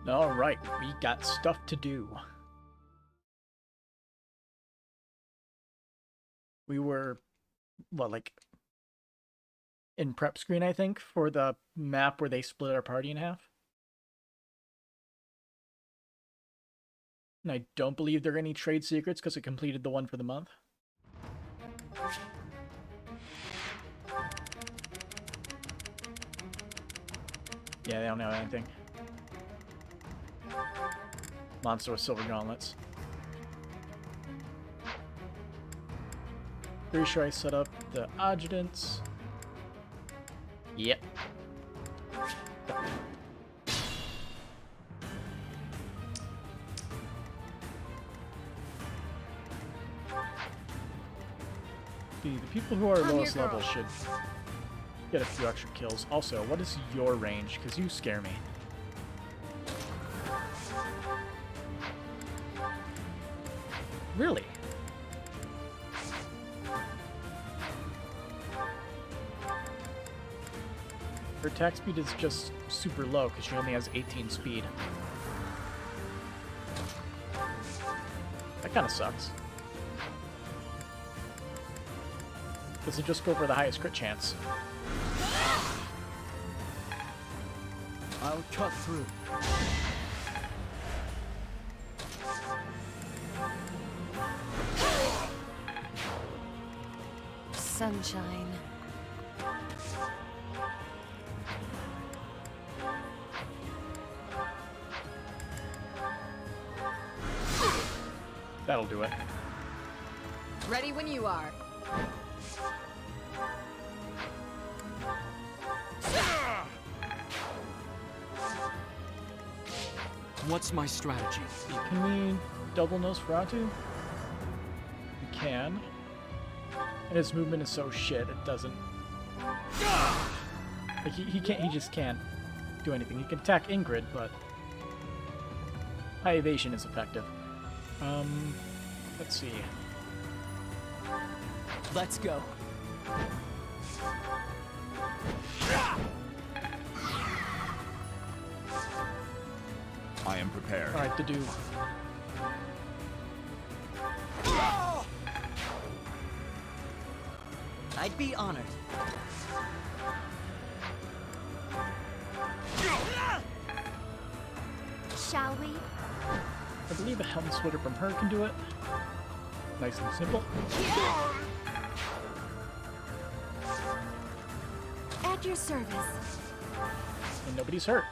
Alright, we got stuff to do. We were, what, like, in prep screen, I think, for the map where they split our party in half. And I don't believe there are any trade secrets because it completed the one for the month. Yeah, they don't have anything. Monster with silver gauntlets. Pretty sure I set up the adjutants. Yep. The people who are lowest level should get a few extra kills. Also, what is your range? Because you scare me. Really? Her attack speed is just super low because she only has 18 speed. That kind of sucks. Does it just go for the highest crit chance? I'll cut through. Sunshine. That'll do it. Ready when you are. What's my strategy? Can we double Nosferatu? We can. And his movement is so shit, it doesn't... Like, he just can't do anything. He can attack Ingrid, but... high evasion is effective. Let's see. Let's go. I am prepared. Alright, to do. I'd be honored. Shall we? I believe a Helm Splitter from her can do it. Nice and simple. At your service. And nobody's hurt.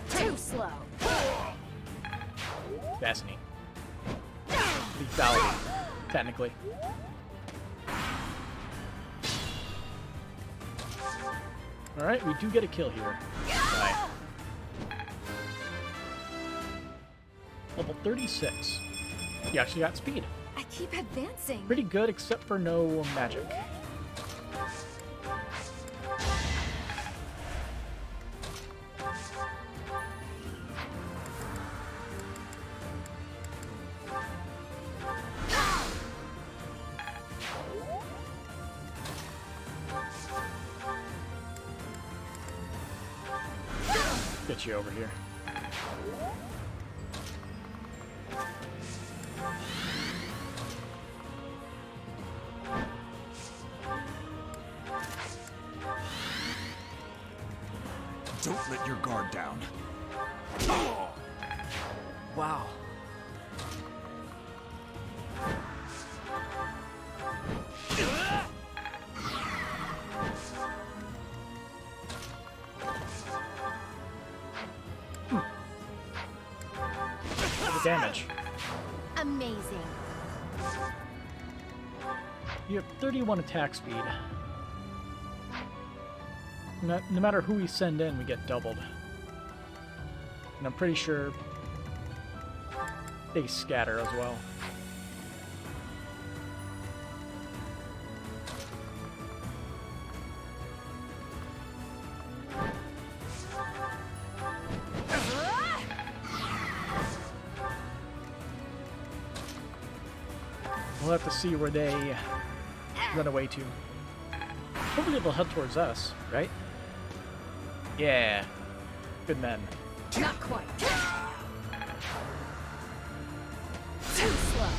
Too slow. Fascinating. Lethality, technically. Alright, we do get a kill here. Right. Level 36. You actually got speed. I keep advancing. Pretty good, except for no magic. Get you over here. Don't let your guard down. Wow. The damage. Amazing. You have 31 attack speed. No matter who we send in, we get doubled. And I'm pretty sure they scatter as well. We'll have to see where they run away to. Hopefully they'll head towards us, right? Yeah. Good men. Not quite. Too slow.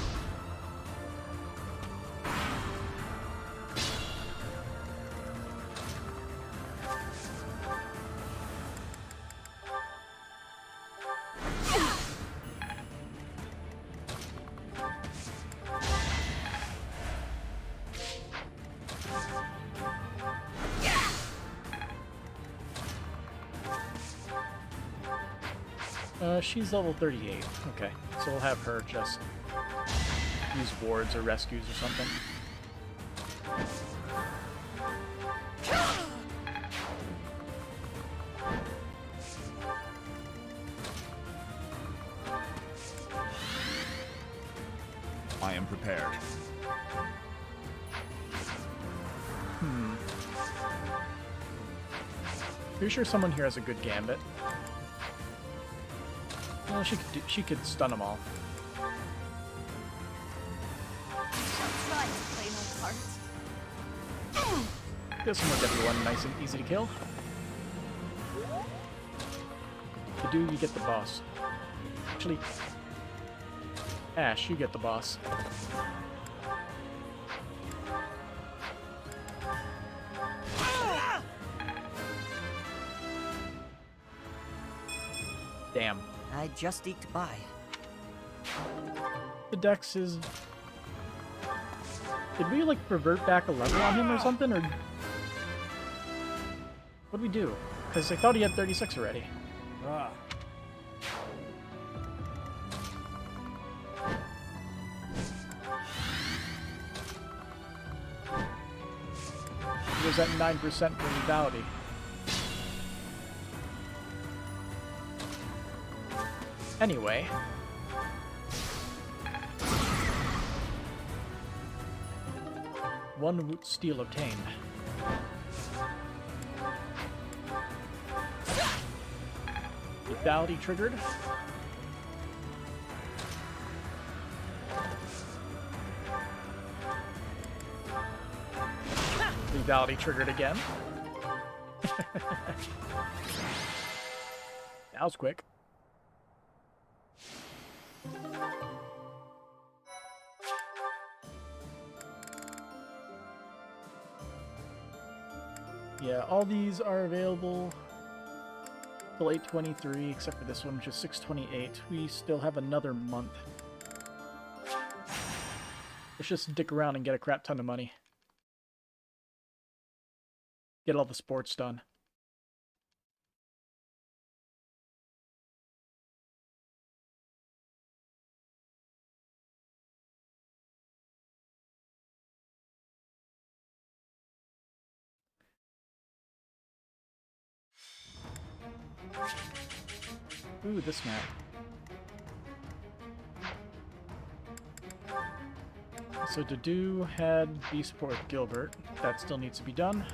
She's level 38. Okay, so we'll have her just use wards or rescues or something. I am prepared. Pretty sure someone here has a good gambit. Well, she could stun them all. Try to play my part. This one will get everyone nice and easy to kill. To do, you get the boss. Actually, Ash, you get the boss. Damn. I just eked by. The dex is... Did we, like, revert back a level on him or something, or... What did we do? Because I thought he had 36 already. He was at 9% for lethality. Anyway. One root steel obtained. Lethality triggered. Lethality triggered again. That was quick. Yeah, all these are available till 8/23, except for this one, which is 6/28. We still have another month. Let's just dick around and get a crap ton of money. Get all the sports done. Ooh, this map. So to do had B support with Gilbert. That still needs to be done.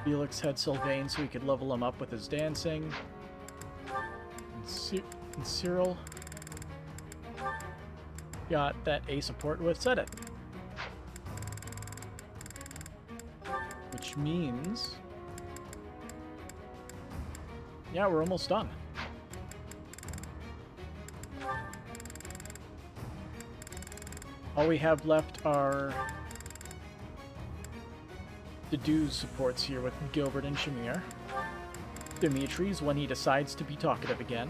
Felix had Sylvain so he could level him up with his dancing. And Cyril got that A support with Set It. Which means... yeah, we're almost done. All we have left are the dues supports here with Gilbert and Shamir. Dimitri's when he decides to be talkative again.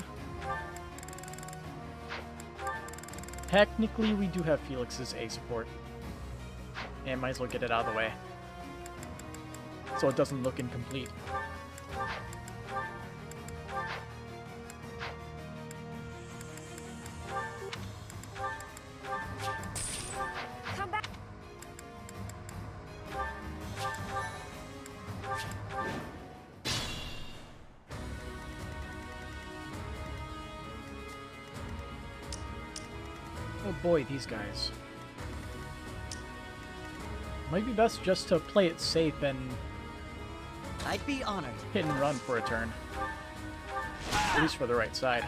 Technically, we do have Felix's A support. And might as well get it out of the way, so it doesn't look incomplete. Come back. Oh boy, these guys. Might be best just to play it safe and I'd be honored. hit and run for a turn. At least for the right side.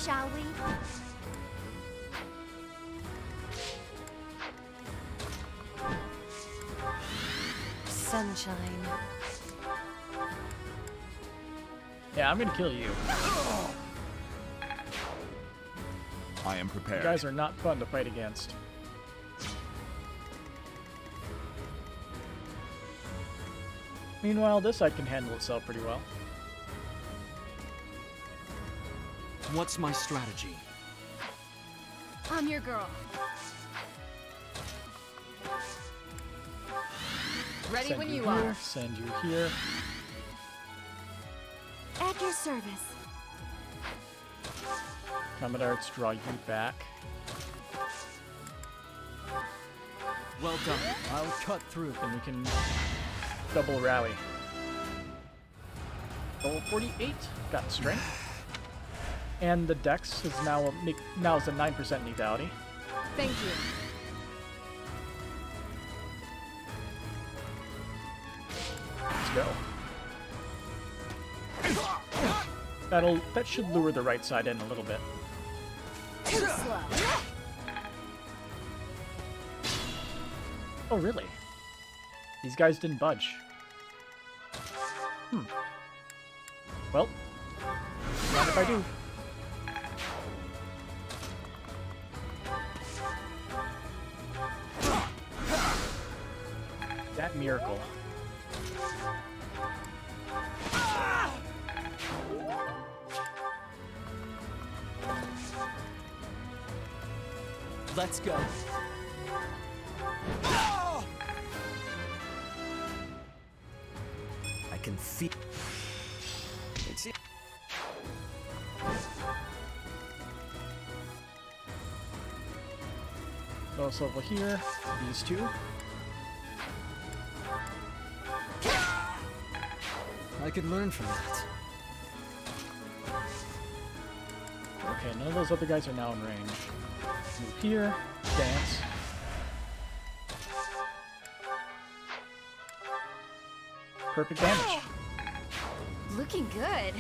shall we? Sunshine. Yeah, I'm gonna kill you. I am You prepared. guys are not fun to fight against. Meanwhile, this side can handle itself pretty well. What's my strategy? I'm your girl. Ready Send when you you here, are. send you here. At your service. Commodores, draw you back. Well done. I'll cut through. Then we can double rally. Level 48, got strength. And the dex is now a 9% lethality. Thank you. Let's go. That should lure the right side in a little bit. Too slow. Oh, really? These guys didn't budge. Well, not if I do. That miracle. Let's go. I can feel. It's Lowest level here, these two. I could learn from that. Okay, none of those other guys are now in range. Move here, dance. Perfect damage. Looking good.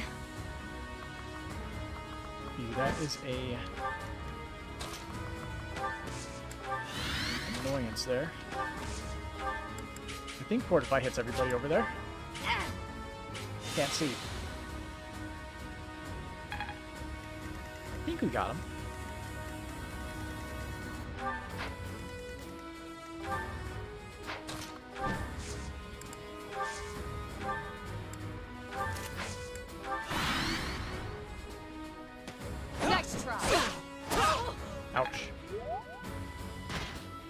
That is a annoyance there. I think Fortify hits everybody over there. Can't see. I think we got him. Next try. Ouch.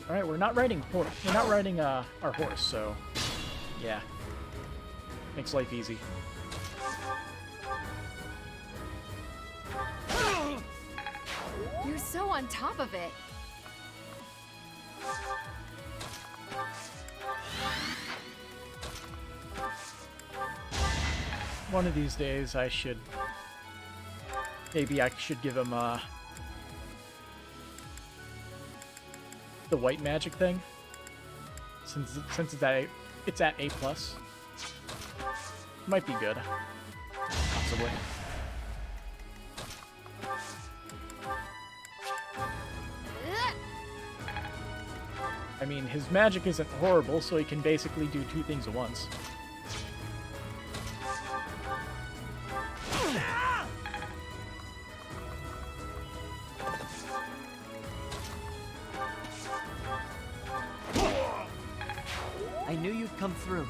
All right, we're not riding our horse, so yeah, makes life easy. You're so on top of it. One of these days, maybe I should give him the white magic thing, since it's at A+. Might be good, possibly. I mean, his magic isn't horrible, so he can basically do two things at once. I knew you'd come through.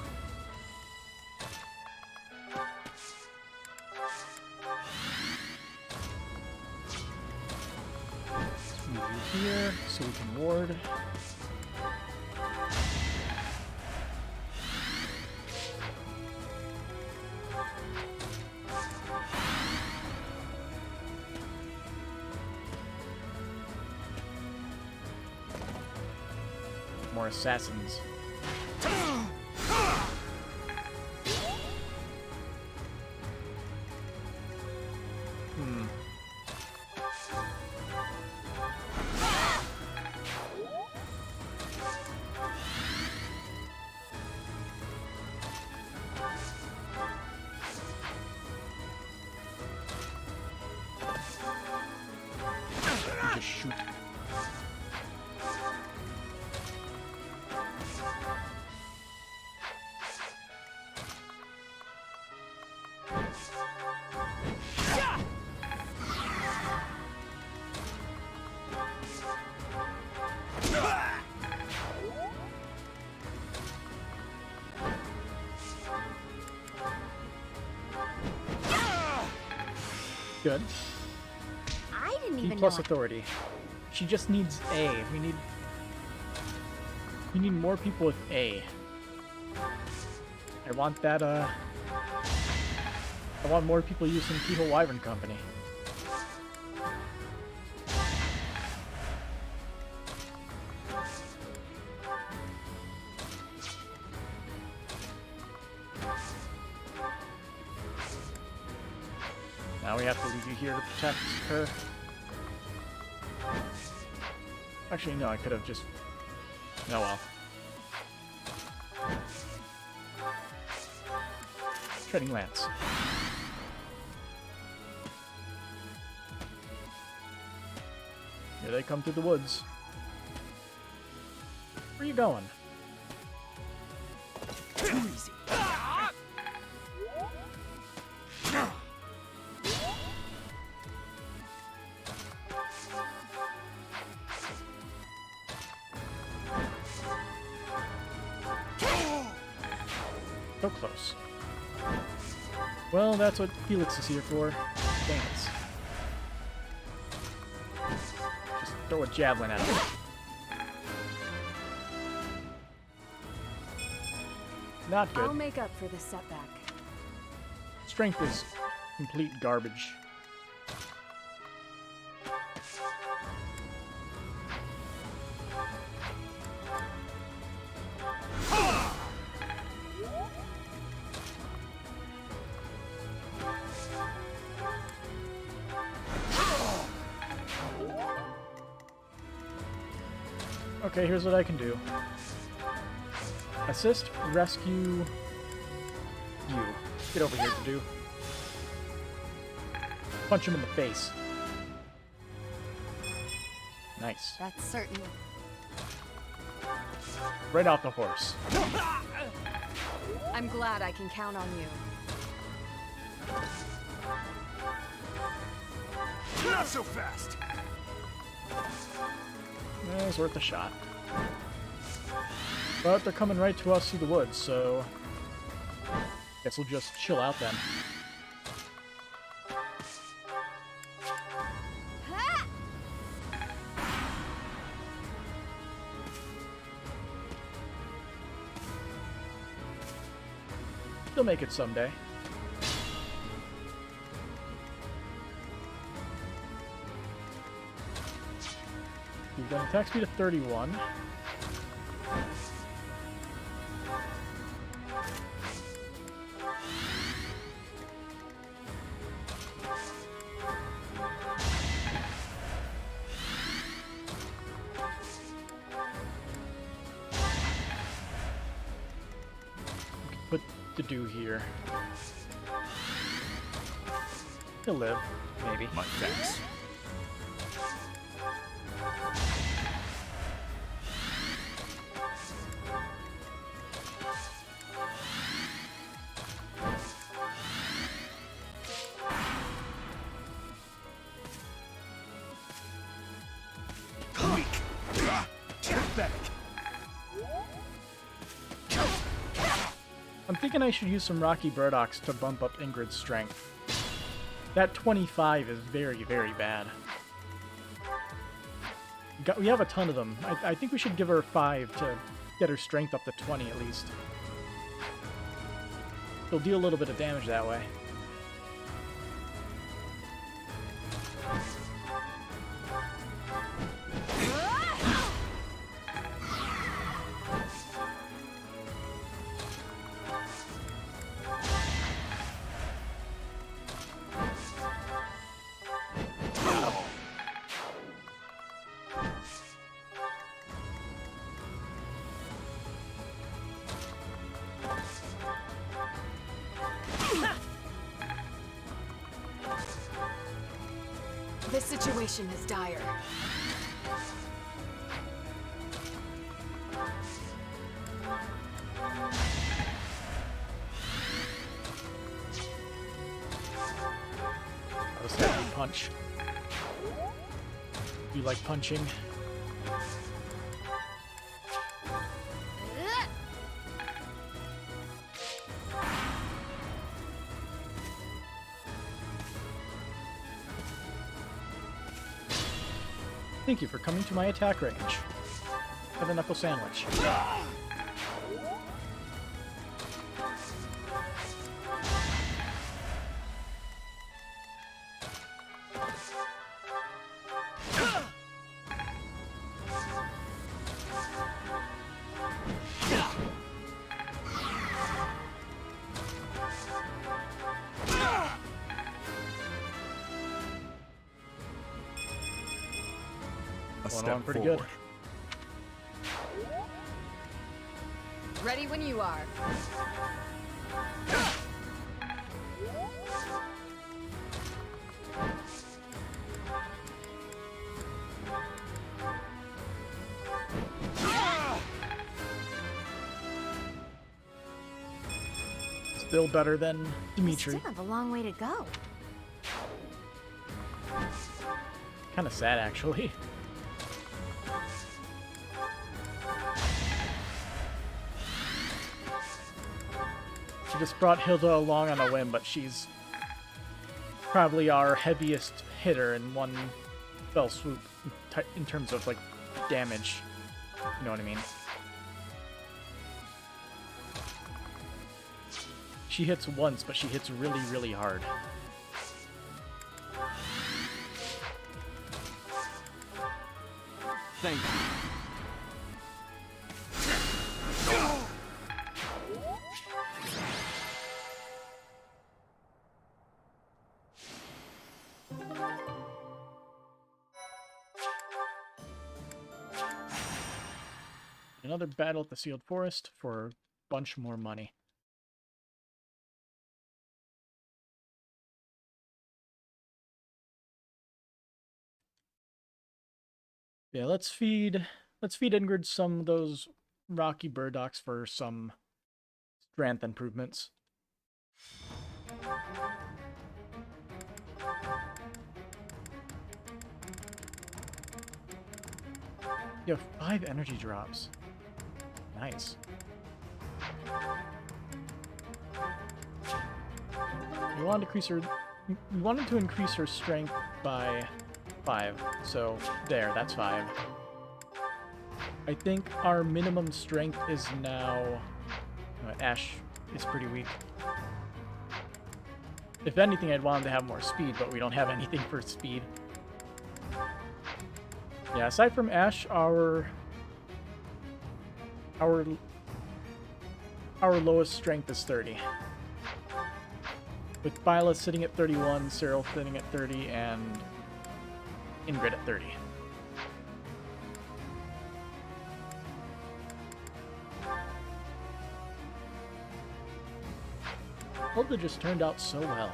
Let's move you here so we can ward. More assassins. just shoot. Good. I didn't E even plus know. authority. She just needs A. We need more people with A. I want that, I want more people using Keyhole Wyvern Company. Now we have to leave you here to protect her. Actually, no, I could have just... Oh well. Treading Lance. Here they come through the woods. Where are you going? Too easy. So close. Well, that's what Felix is here for. Dance. Just throw a javelin at him. Not good. I'll make up for the setback. Strength is complete garbage. Okay, here's what I can do. Assist, rescue, you. Get over here to do. Punch him in the face. Nice. That's certain. Right off the horse. I'm glad I can count on you. Not so fast. It was worth a shot. But they're coming right to us through the woods, so... guess we'll just chill out then. You'll make it someday. We've got attack speed of 31. Put to do here. He'll live, maybe. My thanks. Weak. Pathetic. I'm thinking I should use some Rocky Burdocks to bump up Ingrid's strength. That 25 is very, very bad. We have a ton of them. I think we should give her 5 to get her strength up to 20 at least. It'll deal a little bit of damage that way. This situation is dire. That was a heavy punch. You like punching? Thank you for coming to my attack range. Have a knuckle sandwich. Going on pretty good. Ready when you are. Still better than Dimitri. Still have a long way to go. Kind of sad, actually. She just brought Hilda along on a whim, but she's probably our heaviest hitter in one fell swoop in terms of, like, damage. You know what I mean? She hits once, but she hits really, really hard. Thank you. Another battle at the Sealed Forest for a bunch more money. Yeah, let's feed Ingrid some of those rocky burdocks for some strength improvements. You have 5 energy drops. Nice. We wanted to increase her strength by 5, so there, that's 5. I think our minimum strength is now... Ash is pretty weak. If anything, I'd want him to have more speed, but we don't have anything for speed. Yeah, aside from Ash, our lowest strength is 30. With Byleth sitting at 31, Cyril sitting at 30, and Ingrid at 30. Hilda just turned out so well.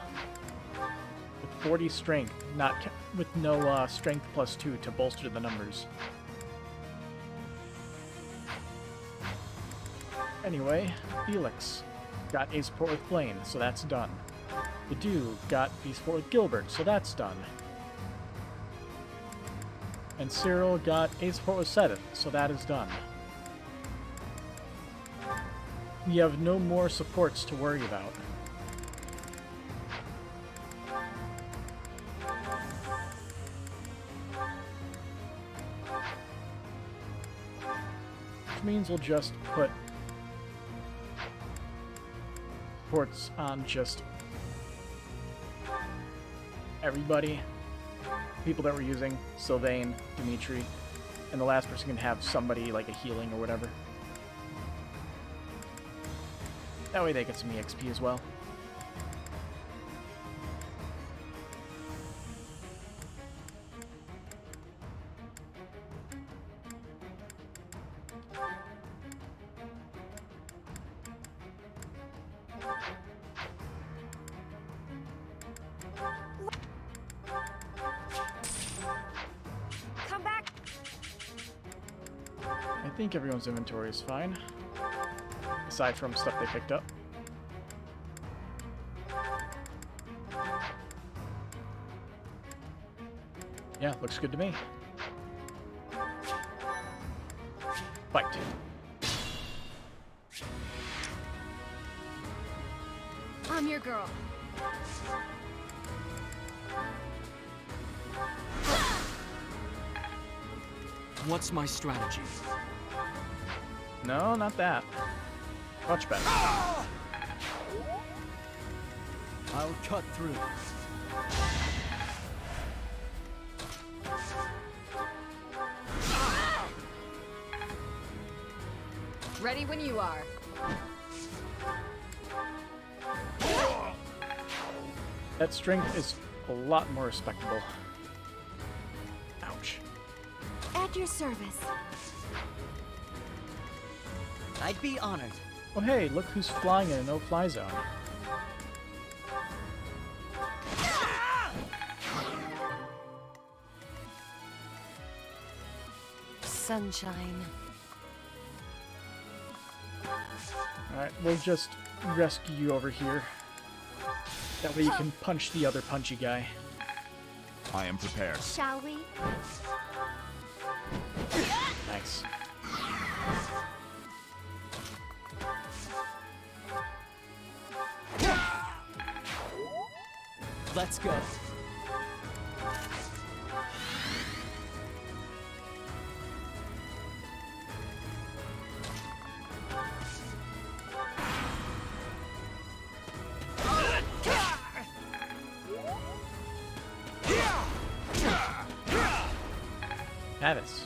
With 40 strength, with no strength plus 2 to bolster the numbers. Anyway, Felix got Ace Port with Blaine, so that's done. Badu got Beast Port with Gilbert, so that's done. And Cyril got Ace Port with Seth, so that is done. We have no more supports to worry about. Which means we'll just put ports on just everybody. People that we're using, Sylvain, Dimitri, and the last person can have somebody like a healing or whatever. That way they get some EXP as well. I think everyone's inventory is fine. Aside from stuff they picked up. Yeah, looks good to me. Fight. I'm your girl. What's my strategy? No, not that. Much better. I'll cut through. Ready when you are. That strength is a lot more respectable. Ouch. At your service. I'd be honored. Oh hey, look who's flying in a no-fly zone. Sunshine. Alright, we'll just rescue you over here. That way you can punch the other punchy guy. I am prepared. Shall we? Nice. Let's go. Avis.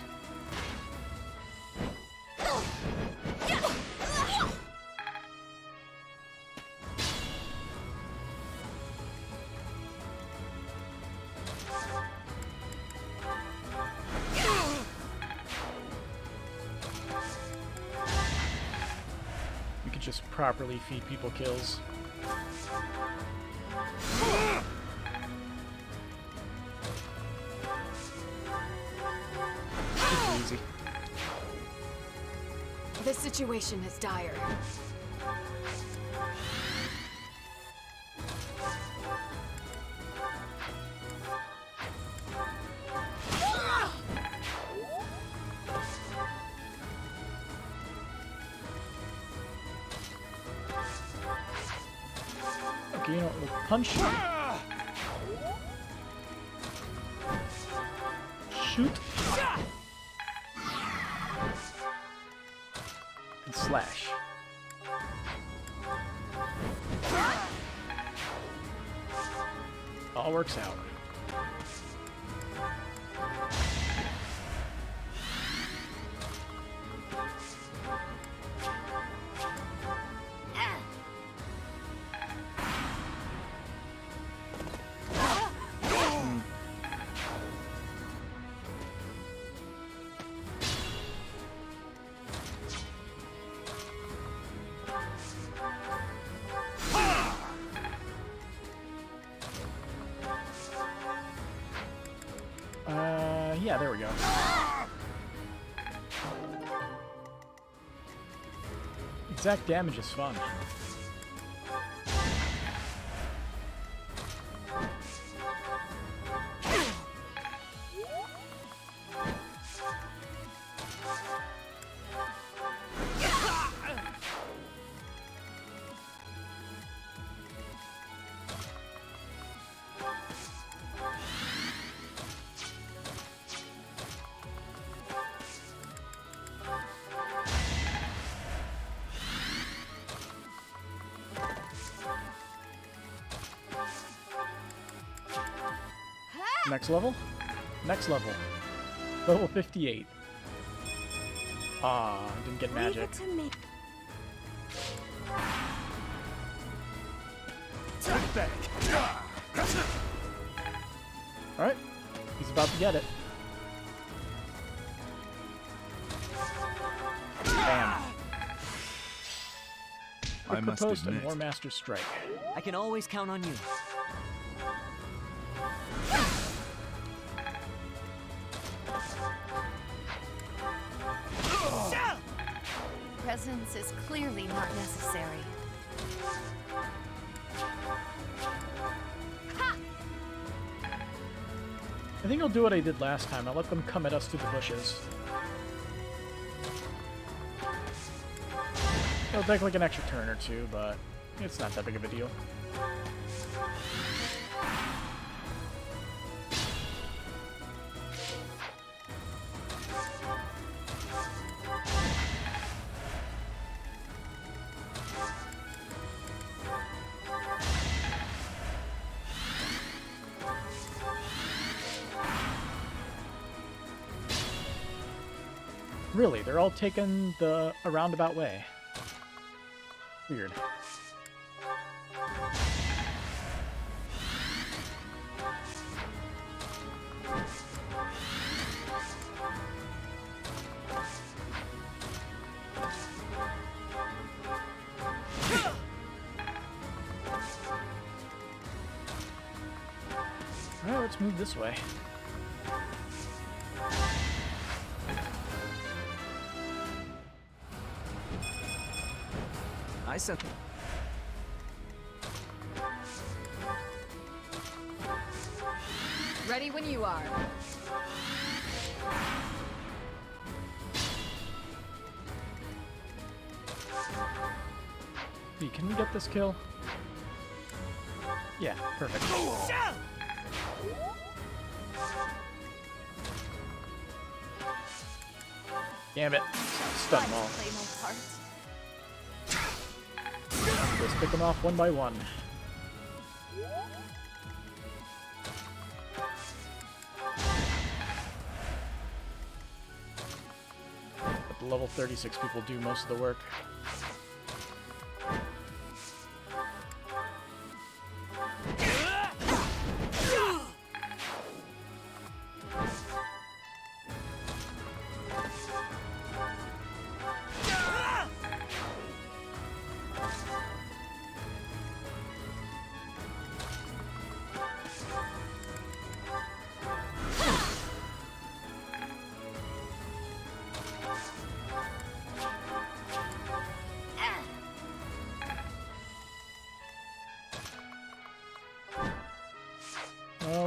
You could just properly feed people kills. Easy. The situation is dire. Okay, you know what? We'll punch you. Shoot. And slash. All works out. Yeah, there we go. Exact damage is fun. Next level? Next level. Level 58. Ah, didn't get magic. Leave it to me. Alright. He's about to get it. Bam. I Quick must riposte and admit, more Master Strike. I can always count on you. This is clearly not necessary. Ha! I think I'll do what I did last time. I'll let them come at us through the bushes. It'll take like an extra turn or two, but it's not that big of a deal. Really, they're all taking a roundabout way. Weird. Alright, let's move this way. I sent. Ready when you are. Hey, can we get this kill? Yeah, perfect. Damn it. Stun them all. Play my part. Let's pick them off one by one. Let the level 36 people do most of the work.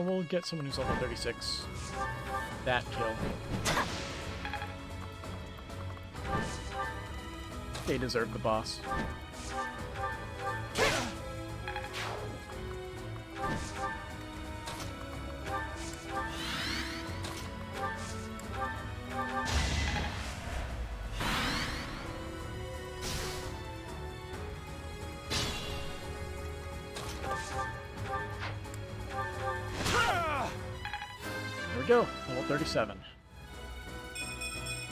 We'll get someone who's level 36. That kill. They deserve the boss. There we go, level 37.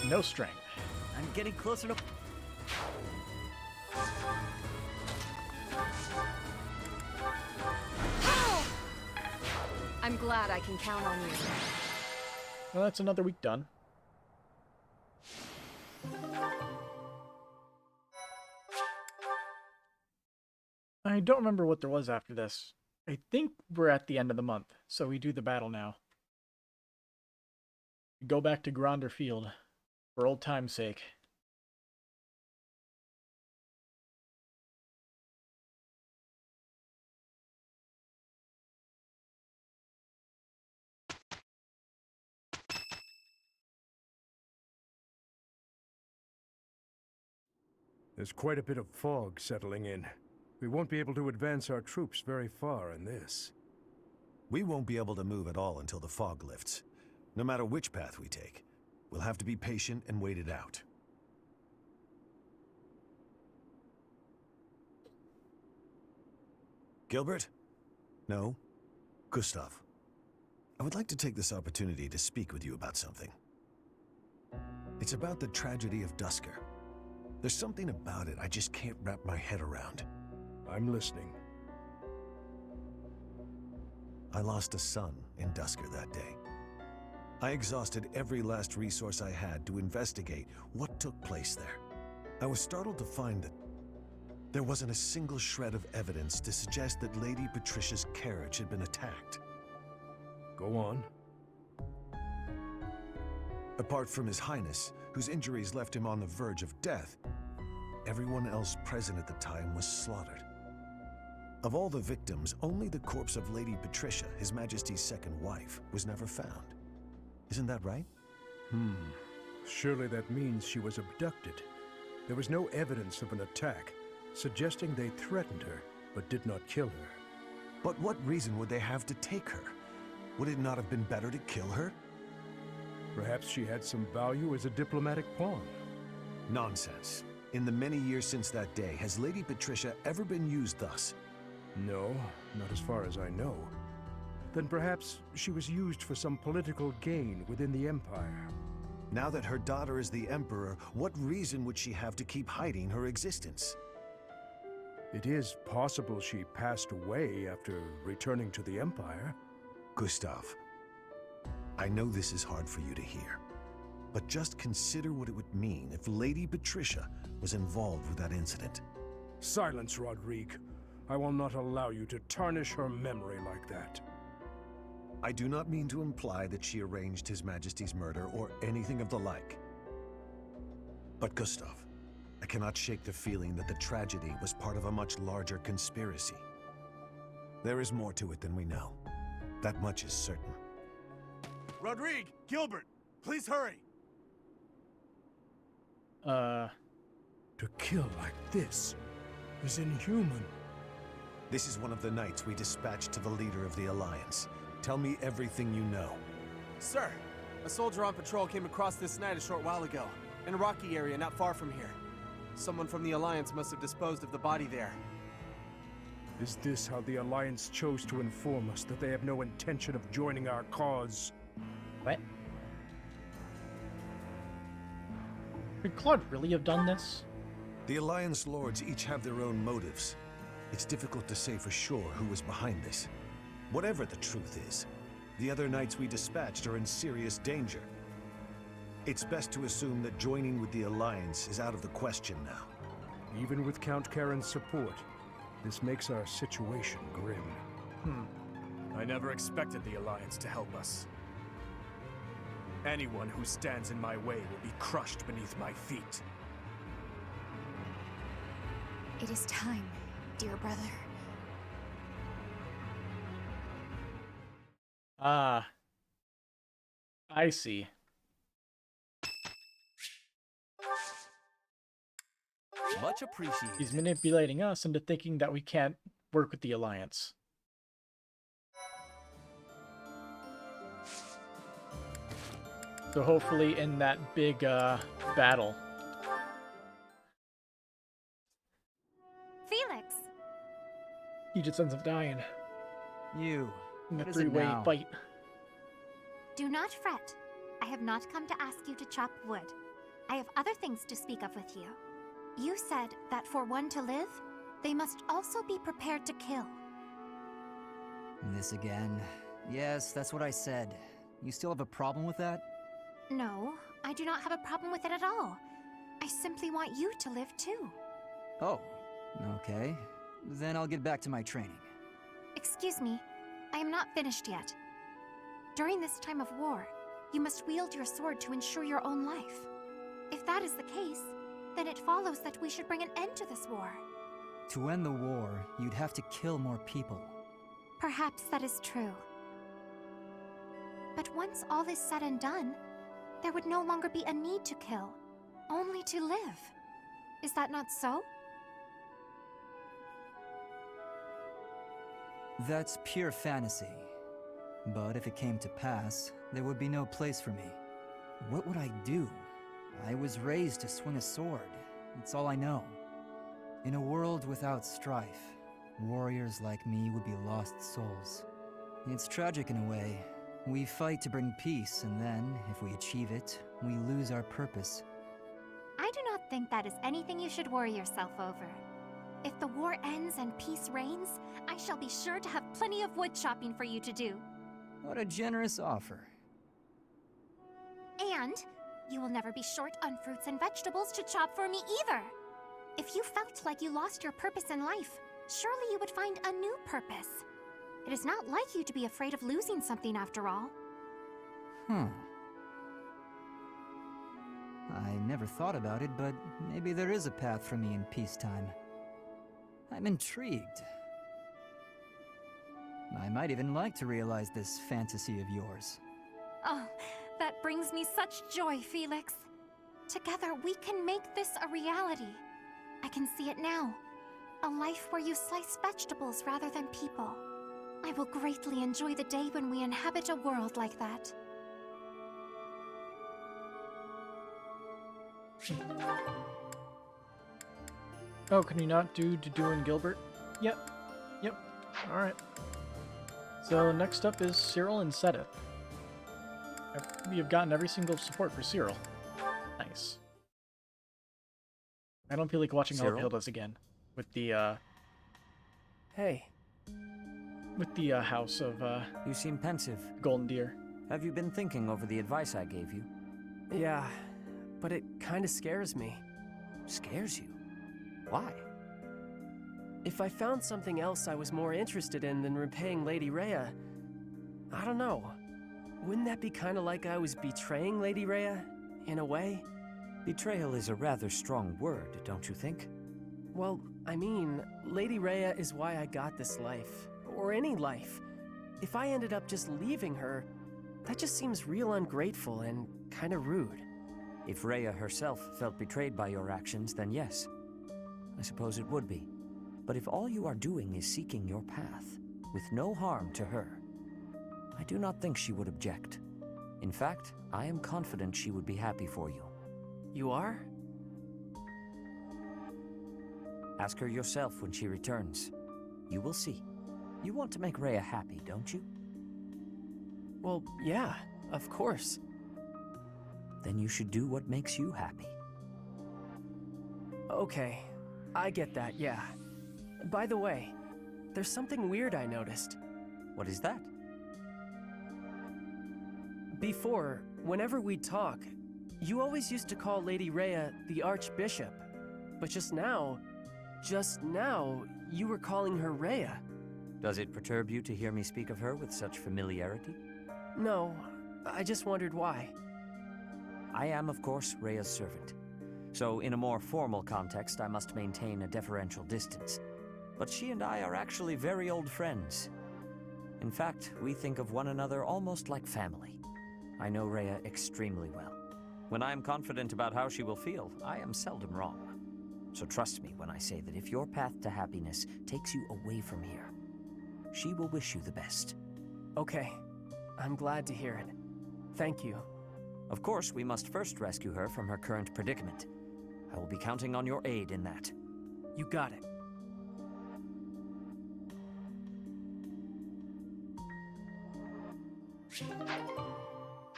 No strength. I'm getting closer to... I'm glad I can count on you. Well, that's another week done. I don't remember what there was after this. I think we're at the end of the month, so we do the battle now. Go back to Gronder Field, for old time's sake. There's quite a bit of fog settling in. We won't be able to advance our troops very far in this. We won't be able to move at all until the fog lifts. No matter which path we take, we'll have to be patient and wait it out. Gilbert? No? Gustav. I would like to take this opportunity to speak with you about something. It's about the tragedy of Dusker. There's something about it I just can't wrap my head around. I'm listening. I lost a son in Dusker that day. I exhausted every last resource I had to investigate what took place there. I was startled to find that there wasn't a single shred of evidence to suggest that Lady Patricia's carriage had been attacked. Go on. Apart from His Highness, whose injuries left him on the verge of death, everyone else present at the time was slaughtered. Of all the victims, only the corpse of Lady Patricia, His Majesty's second wife, was never found. Isn't that right? Surely that means she was abducted. There was no evidence of an attack, suggesting they threatened her, but did not kill her. But what reason would they have to take her? Would it not have been better to kill her? Perhaps she had some value as a diplomatic pawn. Nonsense. In the many years since that day, has Lady Patricia ever been used thus? No, not as far as I know. Then perhaps she was used for some political gain within the Empire. Now that her daughter is the Emperor, what reason would she have to keep hiding her existence? It is possible she passed away after returning to the Empire. Gustav, I know this is hard for you to hear, but just consider what it would mean if Lady Patricia was involved with that incident. Silence, Rodrigue. I will not allow you to tarnish her memory like that. I do not mean to imply that she arranged His Majesty's murder or anything of the like. But Gustav, I cannot shake the feeling that the tragedy was part of a much larger conspiracy. There is more to it than we know. That much is certain. Rodrigue! Gilbert! Please hurry! To kill like this is inhuman. This is one of the knights we dispatched to the leader of the Alliance. Tell me everything you know. Sir, a soldier on patrol came across this night a short while ago, in a rocky area not far from here. Someone from the Alliance must have disposed of the body there. Is this how the Alliance chose to inform us that they have no intention of joining our cause? What? Could Claude really have done this? The Alliance lords each have their own motives. It's difficult to say for sure who was behind this. Whatever the truth is, the other knights we dispatched are in serious danger. It's best to assume that joining with the Alliance is out of the question now. Even with Count Karen's support, this makes our situation grim. I never expected the Alliance to help us. Anyone who stands in my way will be crushed beneath my feet. It is time, dear brother. Ah. I see. Much appreciated. He's manipulating us into thinking that we can't work with the Alliance. So hopefully in that big battle. Felix! He just ends up dying You. in the What is it three-way now? fight. Do not fret. I have not come to ask you to chop wood. I have other things to speak of with you. You said that for one to live, they must also be prepared to kill. This again. Yes, that's what I said. You still have a problem with that? No, I do not have a problem with it at all. I simply want you to live too. Oh, okay. Then I'll get back to my training. Excuse me, I am not finished yet. During this time of war, you must wield your sword to ensure your own life. If that is the case, then it follows that we should bring an end to this war. To end the war, you'd have to kill more people. Perhaps that is true. But once all is said and done, there would no longer be a need to kill, only to live. Is that not so? That's pure fantasy. But if it came to pass, there would be no place for me. What would I do? I was raised to swing a sword. It's all I know. In a world without strife, warriors like me would be lost souls. It's tragic in a way. We fight to bring peace, and then, if we achieve it, we lose our purpose. I do not think that is anything you should worry yourself over. If the war ends and peace reigns, I shall be sure to have plenty of wood chopping for you to do. What a generous offer. And you will never be short on fruits and vegetables to chop for me either. If you felt like you lost your purpose in life, surely you would find a new purpose. It is not like you to be afraid of losing something after all. I never thought about it, but maybe there is a path for me in peacetime. I'm intrigued. I might even like to realize this fantasy of yours. Oh, that brings me such joy, Felix. Together, we can make this a reality. I can see it now. A life where you slice vegetables rather than people. I will greatly enjoy the day when we inhabit a world like that. Oh, can you not do Dudu and Gilbert? Yep. Alright. So next up is Cyril and Seth. We have gotten every single support for Cyril. Nice. I don't feel like watching all of Hilda's again. With the, Hey. With the, House of, You seem pensive. Golden Deer. Have you been thinking over the advice I gave you? Yeah, but it kinda scares me. Scares you? Why? If I found something else I was more interested in than repaying Lady Rhea, I don't know. Wouldn't that be kinda like I was betraying Lady Rhea, in a way? Betrayal is a rather strong word, don't you think? Well, I mean, Lady Rhea is why I got this life. Or any life. If I ended up just leaving her, that just seems real ungrateful and kinda rude. If Rhea herself felt betrayed by your actions, then yes. I suppose it would be. But if all you are doing is seeking your path, with no harm to her, I do not think she would object. In fact, I am confident she would be happy for you. You are? Ask her yourself when she returns. You will see. You want to make Rhea happy, don't you? Well, yeah, of course. Then you should do what makes you happy. Okay, I get that, yeah. By the way, there's something weird I noticed. What is that? Before, whenever we'd talk, you always used to call Lady Rhea the Archbishop. But just now, you were calling her Rhea. Does it perturb you to hear me speak of her with such familiarity? No, I just wondered why. I am, of course, Rhea's servant. So in a more formal context, I must maintain a deferential distance. But she and I are actually very old friends. In fact, we think of one another almost like family. I know Rhea extremely well. When I am confident about how she will feel, I am seldom wrong. So trust me when I say that if your path to happiness takes you away from here, she will wish you the best. Okay, I'm glad to hear it. Thank you. Of course, we must first rescue her from her current predicament. I will be counting on your aid in that. You got it.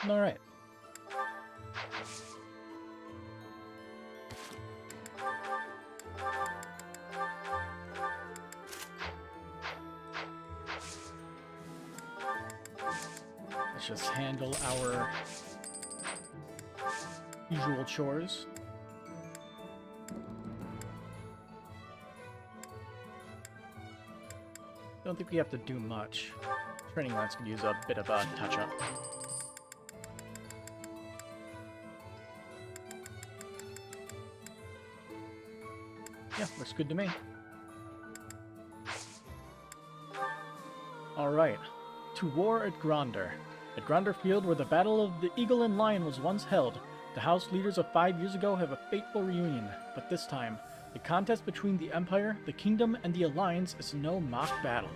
Alright. Let's just handle our usual chores. Don't think we have to do much. Training lance could use a bit of a touch-up. Yeah, looks good to me. Alright. To war at Gronder. At Gronder Field, where the Battle of the Eagle and Lion was once held, the House leaders of 5 years ago have a fateful reunion. But this time, the contest between the Empire, the Kingdom, and the Alliance is no mock battle.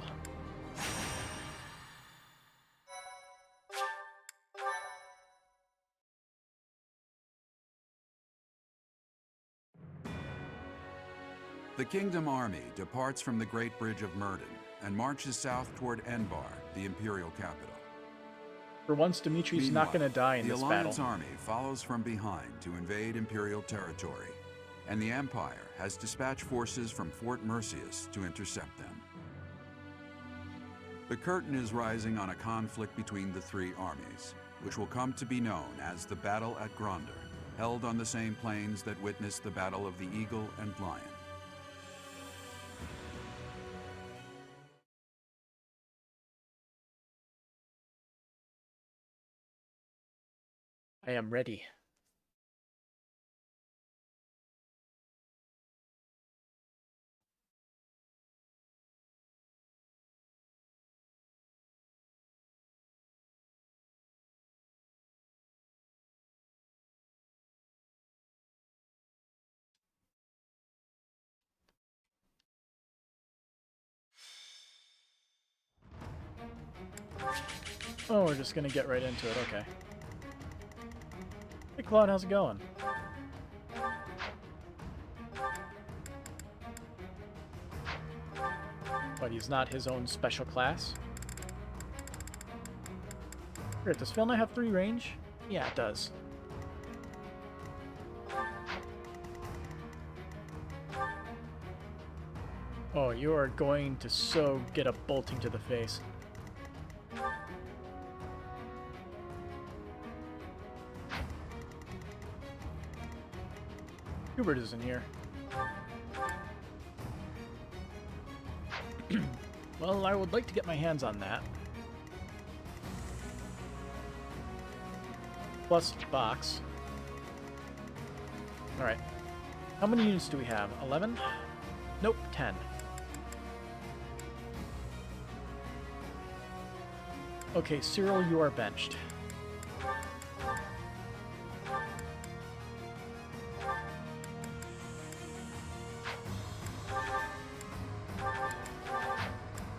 The Kingdom Army departs from the Great Bridge of Myrden and marches south toward Enbar, the Imperial capital. For once, Dimitri's not going to die in this battle. The Alliance army follows from behind to invade Imperial territory, and the Empire has dispatched forces from Fort Mercius to intercept them. The curtain is rising on a conflict between the three armies, which will come to be known as the Battle at Gronder, held on the same plains that witnessed the Battle of the Eagle and Lion. I am ready. Oh, we're just gonna get right into it, okay. Hey Claude, how's it going? But he's not his own special class. Great, does Phil Knight have 3 range? Yeah, it does. Oh, you are going to so get a bolting to the face. Hubert isn't here. Well, I would like to get my hands on that. Plus box. Alright. How many units do we have? 11? Nope, 10. Okay, Cyril, you are benched.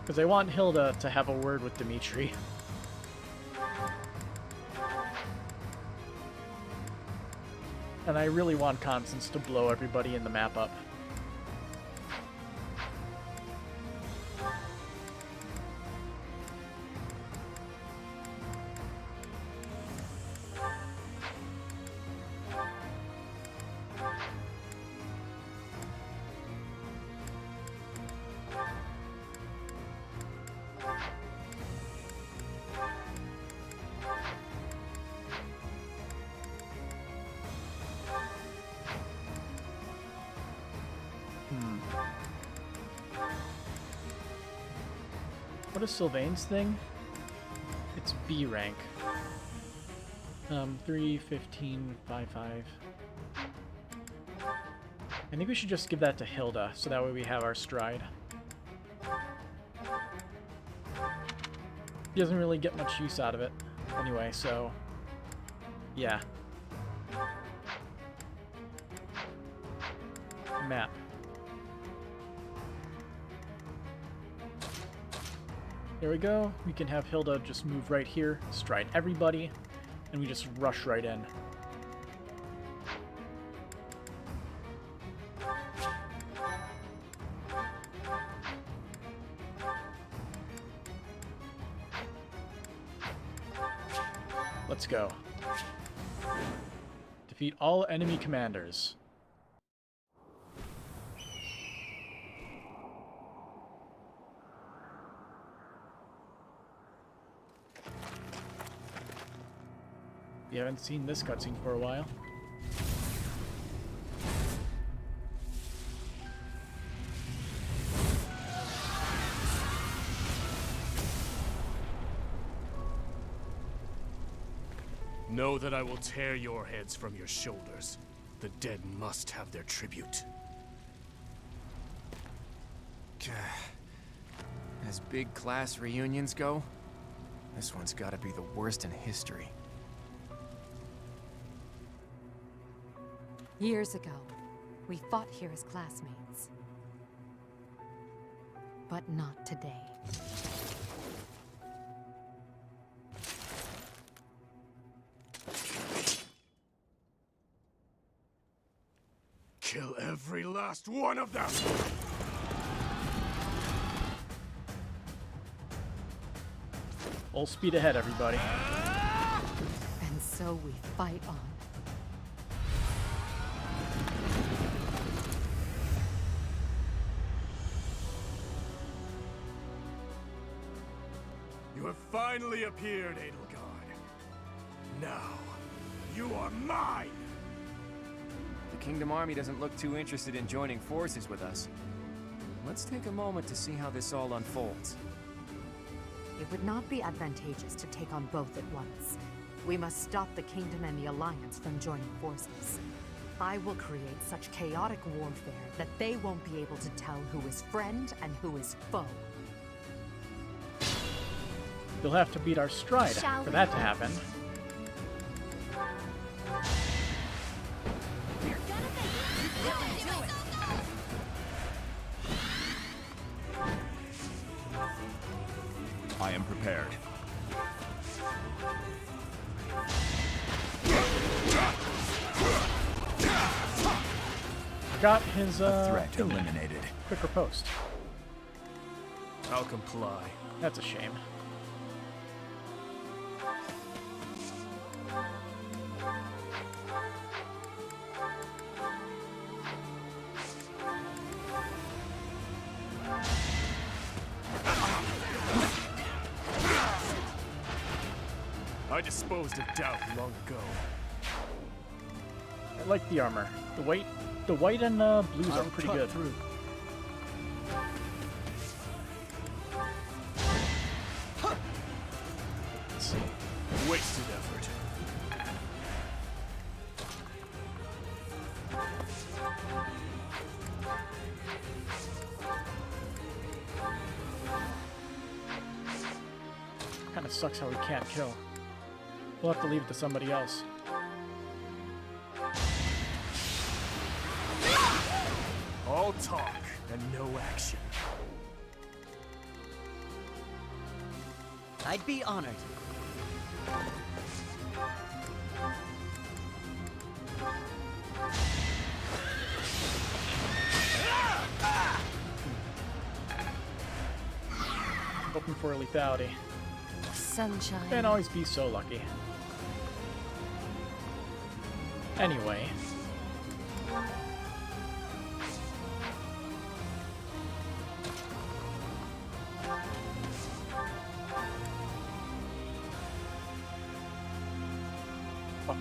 Because I want Hilda to have a word with Dimitri. And I really want Constance to blow everybody in the map up. What is Sylvain's thing? It's B rank. 3, 15, 5, 5. I think we should just give that to Hilda, so that way we have our stride. He doesn't really get much use out of it anyway, so yeah. Map. There we go. We can have Hilda just move right here, stride everybody, and we just rush right in. Let's go. Defeat all enemy commanders. You haven't seen this cutscene for a while. Know that I will tear your heads from your shoulders. The dead must have their tribute. As big class reunions go, this one's gotta be the worst in history. Years ago, we fought here as classmates. But not today. Kill every last one of them! Full speed ahead, everybody. And so we fight on. You have finally appeared, Edelgard. Now, you are mine! The Kingdom Army doesn't look too interested in joining forces with us. Let's take a moment to see how this all unfolds. It would not be advantageous to take on both at once. We must stop the Kingdom and the Alliance from joining forces. I will create such chaotic warfare that they won't be able to tell who is friend and who is foe. You'll have to beat our stride for that to happen. I am prepared. Got his threat thingy. eliminated. Quick riposte. I'll comply. That's a shame. I disposed of doubt long ago. I like the armor. The white and blues are pretty good. Through. Let's see. Wasted effort. Kind of sucks how we can't kill. We'll have to leave it to somebody else. All talk and no action. I'd be honored. Hoping for lethality. Sunshine. Can't always be so lucky. Anyway. Fuck.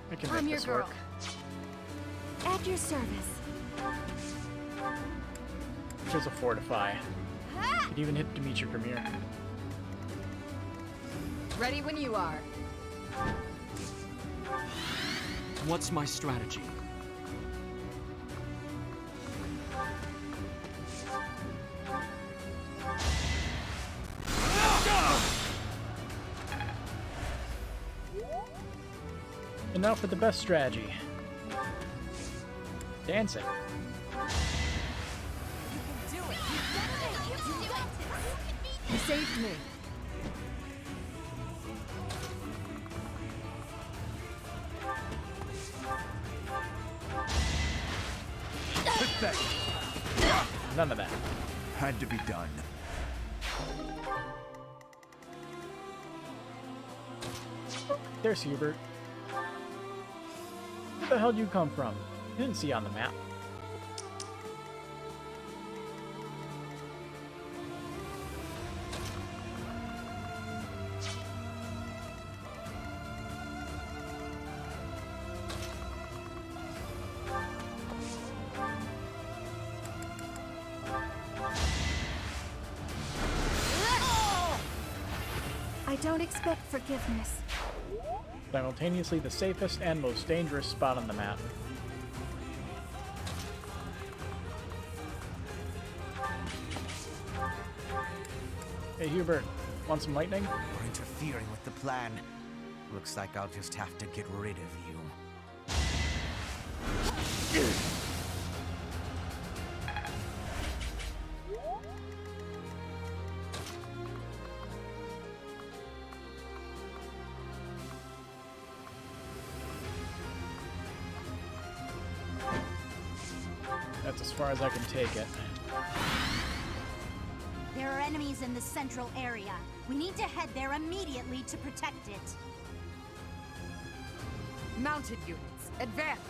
I can I'm make your this girl. work. At your service. There's a fortify. Could even hit Dimitri Premier. Ready when you are. What's my strategy? And now for the best strategy. Dancing. You saved me. None of that. Had to be done. There's Hubert. Where the hell did you come from? Didn't see you on the map. I don't expect forgiveness. Simultaneously the safest and most dangerous spot on the map. Hey Hubert, want some lightning? You're interfering with the plan. Looks like I'll just have to get rid of you. That's as far as I can take it. There are enemies in the central area. We need to head there immediately to protect it. Mounted units, advance.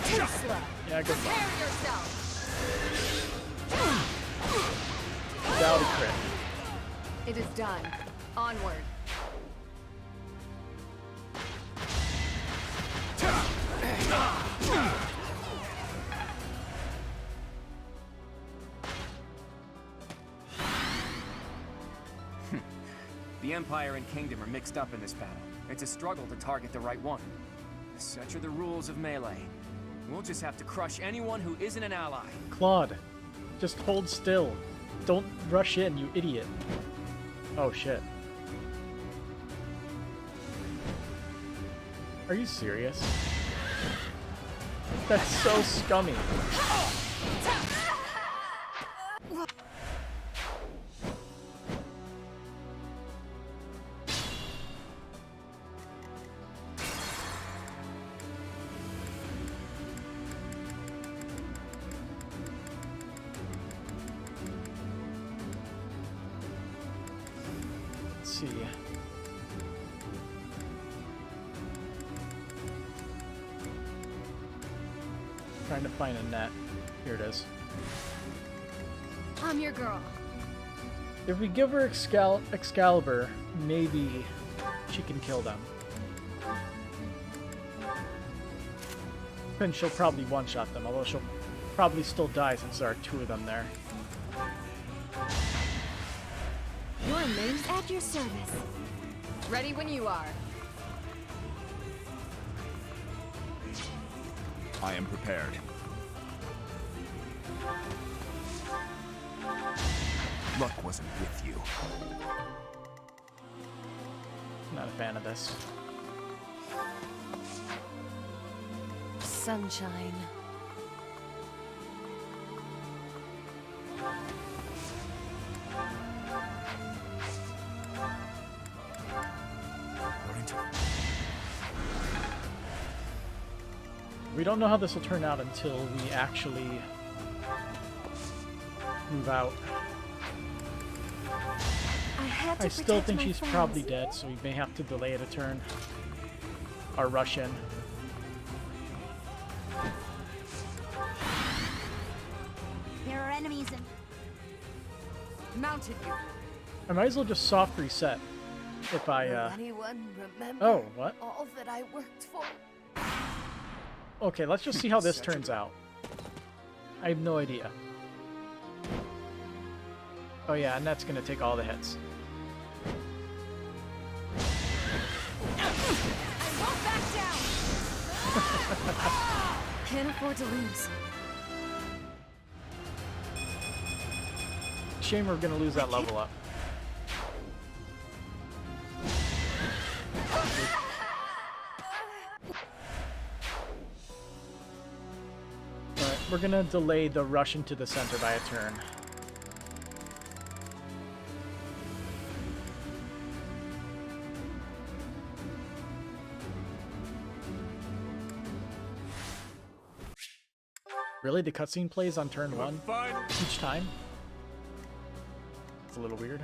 Too slow. Yeah, good luck. Prepare yourself. Dowdy crit. It is done. Onward. The Empire and Kingdom are mixed up in this battle. It's a struggle to target the right one. Such are the rules of melee. We'll just have to crush anyone who isn't an ally. Claude, just hold still. Don't rush in, you idiot. Oh shit. Are you serious? That's so scummy. Let's see. Trying to find a net. Here it is. I'm your girl. If we give her Excalibur, maybe she can kill them. Then she'll probably one-shot them, although she'll probably still die since there are 2 of them there. Your name's at your service. Ready when you are. I am prepared. Luck wasn't with you. Not a fan of this. Sunshine. We don't know how this will turn out until we actually move out. I still think she's probably dead, so we may have to delay it a turn. Or rush in. There are enemies in. Mounted you. I might as well just soft reset if I, Anyone remember Oh, what? all that I worked for? Okay, let's just see how this turns out. I have no idea. Oh yeah, and that's gonna take all the hits. I won't back down! Can't afford to lose. Shame we're gonna lose that level up. Alright, we're gonna delay the rush into the center by a turn. Really? The cutscene plays on turn 1 each time? It's a little weird.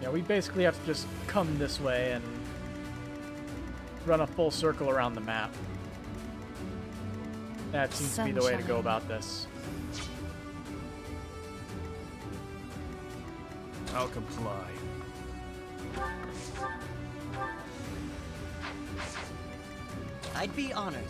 Yeah, we basically have to just come this way and run a full circle around the map. That seems to be the way to go about this. I'll comply. I'd be honored.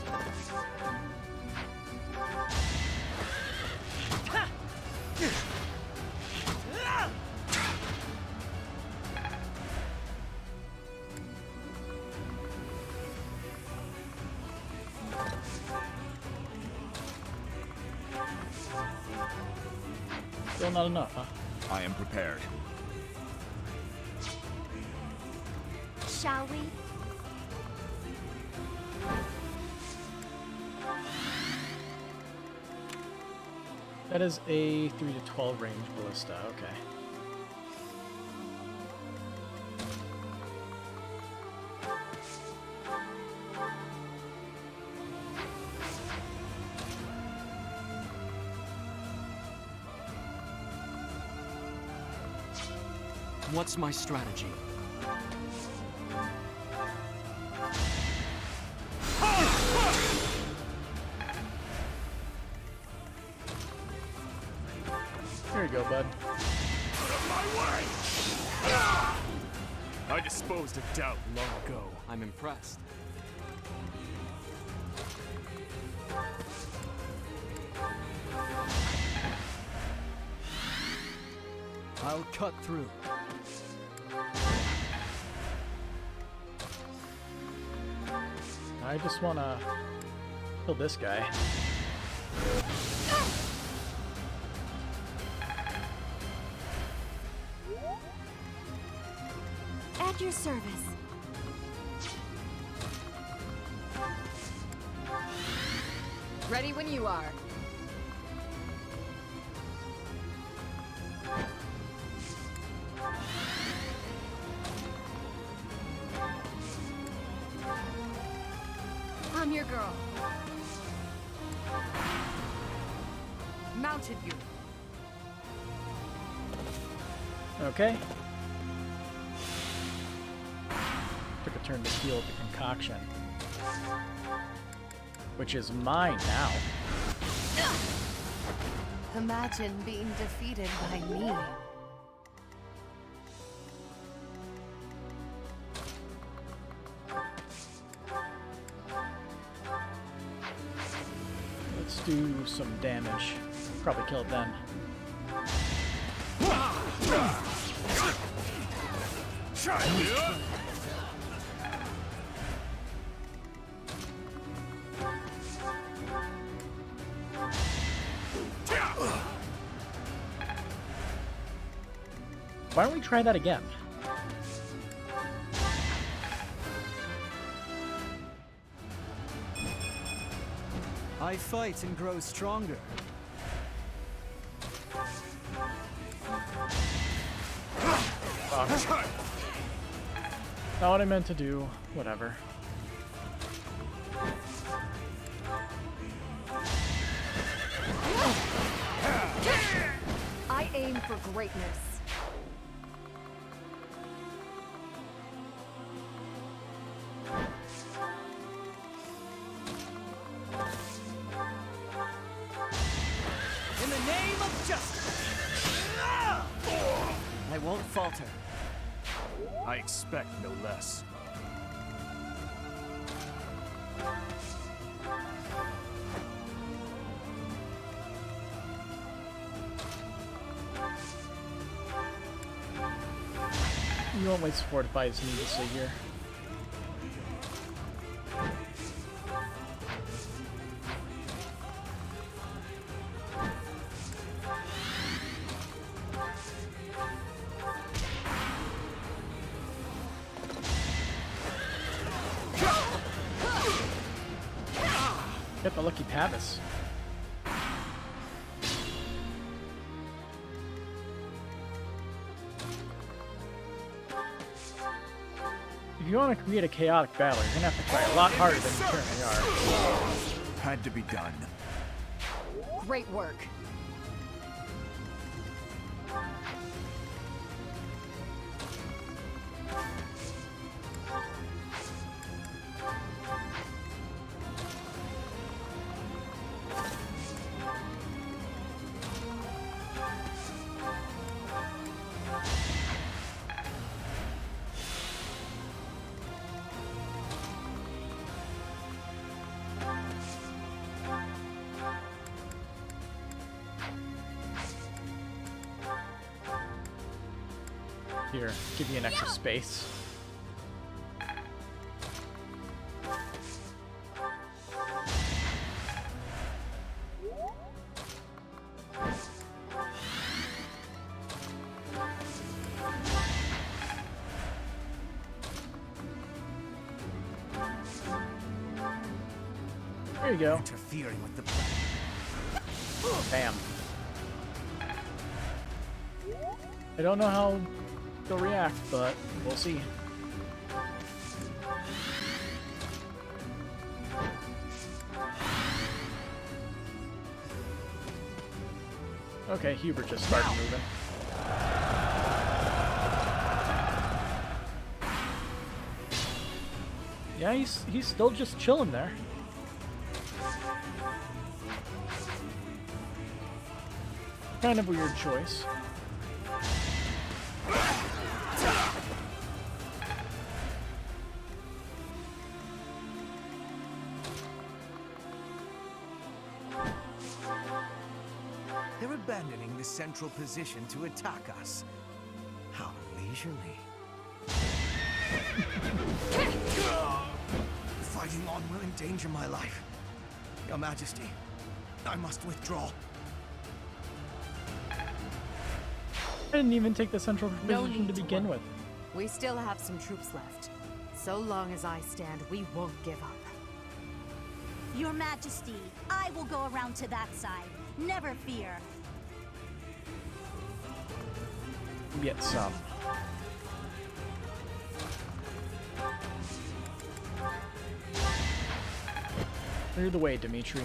Still not enough, huh? I am prepared. Shall we? That is a 3 to 12 range ballista, okay. What's my strategy? Here you go, bud. I disposed of doubt long ago. I'm impressed. I'll cut through. I just wanna kill this guy. At your service. Ready when you are. I'm your girl. Mounted you. Okay. Took a turn to steal the concoction. Which is mine now. Imagine being defeated by me. Let's do some damage. Probably kill it then. Why don't we try that again? I fight and grow stronger. Fuck. Not what I meant to do. Whatever. I aim for greatness. In the name of justice! I won't falter. I expect no less. You won't waste fortifies needlessly here. Get the lucky Pavis. If you want to create a chaotic battle, you're gonna have to try a lot harder than you currently are. Had to be done. Great work. Here, give you an extra space. There you go. Interfering with the plan. Bam. I don't know how they'll react, but we'll see. Okay, Hubert just started moving. Yeah, he's still just chilling there. Kind of a weird choice. They're abandoning a central position to attack us. How leisurely. Fighting on will endanger my life. Your Majesty, I must withdraw. I didn't even take the central position to begin with. We still have some troops left. So long as I stand, we won't give up. Your Majesty, I will go around to that side. Never fear. Get some. Clear the way, Dimitri.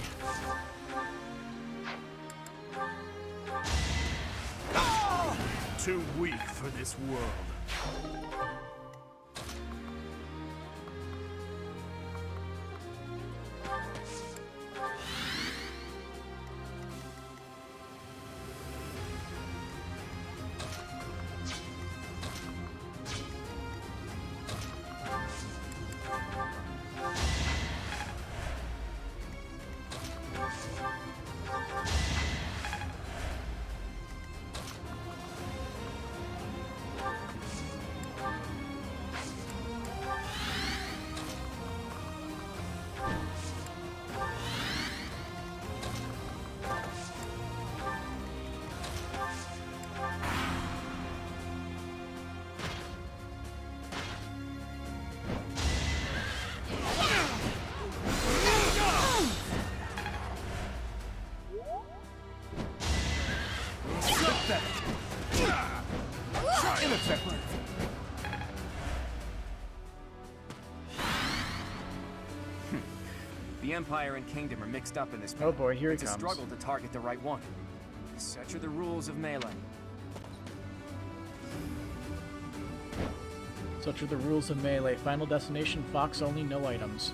Too weak for this world. The Empire and Kingdom are mixed up in this. Oh boy, here he comes. It's a struggle to target the right one. Such are the rules of melee. Such are the rules of melee. Final destination, Fox only, no items.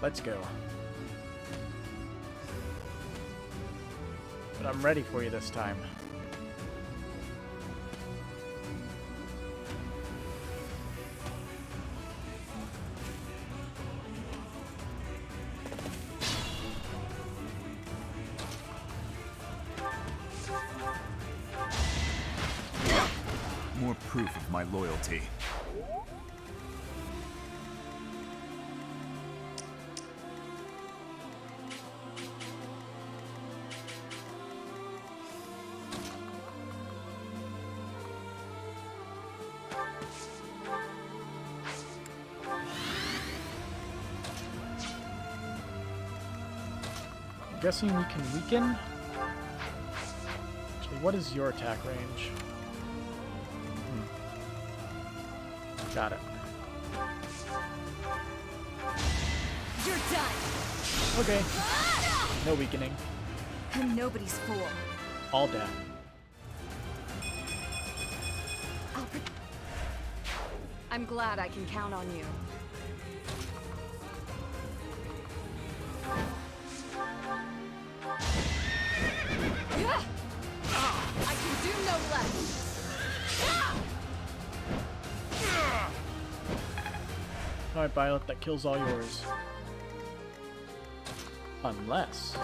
Let's go. But I'm ready for you this time. More proof of my loyalty. I'm guessing we can weaken. Actually, what is your attack range? Got it. You're done. Okay. No weakening. I'm nobody's fool. All dead. I'm glad I can count on you. I can do no less. Alright, Byleth, that kills all yours. Unless...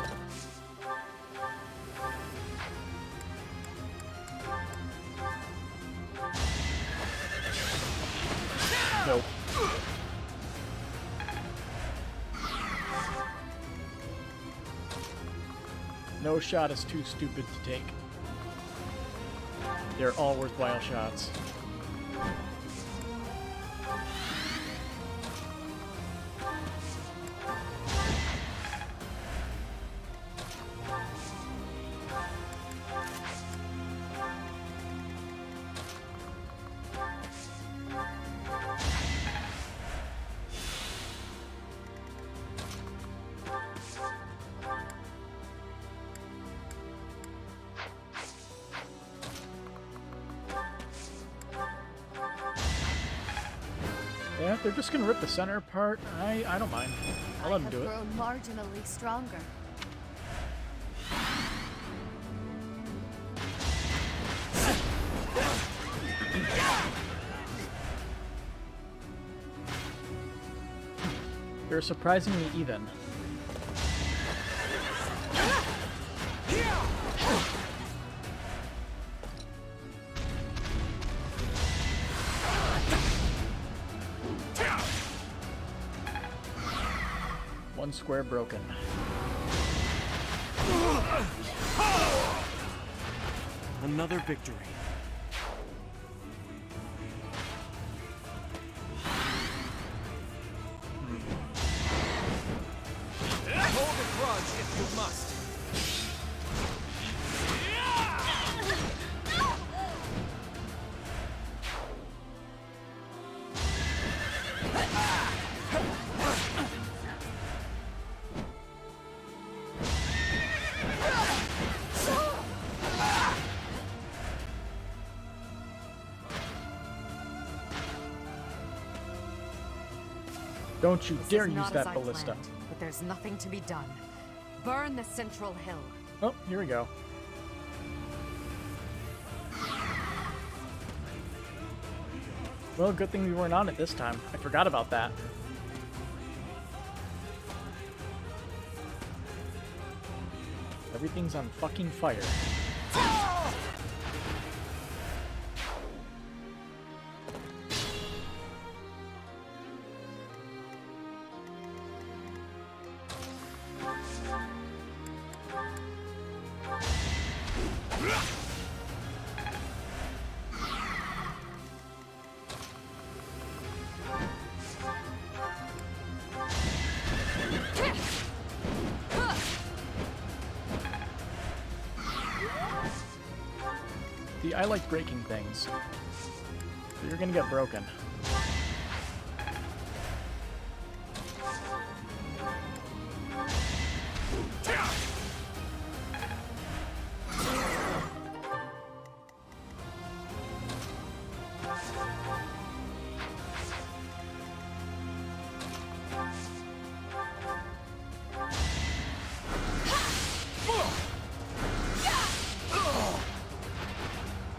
Nope. No shot is too stupid to take. They're all worthwhile shots. Yeah, if they're just gonna rip the center apart, I don't mind. I'll let them do it. I have grown marginally stronger. They're surprisingly even. One square broken. Another victory. Hold a grudge if you must. Don't you dare This is use not that as I ballista. planned, but there's nothing to be done. Burn the central hill. Oh, here we go. Well, good thing we weren't on it this time. I forgot about that. Everything's on fucking fire. See, I like breaking things. So you're gonna get broken.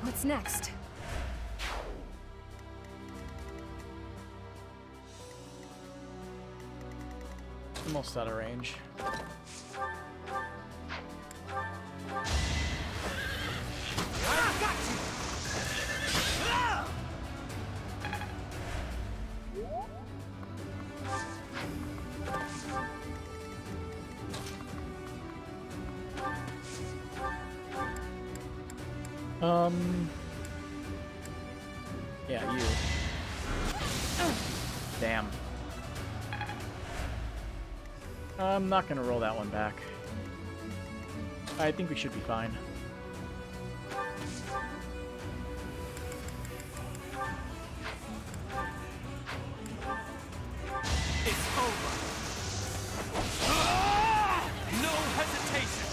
What's next? Almost out of range. Yeah, you. Damn. I'm not gonna roll that one back. I think we should be fine. It's over. No hesitation.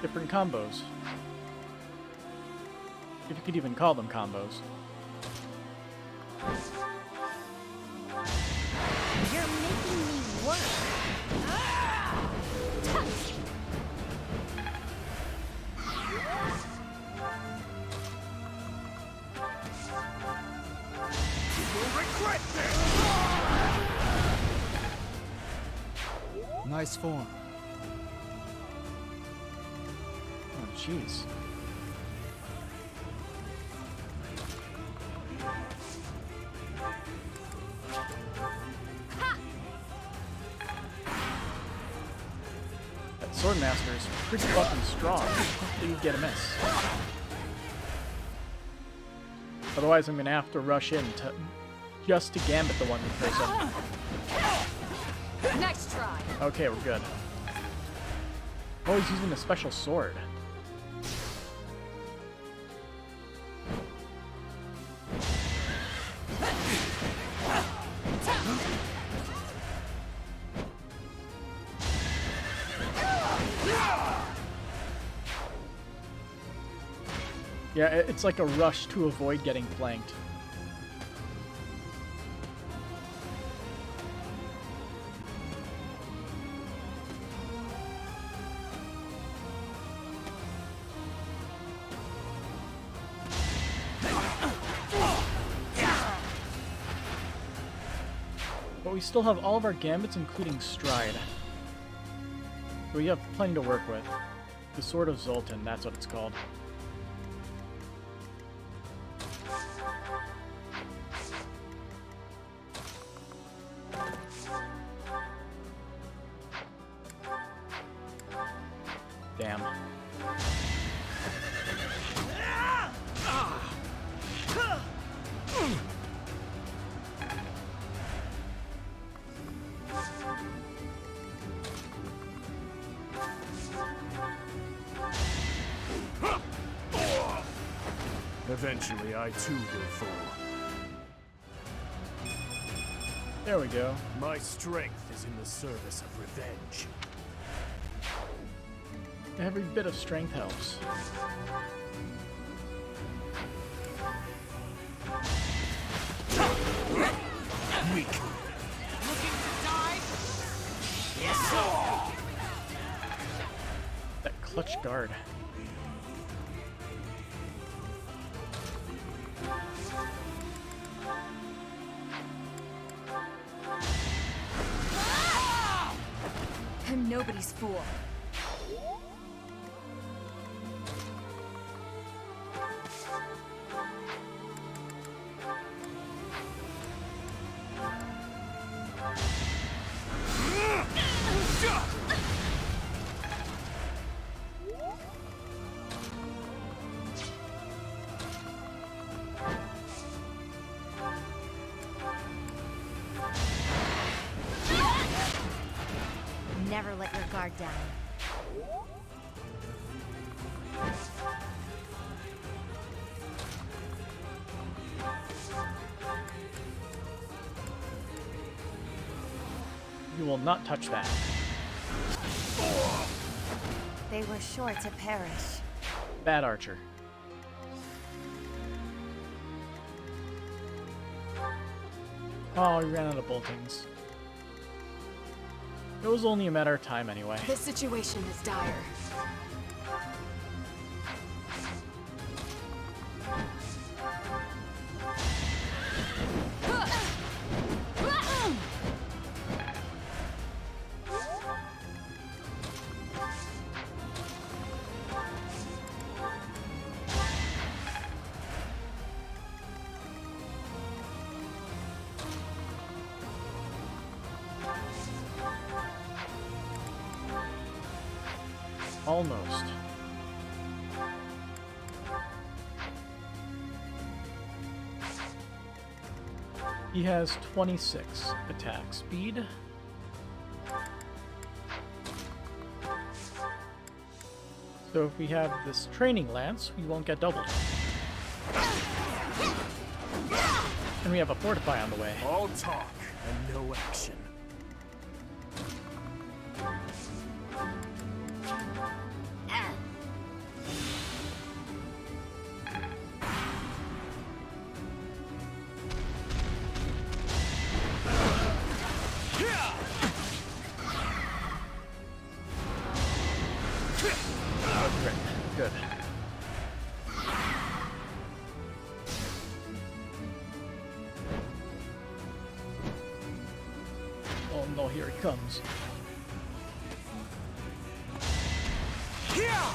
Different combos. If you could even call them combos. You're making me work. You'll regret this. Nice form. Oh, jeez. That Swordmaster is pretty fucking strong. Hopefully you get a miss. Otherwise, I'm gonna have to rush in to just to gambit the one person. Next try. Okay, we're good. Oh, he's using a special sword. Yeah, it's like a rush to avoid getting flanked. But we still have all of our gambits, including Stride. So we have plenty to work with. The Sword of Zoltan, that's what it's called. Damn. Eventually, I too will fall. There we go. My strength is in the service of revenge. Every bit of strength helps. Weak. Looking to die? Yes, That clutch guard. I'm nobody's fool. Never let your guard down. You will not touch that. They were sure to perish. Bad archer. Oh, he ran out of boltings. It was only a matter of time anyway. This situation is dire. Almost. He has 26 attack speed. So if we have this training lance, we won't get doubled. And we have a fortify on the way. All talk and no action. Good. Oh no, here he comes.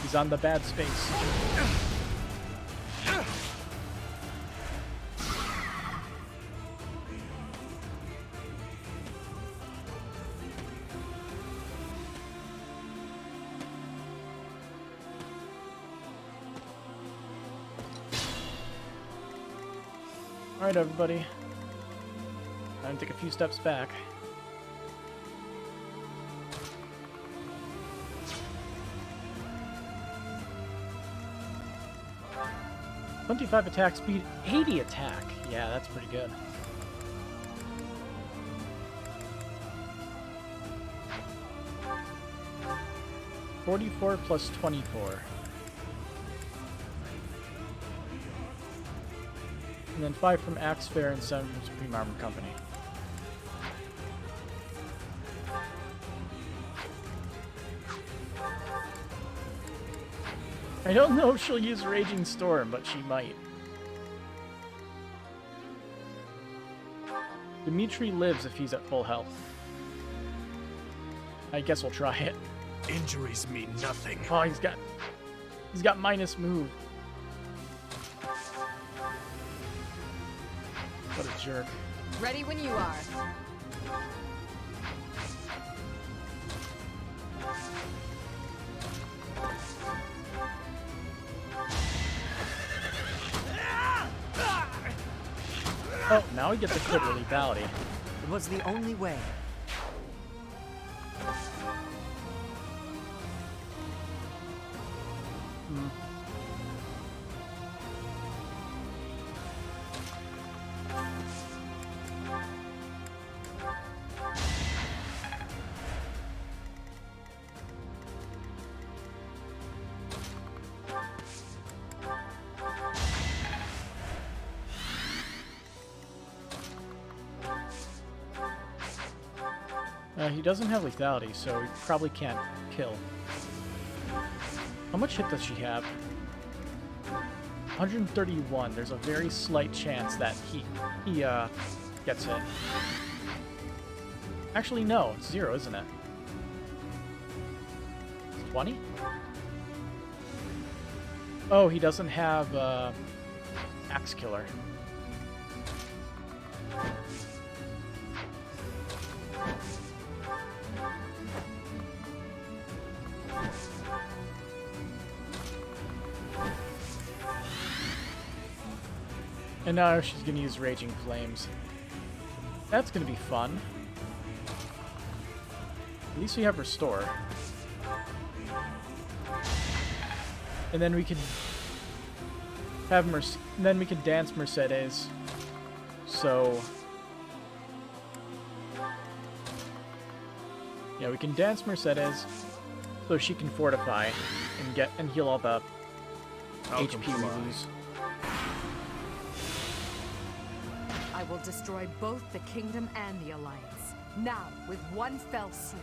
He's on the bad space. Alright, everybody. Time to take a few steps back. $25 attack speed, 80 attack. Yeah, that's pretty good. $44 plus 24. And then 5 from Axe Fair and 7 from Supreme Armor Company. I don't know if she'll use Raging Storm, but she might. Dimitri lives if he's at full health. I guess we'll try it. Injuries mean nothing. Oh, he's got minus move. What a jerk. Ready when you are. Oh, now he gets a crit with lethality. It was the only way. He doesn't have lethality, so he probably can't kill. How much hit does she have? 131. There's a very slight chance that he gets hit. Actually, no. It's 0, isn't it? It's 20? Oh, he doesn't have Axe Killer. And now she's gonna use Raging Flames. That's gonna be fun. At least we have Restore. And then we can have then we can dance Mercedes. So yeah, we can dance Mercedes so she can fortify and heal all the HP we lose. I will destroy both the Kingdom and the Alliance. Now, with one fell swoop.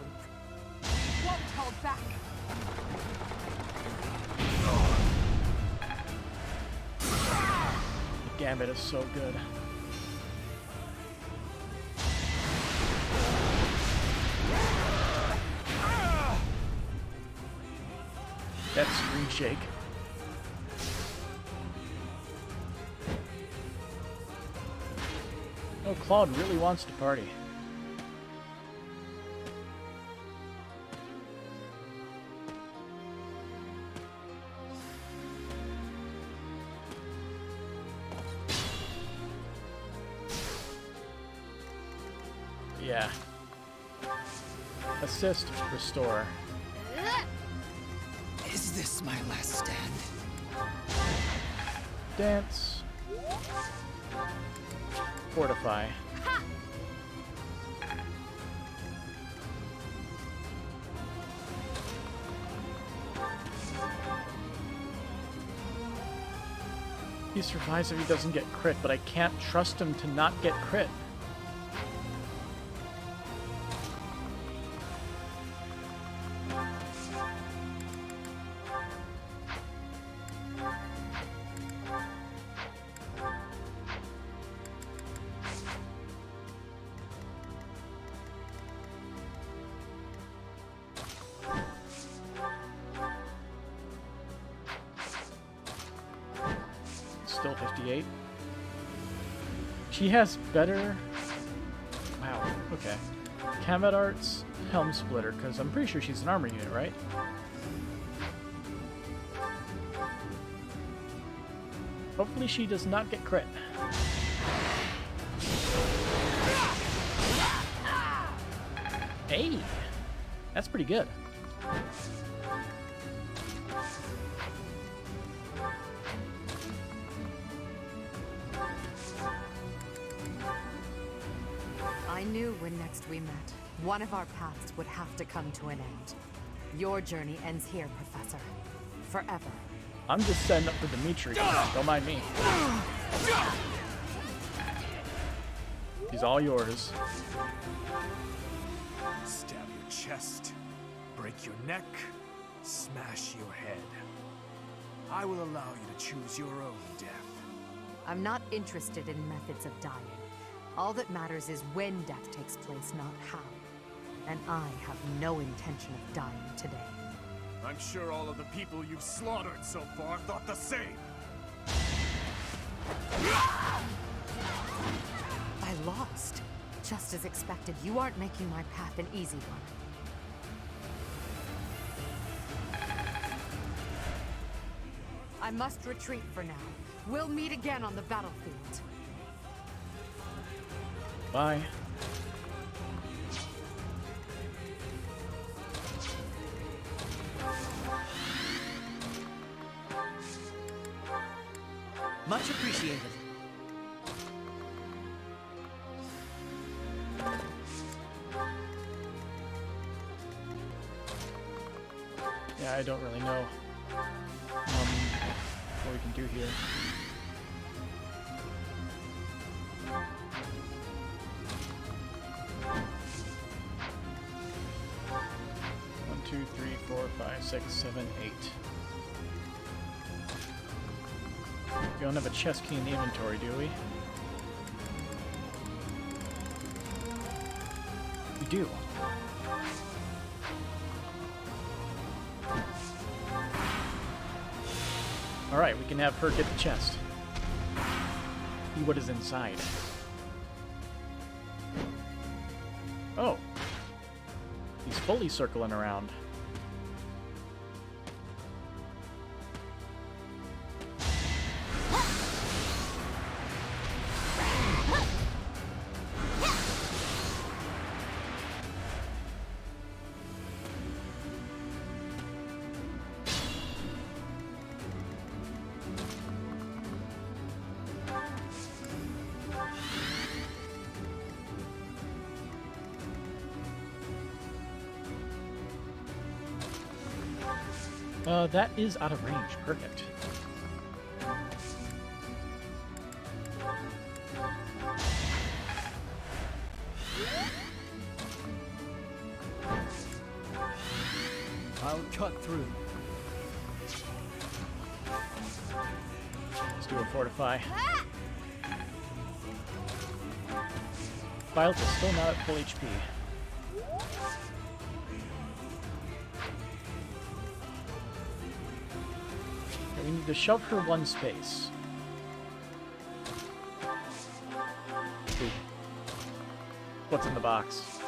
Won't hold back! The Gambit is so good. That screen shake. Oh, Claude really wants to party. Yeah. Assist, restore. Is this my last stand? Dance. Fortify. He survives if he doesn't get crit, but I can't trust him to not get crit. Still 58. She has better... Wow, okay. Combat Arts, Helm Splitter, because I'm pretty sure she's an armor unit, right? Hopefully she does not get crit. Hey! That's pretty good. I knew when next we met, one of our paths would have to come to an end. Your journey ends here, Professor. Forever. I'm just setting up for Dimitri. Don't mind me. He's all yours. Stab your chest, break your neck, smash your head. I will allow you to choose your own death. I'm not interested in methods of dying. All that matters is when death takes place, not how. And I have no intention of dying today. I'm sure all of the people you've slaughtered so far thought the same. I lost. Just as expected, you aren't making my path an easy one. I must retreat for now. We'll meet again on the battlefield. Bye. Much appreciated. Yeah, I don't really know what we can do here. One, 2, 3, 4, 5, 6, 7, 8. We don't have a chest key in the inventory, do we? We do. Alright, we can have her get the chest. See what is inside. Oh. He's fully circling around. That is out of range. Perfect. I'll cut through. Let's do a fortify. Byleth is still not at full HP. We need to shove her one space. Ooh. What's in the box?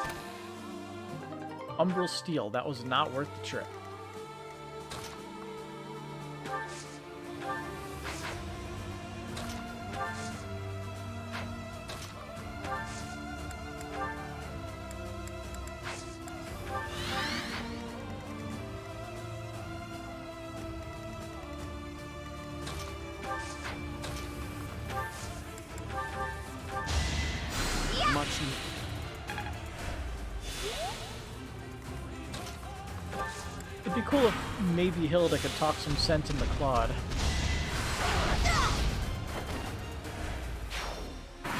Umbral Steel. That was not worth the trip. Much needed. It'd be cool if maybe Hilda could talk some sense into Claude.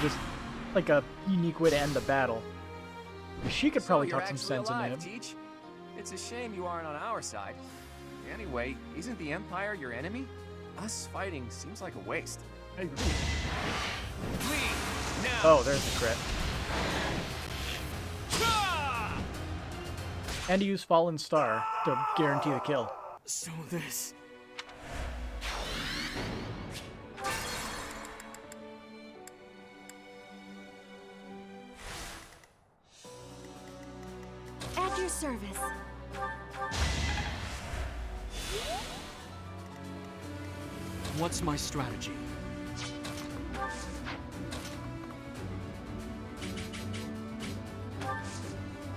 Just like a unique way to end the battle. She could probably talk some sense into him. Teach? It's a shame you aren't on our side. Anyway, isn't the Empire your enemy? Us fighting seems like a waste. Hey, oh, there's the crit. And to use Fallen Star to guarantee the kill. So this... At your service. What's my strategy?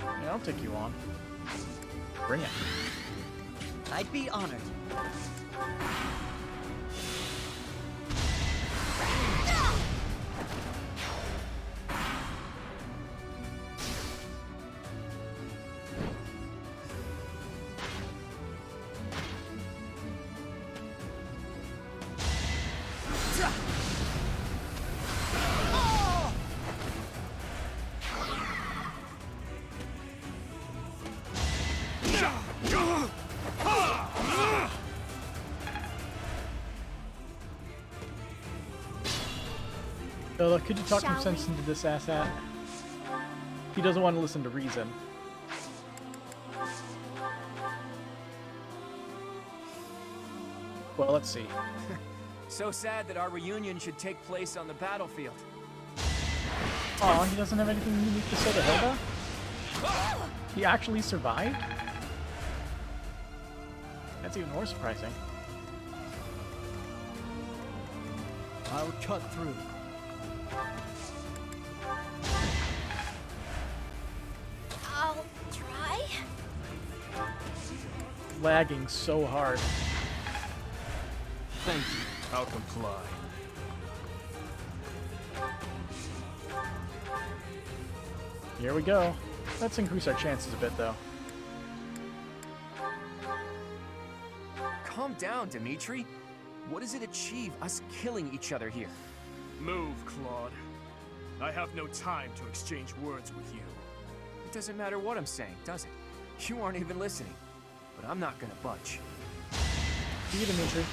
Yeah, I'll take you on. Bring it. I'd be honored. Byleth, could you talk some Shall sense we? into this asshat? He doesn't want to listen to reason. Well, let's see. So sad that our reunion should take place on the battlefield. Aw, he doesn't have anything unique to say to Hilda? He actually survived? That's even more surprising. I'll cut through. I'll try. Lagging so hard. Thank you. I'll comply. Here we go. Let's increase our chances a bit, though. Calm down, Dimitri. What does it achieve, us killing each other here? Move, Claude. I have no time to exchange words with you. It doesn't matter what I'm saying, does it? You aren't even listening. But I'm not gonna budge. See you, Dimitri.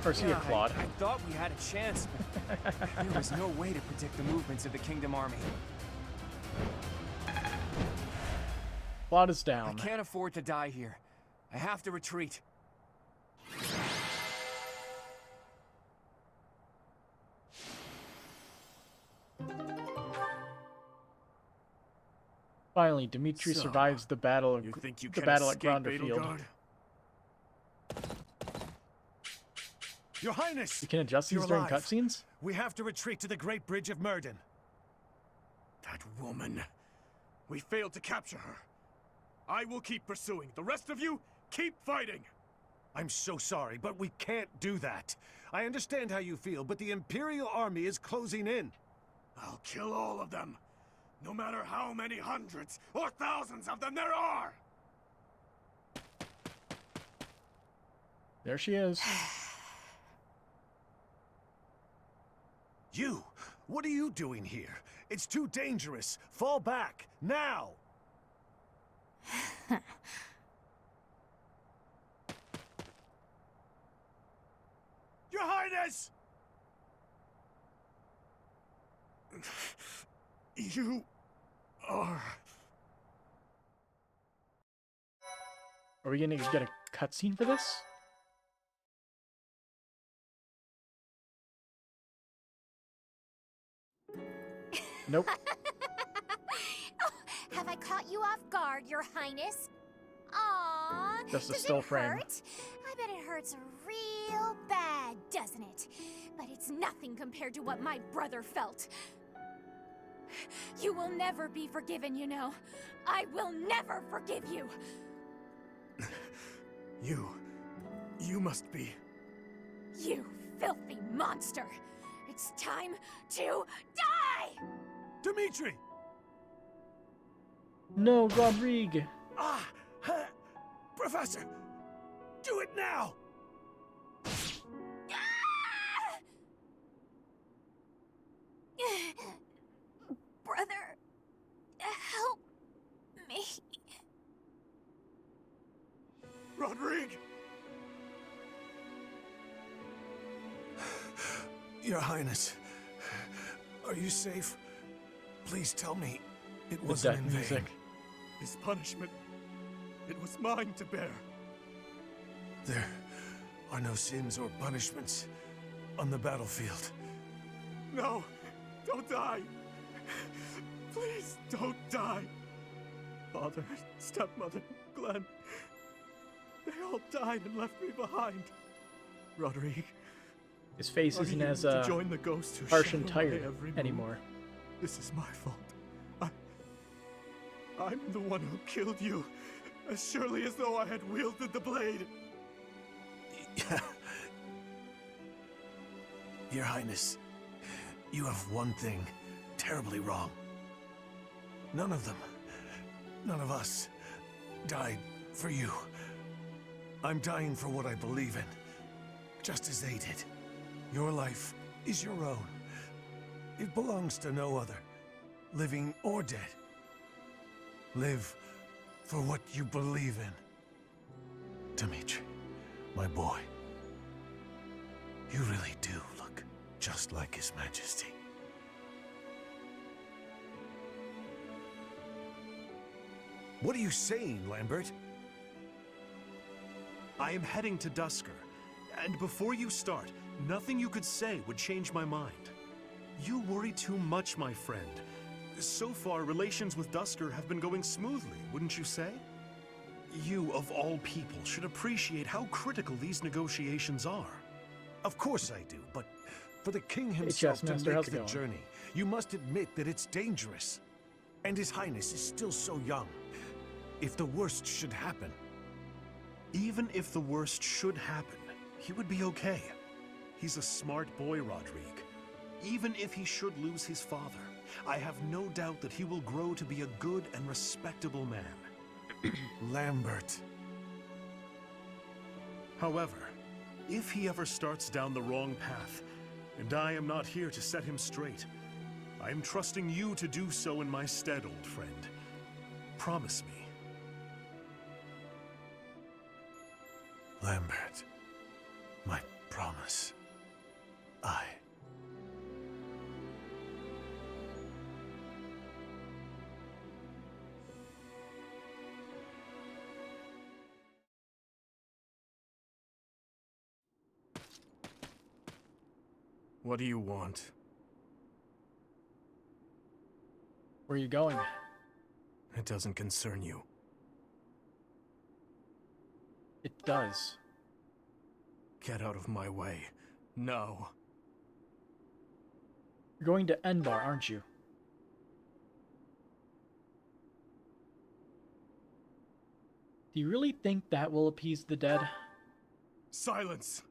Or see you, Claude. I thought we had a chance, but there was no way to predict the movements of the Kingdom Army. Claude is down. I can't afford to die here. I have to retreat. Finally, Dimitri survives the battle of You think you the can battle at escape Gronder Field. Edelgard? Your Highness! You can adjust these You're during alive. cutscenes? We have to retreat to the Great Bridge of Murden. That woman. We failed to capture her. I will keep pursuing. The rest of you, keep fighting! I'm so sorry, but we can't do that. I understand how you feel, but the Imperial Army is closing in. I'll kill all of them. No matter how many hundreds or thousands of them there are! There she is. You! What are you doing here? It's too dangerous. Fall back, now! Your Highness! You are... Are we gonna get a cutscene for this? Nope. Have I caught you off guard, Your Highness? Aww. Just a does still it frame. hurt? I bet it hurts real bad, doesn't it? But it's nothing compared to what my brother felt. You will never be forgiven, you know. I will never forgive you. You must be... You filthy monster. It's time to die! Dimitri! No, Rodrigue. Professor! Do it now! Brother, help me. Rodrigue! Your Highness, are you safe? Please tell me it The wasn't death in vain. music. His punishment, it was mine to bear. There are no sins or punishments on the battlefield. No, don't die. Please don't die. Father, stepmother, Glenn, they all died and left me behind. Rodrigue, His face are isn't you as to join the ghosts who harsh and shadow my tired every move? anymore. This is my fault. I'm the one who killed you, as surely as though I had wielded the blade. Your Highness, you have one thing terribly wrong. None of them, none of us, died for you. I'm dying for what I believe in, just as they did. Your life is your own. It belongs to no other, living or dead. Live for what you believe in. Dimitri, my boy, you really do look just like His Majesty. What are you saying, Lambert? I am heading to Dusker, and before you start, nothing you could say would change my mind. You worry too much, my friend. So far, relations with Dusker have been going smoothly, wouldn't you say? You, of all people, should appreciate how critical these negotiations are. Of course I do, but for the king himself to Chessmaster, how's make it the going? journey, you must admit that it's dangerous. And His Highness is still so young. If the worst should happen... Even if the worst should happen, he would be okay. He's a smart boy, Rodrigue. Even if he should lose his father, I have no doubt that he will grow to be a good and respectable man. Lambert. However, if he ever starts down the wrong path, and I am not here to set him straight, I am trusting you to do so in my stead, old friend. Promise me. Lambert. My promise. I... What do you want? Where are you going? It doesn't concern you. It does. Get out of my way. No. You're going to Enbar, aren't you? Do you really think that will appease the dead? Silence!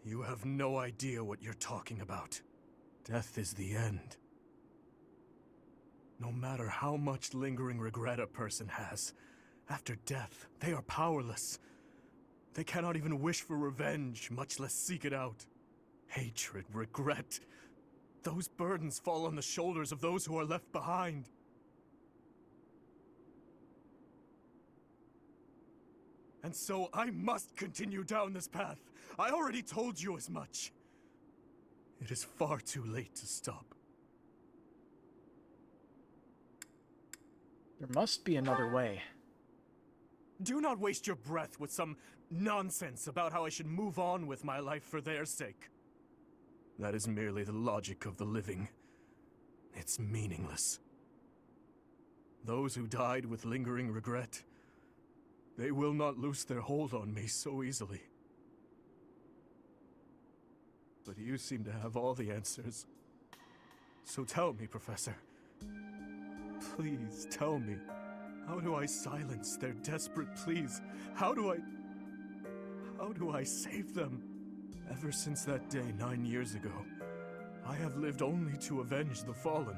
You have no idea what you're talking about. Death is the end. No matter how much lingering regret a person has, after death, they are powerless. They cannot even wish for revenge, much less seek it out. Hatred, regret, those burdens fall on the shoulders of those who are left behind. And so I must continue down this path. I already told you as much. It is far too late to stop. There must be another way. Do not waste your breath with some nonsense about how I should move on with my life for their sake. That is merely the logic of the living. It's meaningless. Those who died with lingering regret, they will not loose their hold on me so easily. But you seem to have all the answers. So tell me, Professor. Please tell me. How do I silence their desperate pleas? How do I save them? Ever since that day 9 years ago, I have lived only to avenge the fallen.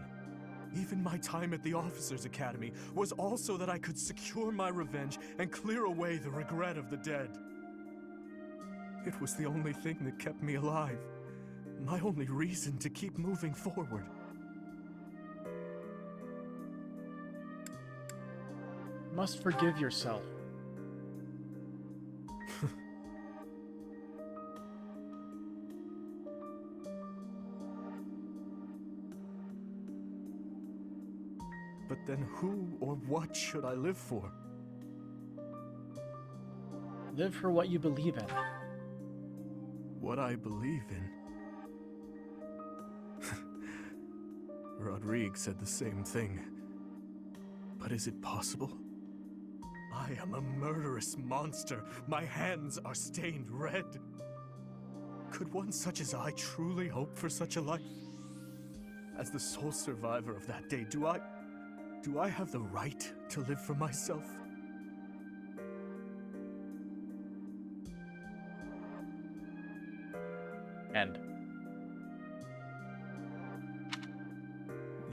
Even my time at the Officers' Academy was also that I could secure my revenge and clear away the regret of the dead. It was the only thing that kept me alive. My only reason to keep moving forward. You must forgive yourself. But then who or what should I live for? Live for what you believe in. What I believe in? Rodrigue said the same thing. But is it possible? I am a murderous monster. My hands are stained red. Could one such as I truly hope for such a life? As the sole survivor of that day, do I have the right to live for myself? End.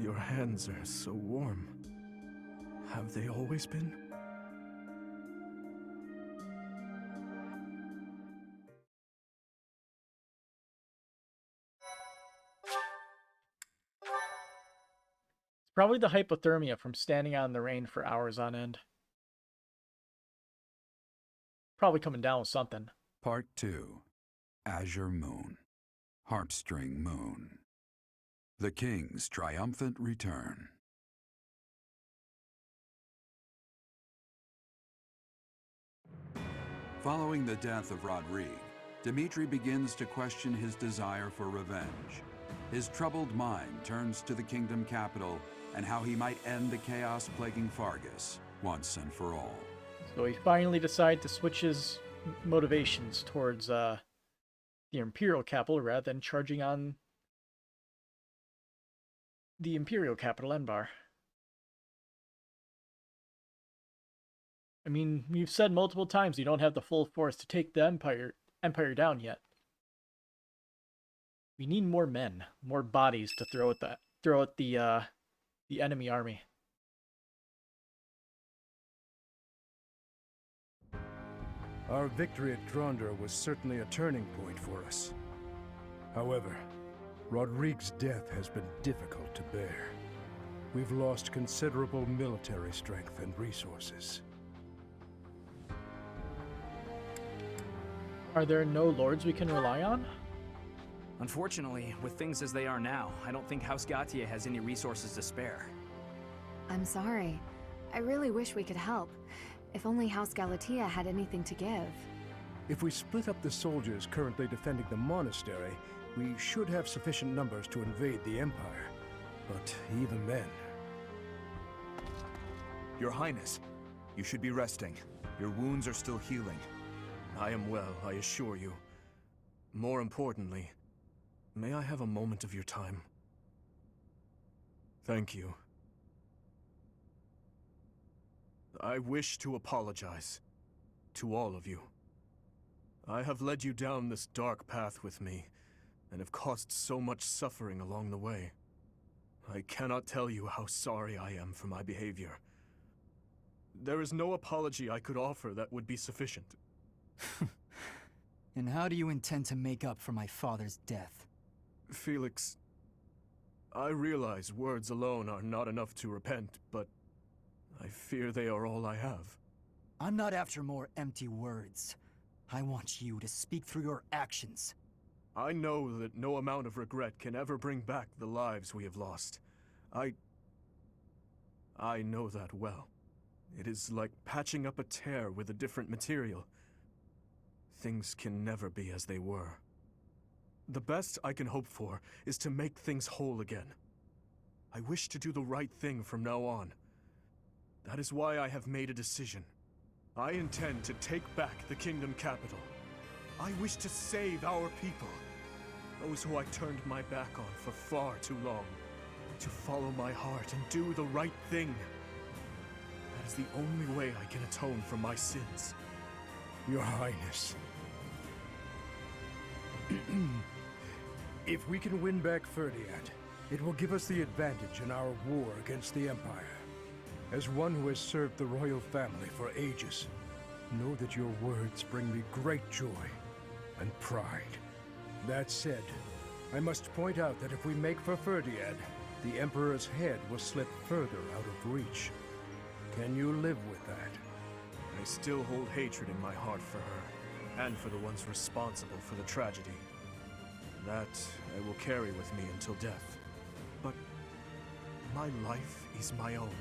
Your hands are so warm. Have they always been? Probably the hypothermia from standing out in the rain for hours on end. Probably coming down with something. Part 2. Azure Moon. Heartstring Moon. The King's Triumphant Return. Following the death of Rodrigue, Dimitri begins to question his desire for revenge. His troubled mind turns to the kingdom capital and how he might end the chaos plaguing Fargus once and for all. So he finally decided to switch his motivations towards the Imperial capital rather than charging on the Imperial capital, Enbar. I mean, you've said multiple times you don't have the full force to take the Empire down yet. We need more men, more bodies to throw at the enemy army. Our victory at Gronder was certainly a turning point for us. However, Rodrigue's death has been difficult to bear. We've lost considerable military strength and resources. Are there no lords we can rely on? Unfortunately, with things as they are now, I don't think House Gautier has any resources to spare. I'm sorry. I really wish we could help. If only House Galatea had anything to give. If we split up the soldiers currently defending the monastery, we should have sufficient numbers to invade the Empire. But even then... Your Highness, you should be resting. Your wounds are still healing. I am well, I assure you. More importantly, may I have a moment of your time? Thank you. I wish to apologize to all of you. I have led you down this dark path with me, and have caused so much suffering along the way. I cannot tell you how sorry I am for my behavior. There is no apology I could offer that would be sufficient. And how do you intend to make up for my father's death? Felix, I realize words alone are not enough to repent, but I fear they are all I have. I'm not after more empty words. I want you to speak through your actions. I know that no amount of regret can ever bring back the lives we have lost. I know that well. It is like patching up a tear with a different material. Things can never be as they were. The best I can hope for is to make things whole again. I wish to do the right thing from now on. That is why I have made a decision. I intend to take back the kingdom capital. I wish to save our people. Those who I turned my back on for far too long. To follow my heart and do the right thing. That is the only way I can atone for my sins. Your Highness. If we can win back Ferdiad, it will give us the advantage in our war against the Empire. As one who has served the royal family for ages, know that your words bring me great joy and pride. That said, I must point out that if we make for Ferdiad, the Emperor's head will slip further out of reach. Can you live with that? I still hold hatred in my heart for her, and for the ones responsible for the tragedy. That I will carry with me until death. But my life is my own.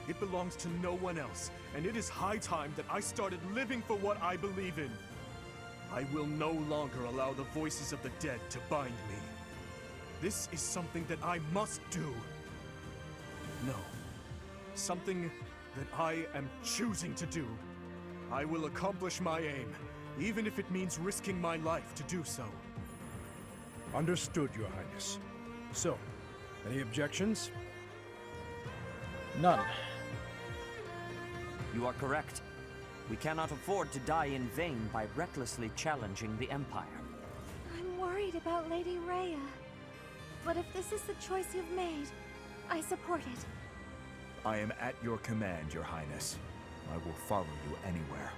It belongs to no one else, and it is high time that I started living for what I believe in. I will no longer allow the voices of the dead to bind me. This is something that I must do. No. Something that I am choosing to do. I will accomplish my aim, even if it means risking my life to do so. Understood, Your Highness. So, any objections? None. You are correct. We cannot afford to die in vain by recklessly challenging the Empire. I'm worried about Lady Rhea. But if this is the choice you've made, I support it. I am at your command, Your Highness. I will follow you anywhere.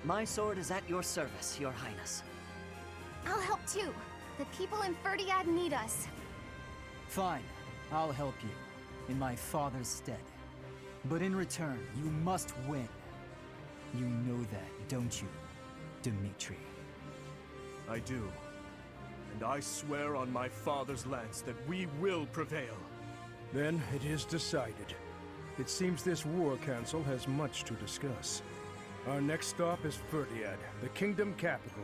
My sword is at your service, Your Highness. I'll help too. The people in Ferdiad need us. Fine, I'll help you, in my father's stead. But in return, you must win. You know that, don't you, Dimitri? I do. and I swear on my father's lance that we will prevail. Then it is decided. It seems this war council has much to discuss. Our next stop is Ferdiad, the kingdom capital,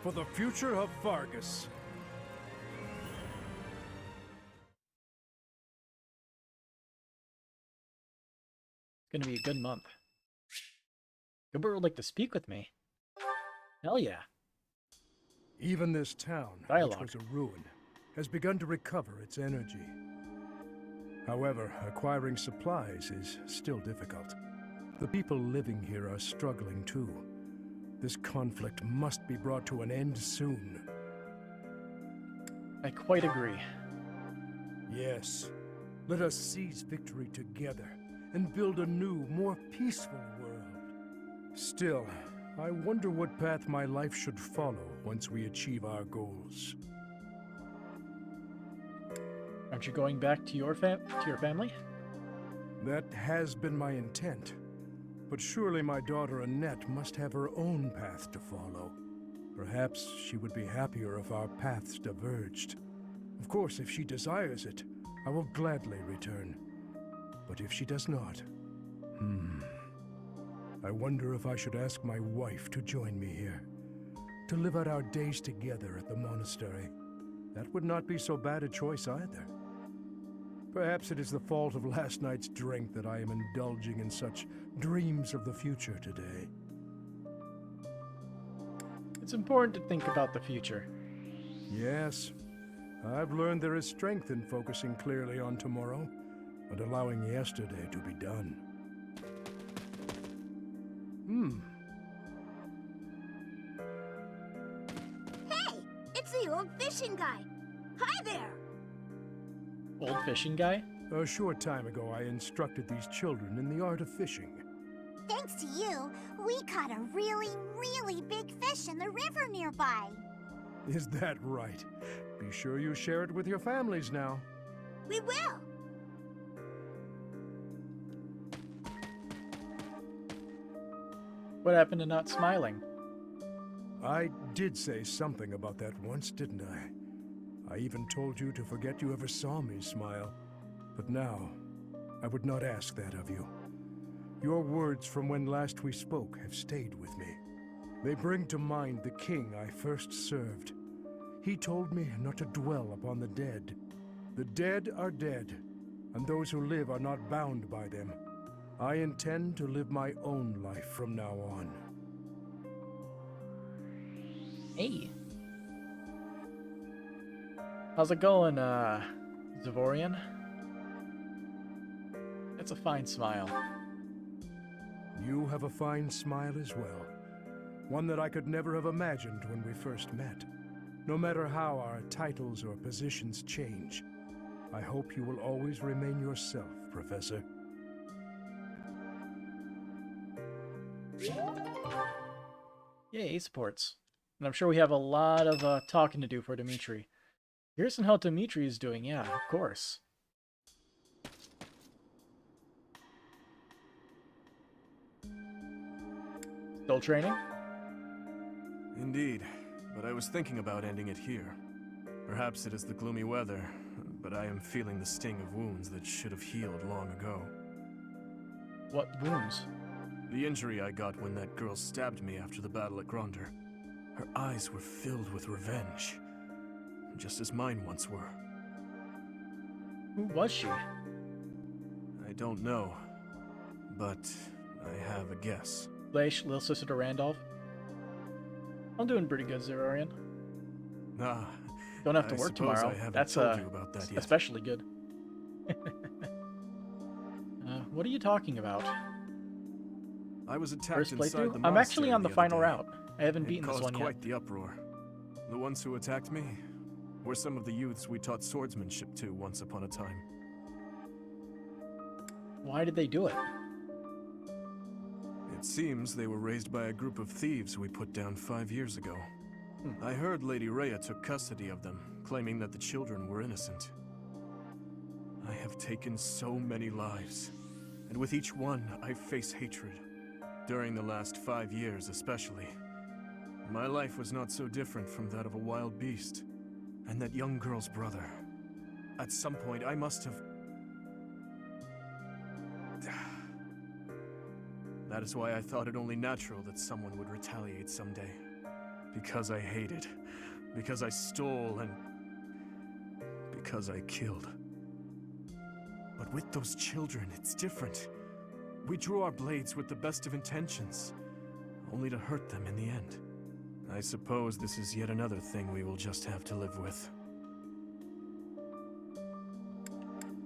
for the future of Vargas. It's gonna be a good month. Gilbert would like to speak with me. Hell yeah. Even this town, Dialogue. which was a ruin, has begun to recover its energy. However, acquiring supplies is still difficult. The people living here are struggling too. This conflict must be brought to an end soon. I quite agree. Yes. Let us seize victory together and build a new, more peaceful world. Still, I wonder what path my life should follow once we achieve our goals. Aren't you going back to your family? That has been my intent. But surely my daughter Annette must have her own path to follow. Perhaps she would be happier if our paths diverged. Of course, if she desires it, I will gladly return. But if she does not, I wonder if I should ask my wife to join me here, to live out our days together at the monastery. That would not be so bad a choice either. Perhaps it is the fault of last night's drink that I am indulging in such dreams of the future today. It's important to think about the future. Yes. I've learned there is strength in focusing clearly on tomorrow and allowing yesterday to be done. Hey! It's the old fishing guy! Hi there! Old fishing guy? A short time ago, I instructed these children in the art of fishing. Thanks to you, we caught a really, really big fish in the river nearby. Is that right? Be sure you share it with your families now. We will! What happened to not smiling? I did say something about that once, didn't I? I even told you to forget you ever saw me smile. But now, I would not ask that of you. Your words from when last we spoke have stayed with me. They bring to mind the king I first served. He told me not to dwell upon the dead. The dead are dead, and those who live are not bound by them. I intend to live my own life from now on. Hey. How's it going, Zavorian? That's a fine smile. You have a fine smile as well. One that I could never have imagined when we first met. No matter how our titles or positions change, I hope you will always remain yourself, Professor. Yay, supports. And I'm sure we have a lot of talking to do for Dimitri. Here's how Dimitri is doing, yeah, of course. Still training? Indeed, but I was thinking about ending it here. Perhaps it is the gloomy weather, but I am feeling the sting of wounds that should have healed long ago. What wounds? The injury I got when that girl stabbed me after the battle at Gronder. Her eyes were filled with revenge, just as mine once were. Who was she? I don't know, but I have a guess. Leish, little sister to Randolph? I'm doing pretty good, Zerorian. Ah, Don't have to I work suppose tomorrow. I haven't That's told you about that yet. especially good. What are you talking about? I was attacked First inside playthrough? the I'm monastery actually on the other final day. route. I haven't beaten this caused one yet. quite the uproar. The ones who attacked me were some of the youths we taught swordsmanship to once upon a time. Why did they do it? It seems they were raised by a group of thieves we put down 5 years ago. I heard Lady Rhea took custody of them, claiming that the children were innocent. I have taken so many lives, and with each one I face hatred. During the last 5 years especially. My life was not so different from that of a wild beast. And that young girl's brother. At some point, I must have... That is why I thought it only natural that someone would retaliate someday. Because I hated. Because I stole and... because I killed. But with those children, it's different. We drew our blades with the best of intentions, only to hurt them in the end. I suppose this is yet another thing we will just have to live with.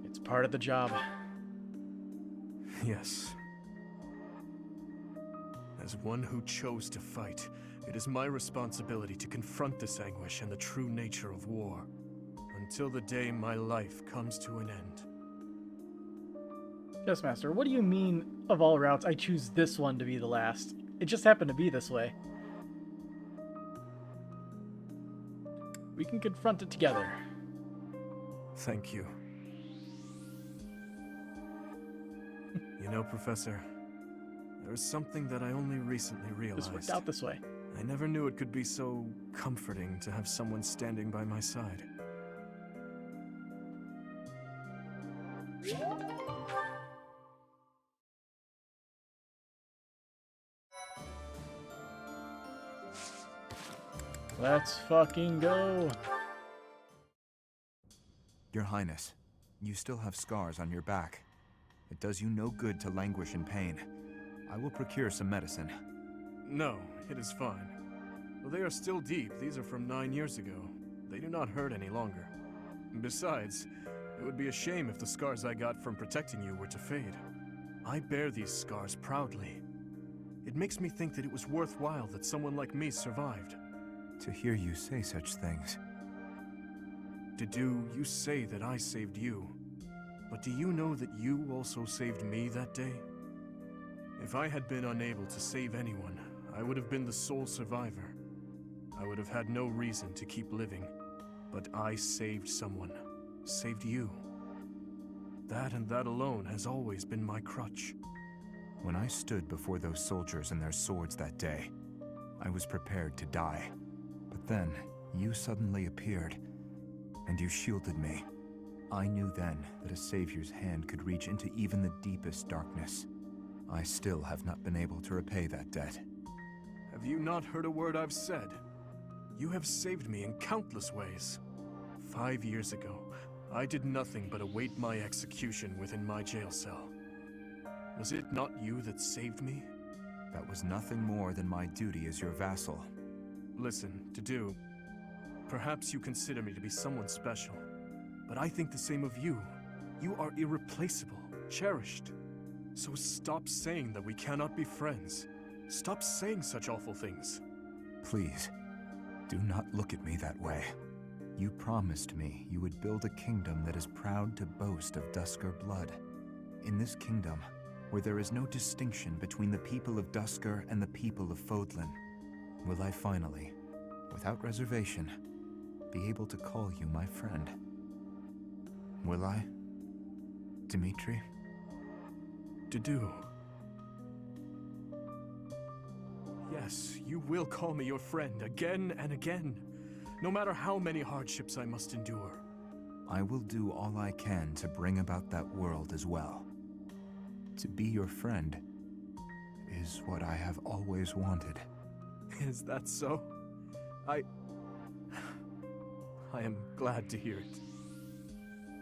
It's part of the job. Yes. As one who chose to fight, it is my responsibility to confront this anguish and the true nature of war, until the day my life comes to an end. Yes, Master, what do you mean, of all routes, I choose this one to be the last? It just happened to be this way. We can confront it together. Thank you. You know, Professor, there is something that I only recently realized. This worked out this way. I never knew it could be so comforting to have someone standing by my side. Let's fucking go. Your Highness, you still have scars on your back. It does you no good to languish in pain. I will procure some medicine. No, it is fine. Though they are still deep, these are from 9 years ago. They do not hurt any longer. Besides, it would be a shame if the scars I got from protecting you were to fade. I bear these scars proudly. It makes me think that it was worthwhile that someone like me survived. To hear you say such things. You say that I saved you. But do you know that you also saved me that day? If I had been unable to save anyone, I would have been the sole survivor. I would have had no reason to keep living. But I saved someone. Saved you. That and that alone has always been my crutch. When I stood before those soldiers and their swords that day, I was prepared to die. But then, you suddenly appeared, and you shielded me. I knew then that a savior's hand could reach into even the deepest darkness. I still have not been able to repay that debt. Have you not heard a word I've said? You have saved me in countless ways. 5 years ago, I did nothing but await my execution within my jail cell. Was it not you that saved me? That was nothing more than my duty as your vassal. Listen, perhaps you consider me to be someone special, but I think the same of you. You are irreplaceable, cherished. So stop saying that we cannot be friends. Stop saying such awful things. Please, do not look at me that way. You promised me you would build a kingdom that is proud to boast of Duscur blood. In this kingdom, where there is no distinction between the people of Duscur and the people of Fodlan, will I finally, without reservation, be able to call you my friend? Will I, Dimitri? Dedue. Yes, you will call me your friend again and again, no matter how many hardships I must endure. I will do all I can to bring about that world as well. To be your friend is what I have always wanted. Is that so? I am glad to hear it.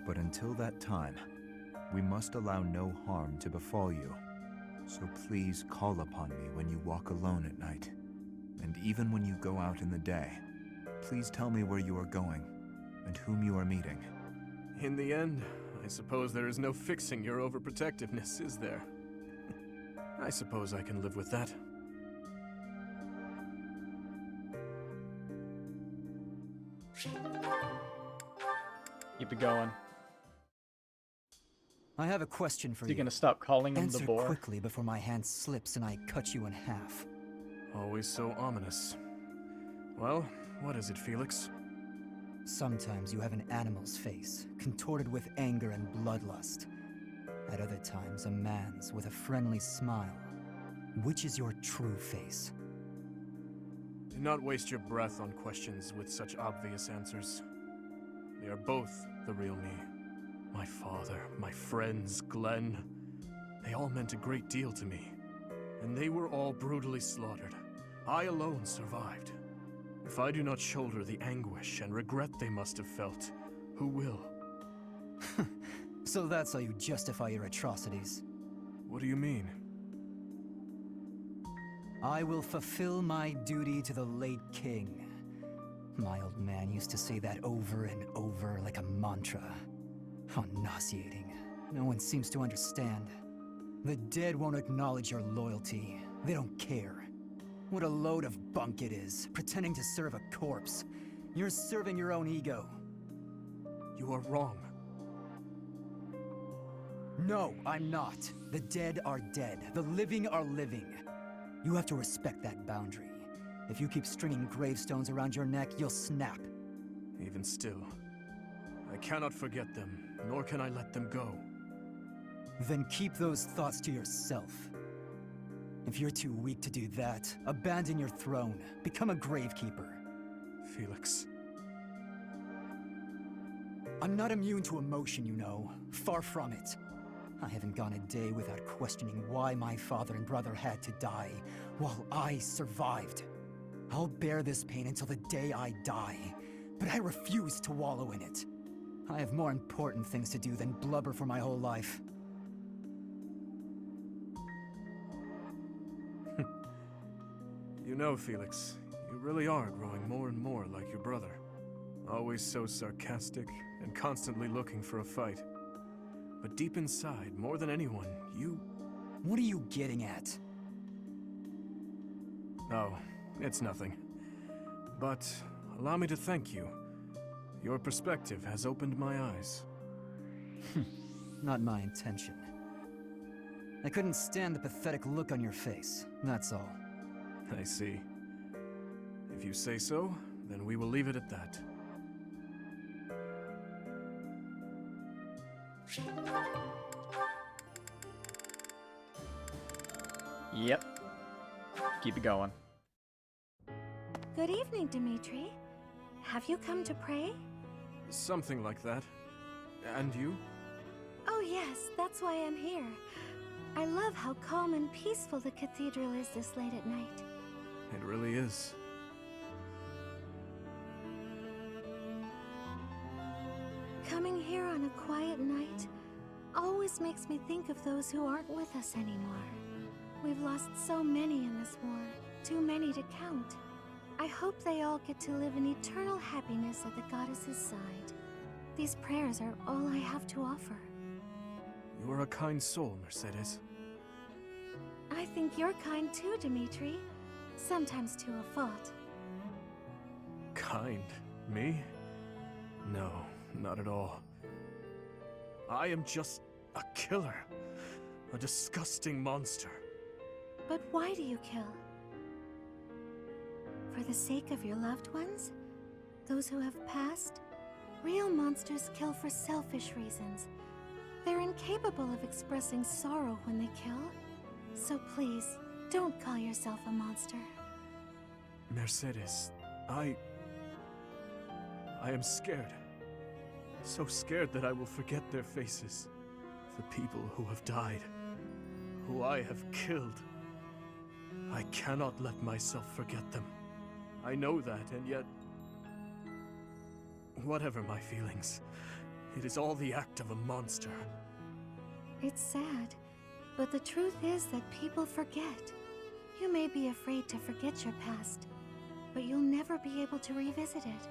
But until that time, we must allow no harm to befall you. So please call upon me when you walk alone at night. And even when you go out in the day, please tell me where you are going and whom you are meeting. In the end, I suppose there is no fixing your overprotectiveness, is there? I suppose I can live with that. Keep it going. I have a question for you. You gonna stop calling him the boar? Answer quickly before my hand slips and I cut you in half. Always so ominous. Well, what is it, Felix? Sometimes you have an animal's face, contorted with anger and bloodlust. At other times, a man's with a friendly smile. Which is your true face? Do not waste your breath on questions with such obvious answers. They are both the real me. My father, my friends, Glenn. They all meant a great deal to me. And they were all brutally slaughtered. I alone survived. If I do not shoulder the anguish and regret they must have felt, who will? So that's how you justify your atrocities. What do you mean? I will fulfill my duty to the late king. My old man used to say that over and over like a mantra. How nauseating. No one seems to understand. The dead won't acknowledge your loyalty. They don't care. What a load of bunk it is, pretending to serve a corpse. You're serving your own ego. You are wrong. No, I'm not. The dead are dead. The living are living. You have to respect that boundary. If you keep stringing gravestones around your neck, you'll snap. Even still, I cannot forget them, nor can I let them go. Then keep those thoughts to yourself. If you're too weak to do that, abandon your throne. Become a gravekeeper. Felix. I'm not immune to emotion, you know. Far from it. I haven't gone a day without questioning why my father and brother had to die, while I survived. I'll bear this pain until the day I die, but I refuse to wallow in it. I have more important things to do than blubber for my whole life. You know, Felix, you really are growing more and more like your brother. Always so sarcastic and constantly looking for a fight. But deep inside, more than anyone, you... What are you getting at? Oh, it's nothing. But allow me to thank you. Your perspective has opened my eyes. Not my intention. I couldn't stand the pathetic look on your face, that's all. I see. If you say so, then we will leave it at that. Yep. Keep it going. Good evening, Dimitri. Have you come to pray? Something like that. And you? Oh yes, that's why I'm here. I love how calm and peaceful the cathedral is this late at night. It really is. Coming here on a quiet night always makes me think of those who aren't with us anymore. We've lost so many in this war, too many to count. I hope they all get to live in eternal happiness at the goddess's side. These prayers are all I have to offer. You are a kind soul, Mercedes. I think you're kind too, Dimitri. Sometimes to a fault. Kind? Me? No, not at all. I am just a killer. A disgusting monster. But why do you kill? For the sake of your loved ones? Those who have passed? Real monsters kill for selfish reasons. They're incapable of expressing sorrow when they kill. So please, don't call yourself a monster. Mercedes, I am scared. So scared that I will forget their faces. The people who have died. Who I have killed. I cannot let myself forget them. I know that, and yet... Whatever my feelings, it is all the act of a monster. It's sad, but the truth is that people forget. You may be afraid to forget your past, but you'll never be able to revisit it.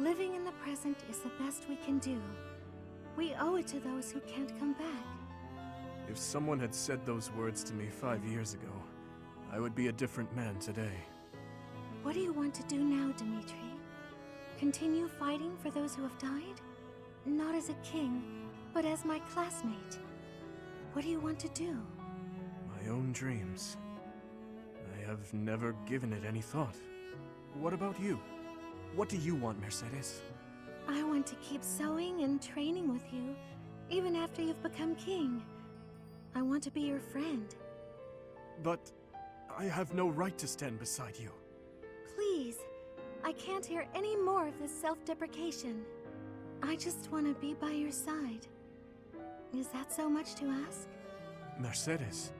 Living in the present is the best we can do. We owe it to those who can't come back. If someone had said those words to me 5 years ago, I would be a different man today. What do you want to do now, Dimitri? Continue fighting for those who have died? Not as a king, but as my classmate. What do you want to do? My own dreams. I have never given it any thought. What about you? What do you want, Mercedes? I want to keep sewing and training with you, even after you've become king. I want to be your friend. But I have no right to stand beside Please, I can't hear any more of this self-deprecation. I just want to be by your side. Is that so much to ask? Mercedes.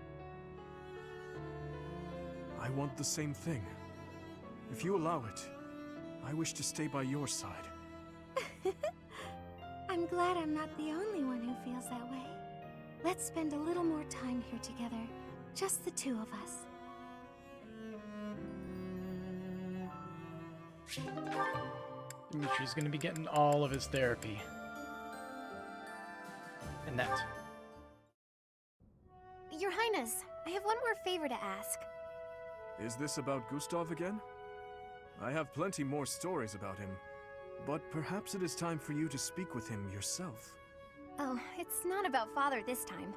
I want the same thing. If you allow it, I wish to stay by your side. I'm glad I'm not the only one who feels that way. Let's spend a little more time here together. Just the two of us. Dimitri's gonna be getting all of his therapy. And that. Your Highness, I have one more favor to ask. Is this about Gustav again? I have plenty more stories about him, but perhaps it is time for you to speak with him yourself. Oh, it's not about Father this time.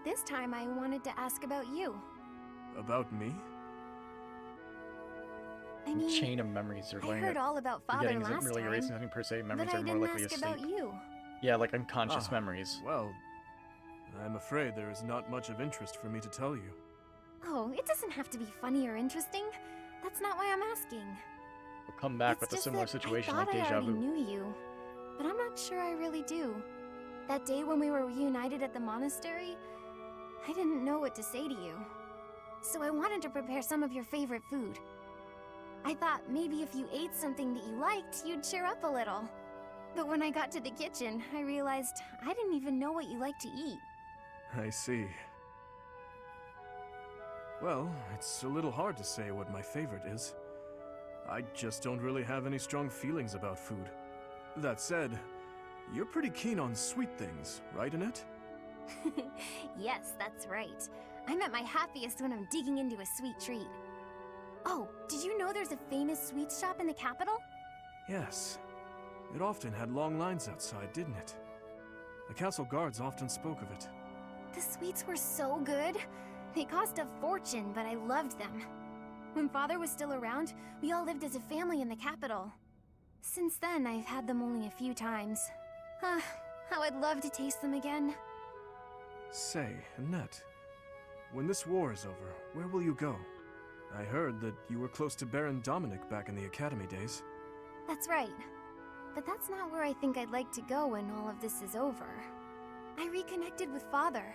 This time I wanted to ask about you. About me? I mean, chain of memories are I heard all about Father forgetting last isn't really time, erasing something per se. Memories but I are more didn't likely ask to about sleep. you. Yeah, like unconscious memories. Well, I'm afraid there is not much of interest for me to tell you. Oh, it doesn't have to be funny or interesting. That's not why I'm asking. We'll come back It's with a just similar that situation I like thought I deja already vu. knew you, but I'm not sure I really do. That day when we were reunited at the monastery, I didn't know what to say to you. So I wanted to prepare some of your favorite food. I thought maybe if you ate something that you liked, you'd cheer up a little. But when I got to the kitchen, I realized I didn't even know what you like to eat. I see. Well, it's a little hard to say what my favorite is. I just don't really have any strong feelings about food. That said, you're pretty keen on sweet things, right, Annette? Yes, that's right. I'm at my happiest when I'm digging into a sweet treat. Oh, did you know there's a famous sweets shop in the capital? Yes. It often had long lines outside, didn't it? The castle guards often spoke of it. The sweets were so good. They cost a fortune, but I loved them. When Father was still around, we all lived as a family in the capital. Since then, I've had them only a few times. How I'd love to taste them again. Say, Annette, when this war is over, where will you go? I heard that you were close to Baron Dominic back in the academy days. That's right. But that's not where I think I'd like to go when all of this is over. I reconnected with Father,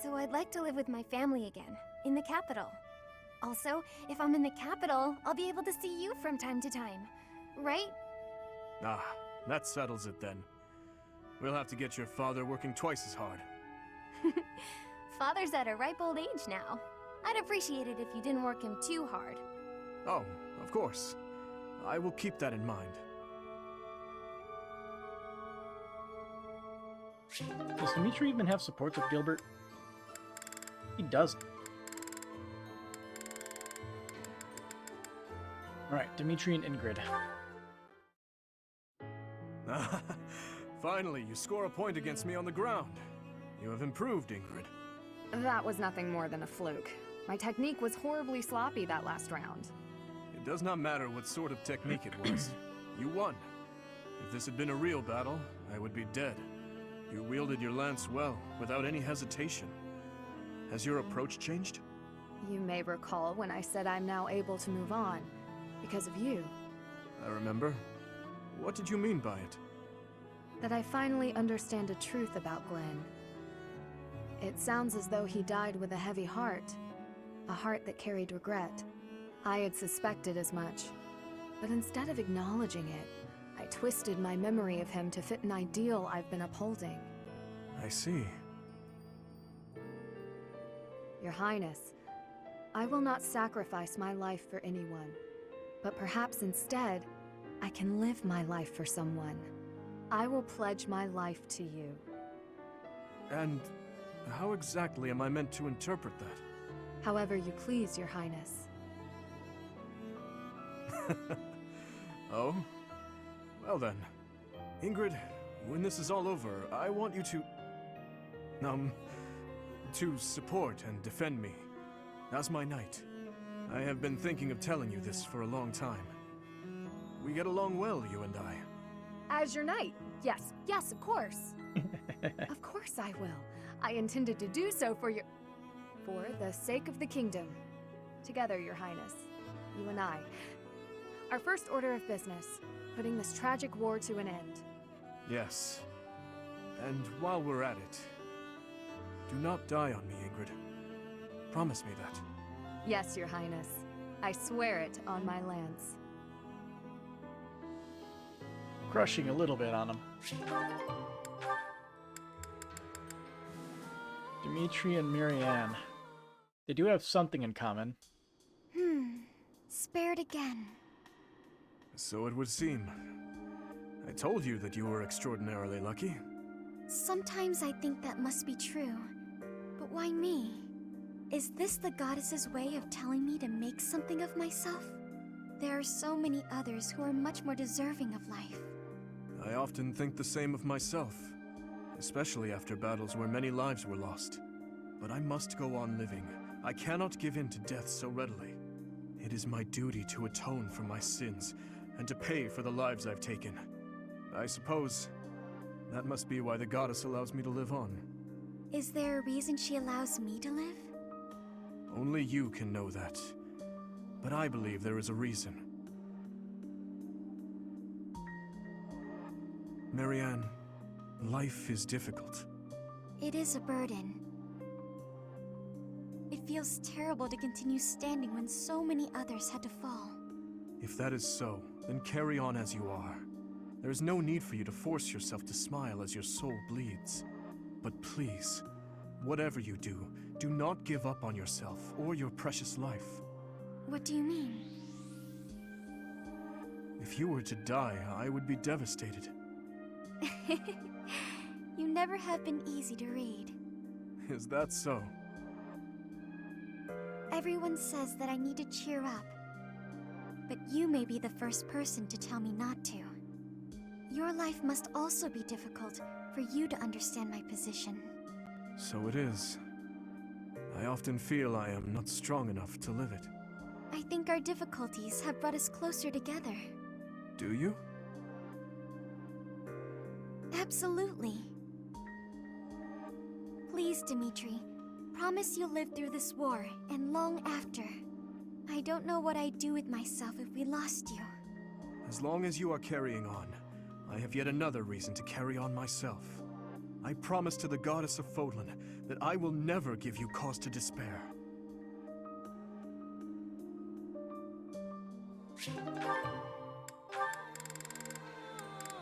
so I'd like to live with my family again, in the capital. Also, if I'm in the capital, I'll be able to see you from time to time, right? Ah, that settles it then. We'll have to get your father working twice as hard. Father's at a ripe old age now. I'd appreciate it if you didn't work him too hard. Oh, of course. I will keep that in mind. Does Dimitri even have supports with Gilbert? He doesn't. Alright, Dimitri and Ingrid. Finally, you score a point against me on the ground. You have improved, Ingrid. That was nothing more than a fluke. My technique was horribly sloppy that last round. It does not matter what sort of technique it was. You won. If this had been a real battle, I would be dead. You wielded your lance well, without any hesitation. Has your approach changed? You may recall when I said I'm now able to move on, because of you. I remember. What did you mean by it? That I finally understand a truth about Glenn. It sounds as though he died with a heavy heart. A heart that carried regret. I had suspected as much. But instead of acknowledging it, I twisted my memory of him to fit an ideal I've been upholding. I see. Your Highness, I will not sacrifice my life for anyone. But perhaps instead, I can live my life for someone. I will pledge my life to you. And how exactly am I meant to interpret that? However you please, Your Highness. Oh? Well then. Ingrid, when this is all over, I want you to support and defend me. As my knight. I have been thinking of telling you this for a long time. We get along well, you and I. As your knight? Yes, yes, of course. Of course I will. I intended to do so for the sake of the kingdom. Together, Your Highness. You and I. Our first order of business. Putting this tragic war to an end. Yes. And while we're at it, do not die on me, Ingrid. Promise me that. Yes, Your Highness. I swear it on my lance. Crushing a little bit on him. Dimitri and Marianne. They do have something in common. Spared again. So it would seem. I told you that you were extraordinarily lucky. Sometimes I think that must be true. But why me? Is this the goddess's way of telling me to make something of myself? There are so many others who are much more deserving of life. I often think the same of myself, especially after battles where many lives were lost. But I must go on living. I cannot give in to death so readily. It is my duty to atone for my sins and to pay for the lives I've taken. I suppose that must be why the goddess allows me to live on. Is there a reason she allows me to live? Only you can know that. But I believe there is a reason. Marianne, life is difficult. It is a burden. It feels terrible to continue standing when so many others had to fall. If that is so, then carry on as you are. There is no need for you to force yourself to smile as your soul bleeds. But please, whatever you do, do not give up on yourself or your precious life. What do you mean? If you were to die, I would be devastated. You never have been easy to read. Is that so? Everyone says that I need to cheer up. But you may be the first person to tell me not to. Your life must also be difficult for you to understand my position. So it is. I often feel I am not strong enough to live it. I think our difficulties have brought us closer together. Do you? Absolutely. Please, Dimitri, promise you'll live through this war and long after. I don't know what I'd do with myself if we lost you. As long as you are carrying on, I have yet another reason to carry on myself. I promise to the goddess of Fodlan that I will never give you cause to despair.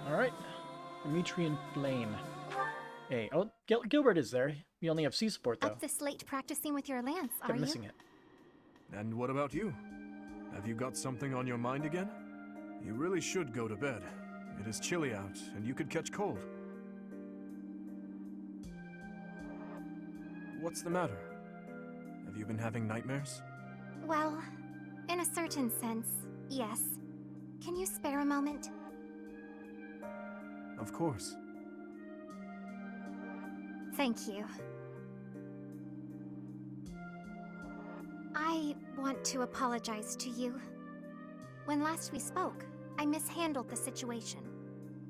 Alright. Dimitri and Blaine. Hey, oh, Gilbert is there. We only have C support, though. Up this late practicing with your lance, are Kept you? missing it. And what about you? Have you got something on your mind again? You really should go to bed. It is chilly out, and you could catch cold. What's the matter? Have you been having nightmares? Well, in a certain sense, yes. Can you spare a moment? Of course. Thank you. I want to apologize to you. When last we spoke, I mishandled the situation.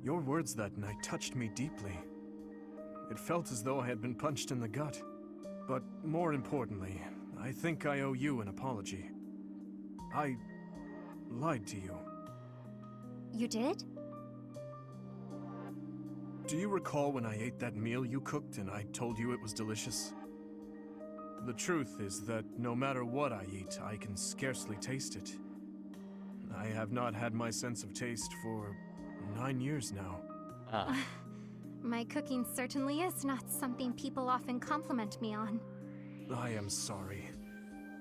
Your words that night touched me deeply. It felt as though I had been punched in the gut. But more importantly, I think I owe you an apology. I lied to you. You did? Do you recall when I ate that meal you cooked and I told you it was delicious? The truth is that no matter what I eat, I can scarcely taste it. I have not had my sense of taste for 9 years now. My cooking certainly is not something people often compliment me on. I am sorry.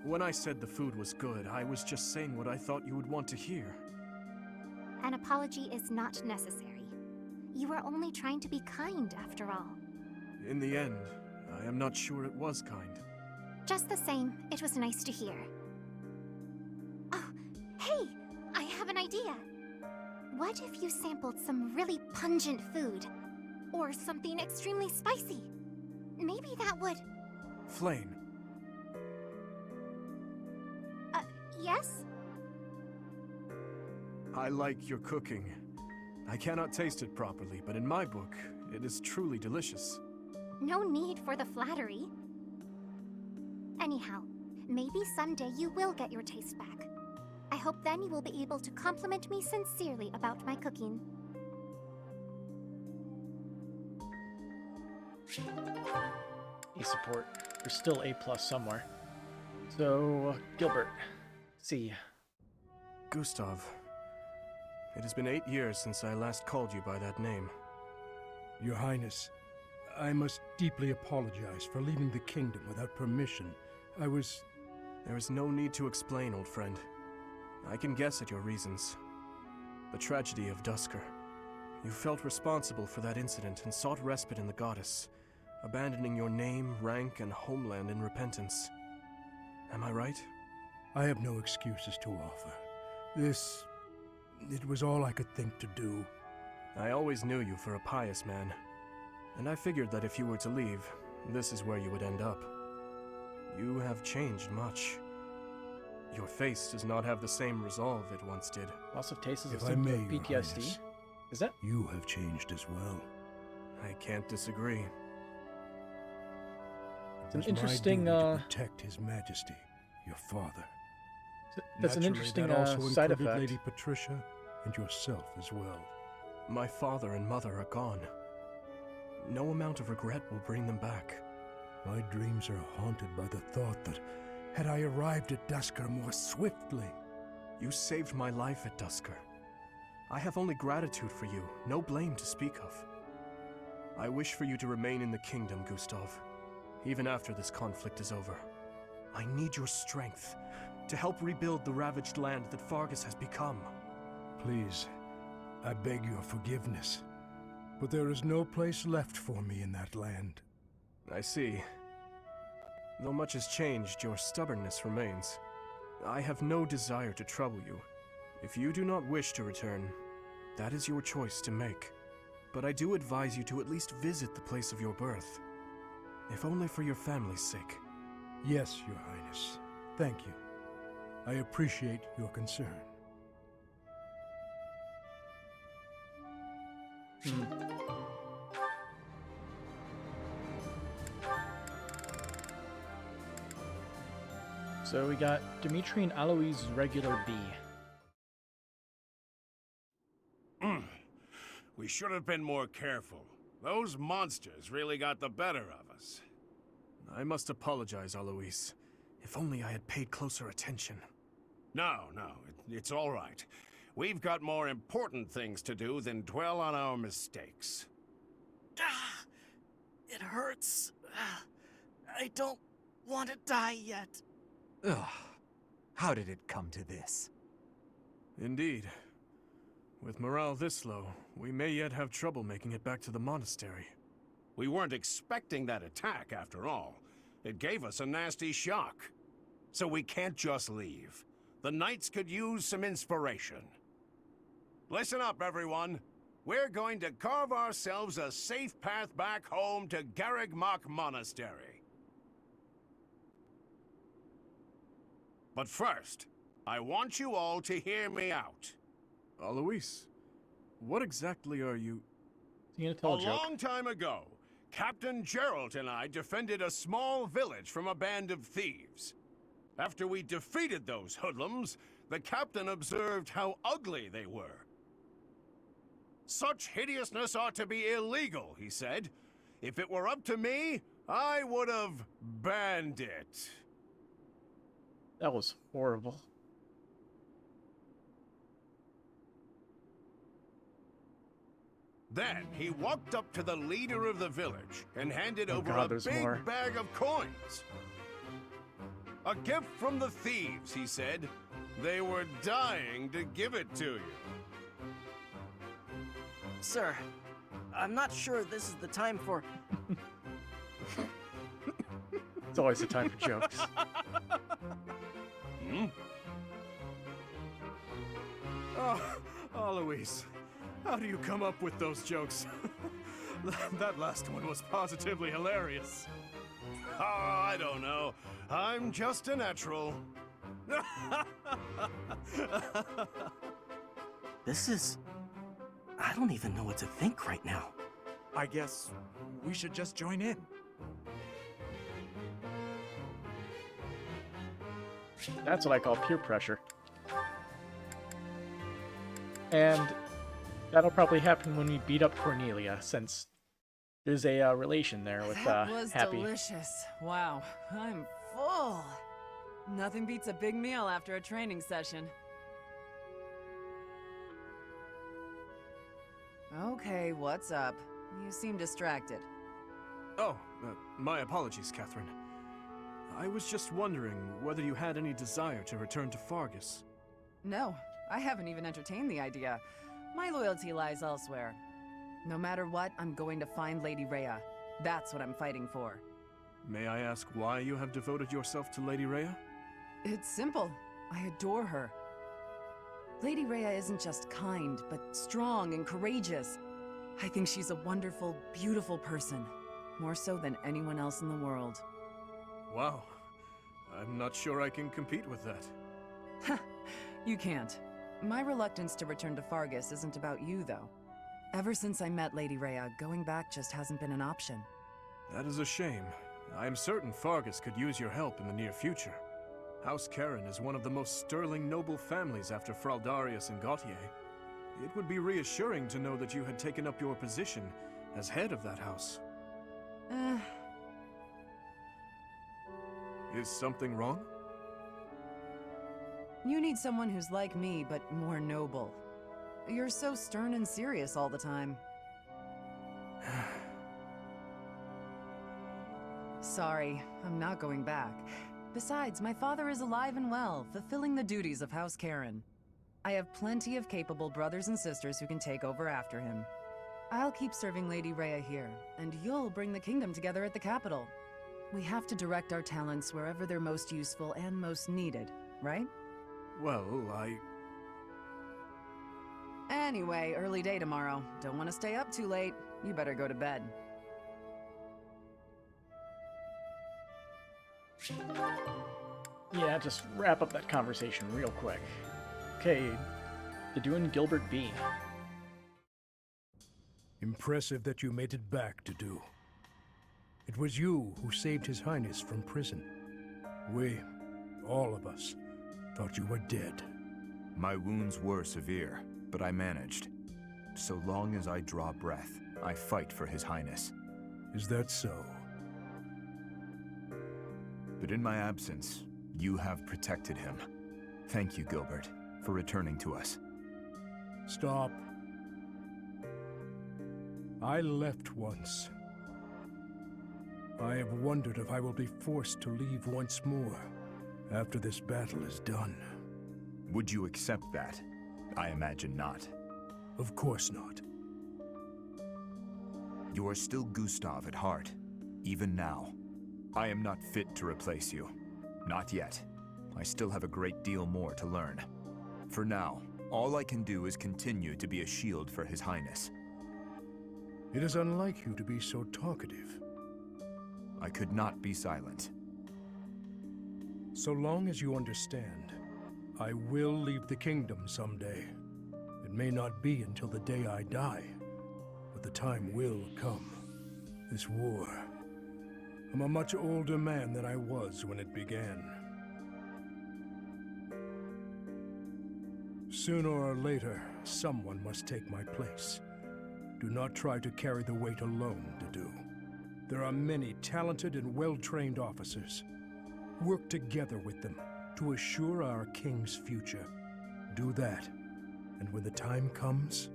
When I said the food was good, I was just saying what I thought you would want to hear. An apology is not necessary. You were only trying to be kind, after all. In the end, I am not sure it was kind. Just the same, it was nice to hear. Oh, hey! I have an idea! What if you sampled some really pungent food? Or something extremely spicy? Maybe that would... Flame. Yes? I like your cooking. I cannot taste it properly, but in my book, it is truly delicious. No need for the flattery. Anyhow, maybe someday you will get your taste back. I hope then you will be able to compliment me sincerely about my cooking. A support. There's still A plus somewhere. So, Gilbert. C. Gustav, it has been 8 years since I last called you by that name. Your Highness, I must deeply apologize for leaving the kingdom without permission. There is no need to explain, old friend. I can guess at your reasons. The tragedy of Duscur. You felt responsible for that incident and sought respite in the goddess, abandoning your name, rank, and homeland in repentance. Am I right? I have no excuses to offer. It was all I could think to do. I always knew you for a pious man, and I figured that if you were to leave, this is where you would end up. You have changed much. Your face does not have the same resolve it once did. Loss of taste is If a I symptom may, of Your PTSD. Highness, Is that? You have changed as well. I can't disagree. It's an It was interesting, my duty to protect His Majesty, your father. That's an Naturally, interesting that also side included effect. Lady Patricia and yourself as well. My father and mother are gone. No amount of regret will bring them back. My dreams are haunted by the thought that, had I arrived at Duscur more swiftly... You saved my life at Duscur. I have only gratitude for you, no blame to speak of. I wish for you to remain in the kingdom, Gustav, even after this conflict is over. I need your strength to help rebuild the ravaged land that Fargus has become. Please, I beg your forgiveness, but there is no place left for me in that land. I see. Though much has changed, your stubbornness remains. I have no desire to trouble you. If you do not wish to return, that is your choice to make. But I do advise you to at least visit the place of your birth, if only for your family's sake. Yes, Your Highness. Thank you. I appreciate your concern. So we got Dimitri and Alois regular B. We should have been more careful. Those monsters really got the better of us. I must apologize, Alois. If only I had paid closer attention. No, it's all right. We've got more important things to do than dwell on our mistakes. It hurts. I don't want to die yet. Ugh. How did it come to this? Indeed. With morale this low, we may yet have trouble making it back to the monastery. We weren't expecting that attack, after all. It gave us a nasty shock. So we can't just leave. The Knights could use some inspiration. Listen up, everyone. We're going to carve ourselves a safe path back home to Garrigmach Monastery. But first, I want you all to hear me out. Alois, what exactly are you... You gonna tell a joke? Long time ago, Captain Gerald and I defended a small village from a band of thieves. After we defeated those hoodlums, the captain observed how ugly they were. Such hideousness ought to be illegal, he said. If it were up to me, I would have banned it. That was horrible. Then he walked up to the leader of the village and handed over God, a there's big more. bag of coins. A gift from the thieves, he said. They were dying to give it to you. Sir, I'm not sure this is the time for... It's always the time for jokes. Oh, Alois, how do you come up with those jokes? That last one was positively hilarious. Oh, I don't know. I'm just a natural. This is... I don't even know what to think right now. I guess we should just join in. That's what I call peer pressure. And that'll probably happen when we beat up Cornelia, since There's a relation there with That was Happy. delicious. Wow, I'm full. Nothing beats a big meal after a training session. Okay, what's up? You seem distracted. Oh, my apologies, Catherine. I was just wondering whether you had any desire to return to Fargus. No, I haven't even entertained the idea. My loyalty lies elsewhere. No matter what, I'm going to find Lady Rhea. That's what I'm fighting for. May I ask why you have devoted yourself to Lady Rhea? It's simple. I adore her. Lady Rhea isn't just kind, but strong and courageous. I think she's a wonderful, beautiful person. More so than anyone else in the world. Wow. I'm not sure I can compete with that. You can't. My reluctance to return to Fargus isn't about you, though. Ever since I met Lady Rhea, going back just hasn't been an option. That is a shame. I am certain Fargus could use your help in the near future. House Karen is one of the most sterling noble families after Fraldarius and Gautier. It would be reassuring to know that you had taken up your position as head of that house. Is something wrong? You need someone who's like me, but more noble. You're so stern and serious all the time. Sorry, I'm not going back. Besides, my father is alive and well, fulfilling the duties of House Karen. I have plenty of capable brothers and sisters who can take over after him. I'll keep serving Lady Rhea here, and you'll bring the kingdom together at the capital. We have to direct our talents wherever they're most useful and most needed, right? Well, Anyway, early day tomorrow. Don't want to stay up too late. You better go to bed. Yeah, just wrap up that conversation real quick. Okay, you're doing Gilbert B. Impressive that you made it back to do. It was you who saved His Highness from prison. We, all of us, thought you were dead. My wounds were severe, but I managed. So long as I draw breath, I fight for His Highness. Is that so? But in my absence, you have protected him. Thank you, Gilbert, for returning to us. Stop. I left once. I have wondered if I will be forced to leave once more after this battle is done. Would you accept that? I imagine not. Of course not. You are still Gustav at heart, even now. I am not fit to replace you. Not yet. I still have a great deal more to learn. For now, all I can do is continue to be a shield for His Highness. It is unlike you to be so talkative. I could not be silent. So long as you understand, I will leave the kingdom someday. It may not be until the day I die, but the time will come. This war. I'm a much older man than I was when it began. Sooner or later, someone must take my place. Do not try to carry the weight alone, Dedu. There are many talented and well-trained officers. Work together with them to assure our king's future. Do that, and when the time comes,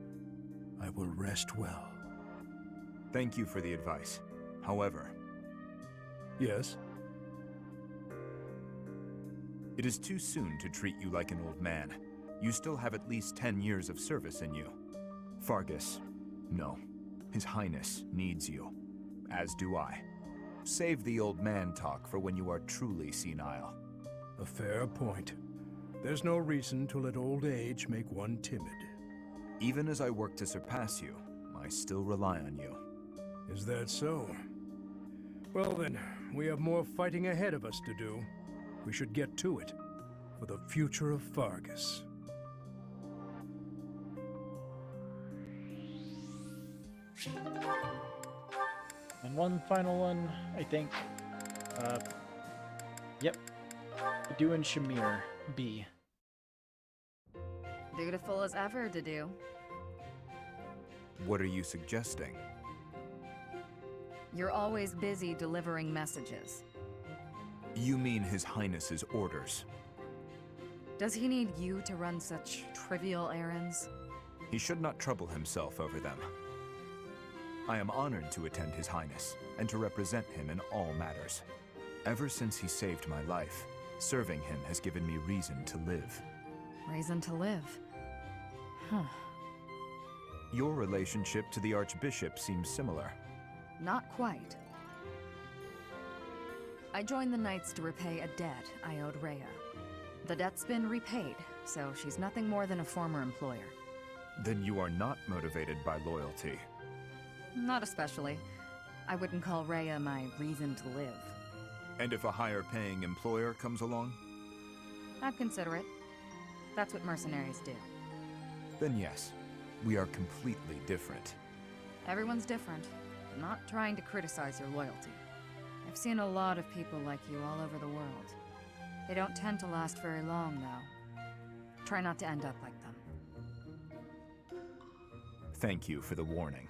I will rest well. Thank you for the advice. However... Yes? It is too soon to treat you like an old man. You still have at least 10 years of service in you. Fargus, no. His Highness needs you. As do I. Save the old man talk for when you are truly senile. A fair point. There's no reason to let old age make one timid. Even as I work to surpass you, I still rely on you. Is that so? Well then, we have more fighting ahead of us to do. We should get to it, for the future of Fargus. And one final one, I think. Yep. Dedu and Shamir, B. Dutiful as ever, Dedu. What are you suggesting? You're always busy delivering messages. You mean His Highness's orders? Does he need you to run such trivial errands? He should not trouble himself over them. I am honored to attend His Highness, and to represent him in all matters. Ever since he saved my life, serving him has given me reason to live. Reason to live? Huh. Your relationship to the Archbishop seems similar. Not quite. I joined the Knights to repay a debt I owed Rhea. The debt's been repaid, so she's nothing more than a former employer. Then you are not motivated by loyalty. Not especially. I wouldn't call Rhea my reason to live. And if a higher-paying employer comes along? I'd consider it. That's what mercenaries do. Then yes, we are completely different. Everyone's different. I'm not trying to criticize your loyalty. I've seen a lot of people like you all over the world. They don't tend to last very long, though. Try not to end up like them. Thank you for the warning.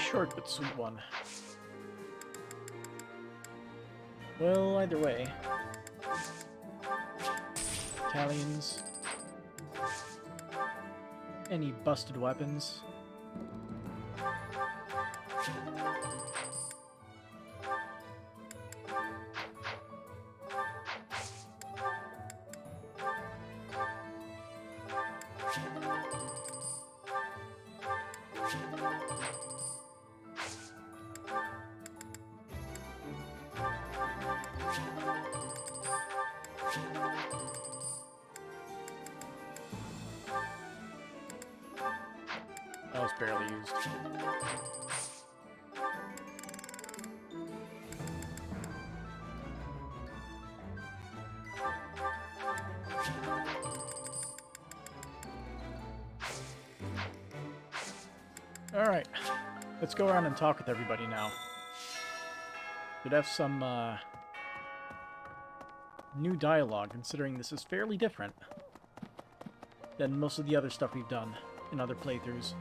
Short but sweet one. Well, either way. Italians. Any busted weapons? That was barely used. Alright, let's go around and talk with everybody now. Should have some new dialogue, considering this is fairly different than most of the other stuff we've done in other playthroughs.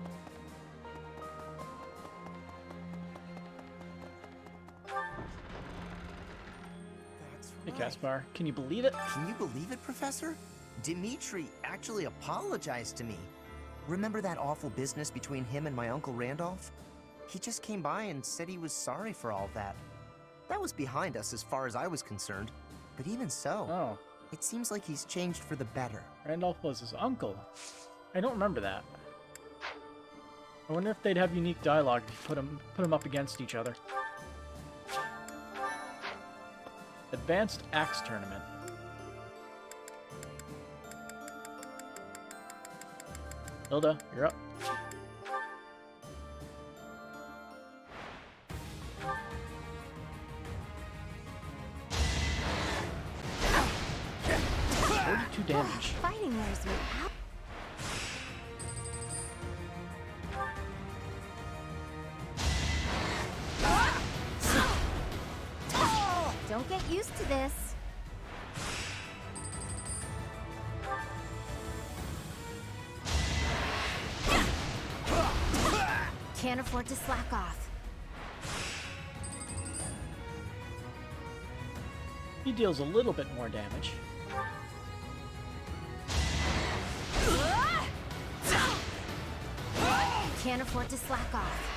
Hey, Caspar, can you believe it? Can you believe it, Professor? Dimitri actually apologized to me. Remember that awful business between him and my Uncle Randolph? He just came by and said he was sorry for all that. That was behind us as far as I was concerned. But even so, it seems like he's changed for the better. Randolph was his uncle. I don't remember that. I wonder if they'd have unique dialogue to put them up against each other. Advanced Axe Tournament. Hilda, you're up. $42 damage. Fighting wears me out. Don't get used to this. Can't afford to slack off. He deals a little bit more damage. Can't afford to slack off.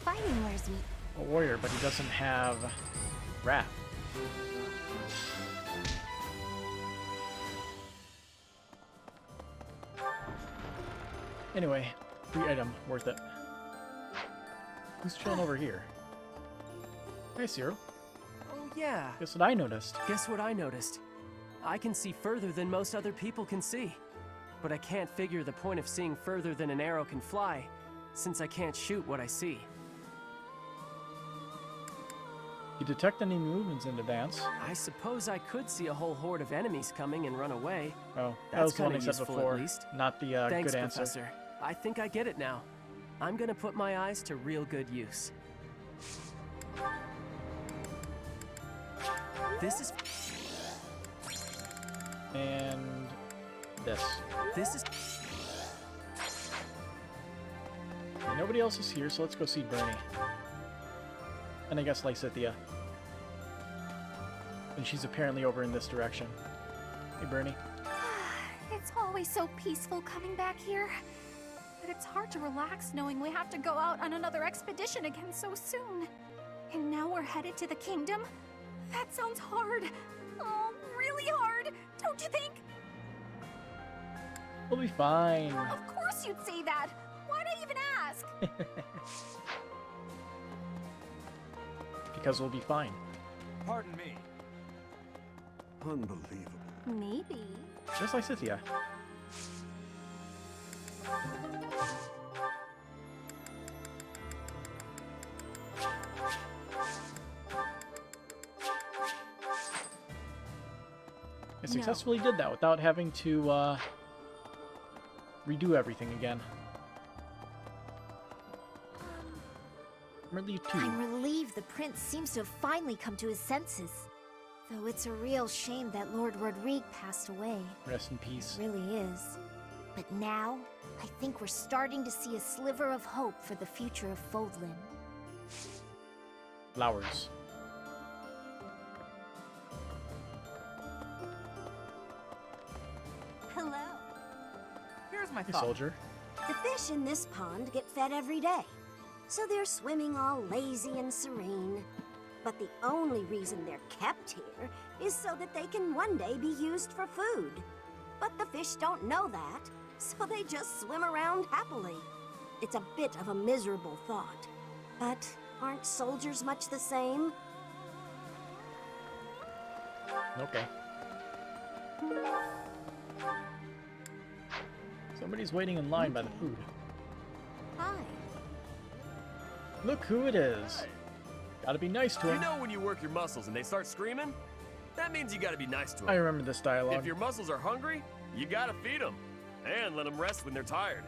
Fighting wears me. A warrior, but he doesn't have wrath. Anyway, free item, worth it. Who's chilling over here? Hey, Cyril. Oh, yeah. Guess what I noticed? Guess what I noticed? I can see further than most other people can see. But I can't figure the point of seeing further than an arrow can fly, since I can't shoot what I see. You detect any movements in advance? I suppose I could see a whole horde of enemies coming and run away. Oh, that That's was the one kinda I said useful, before. at least. Not the Thanks, good answer. Professor. I think I get it now. I'm gonna put my eyes to real good use. This is... And this. This is... Okay, nobody else is here, so let's go see Bernie. And I guess Lysithia. And she's apparently over in this direction. Hey, Bernie. It's always so peaceful coming back here. But it's hard to relax knowing we have to go out on another expedition again so soon. And now we're headed to the kingdom? That sounds hard. Oh, really hard, don't you think? We'll be fine. Of course you'd say that. Why'd I even ask? Because we'll be fine. Pardon me. Unbelievable. Maybe. Just like Lysithia. I successfully did that without having to redo everything again. I'm relieved too. I'm relieved the prince seems to have finally come to his senses. Though it's a real shame that Lord Rodrigue passed away. Rest in peace. It really is. But now, I think we're starting to see a sliver of hope for the future of Fodlan. Flowers. Hello. Here's my Hey, thought. soldier. The fish in this pond get fed every day, so they're swimming all lazy and serene. But the only reason they're kept here is so that they can one day be used for food. But the fish don't know that, so they just swim around happily. It's a bit of a miserable thought. But aren't soldiers much the same? Okay. Somebody's waiting in line by the food. Hi. Look who it is. Gotta be nice to him. You know when you work your muscles and they start screaming? That means you gotta be nice to them. I remember this dialogue. If your muscles are hungry, you gotta feed them. And let them rest when they're tired.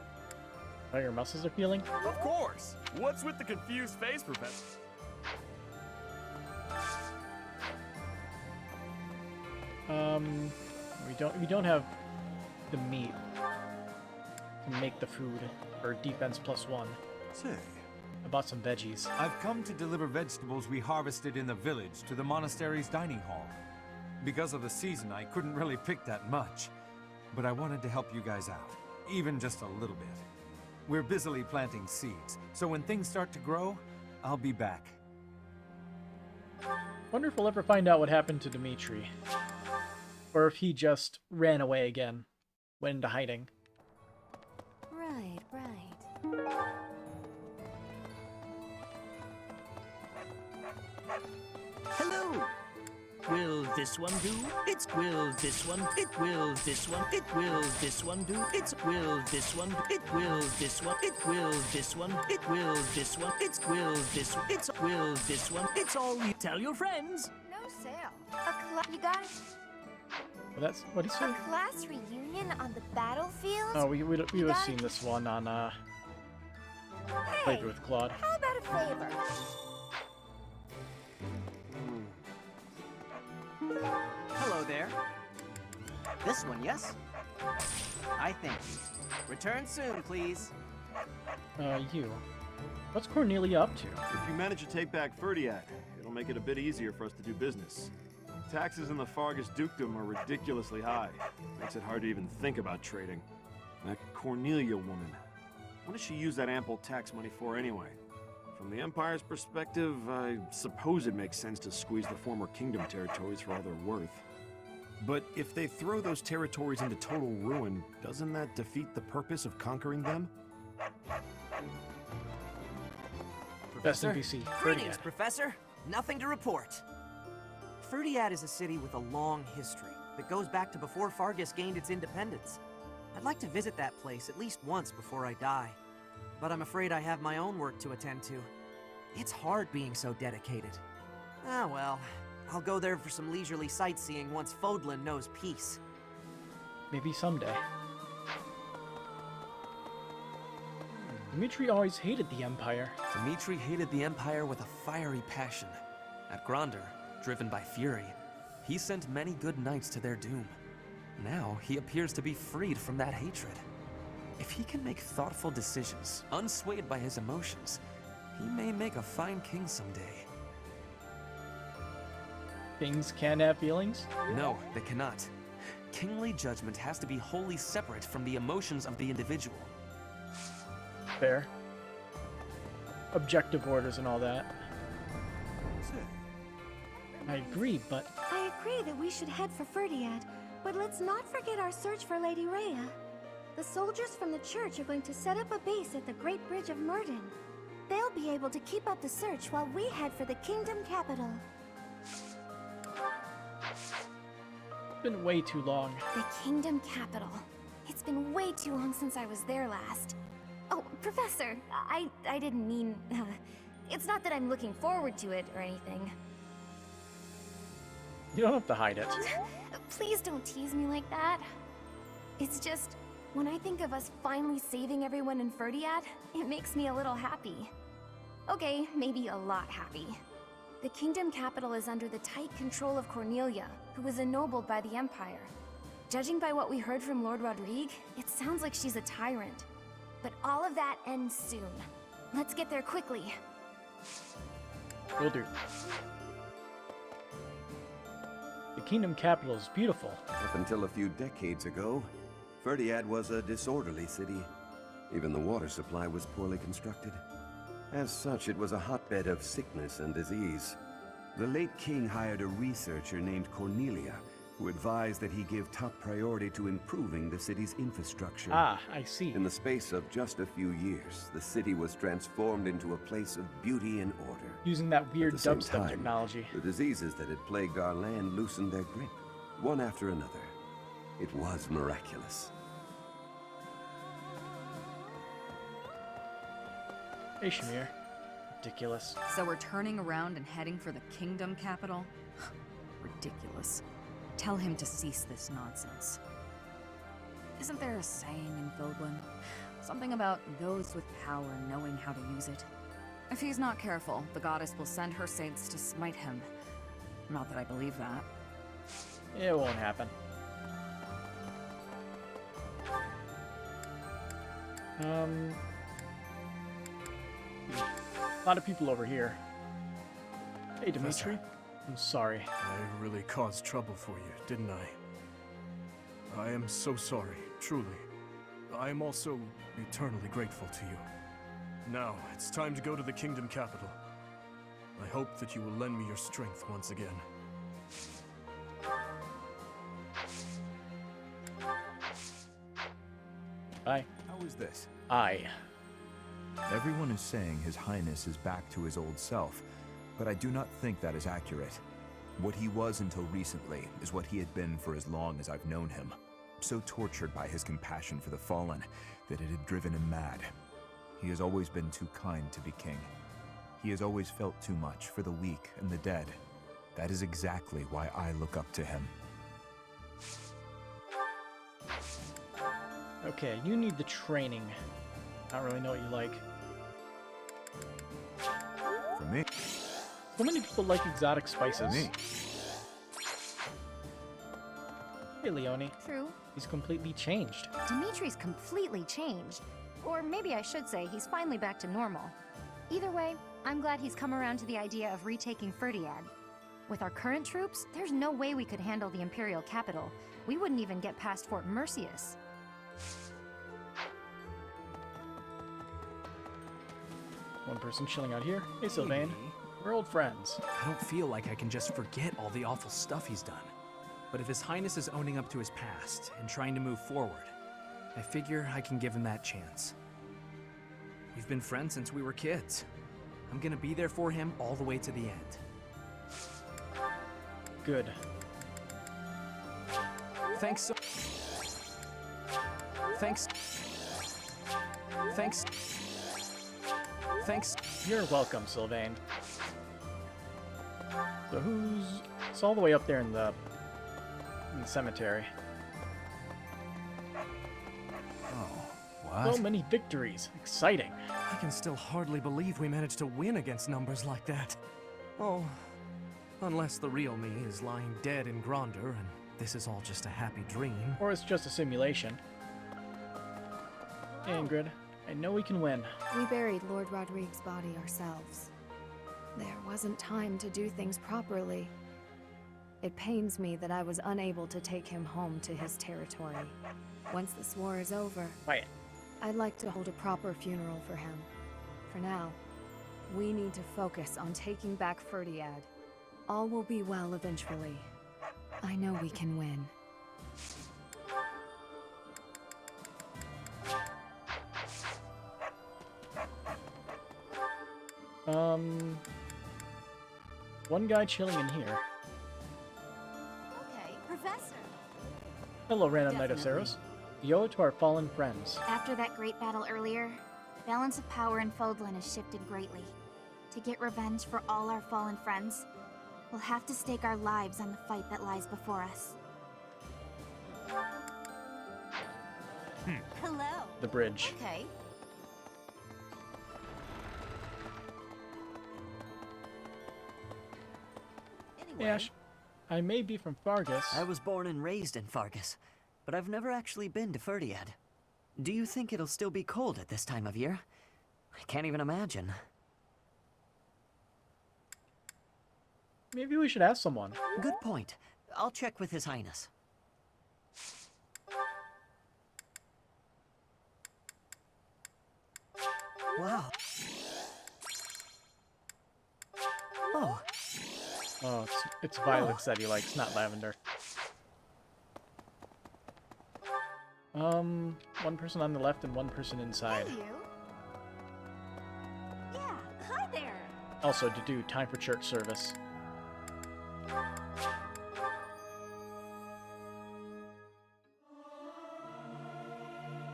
How your muscles are feeling? Of course! What's with the confused face, Professor? We don't have the meat to make the food for defense +1. Say, I bought some veggies. I've come to deliver vegetables we harvested in the village to the monastery's dining hall. Because of the season, I couldn't really pick that much. But I wanted to help you guys out, even just a little bit. We're busily planting seeds, so when things start to grow, I'll be back. Wonder if we'll ever find out what happened to Dimitri. Or if he just ran away again. Went into hiding. Right, right. Hello! Will this one do? Will this one? It will this one. It will this one do? Will this one? It will this one. It will this one. It will this one. Will this one. Will this one. It's all you tell your friends. No sale. You got it? Well, that's what he A said. class reunion on the battlefield? Oh, we would have seen this one on Played with Claude. How about a favor? Hello there. This one, yes? I think. Return soon, please. You. What's Cornelia up to? If you manage to take back Ferdiad, it'll make it a bit easier for us to do business. Taxes in the Fargus Dukedom are ridiculously high. Makes it hard to even think about trading. That Cornelia woman. What does she use that ample tax money for anyway? From the Empire's perspective, I suppose it makes sense to squeeze the former kingdom territories for all they're worth. But if they throw those territories into total ruin, doesn't that defeat the purpose of conquering them? Best NPC. Greetings, Professor. Nothing to report. Ferdiad is a city with a long history that goes back to before Fargus gained its independence. I'd like to visit that place at least once before I die. But I'm afraid I have my own work to attend to. It's hard being so dedicated. Ah well, I'll go there for some leisurely sightseeing once Fodlan knows peace. Maybe someday. Dimitri always hated the Empire. Dimitri hated the Empire with a fiery passion. At Gronder, driven by fury, he sent many good knights to their doom. Now, he appears to be freed from that hatred. If he can make thoughtful decisions, unswayed by his emotions, he may make a fine king someday. Kings can't have feelings? No, they cannot. Kingly judgment has to be wholly separate from the emotions of the individual. Fair. Objective orders and all that. I agree, but... I agree that we should head for Ferdiad, but let's not forget our search for Lady Rhea. The soldiers from the church are going to set up a base at the Great Bridge of Murden. They'll be able to keep up the search while we head for the kingdom capital. It's been way too long. The kingdom capital. It's been way too long since I was there last. Oh, Professor, I didn't mean... it's not that I'm looking forward to it or anything. You don't have to hide it. Please don't tease me like that. It's just, when I think of us finally saving everyone in Ferdiad, it makes me a little happy. Okay, maybe a lot happy. The kingdom capital is under the tight control of Cornelia, who was ennobled by the Empire. Judging by what we heard from Lord Rodrigue, it sounds like she's a tyrant. But all of that ends soon. Let's get there quickly. Will do. The kingdom capital is beautiful. Up until a few decades ago, Ferdiad was a disorderly city. Even the water supply was poorly constructed. As such, it was a hotbed of sickness and disease. The late king hired a researcher named Cornelia, who advised that he give top priority to improving the city's infrastructure. Ah, I see. In the space of just a few years, the city was transformed into a place of beauty and order. Using that weird At the same dubstep time, technology. The diseases that had plagued our land loosened their grip, one after another. It was miraculous. Hey, Shamir. Ridiculous. So we're turning around and heading for the kingdom capital? Ridiculous. Tell him to cease this nonsense. Isn't there a saying in Fodlan? Something about those with power knowing how to use it? If he's not careful, the goddess will send her saints to smite him. Not that I believe that. It won't happen. A lot of people over here. Hey, Dimitri. I'm sorry. I really caused trouble for you, didn't I? I am so sorry, truly. I am also eternally grateful to you. Now, it's time to go to the kingdom capital. I hope that you will lend me your strength once again. Bye. How is this? Aye. Everyone is saying His Highness is back to his old self, but I do not think that is accurate. What he was until recently is what he had been for as long as I've known him. So tortured by his compassion for the fallen that it had driven him mad. He has always been too kind to be king. He has always felt too much for the weak and the dead. That is exactly why I look up to him. Okay, you need the training. I don't really know what you like. For me. So many people like exotic spices. Me. Hey, Leonie. True. He's completely changed. Dimitri's completely changed. Or maybe I should say he's finally back to normal. Either way, I'm glad he's come around to the idea of retaking Ferdiad. With our current troops, there's no way we could handle the Imperial capital. We wouldn't even get past Fort Mercius. One person chilling out here. Hey, Sylvain. We're old friends. I don't feel like I can just forget all the awful stuff he's done. But if His Highness is owning up to his past and trying to move forward, I figure I can give him that chance. We've been friends since we were kids. I'm gonna be there for him all the way to the end. Good. Thanks so... Thanks. Thanks. Thanks. You're welcome, Sylvain. So who's... It's all the way up there in the cemetery. Oh, what? So many victories. Exciting. can still hardly believe we managed to win against numbers like that. Oh, unless the real me is lying dead in Gronder and this is all just a happy dream. Or it's just a simulation. Ingrid, I know we can win. We buried Lord Rodrigue's body ourselves. There wasn't time to do things properly. It pains me that I was unable to take him home to his territory. Once this war is over, I'd like to hold a proper funeral for him. For now, we need to focus on taking back Ferdiad. All will be well eventually. I know we can win. One guy chilling in here. Okay, Professor. Hello, Random Knight of Saros. Yo to our fallen friends. After that great battle earlier, the balance of power in Fodlan has shifted greatly. To get revenge for all our fallen friends, we'll have to stake our lives on the fight that lies before us. Hello. The bridge. Okay. Ash, I may be from Fargus. I was born and raised in Fargus, but I've never actually been to Ferdiad. Do you think it'll still be cold at this time of year? I can't even imagine. Maybe we should ask someone. Good point. I'll check with His Highness. Wow. Oh. Oh, it's violets that he likes, not lavender. One person on the left and one person inside. Hey, you. Yeah, hi there. Also, to do time for church service.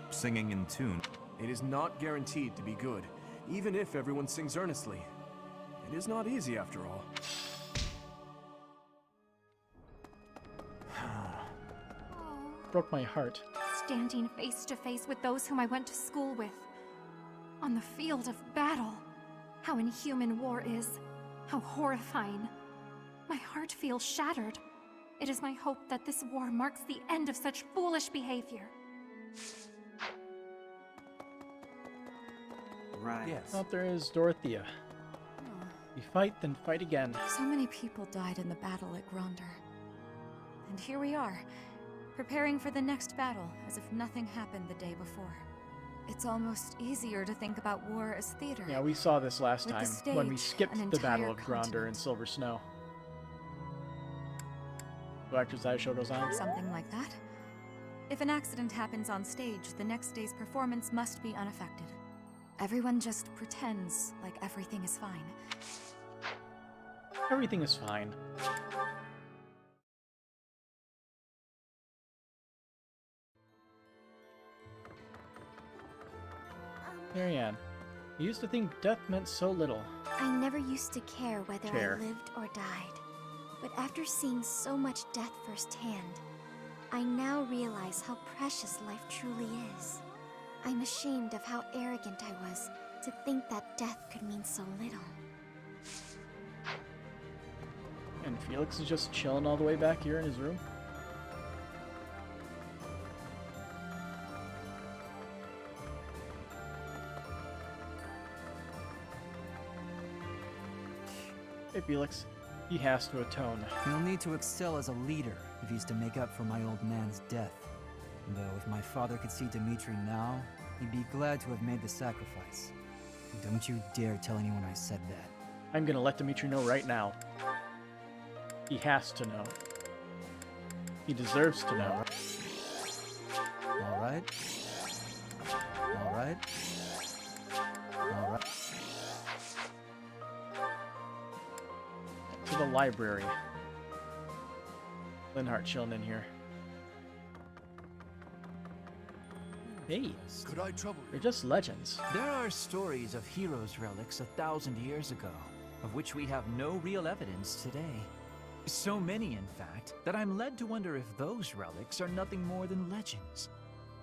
Singing in tune. It is not guaranteed to be good, even if everyone sings earnestly. It is not easy after all. Broke my heart. Standing face to face with those whom I went to school with. On the field of battle. How inhuman war is. How horrifying. My heart feels shattered. It is my hope that this war marks the end of such foolish behavior. Right. Yes. Out there is Dorothea. You fight, then fight again. So many people died in the battle at Gronder. And here we are, preparing for the next battle as if nothing happened the day before. It's almost easier to think about war as theater. Yeah, we saw this last With the time when we stage, skipped an the Battle of entire Gronder and Silver Snow. The actor's eye show goes on. Something like that. If an accident happens on stage, the next day's performance must be unaffected. Everyone just pretends like everything is fine. Everything is fine. Marianne, I used to think death meant so little. I never used to care whether I lived or died. But after seeing so much death firsthand, I now realize how precious life truly is. I'm ashamed of how arrogant I was to think that death could mean so little. And Felix is just chilling all the way back here in his room. Hey Felix, he has to atone. He'll need to excel as a leader if he's to make up for my old man's death. Though if my father could see Dimitri now, he'd be glad to have made the sacrifice. Don't you dare tell anyone I said that. I'm gonna let Dimitri know right now. He has to know. He deserves to know. Alright. Alright. Alright. To the library. Linhart chilling in here. Hey, Could I trouble you? they're just legends. There are stories of heroes' relics 1,000 years ago, of which we have no real evidence today. So many, in fact, that I'm led to wonder if those relics are nothing more than legends.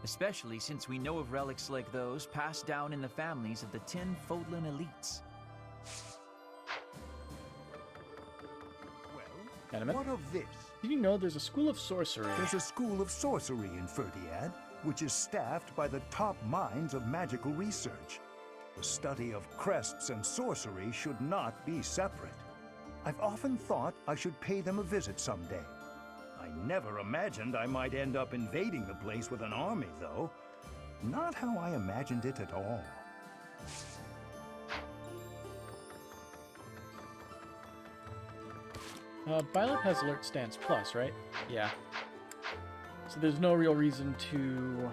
especially since we know of relics like those passed down in the families of the 10 Fodlan elites. What of this? Did you know there's a school of sorcery? There's a school of sorcery in Ferdiad, which is staffed by the top minds of magical research. The study of crests and sorcery should not be separate. I've often thought I should pay them a visit someday. I never imagined I might end up invading the place with an army, though. Not how I imagined it at all. Byleth has Alert Stance Plus, right? Yeah. So there's no real reason to...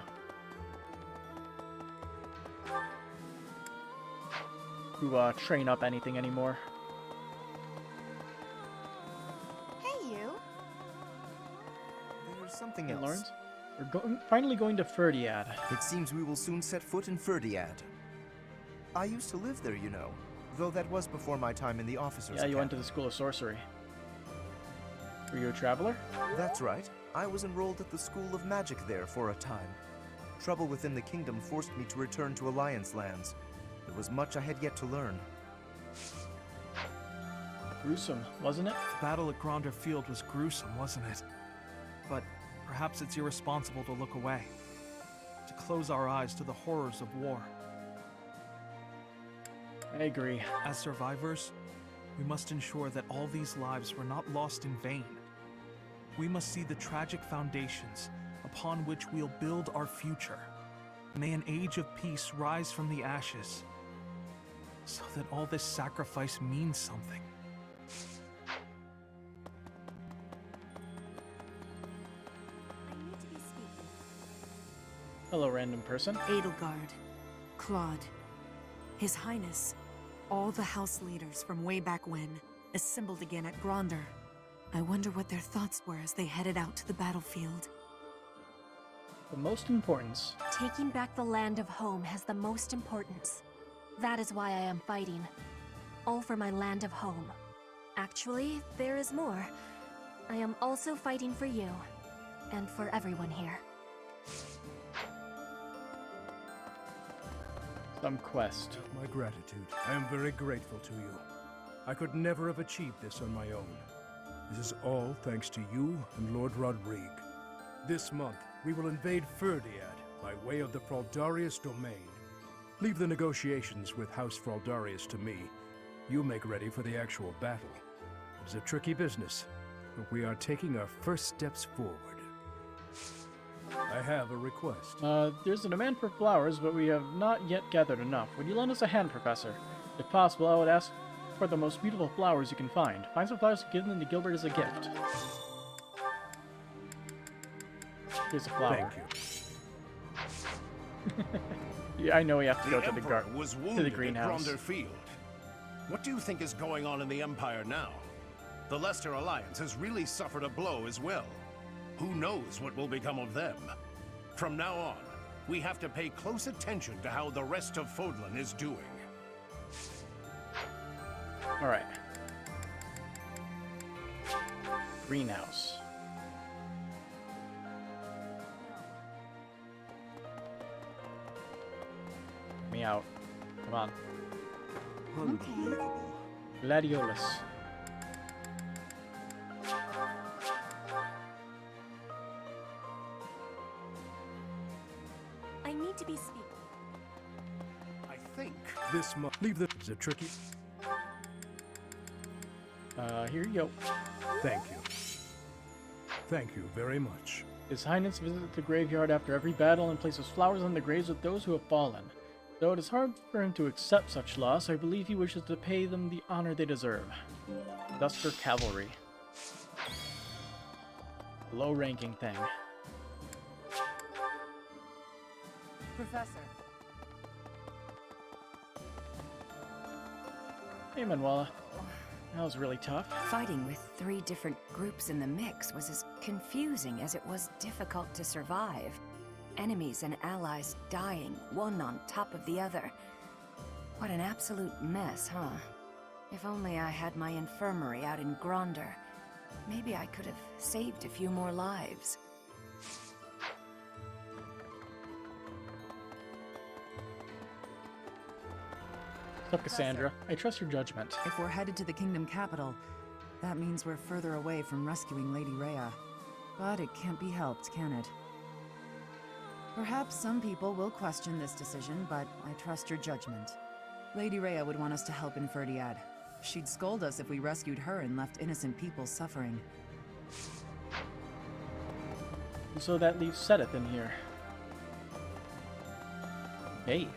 train up anything anymore. Hey, you. There's something Hey, else. Lawrence? We're finally going to Ferdiad. It seems we will soon set foot in Ferdiad. I used to live there, you know, though that was before my time in the officers' Yeah, you went to the School of Sorcery. Were you a traveler? That's right. I was enrolled at the School of Magic there for a time. Trouble within the kingdom forced me to return to Alliance lands. There was much I had yet to learn. Gruesome, wasn't it? The battle at Gronder Field was gruesome, wasn't it? But perhaps it's irresponsible to look away, to close our eyes to the horrors of war. I agree. As survivors, we must ensure that all these lives were not lost in vain. We must see the tragic foundations upon which we'll build our future. May an age of peace rise from the ashes, so that all this sacrifice means something. Hello, random person. Edelgard, Claude, His Highness, all the house leaders from way back when, assembled again at Gronder. I wonder what their thoughts were as they headed out to the battlefield. The most importance. Taking back the land of home has the most importance. That is why I am fighting. All for my land of home. Actually, there is more. I am also fighting for you. And for everyone here. Some quest. My gratitude. I am very grateful to you. I could never have achieved this on my own. This is all thanks to you and Lord Rodrigue. This month, we will invade Ferdiad by way of the Fraldarius domain. Leave the negotiations with House Fraldarius to me. You make ready for the actual battle. It is a tricky business, but we are taking our first steps forward. I have a request. There's a demand for flowers, but we have not yet gathered enough. Would you lend us a hand, Professor? If possible, I would ask for the most beautiful flowers you can find. Find some flowers to give them to Gilbert as a gift. Here's a flower. Thank you. Yeah, I know we have to go The to the Emperor was wounded to the greenhouse. at Gronder Field. What do you think is going on in the Empire now? The Leicester Alliance has really suffered a blow as well. Who knows what will become of them? From now on, we have to pay close attention to how the rest of Fodlan is doing. All right. Greenhouse. Me out. Come on. Unbelievable. Gladiolus. I need to be speaking. I think This month, leave the... Is it tricky? Here you go. Thank you. Thank you very much. His Highness visits the graveyard after every battle and places flowers on the graves of those who have fallen. Though it is hard for him to accept such loss, I believe he wishes to pay them the honor they deserve. Dusker Cavalry. Low-ranking thing. Professor. Hey, Manuela. That was really tough. Fighting with 3 different groups in the mix was as confusing as it was difficult to survive. Enemies and allies dying, one on top of the other. What an absolute mess, huh? If only I had my infirmary out in Gronder. Maybe I could have saved a few more lives. What's up, Cassandra? I trust your judgment. If we're headed to the kingdom capital, that means we're further away from rescuing Lady Rhea. But it can't be helped, can it? Perhaps some people will question this decision, but I trust your judgment. Lady Rhea would want us to help in Ferdiad. She'd scold us if we rescued her and left innocent people suffering. So that leaves Seth in here. Hey.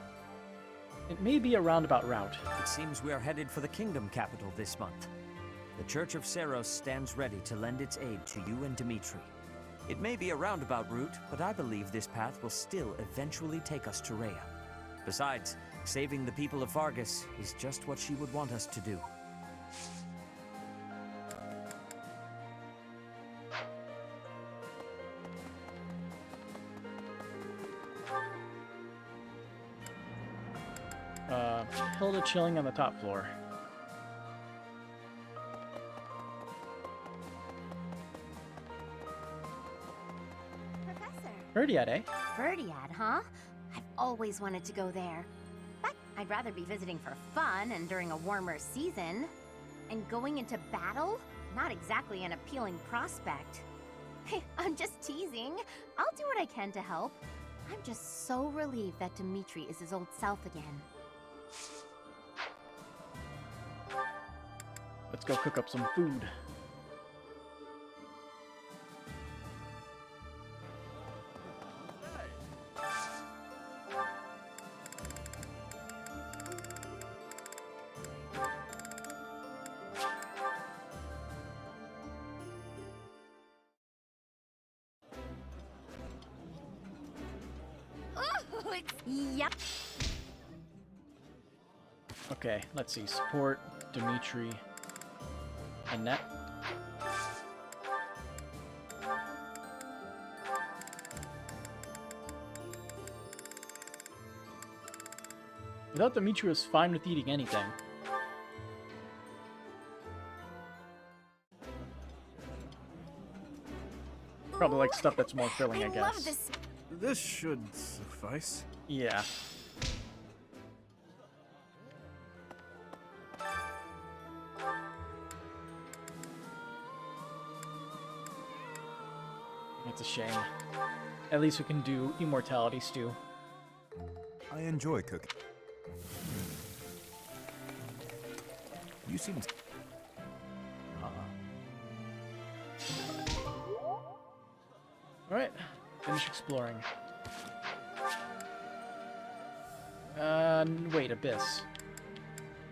It may be a roundabout route. It seems we are headed for the kingdom capital this month. The Church of Seiros stands ready to lend its aid to you and Dimitri. It may be a roundabout route, but I believe this path will still eventually take us to Rhea. Besides, saving the people of Fargus is just what she would want us to do. Hilda chilling on the top floor. Professor. Ferdiad, eh? Ferdiad, huh? I've always wanted to go there. But I'd rather be visiting for fun and during a warmer season. And going into battle? Not exactly an appealing prospect. Hey, I'm just teasing. I'll do what I can to help. I'm just so relieved that Dimitri is his old self again. Let's go cook up some food. Oh, yep. Okay, let's see. Support, Dimitri, Annette. Without Dimitri was fine with eating anything. Probably like stuff that's more filling, I guess. Love this. This should suffice. Yeah. It's a shame. At least we can do immortality stew. I enjoy cooking. You seem... Alright, finish exploring. Wait, Abyss.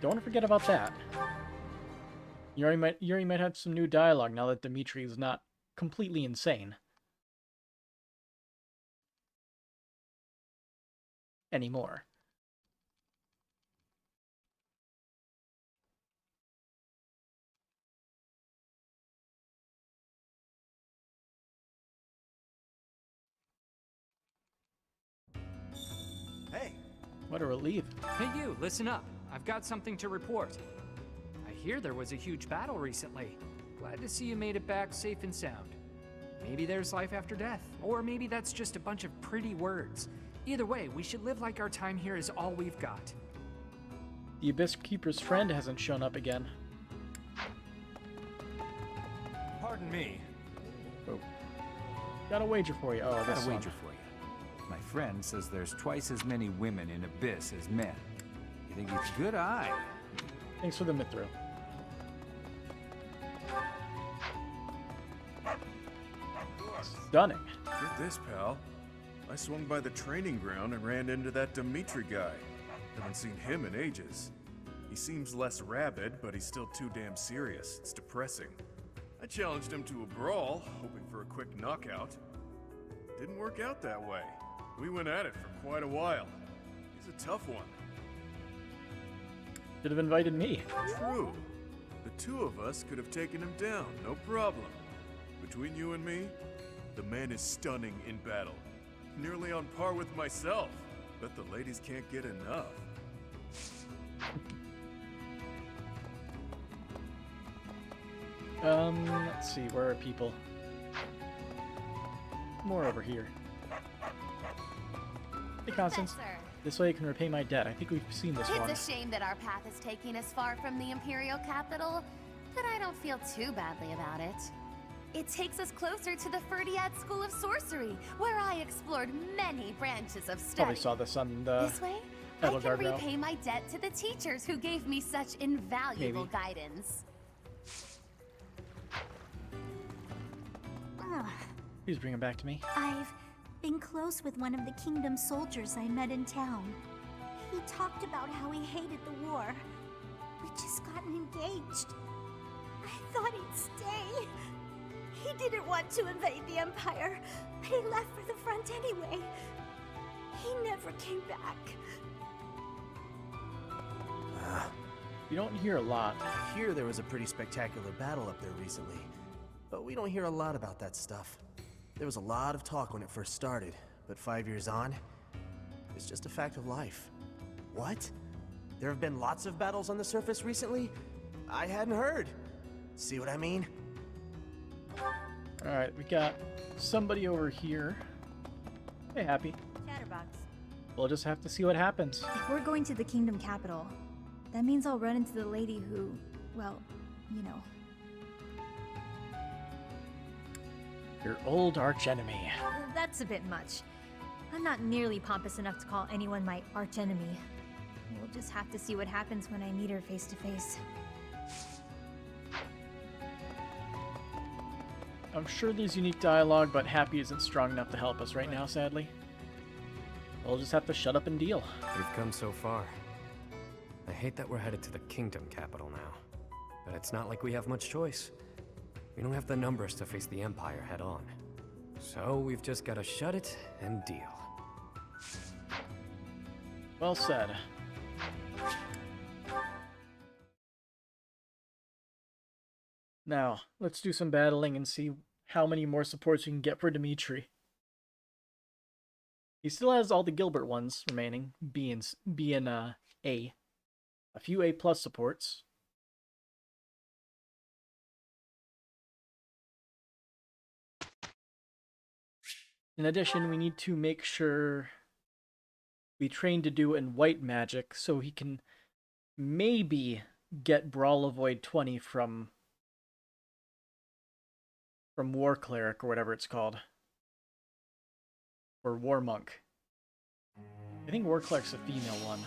Don't want to forget about that. Yuri might have some new dialogue now that Dimitri is not completely insane. Anymore. Hey! What a relief. Hey you, listen up. I've got something to report. I hear there was a huge battle recently. Glad to see you made it back safe and sound. Maybe there's life after death, or maybe that's just a bunch of pretty words. Either way, we should live like our time here is all we've got. The Abyss Keeper's friend hasn't shown up again. Pardon me. Oh. Got a wager for you. Oh, I got this a one. wager for you. My friend says there's twice as many women in Abyss as men. You think he's good eye? Thanks for the mithril. Stunning. Get this, pal. I swung by the training ground and ran into that Dimitri guy. Haven't seen him in ages. He seems less rabid, but he's still too damn serious. It's depressing. I challenged him to a brawl, hoping for a quick knockout. Didn't work out that way. We went at it for quite a while. He's a tough one. Should have invited me. True. The two of us could have taken him down, no problem. Between you and me, the man is stunning in battle. Nearly on par with myself. Bet the ladies can't get enough. Let's see, where are people? More over here. Hey, Constance. This way I can repay my debt. I think we've seen this one. It's a shame that our path is taking us far from the Imperial capital, but I don't feel too badly about it. It takes us closer to the Ferdiad School of Sorcery, where I explored many branches of study. Probably saw this on the This way, I can guardrail. repay my debt to the teachers who gave me such invaluable Maybe. guidance. Please bring him back to me. I've been close with one of the kingdom soldiers I met in town. He talked about how he hated the war. We'd just gotten engaged. I thought he'd stay. He didn't want to invade the Empire, but he left for the front anyway. He never came back. You don't hear a lot. I hear there was a pretty spectacular battle up there recently, but we don't hear a lot about that stuff. There was a lot of talk when it first started, but 5 years on, it's just a fact of life. What? There have been lots of battles on the surface recently? I hadn't heard. See what I mean? Alright, we got somebody over here. Hey, Happy. Chatterbox. We'll just have to see what happens. If we're going to the kingdom capital, that means I'll run into the lady who, well, you know. Your old archenemy. That's a bit much. I'm not nearly pompous enough to call anyone my archenemy. We'll just have to see what happens when I meet her face to face. I'm sure there's unique dialogue, but Happy isn't strong enough to help us right now, sadly. We'll just have to shut up and deal. We've come so far. I hate that we're headed to the kingdom capital now. But it's not like we have much choice. We don't have the numbers to face the Empire head on. So we've just gotta shut it and deal. Well said. Now, let's do some battling and see how many more supports we can get for Dimitri. He still has all the Gilbert ones remaining, B and A. A few A+ supports. In addition, we need to make sure we train to do in white magic so he can maybe get Brawl Avoid 20 from War Cleric or whatever it's called. Or War Monk. I think War Cleric's a female one.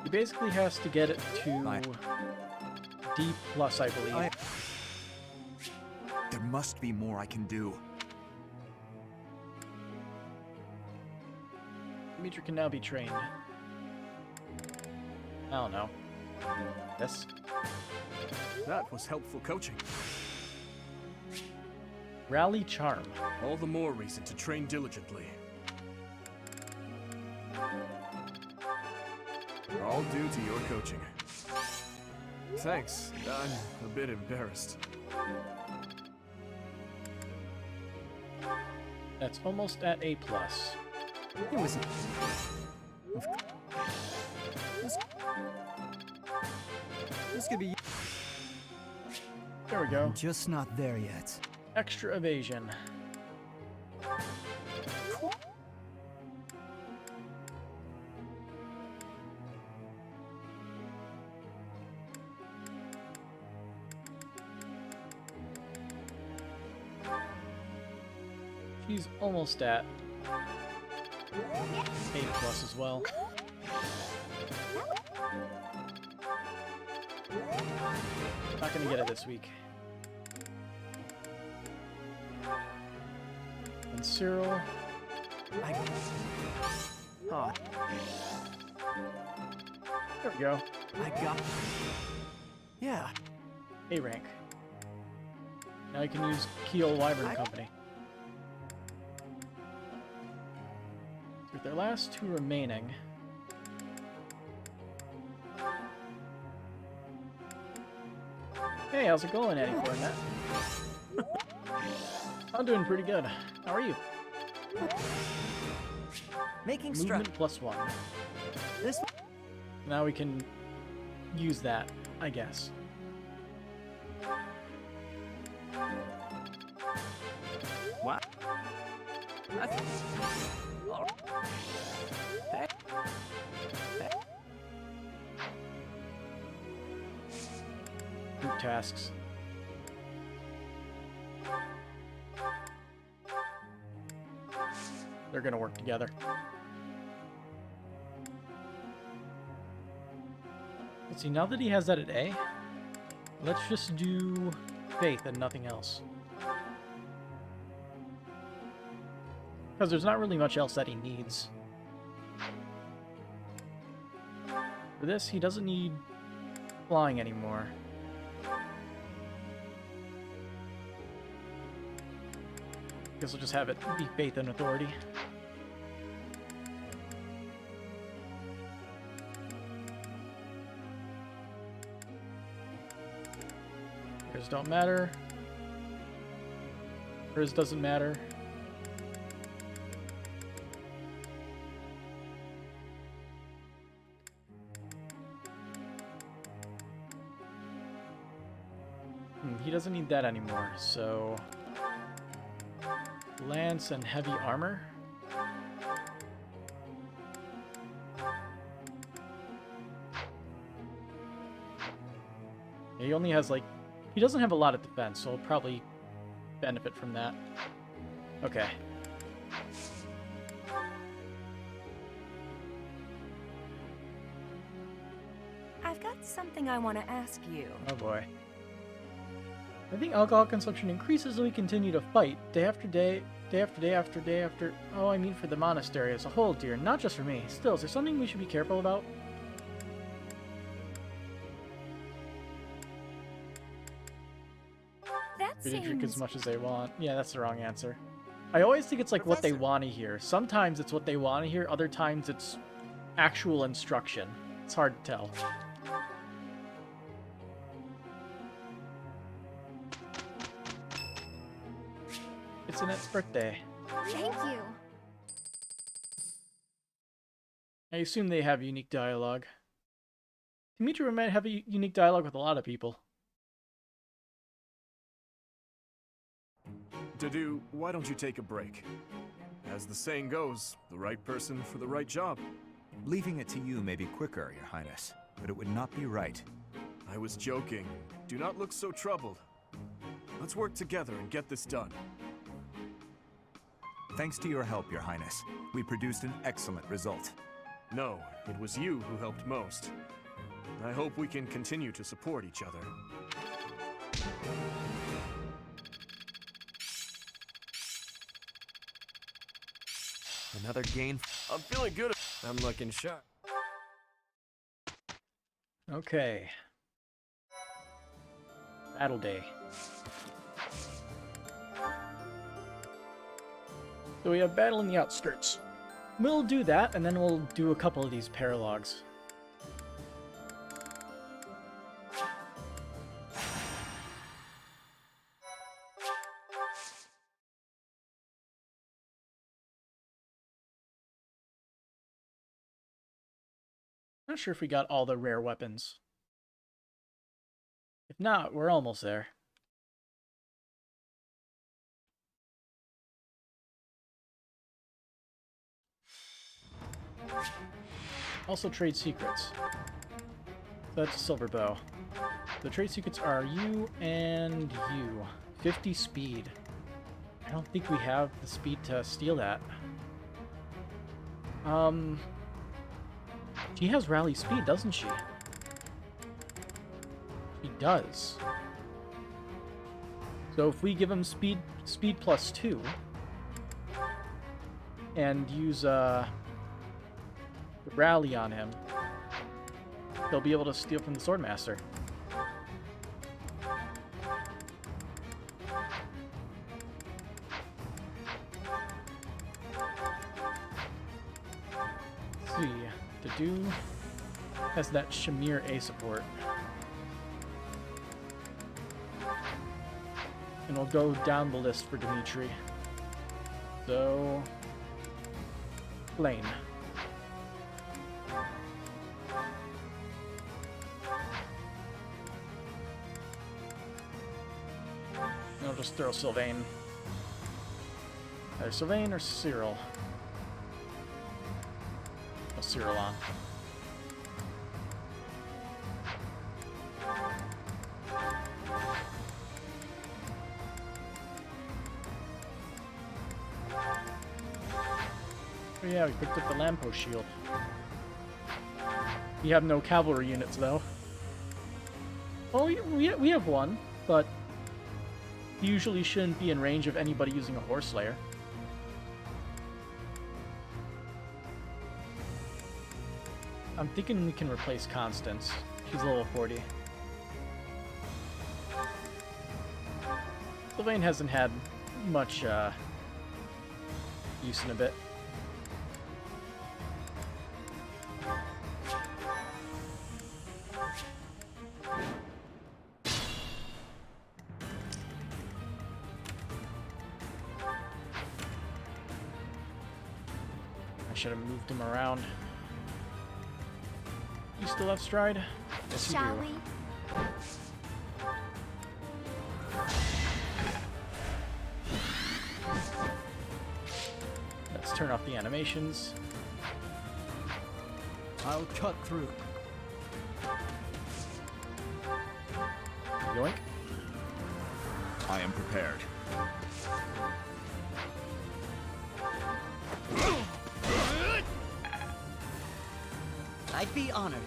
He basically has to get it to D+, I believe. There must be more I can do. Dimitri can now be trained. I don't know. This? That was helpful coaching. Rally Charm. All the more reason to train diligently. All due to your coaching. Thanks. I'm a bit embarrassed. That's almost at A+. It was... This could be... There we go. I'm just not there yet. Extra evasion. She's almost at A+ as well. Not gonna get it this week. And Cyril. Oh. There we go. I got... Yeah. A rank. Now you can use Keel Wyvern Company. With their last two remaining. Hey, how's it going, Eddie Cornet? I'm doing pretty good. How are you? Making Movement +1. This. Now we can use that, I guess. What? Group tasks. They're gonna work together. Let's see, now that he has that at A, let's just do faith and nothing else. Because there's not really much else that he needs. For this, he doesn't need flying anymore. Guess we'll just have it be faith and authority. Hers don't matter. Hers doesn't matter. He doesn't need that anymore, so... Lance and heavy armor. Yeah, he only has, like... He doesn't have a lot of defense, so he'll probably benefit from that. Okay. I've got something I want to ask you. Oh boy. I think alcohol consumption increases as we continue to fight, day after day, day after day after day after... Oh, I mean for the monastery as a whole, dear, not just for me. Still, is there something we should be careful about? They drink as much as they want. Yeah, that's the wrong answer. I always think it's like what they want to hear. Sometimes it's what they want to hear, other times it's actual instruction. It's hard to tell. It's Annette's birthday. Thank you. I assume they have unique dialogue. Dimitri might have a unique dialogue with a lot of people. Dadu, why don't you take a break? As the saying goes, the right person for the right job. Leaving it to you may be quicker, Your Highness, but it would not be right. I was joking. Do not look so troubled. Let's work together and get this done. Thanks to your help, Your Highness, we produced an excellent result. No, it was you who helped most. I hope we can continue to support each other. Another gain. I'm feeling good. I'm looking sharp. Okay. Battle day. So we have battle in the outskirts. We'll do that, and then we'll do a couple of these paralogues. Not sure if we got all the rare weapons. If not, we're almost there. Also trade secrets. So that's a silver bow. The trade secrets are you and you. 50 speed. I don't think we have the speed to steal that. She has rally speed, doesn't she? She does. So if we give him speed plus 2 and use the rally on him, they'll be able to steal from the Swordmaster. Let's see. Dadu has that Shamir A support. And we'll go down the list for Dimitri. So... Lane. I'll just throw Sylvain. Either Sylvain or Cyril. Oh, Cyril on. Oh yeah, we picked up the lamppost shield. We have no cavalry units though. Oh, we have one, but he usually shouldn't be in range of anybody using a horse slayer. I'm thinking we can replace Constance. She's level 40. Sylvain hasn't had much use in a bit. I should have moved him around. You still have stride? Yes, you Shall do. we? Let's turn off the animations. I'll cut through. Yoink. I am prepared. I'd be honored.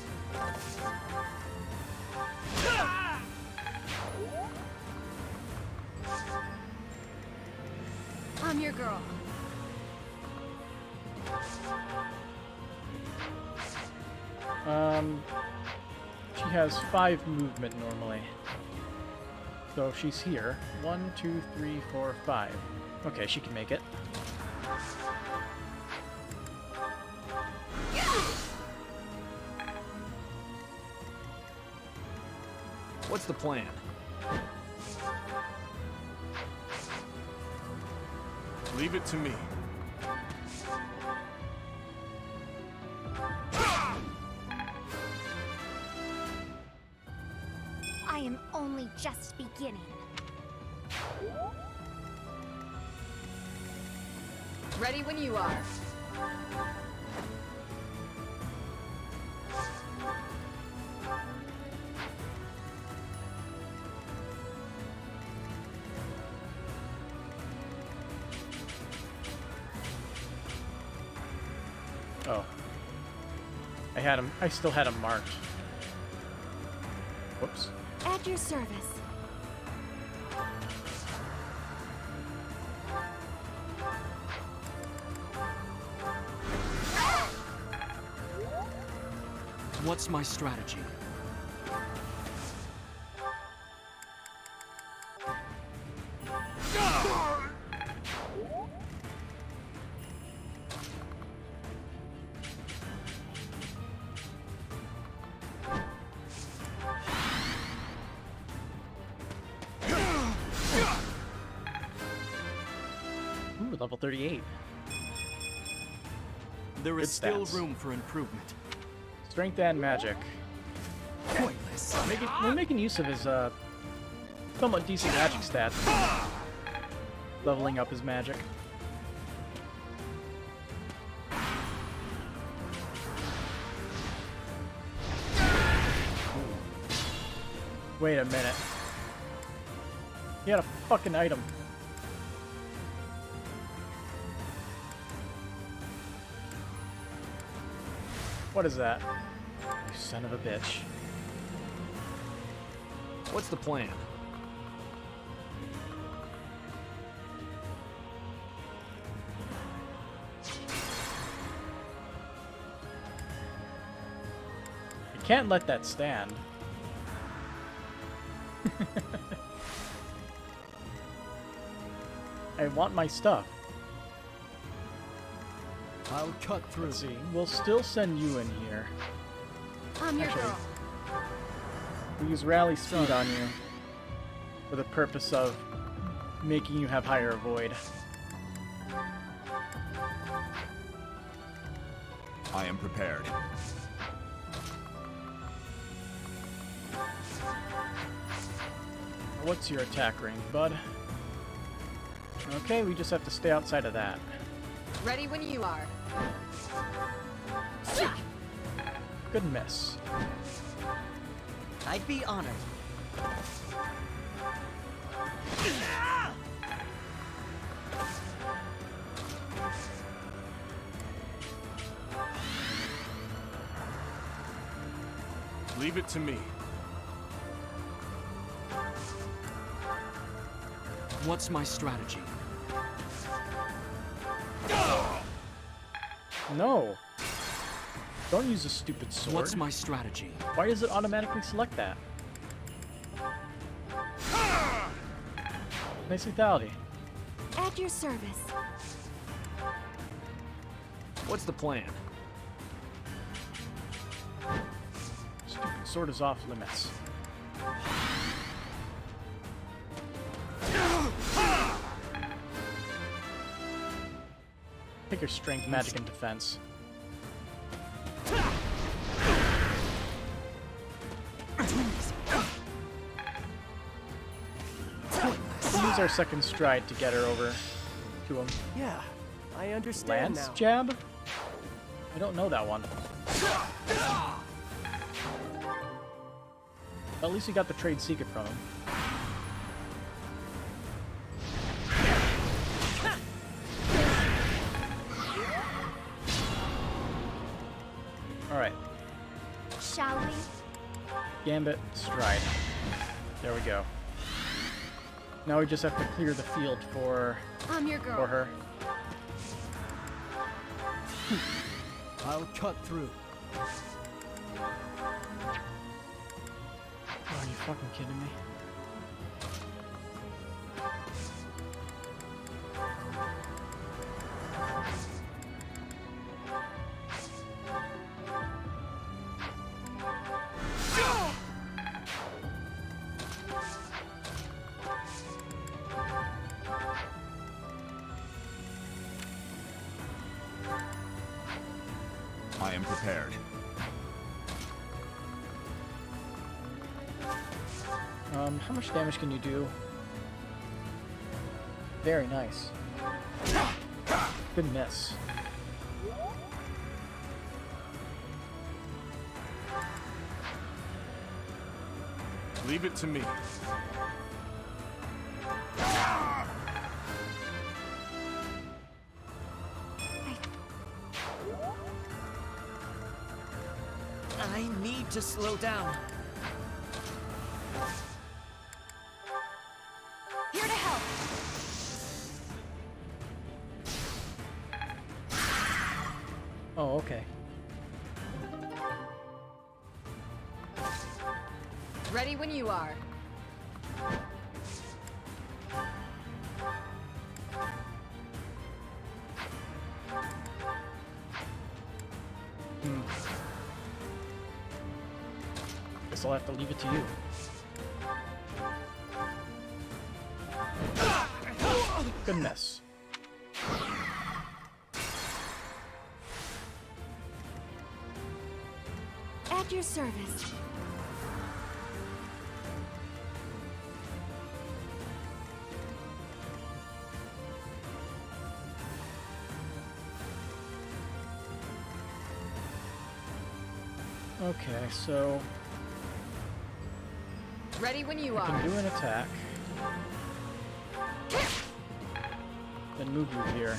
I'm your girl. She has 5 movement normally. So if she's here, 1, 2, 3, 4, 5. Okay, she can make it. What's the plan? Leave it to me. I am only just beginning. Ready when you are. Oh. I still had him marked. Whoops. At your service. What's my strategy? Ooh, level 38. There is Good still stats. room for improvement. Strength and magic. Pointless. We're making use of his somewhat decent magic stats. Leveling up his magic. Wait a minute. He had a fucking item. What is that? You son of a bitch. What's the plan? You can't let that stand. I want my stuff. I'll cut through. Let's see. We'll still send you in here. I'm your Actually, girl. we use rally speed on you for the purpose of making you have higher avoid. I am prepared. What's your attack range, bud? Okay, we just have to stay outside of that. Ready when you are. Good miss. I'd be honored. Leave it to me. What's my strategy? No. Don't use a stupid sword. What's my strategy? Why does it automatically select that? Nice lethality. At your service. What's the plan? Stupid sword is off limits. Take your strength, magic, and defense. We'll use our second stride to get her over to him. Yeah, I understand Lance now. jab? I don't know that one. At least we got the trade secret from him. Alright. Shall we? Gambit, stride. There we go. Now we just have to clear the field for I'm your girl. for her. I'll cut through. Are you fucking kidding me? I am prepared. How much damage can you do? Very nice. Good miss. Leave it to me. I need to slow down. Here to help. Oh, okay. Ready when you are. Guess I'll have to leave it to you. Good miss. At your service. Okay, so Ready when you I are. can do an attack. Then move you here.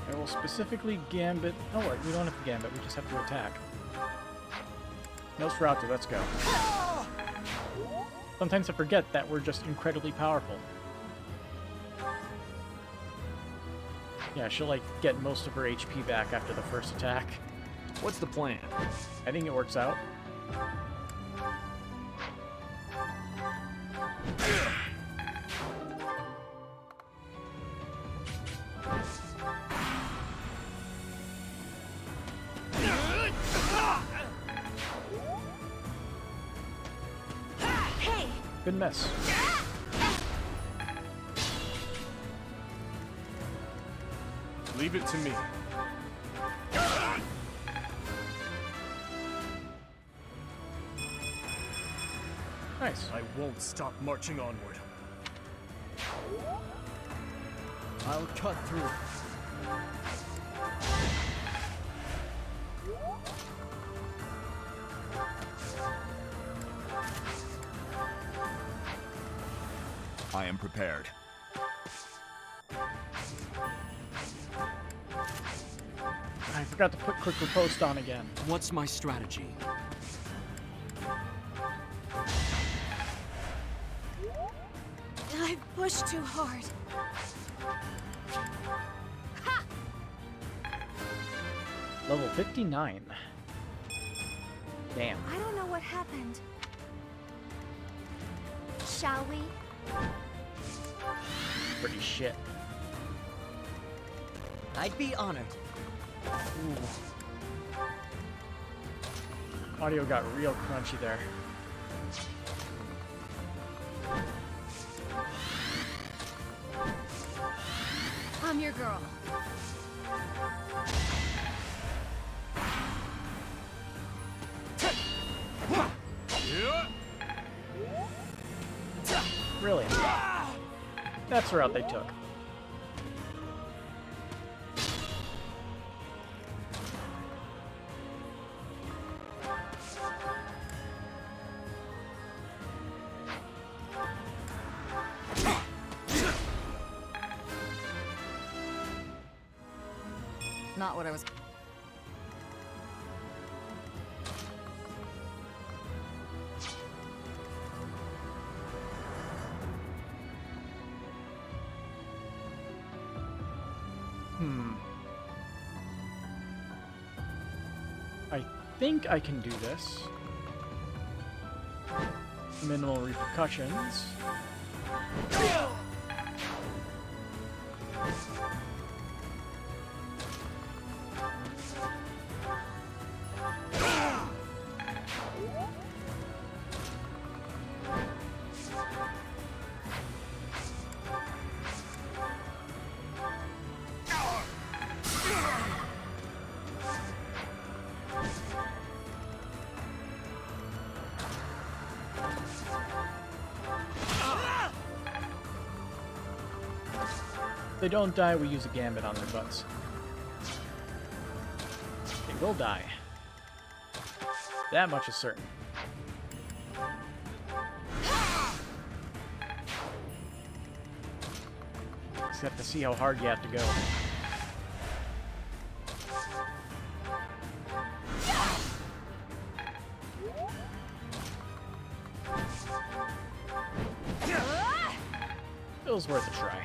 I will specifically gambit. Oh, wait, we don't have to gambit, we just have to attack. Nosferatu, let's go. Sometimes I forget that we're just incredibly powerful. Yeah, she'll like get most of her HP back after the first attack. What's the plan? I think it works out. Hey! Good miss. Leave it to me. Nice. I won't stop marching onward. I'll cut through. I am prepared. I forgot to put quick riposte on again. What's my strategy? I pushed too hard. Ha! Level 59. Damn. I don't know what happened. Shall we? Pretty shit. I'd be honored. Ooh. Audio got real crunchy there. I'm your girl. Really? That's the route they took. Not what I was... I think I can do this. Minimal repercussions. If they don't die, we use a gambit on their butts. They will die. That much is certain. Just have to see how hard you have to go. It was worth a try.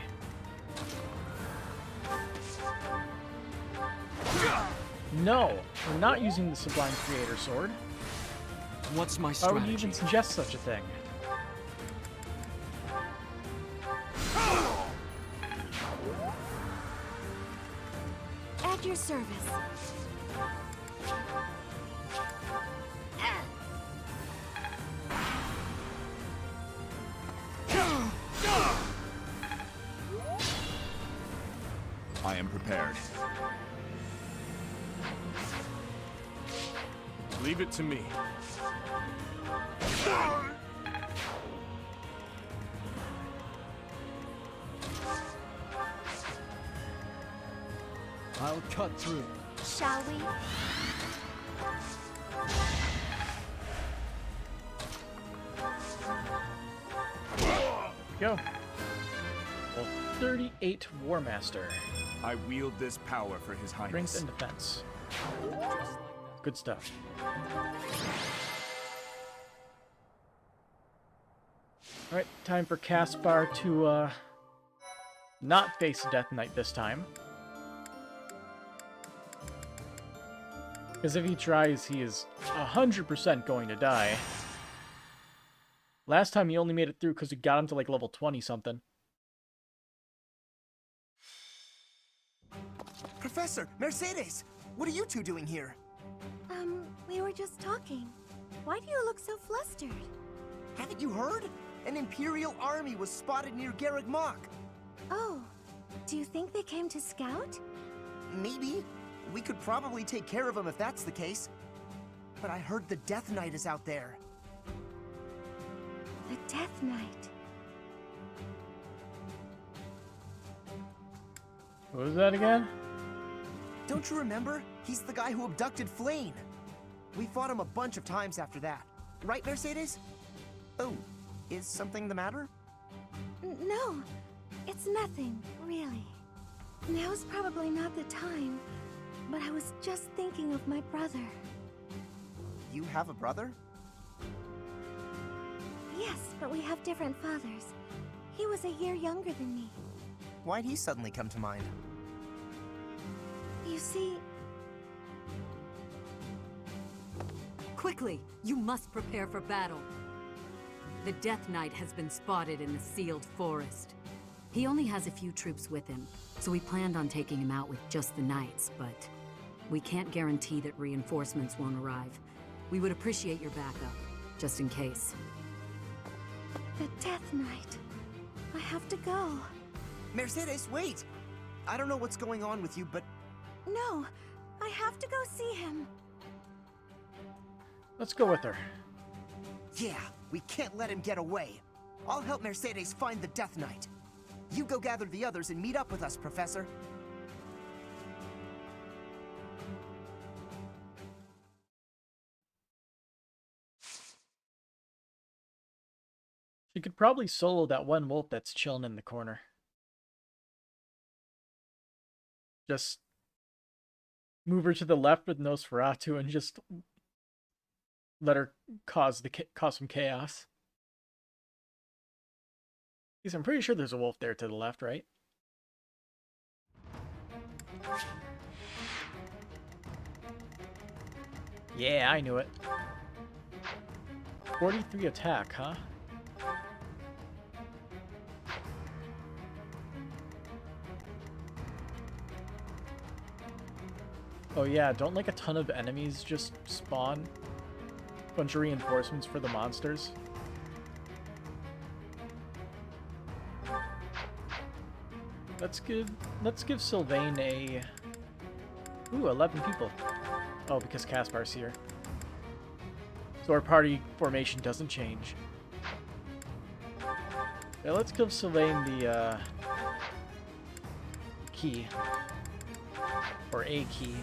No, we're not using the Sublime Creator Sword. What's my Why strategy? would you even suggest such a thing? At your service. I am prepared. Leave it to me. I'll cut through. Shall we? Go. Well, 38 War Master. I wield this power for His Highness. Strength and defense. Good stuff. Alright, time for Caspar to, not face Death Knight this time. Because if he tries, he is 100% going to die. Last time he only made it through because we got him to like level 20-something. Professor, Mercedes! What are you two doing here? We were just talking. Why do you look so flustered? Haven't you heard? An Imperial army was spotted near Garreg Mach. Oh, do you think they came to scout? Maybe. We could probably take care of them if that's the case. But I heard the Death Knight is out there. Death Knight. What was that again? Don't you remember? He's the guy who abducted Flane. We fought him a bunch of times after that. Right, Mercedes? Oh, is something the matter? No, it's nothing, really. Now's probably not the time, but I was just thinking of my brother. You have a brother? Yes, but we have different fathers. He was a year younger than me. Why'd he suddenly come to mind? You see... Quickly! You must prepare for battle. The Death Knight has been spotted in the sealed forest. He only has a few troops with him, so we planned on taking him out with just the knights, but we can't guarantee that reinforcements won't arrive. We would appreciate your backup, just in case. The Death Knight. I have to go. Mercedes, wait! I don't know what's going on with you, but... No, I have to go see him. Let's go with her. Yeah, we can't let him get away. I'll help Mercedes find the Death Knight. You go gather the others and meet up with us, Professor. She could probably solo that one wolf that's chilling in the corner. Just move her to the left with Nosferatu and just let her cause some chaos. Because I'm pretty sure there's a wolf there to the left, right? Yeah, I knew it. 43 attack, huh? Oh yeah, don't like a ton of enemies just spawn? Bunch of reinforcements for the monsters. Let's give Sylvain a... Ooh, 11 people. Oh, because Caspar's here. So our party formation doesn't change. Yeah, let's give Sylvain the key. Or a key.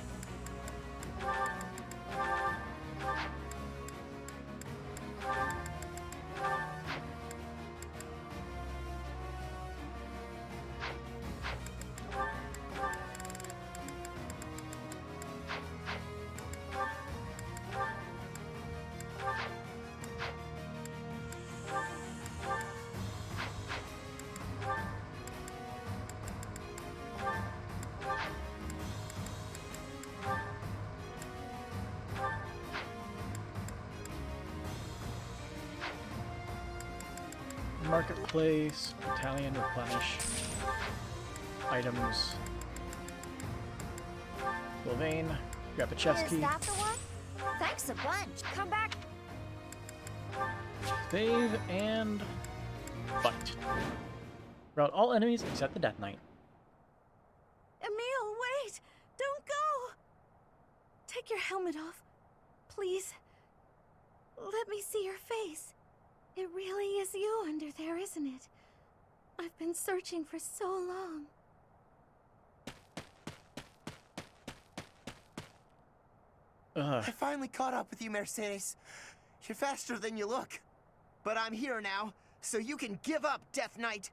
Marketplace, battalion, replenish items. Sylvain, grab a chest key. Is that the one? Thanks a bunch. Come back. Save and fight. Rout all enemies except the Death Knight. Emil, wait! Don't go! Take your helmet off, please. Let me see your face. It really is you under there, isn't it? I've been searching for so long. I finally caught up with you, Mercedes. You're faster than you look. But I'm here now, so you can give up, Death Knight.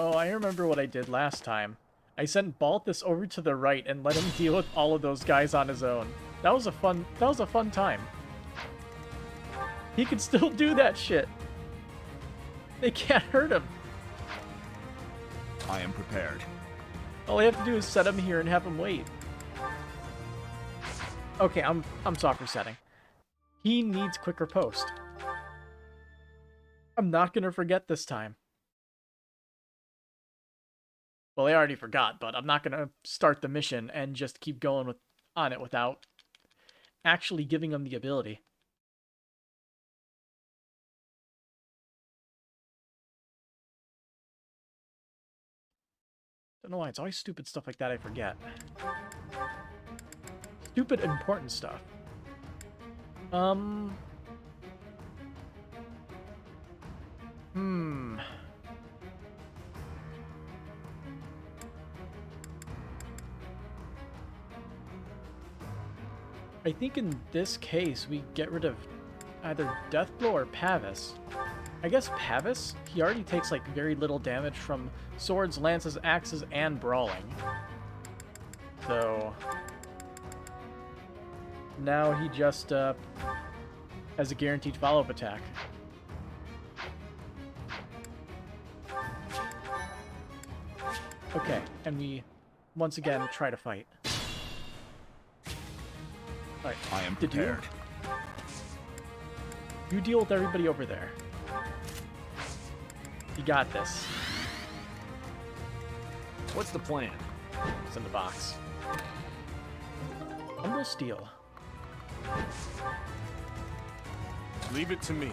Oh, I remember what I did last time. I sent Byleth over to the right and let him deal with all of those guys on his own. That was a fun time. He could still do that shit. They can't hurt him. I am prepared. All I have to do is set him here and have him wait. Okay, I'm soccer setting. He needs quicker post. I'm not gonna forget this time. Well, I already forgot, but I'm not gonna start the mission and just keep going on it without actually giving him the ability. don't know why, it's always stupid stuff like that I forget. Stupid important stuff. I think in this case, we get rid of either Deathblow or Pavis. I guess Pavis, he already takes like very little damage from swords, lances, axes, and brawling. So now he just has a guaranteed follow-up attack. Okay, and we once again try to fight. Alright, I am prepared. You deal with everybody over there. You got this. What's the plan? It's in the box. Umbral Steel. Leave it to me.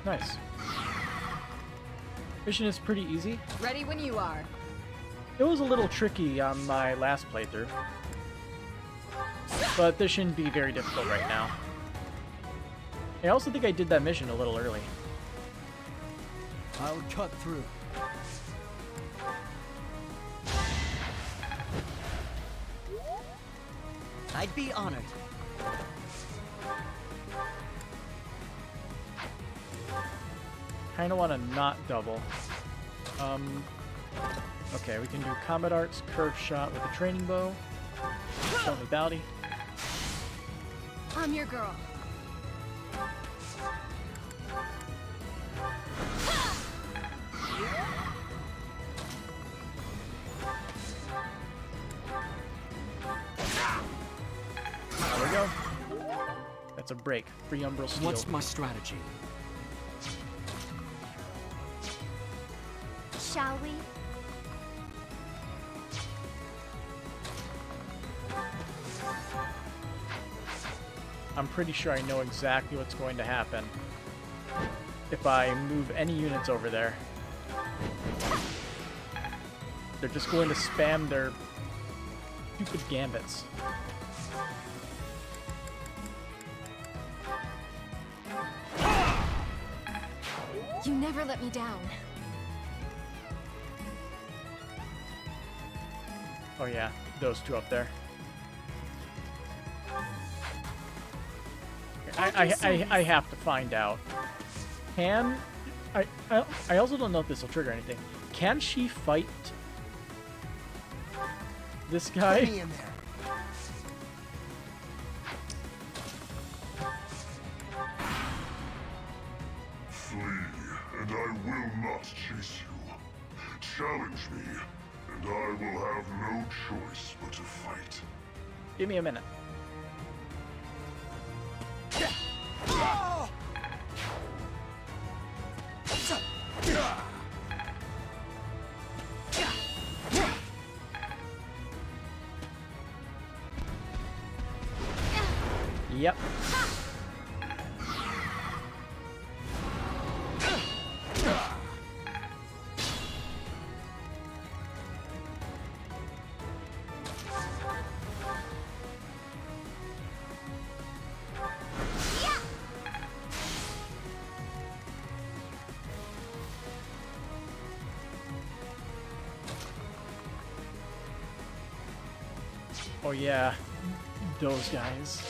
Nice. Mission is pretty easy. Ready when you are. It was a little tricky on my last playthrough, but this shouldn't be very difficult right now. I also think I did that mission a little early. I'll cut through. I'd be honored. Kinda wanna not double. Okay, we can do Combat Arts, Curve Shot with a Training Bow. Show me Bounty. I'm your girl. There we go. That's a break. Free Umbral Steel. What's my strategy? Shall we? I'm pretty sure I know exactly what's going to happen if I move any units over there. They're just going to spam their stupid gambits. You never let me down. Oh yeah, those two up there. I have to find out. Can I also don't know if this will trigger anything. Can she fight this guy? Put me in there. Flee, and I will not chase you. Challenge me, and I will have no choice but to fight. Give me a minute. Yep. Oh yeah, those guys.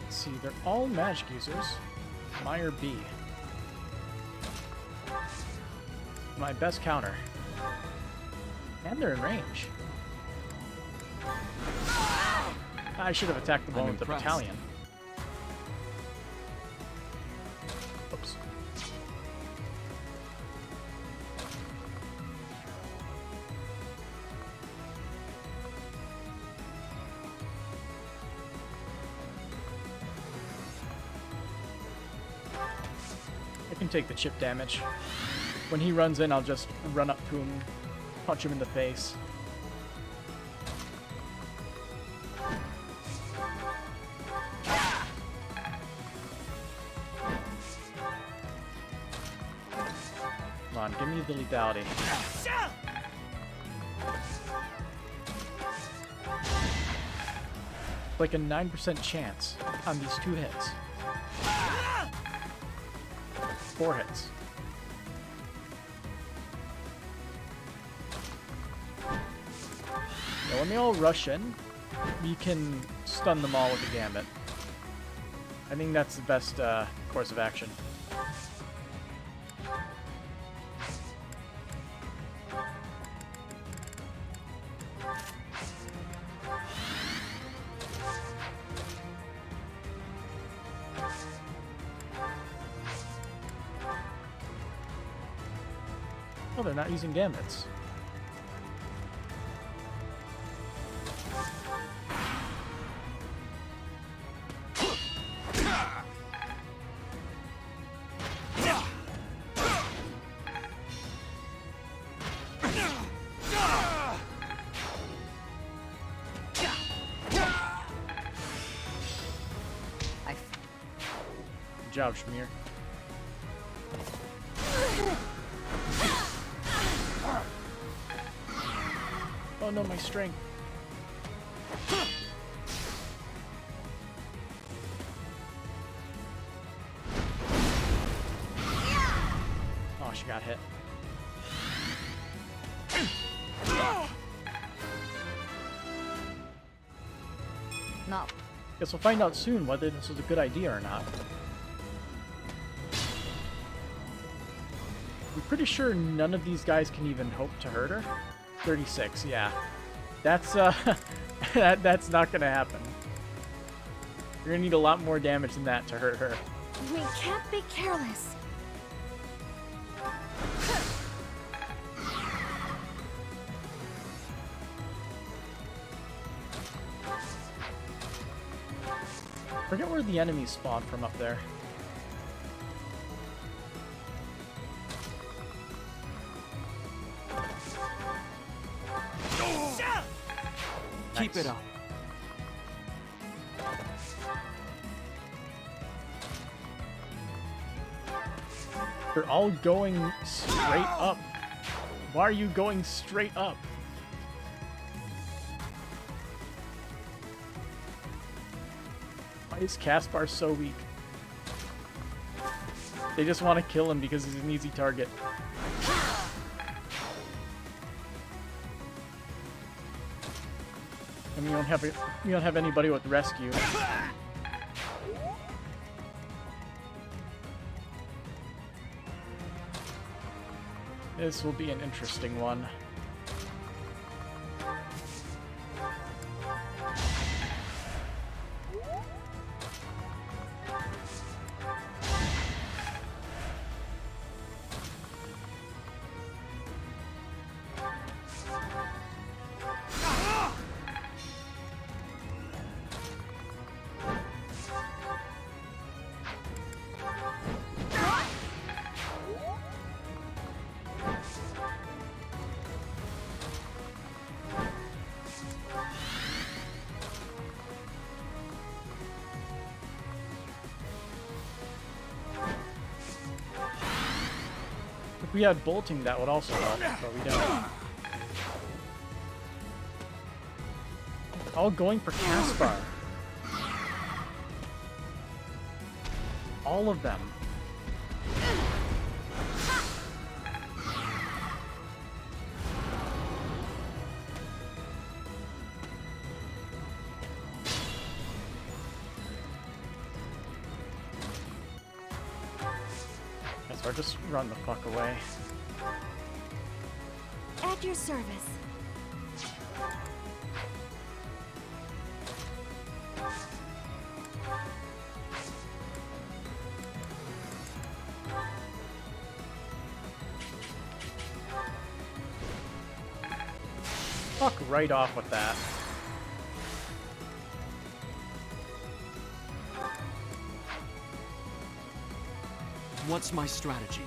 Let's see, they're all magic users. Meyer B. My best counter. And they're in range. I should have attacked the one with the battalion. Oops. I can take the chip damage. When he runs in, I'll just run up to him, punch him in the face. Come on, give me the lethality. Like a 9% chance on these 2 hits. 4 hits. Now when they all rush in, we can stun them all with a gambit. I think that's the best course of action. Oh, they're not using gambits. Good job, Shamir. Oh no, my strength. Oh, she got hit. No. Guess we'll find out soon whether this was a good idea or not. I'm pretty sure none of these guys can even hope to hurt her. 36, yeah. That's that's not gonna happen. You're gonna need a lot more damage than that to hurt her. We can't be careless. Forget where the enemies spawn from up there. Keep it up. They're all going straight up. Why are you going straight up? Why is Caspar so weak? They just want to kill him because he's an easy target. And we don't have anybody with rescue. This will be an interesting one. If we had bolting, that would also help, but we don't. All going for Caspar. All of them. Caspar, just run the fuck away. At your service. Fuck right off with that. What's my strategy?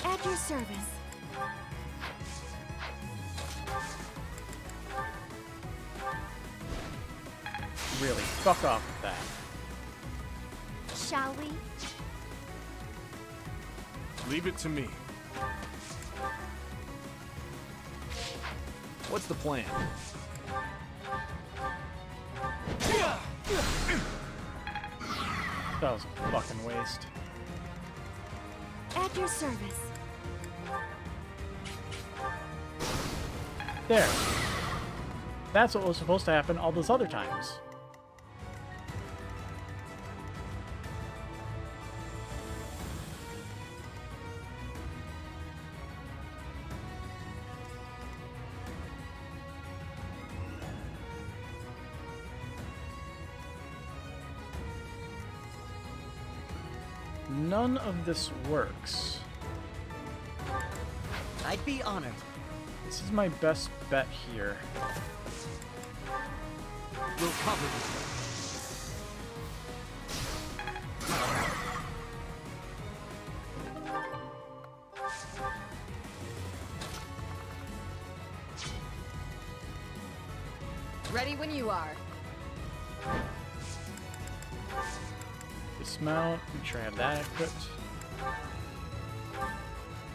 At your service. Really, fuck off with that. Shall we? Leave it to me. What's the plan? That was a fucking waste. At your service. There. That's what was supposed to happen all those other times. None of this works. I'd be honored. This is my best bet here. We'll cover this. Ready when you are. Dismount, make sure I have that equipped.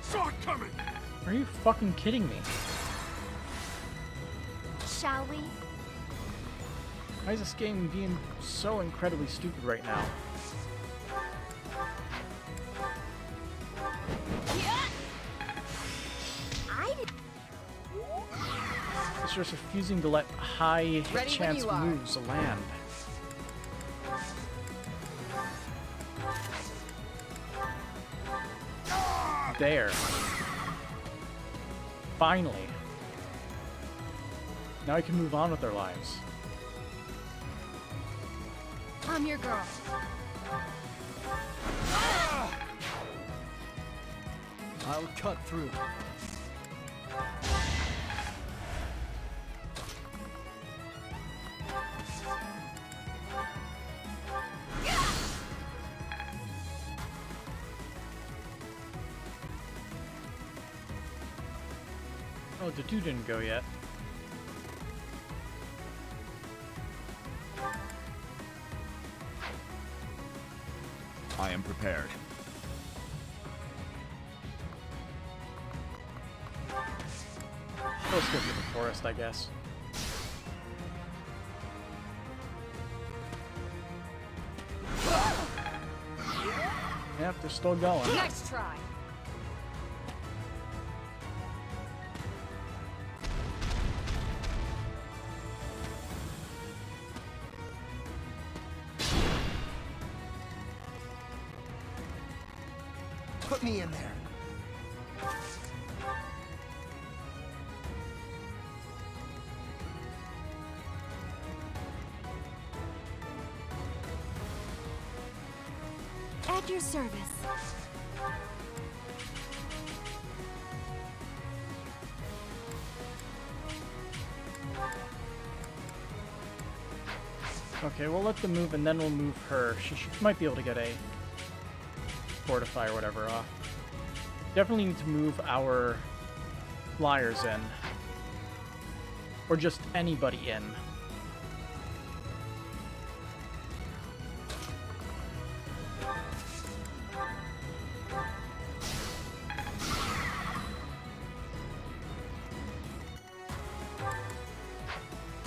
Sword coming! Are you fucking kidding me? Shall we? Why is this game being so incredibly stupid right now? It's just refusing to let high hit chance moves land. There. Finally. Now I can move on with their lives. I'm your girl. I'll cut through. Oh, the two didn't go yet. I am prepared. Let's go through the forest, I guess. Yep, they're still going. Nice try. Put me in there. At your service. Okay, we'll let them move and then we'll move her. She might be able to get a fortify or whatever off. Definitely need to move our flyers in. Or just anybody in.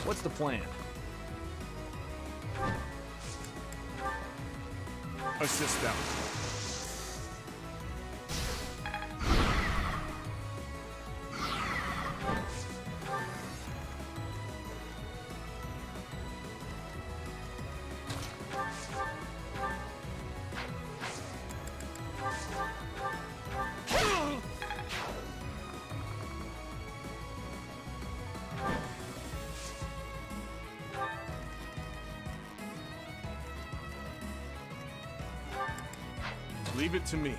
What's the plan? Assist them. Leave it to me.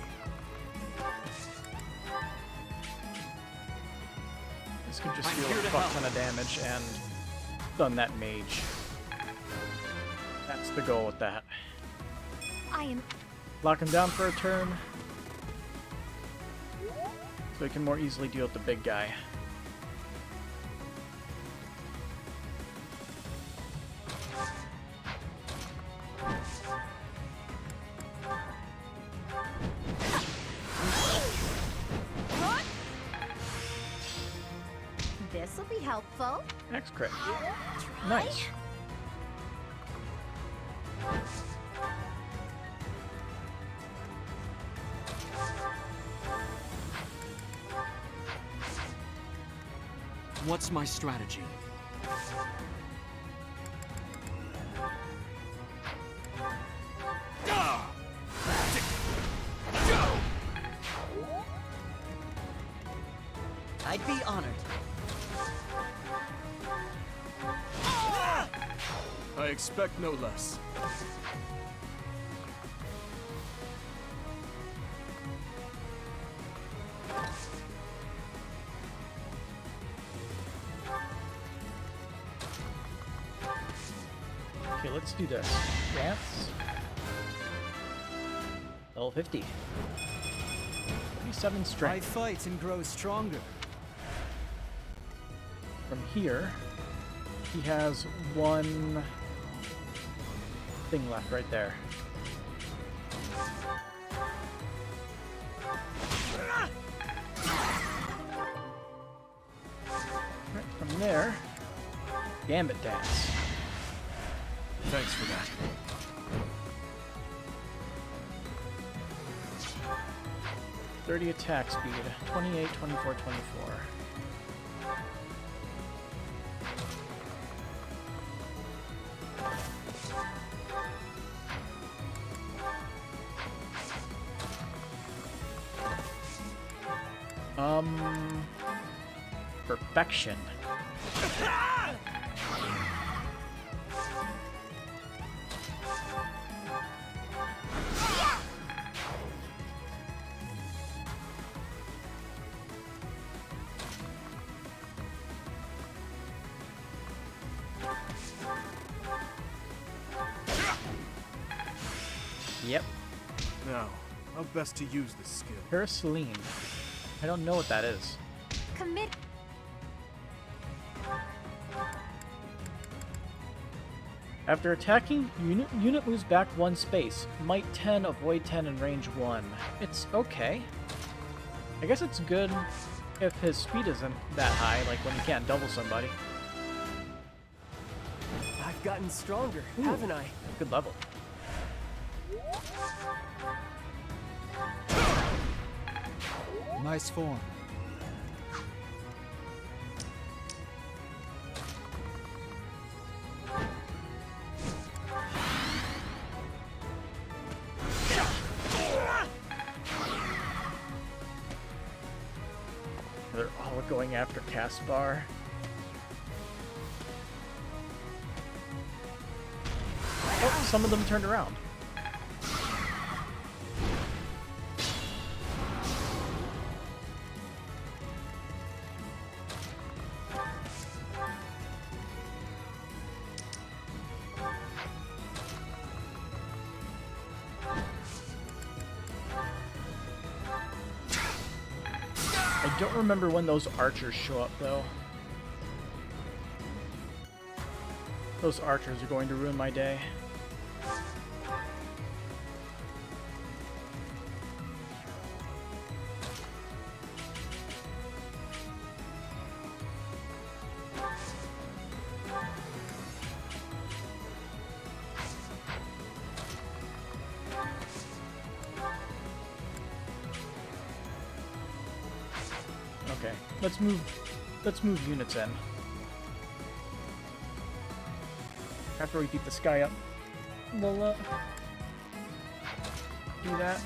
This could just deal a fuck ton of damage and stun that mage. That's the goal with that. I am... Lock him down for a turn. So we can more easily deal with the big guy. helpful. X crit. Try. Nice. What's my strategy? I'd be honored. I expect no less. Okay, let's do this. Dance. Level 50. 37 I strength. fight and grow stronger. From here, he has one thing left right there. Right from there, Gambit Dance. Thanks for that. .30 attack speed, 28, 24, 24. Perfection. Yep. Now, how best to use this skill? Paraceline. I don't know what that is. Commit. After attacking, unit moves back 1 space. Might 10, avoid 10, and range 1. It's okay. I guess it's good if his speed isn't that high, like when you can't double somebody. I've gotten stronger, Ooh, haven't I? Good level. Nice form. They're all going after Caspar. Oh, some of them turned around. I don't remember when those archers show up, though. Those archers are going to ruin my day. Okay, let's move units in. After we beat this guy up, we'll do that.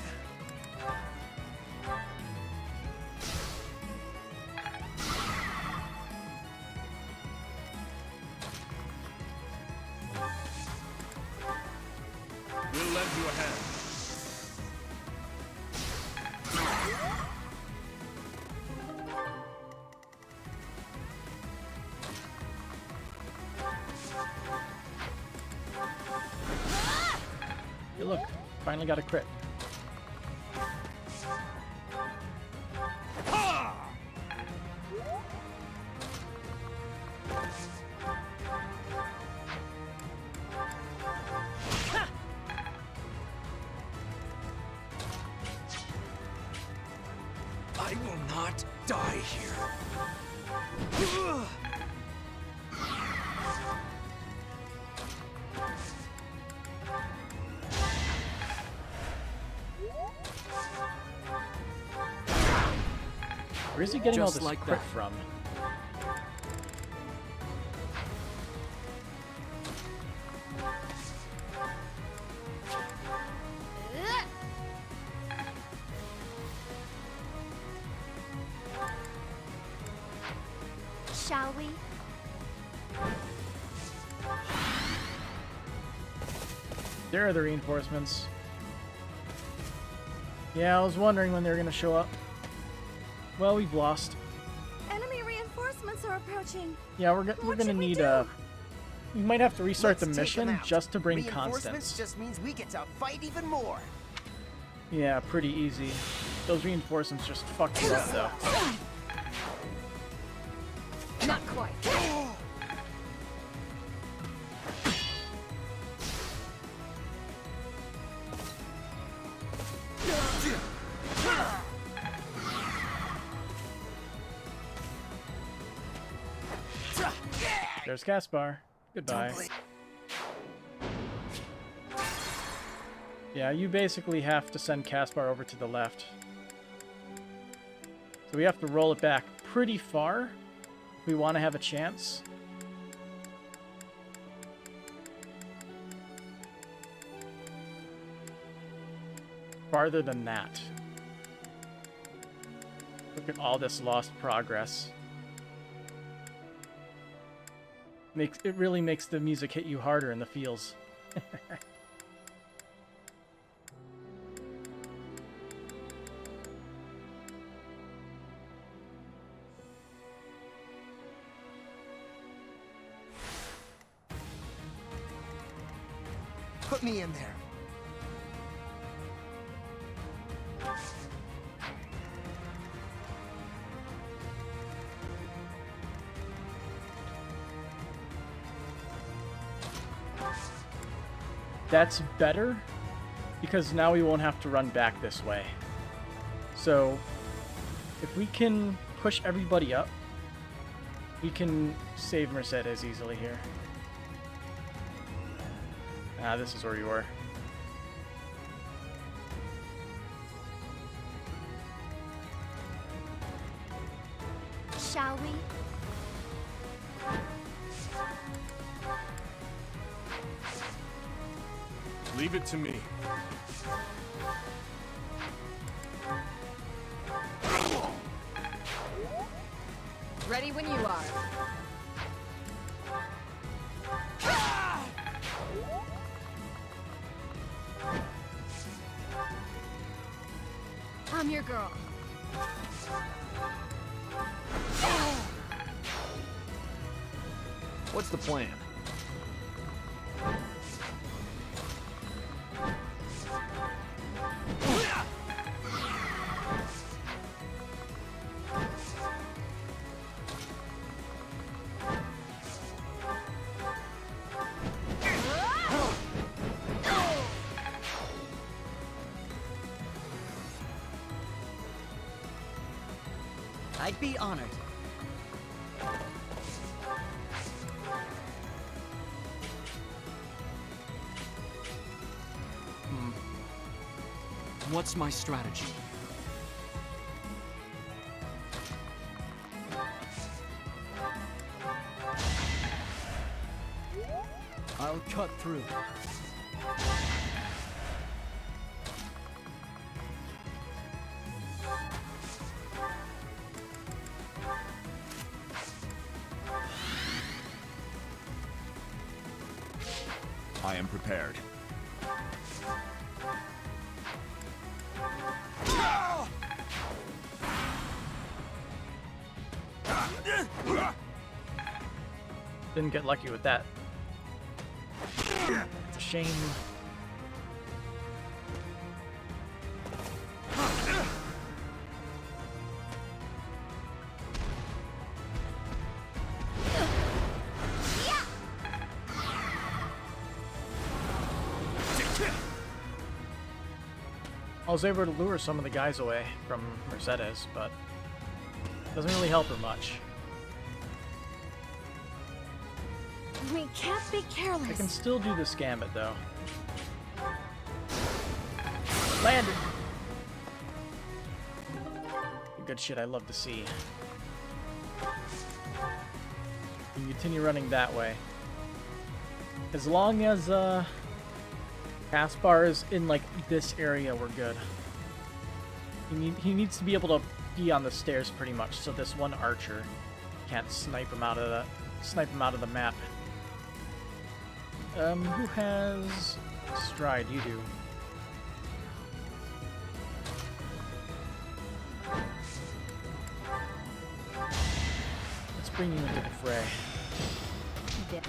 We'll lend you a hand. Hey, look, finally got a crit. I will not die here. Where's he getting all Just this like crit that. from? Shall we? There are the reinforcements. Yeah, I was wondering when they were going to show up. Well, we've lost. Enemy reinforcements are approaching. Yeah, we're gonna need we might have to restart the Let's take them mission out. just to bring Reinforcements Constance. just means we get to fight even more. Yeah, pretty easy. Those reinforcements just fucked you up though. Not quite. There's Caspar. Goodbye. Yeah, you basically have to send Caspar over to the left. So we have to roll it back pretty far if we want to have a chance. Farther than that. Look at all this lost progress. It really makes the music hit you harder in the feels. Put me in there. That's better because now we won't have to run back this way. So if we can push everybody up, we can save Mercedes easily here. Ah, this is where we were. Shall we? Leave it to me. Ready when you are. I'm your girl. What's the plan? I'd be honored. What's my strategy? I'll cut through. I am prepared. Didn't get lucky with that. It's a shame. I was able to lure some of the guys away from Mercedes, but doesn't really help her much. We can't be careless. I can still do this gambit though. Landed. Good shit I love to see. You can continue running that way. As long as Caspar is in like this area, we're good. He needs to be able to be on the stairs pretty much, so this one archer can't snipe him out of the map. Who has stride? You do. Let's bring you into the fray. Yeah.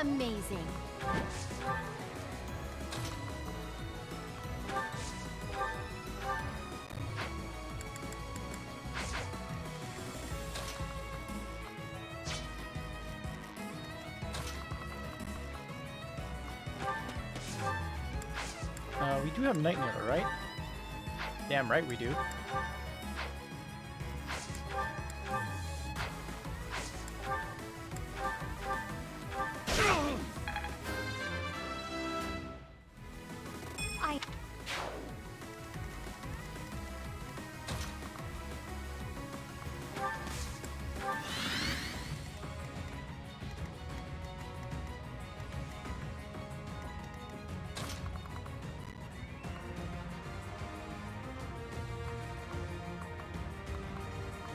Amazing. We do have Night Needle, right? Damn right we do.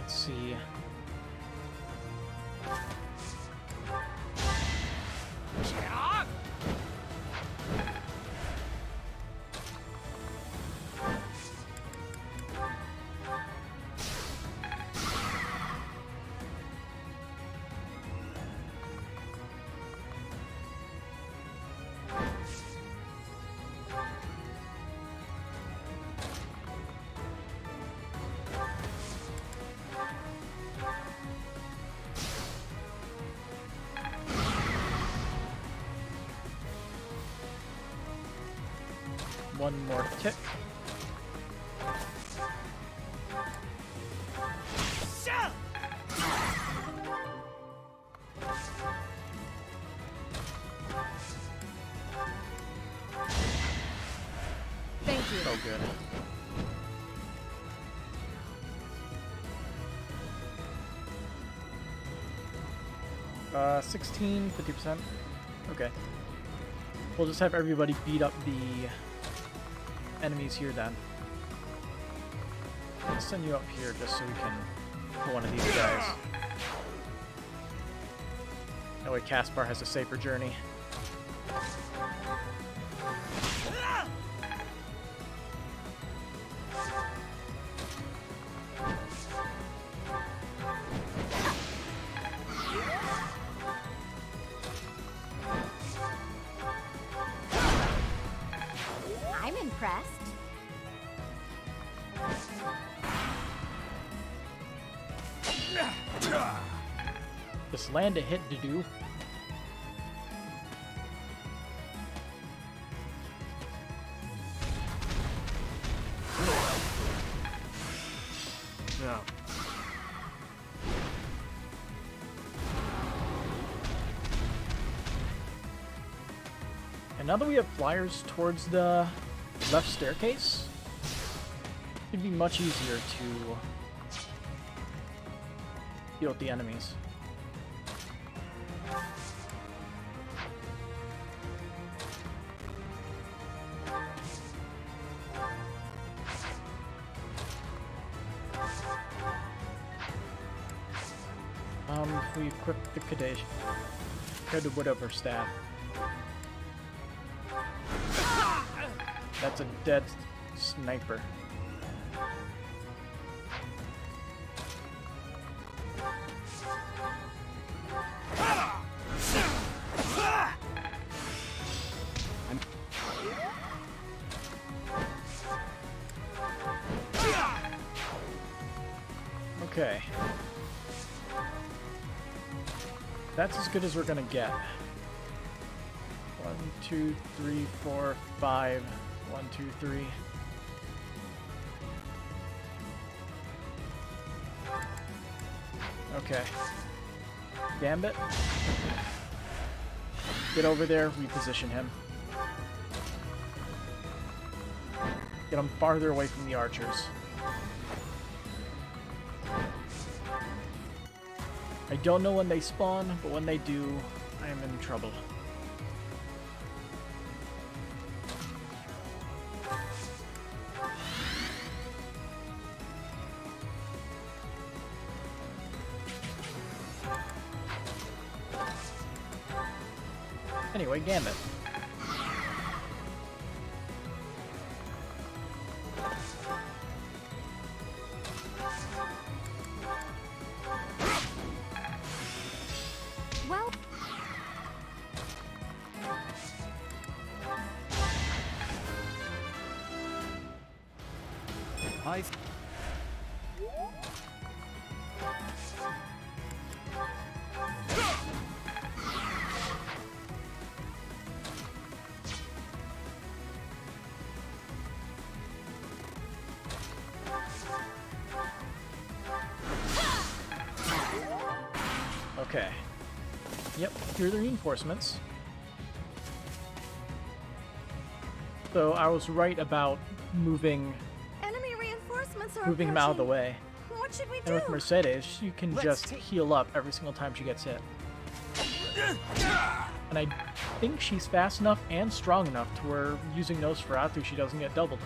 Let's see. One more tick. Thank you. So good. Uh, 16, 50%. Okay. We'll just have everybody beat up the enemies here then. I'll send you up here just so we can pull one of these guys. That way Caspar has a safer journey. I'm impressed. Just land a hit to do. Now. And now that we have flyers towards the left staircase, it'd be much easier to deal with the enemies. If we equip the Kadesh, whatever staff. That's a dead sniper. Okay. That's as good as we're gonna get. 1, 2, 3, 4, 5. 1, 2, 3. Okay. Gambit. Get over there, reposition him. Get him farther away from the archers. I don't know when they spawn, but when they do, I am in trouble. Anyway, Gambit. Well, I've... Okay. Yep, here are the reinforcements. So I was right about moving Enemy reinforcements are him out of the way. What should we do? And with Mercedes, you can just heal up every single time she gets hit. And I think she's fast enough and strong enough to where using Nosferatu she doesn't get doubled.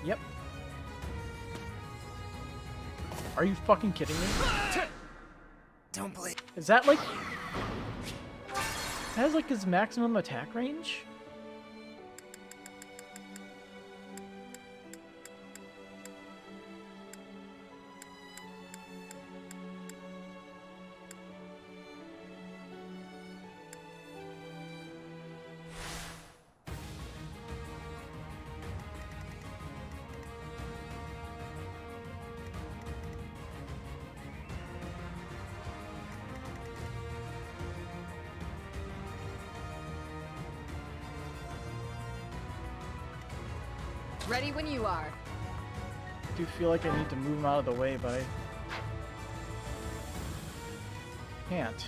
Yep. Are you fucking kidding me? Don't believe. Is that like... That has like his maximum attack range? Ready when you are. I do feel like I need to move him out of the way, but I can't.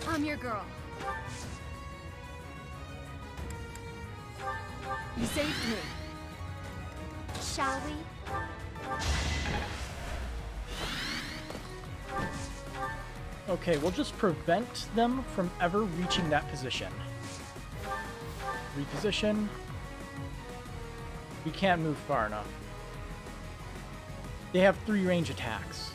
I'm your girl. You saved me. Shall we? Okay, we'll just prevent them from ever reaching that position. Reposition. We can't move far enough. They have 3 range attacks.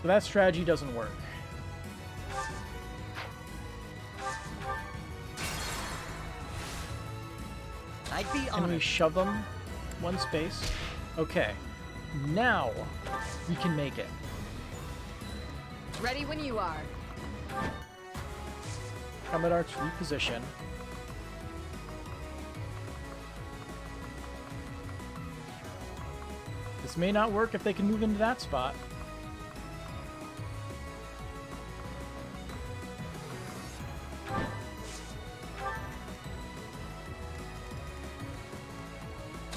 So that strategy doesn't work. I'd be Can honored. we shove them 1 space? Okay. Now we can make it. Ready when you are. Combat Arts reposition. This may not work if they can move into that spot.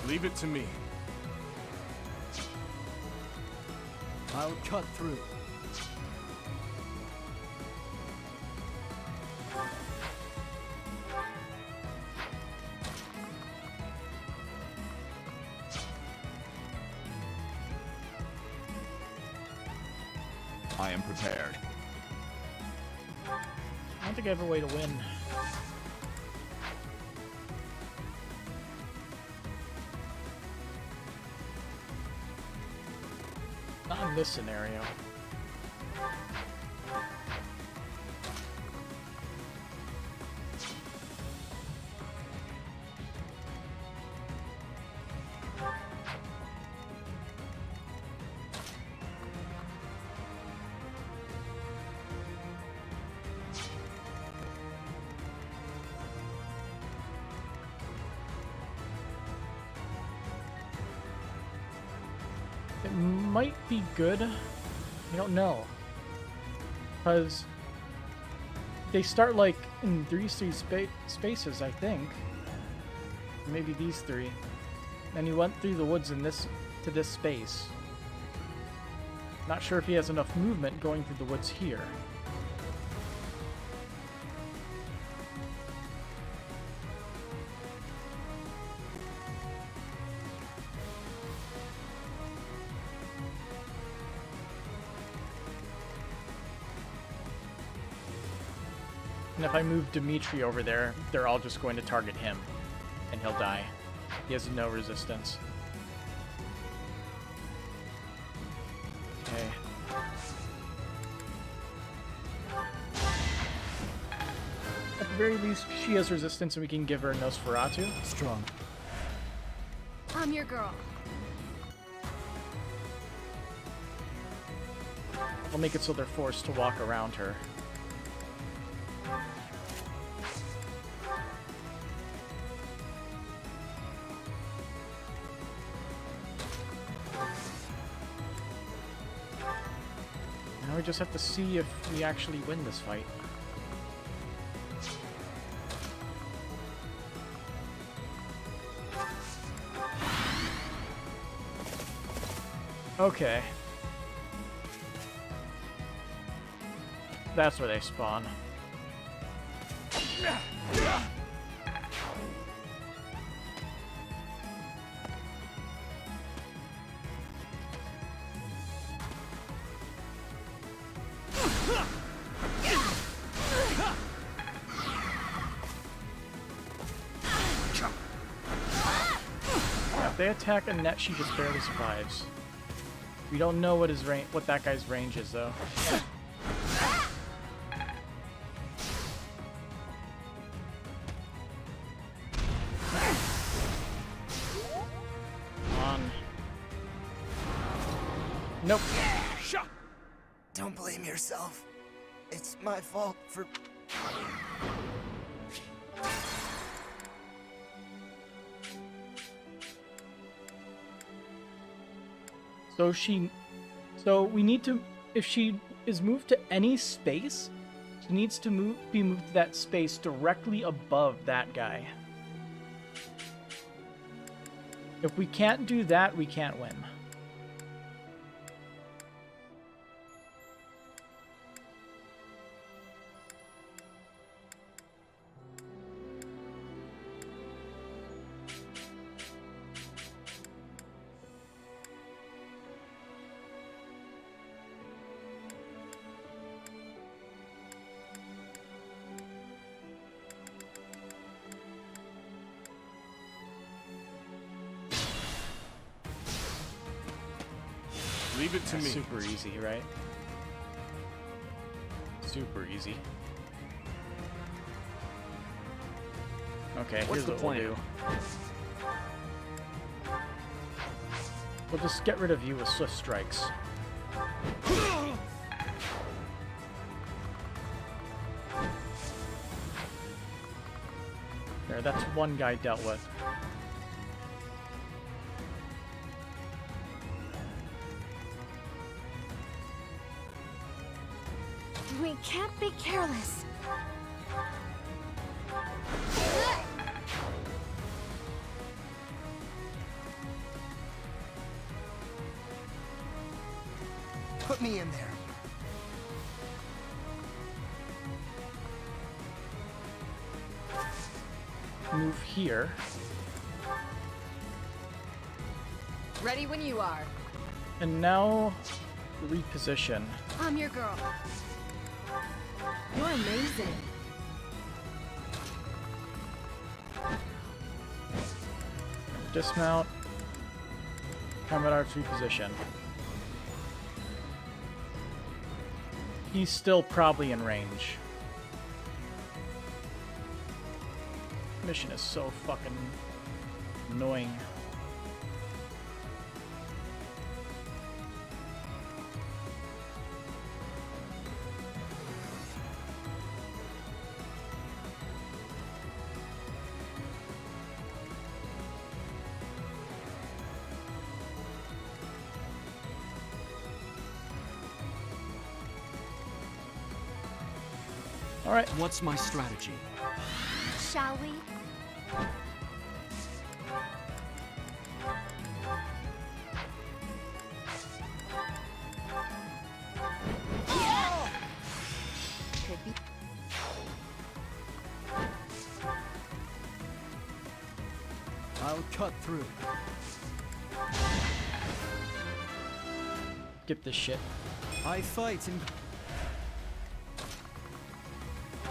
Leave it to me. I'll cut through. I am prepared. I don't think I have a way to win. Not in this scenario. it might be good. I don't know. Because they start like in these three spaces, I think. Maybe these three. And he went through the woods in this to this space. Not sure if he has enough movement going through the woods here. And if I move Dimitri over there, they're all just going to target him. And he'll die. He has no resistance. Okay. At the very least, she has resistance and we can give her a Nosferatu. Strong. I'm your girl. I'll make it so they're forced to walk around her. Now we just have to see if we actually win this fight. Okay. That's where they spawn. If they attack Annette, she just barely survives. We don't know what his range, what that guy's range is, though. Come on. Nope. Don't blame yourself. It's my fault for... So we need to, if she is moved to any space, she needs to be moved to that space directly above that guy. If we can't do that, we can't win. Leave it to me. Super easy, right? Super easy. Okay, here's what we'll do. We'll just get rid of you with Swift Strikes. There, that's one guy dealt with. We can't be careless. Put me in there. Move here. Ready when you are. And now reposition. I'm your girl. You're amazing. Dismount. Combat Arts reposition. He's still probably in range. Mission is so fucking annoying. Alright. What's my strategy? Shall we? Could be. I'll cut through. Skip this shit. I fight and...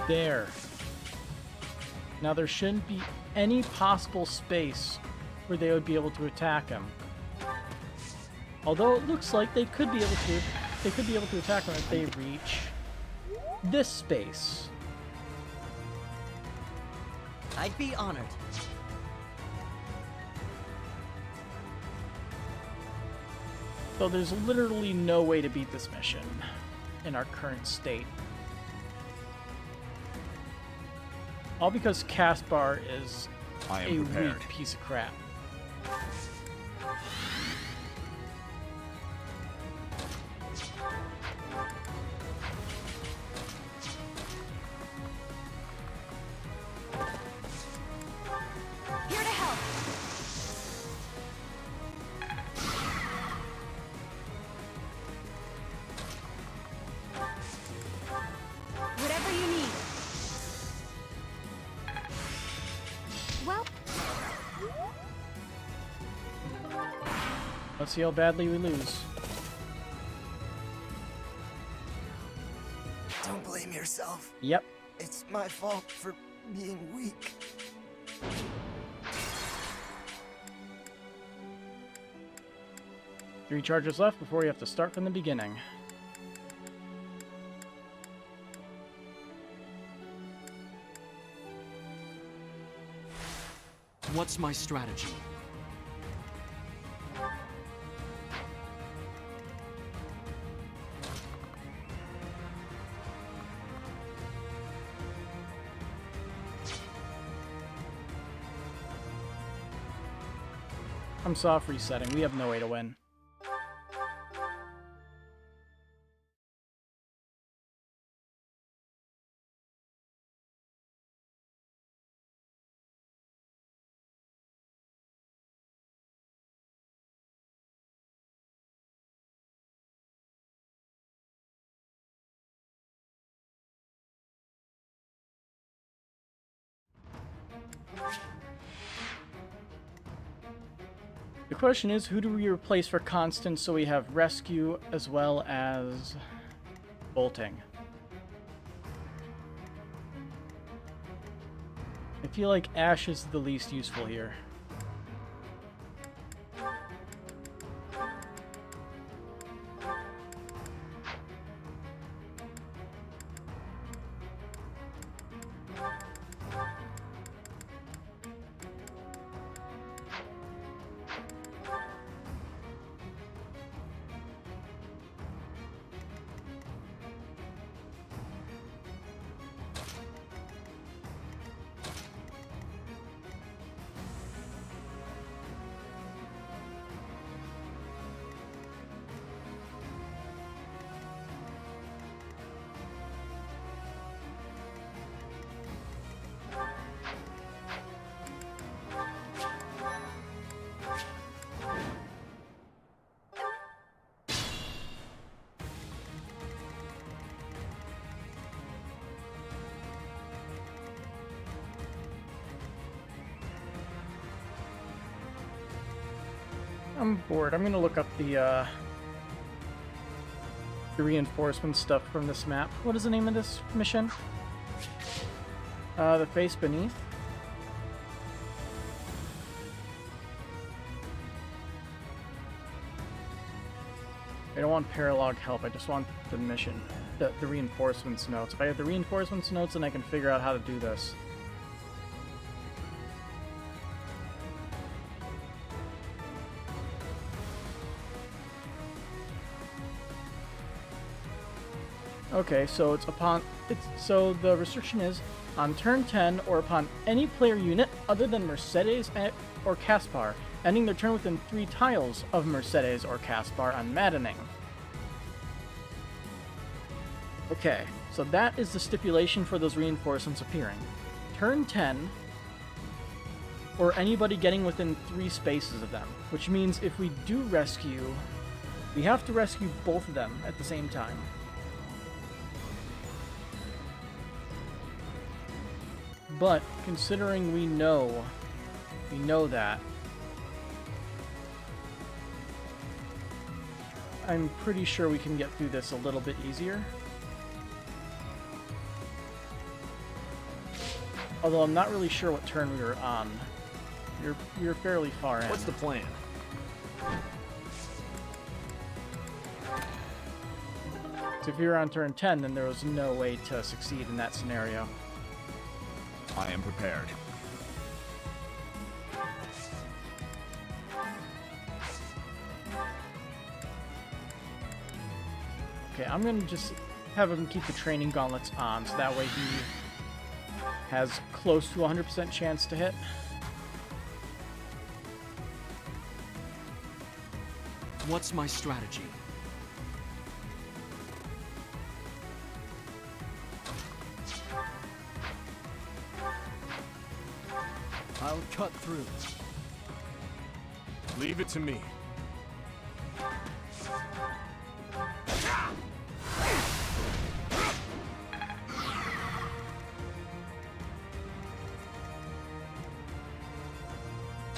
There. Now there shouldn't be any possible space where they would be able to attack him. Although it looks like they could be able to attack him if they reach this space. I'd be honored. So there's literally no way to beat this mission in our current state. All because Caspar is I a am prepared. weak piece of crap. Here to help. Whatever you need. Well, Let's see how badly we lose. Don't blame yourself. Yep. It's my fault for being weak. 3 charges left before we have to start from the beginning. What's my strategy? I'm soft resetting. We have no way to win. The question is, who do we replace for Constance so we have rescue as well as bolting? I feel like Ash is the least useful here. I'm bored. I'm gonna look up the reinforcement stuff from this map. What is the name of this mission? The Face Beneath. I don't want paralogue help. I just want the mission, the reinforcements notes. If I have the reinforcements notes, then I can figure out how to do this. Okay, so so the restriction is on turn 10 or upon any player unit other than Mercedes or Caspar, ending their turn within 3 tiles of Mercedes or Caspar on maddening. Okay, So that is the stipulation for those reinforcements appearing. Turn 10, or anybody getting within 3 spaces of them, which means if we do rescue, we have to rescue both of them at the same time. But considering we know that, I'm pretty sure we can get through this a little bit easier. Although I'm not really sure what turn we were on. You're fairly far in. What's the plan? So if you're on turn 10, then there was no way to succeed in that scenario. I am prepared. Okay, I'm gonna just have him keep the training gauntlets on, so that way he has close to 100% chance to hit. What's my strategy? I'll cut through. Leave it to me.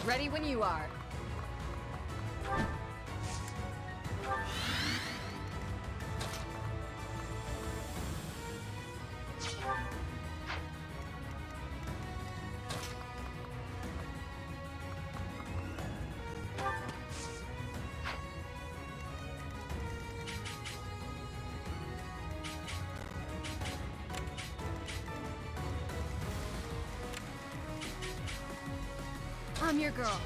Ready when you are. I'm your girl.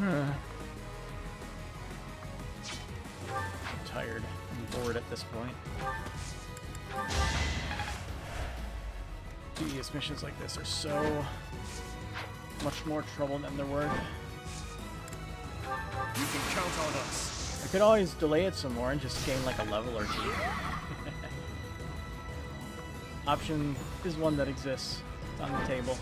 I'm tired and bored at this point. Tedious missions like this are so much more trouble than they're worth. You can count on us. I could always delay it some more and just gain like a level or 2. Option is one that exists. It's on the table.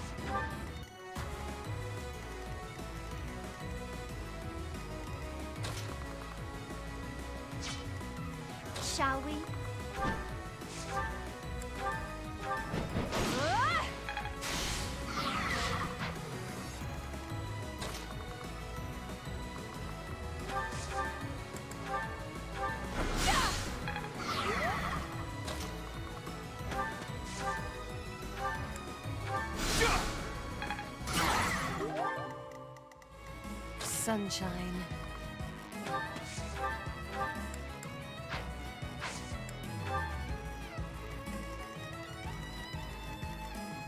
Shall we? Sunshine.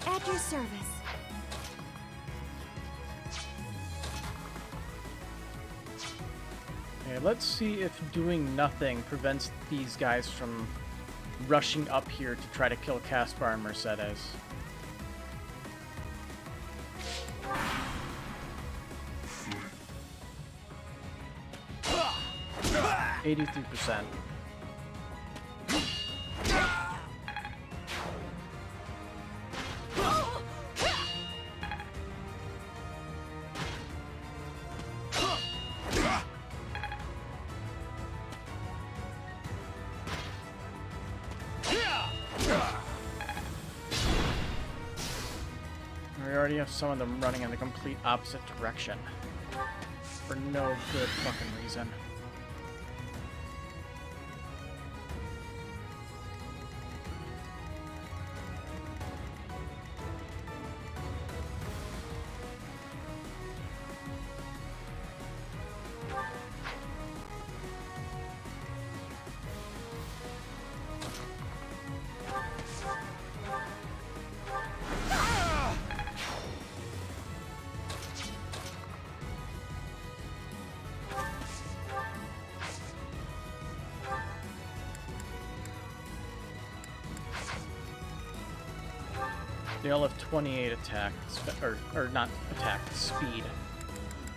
At your service. Okay, let's see if doing nothing prevents these guys from rushing up here to try to kill Caspar and Mercedes. 83%. We already have some of them running in the complete opposite direction. For no good fucking reason. They all have 28 attack, or not attack, speed.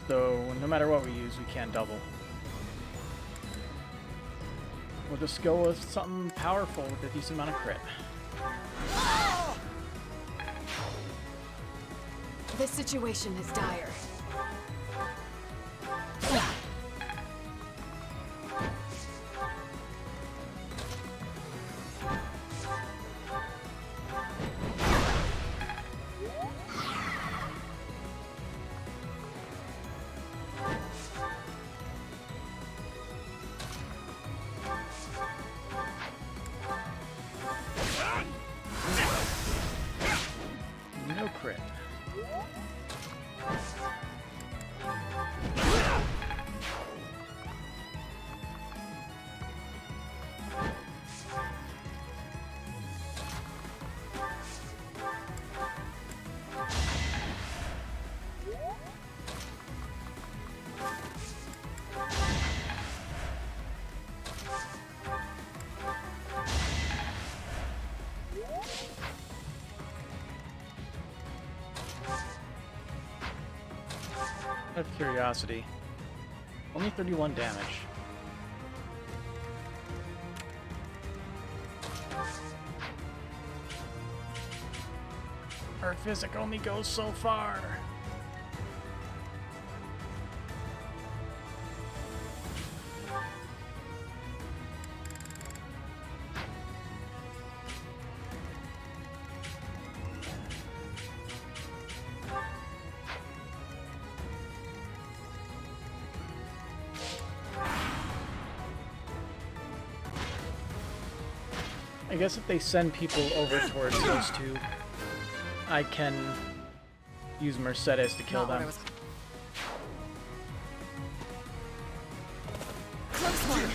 though no matter what we use, we can't double. We'll just go with something powerful with a decent amount of crit. This situation is dire. No crit. Out of curiosity, only 31 damage. Our physic only goes so far. I guess if they send people over towards those two, I can use Mercedes to kill them. Close one.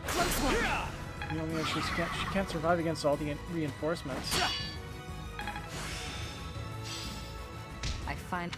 Close one. The only issue is she can't survive against all the reinforcements. I find...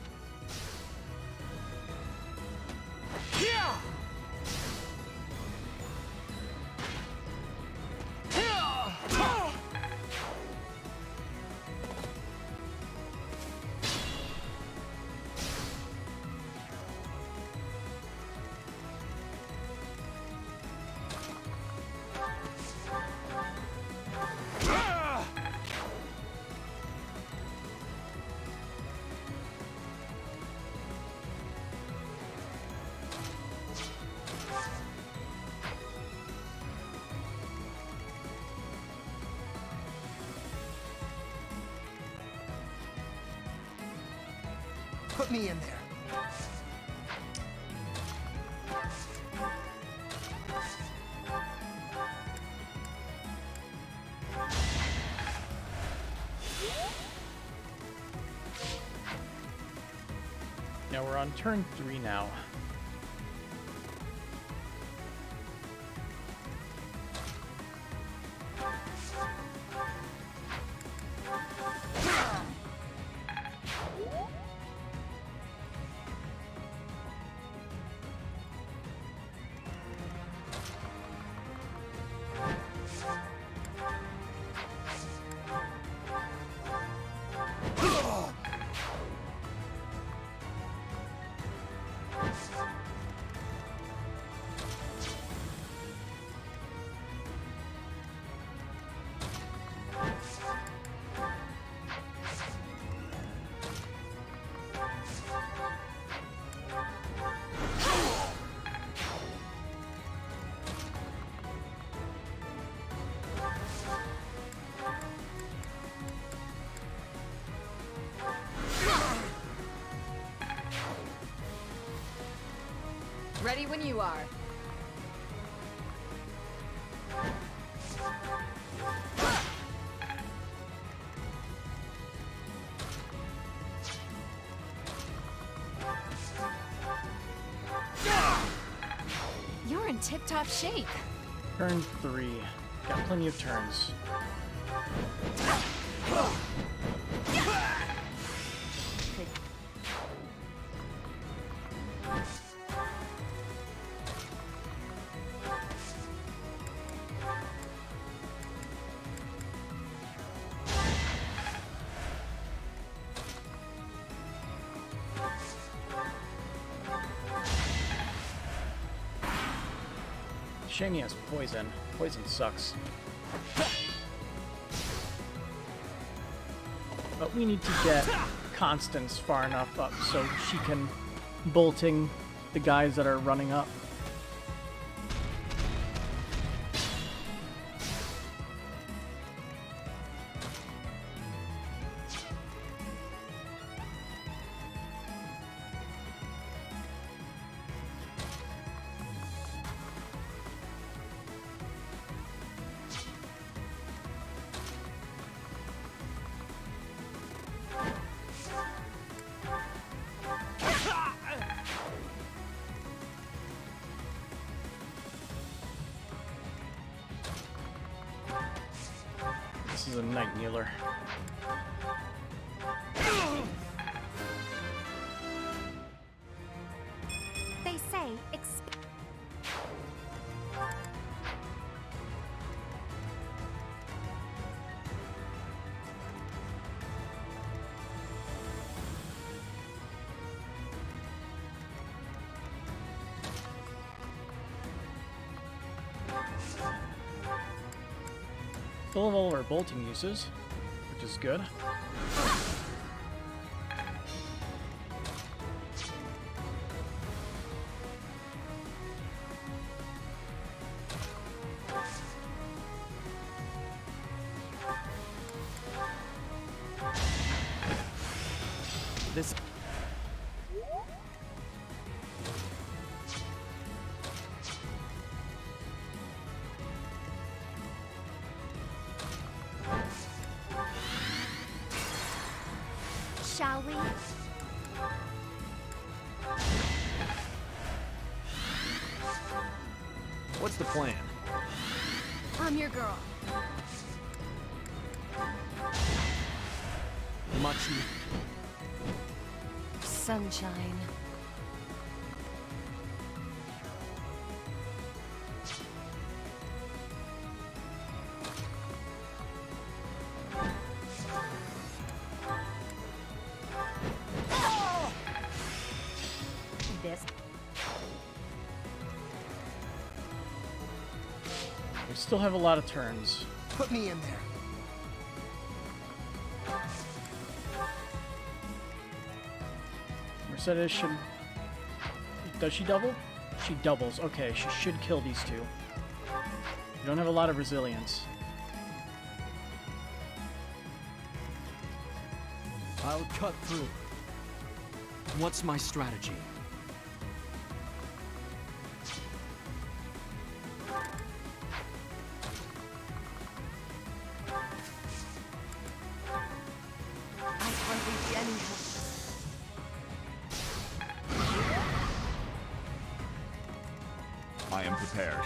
Put me in there. Now we're on turn 3 now. Ready when you are. You're in tip-top shape. Turn 3. Got plenty of turns. Shame he has poison. Poison sucks. But we need to get Constance far enough up so she can bolting the guys that are running up. This is a night kneeler. They say Full of all of our bolting uses, which is good. This... shall we? What's the plan? I'm your girl. Much... Sunshine. This. We still have a lot of turns. Put me in there. Mercedes should... Does she double? She doubles. Okay, she should kill these two. We don't have a lot of resilience. I'll cut through. What's my strategy? I hardly see any help. I am prepared.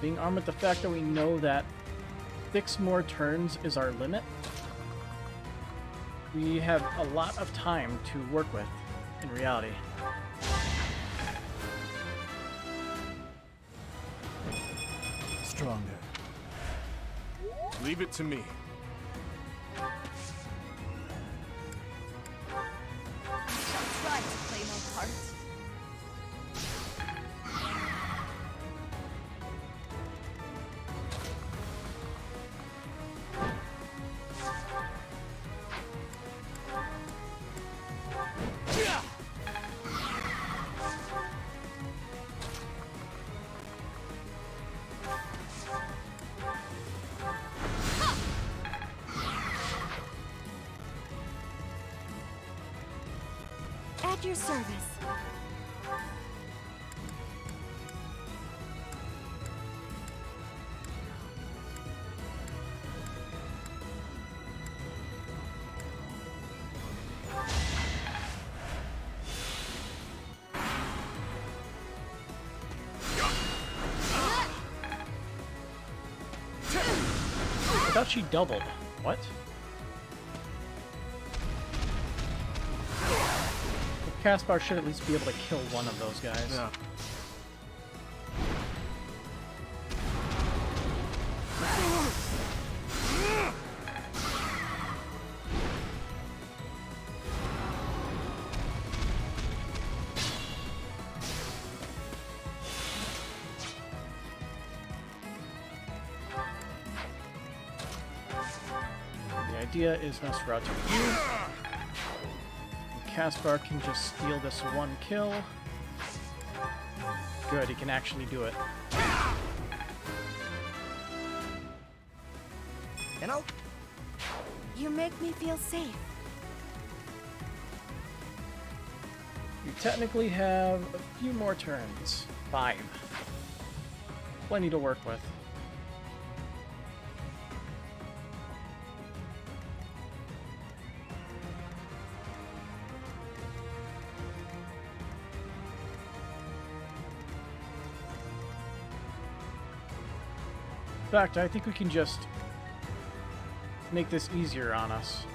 Being armed with the fact that we know that 6 more turns is our limit, we have a lot of time to work with in reality. Stronger. Leave it to me. Shall try to play my part. At your service. I thought she doubled. What? Caspar should at least be able to kill one of those guys. Yeah. idea is Nosferatu you. Caspar can just steal this one kill. Good, he can actually do it. And I'll... You make me feel safe. You technically have a few more turns. 5. Plenty to work with. In fact, I think we can just make this easier on us.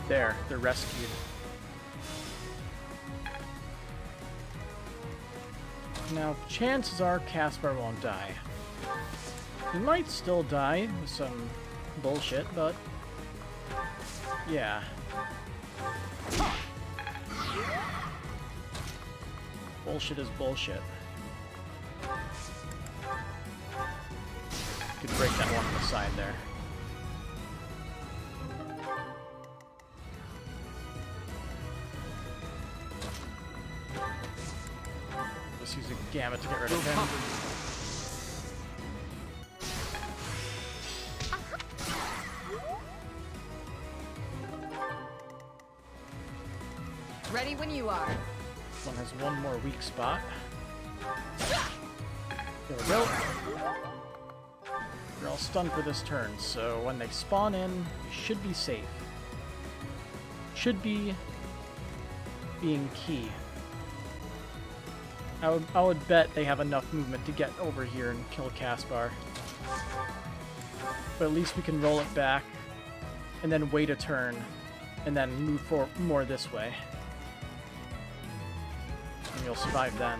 There, they're rescued. Now, chances are Caspar won't die. He might still die with some bullshit, but yeah. Bullshit is bullshit. Could break that one on the side there. Let's use a gamut to get rid of him. Ready when you are. This one has one more weak spot. There we go. You're all stunned for this turn, so when they spawn in, you should be safe. Should be being key. I would bet they have enough movement to get over here and kill Caspar. But at least we can roll it back, and then wait a turn, and then move for more this way. And you'll survive then.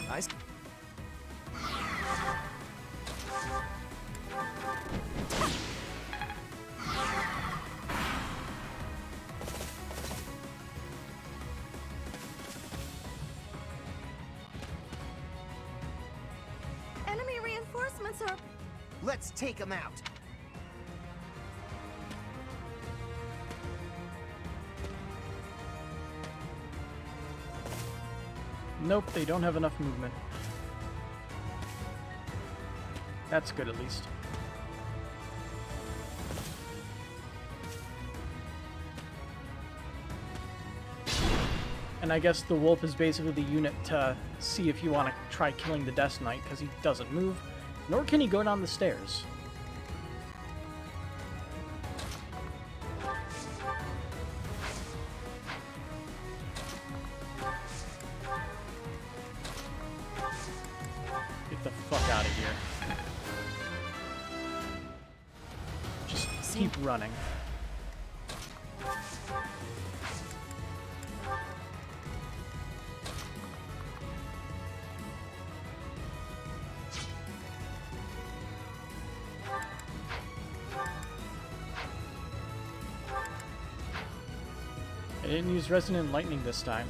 Nice. Enemy reinforcements are... Let's take him out. Nope, they don't have enough movement. That's good, at least. And I guess the wolf is basically the unit to see if you want to try killing the Death Knight, because he doesn't move, nor can he go down the stairs. Get the fuck out of here. Just keep running. I didn't use Resonant Lightning this time.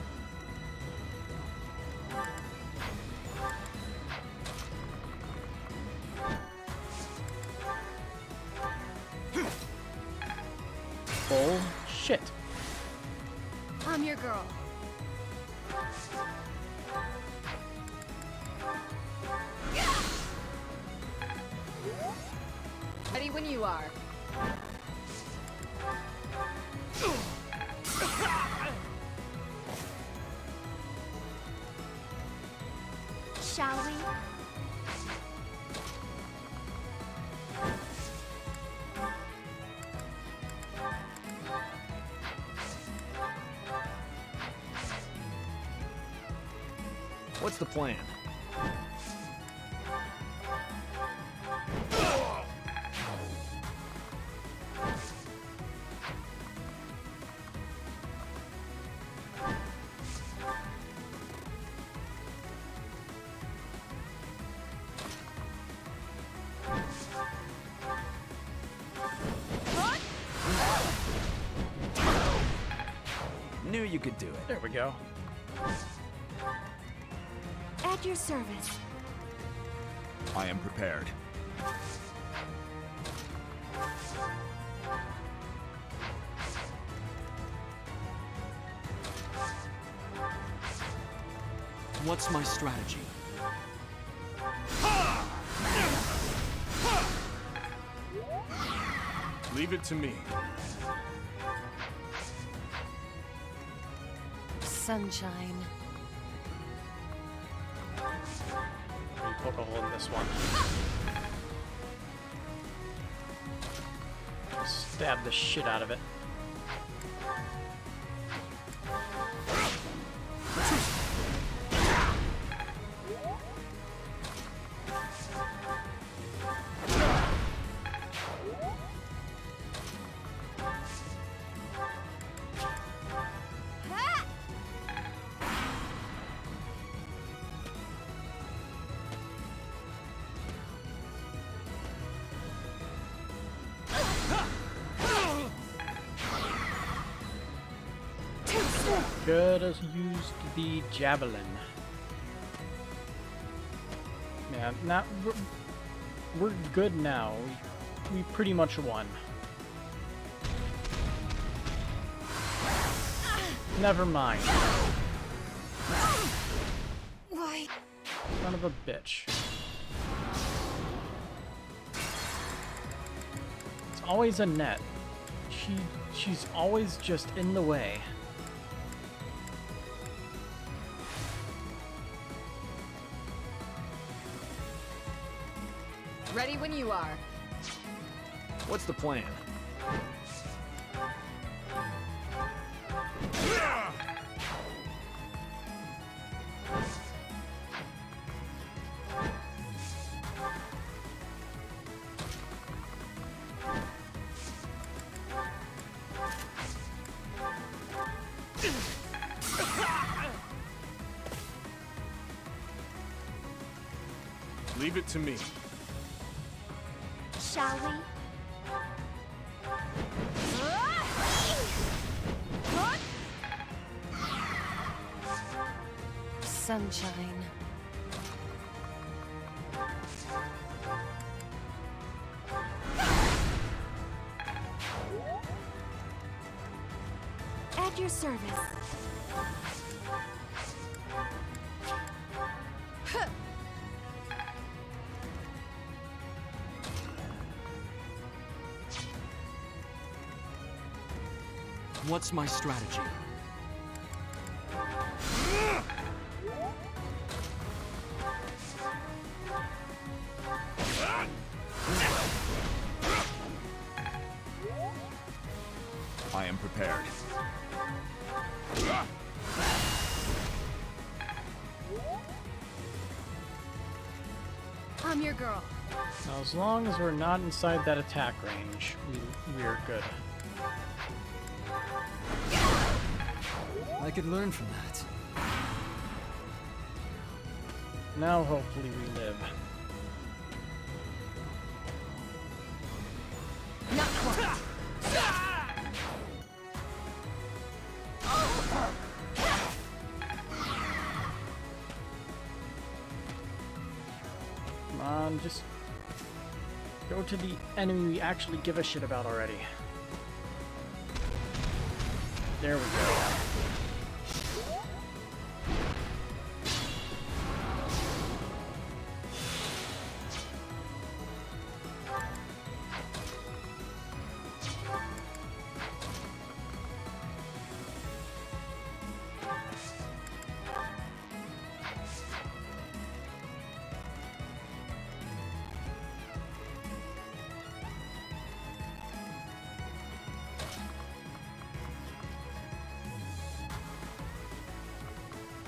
Bullshit. I'm your girl. Ready when you are. Shall we? What's the plan? you could do it. There we go. At your service. I am prepared. What's my strategy? Leave it to me. Sunshine. You poke a hole in this one. Stab the shit out of it. Could have used the javelin. Yeah, now we're good now. We pretty much won. Never mind. Why? Son of a bitch. It's always a net. She's always just in the way. Ready when you are. What's the plan? Leave it to me. Shall we? Sunshine. At your service. What's my strategy? I am prepared. I'm your girl. Now, as long as we're not inside that attack range, we're good. I could learn from that. Now, hopefully, we live. Not quite. Come on, just go to the enemy we actually give a shit about already. There we go.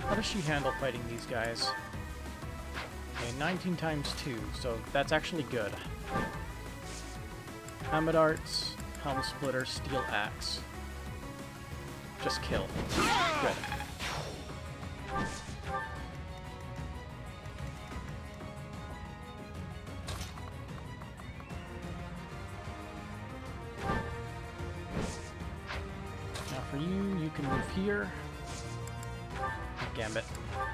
How does she handle fighting these guys? Okay, 19 times 2, so that's actually good. Hammer darts, helm splitter, steel axe. Just kill. Good. Now for you, you can move here. Gambit.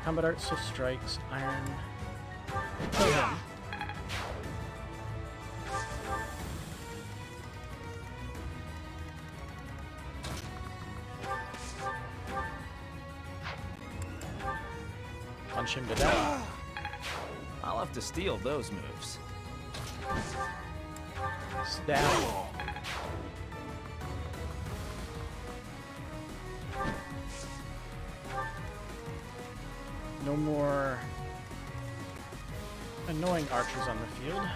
Combat art, swift strikes, iron. Kill him. Punch him to death. I'll have to steal those moves. Stab. No more annoying archers on the field.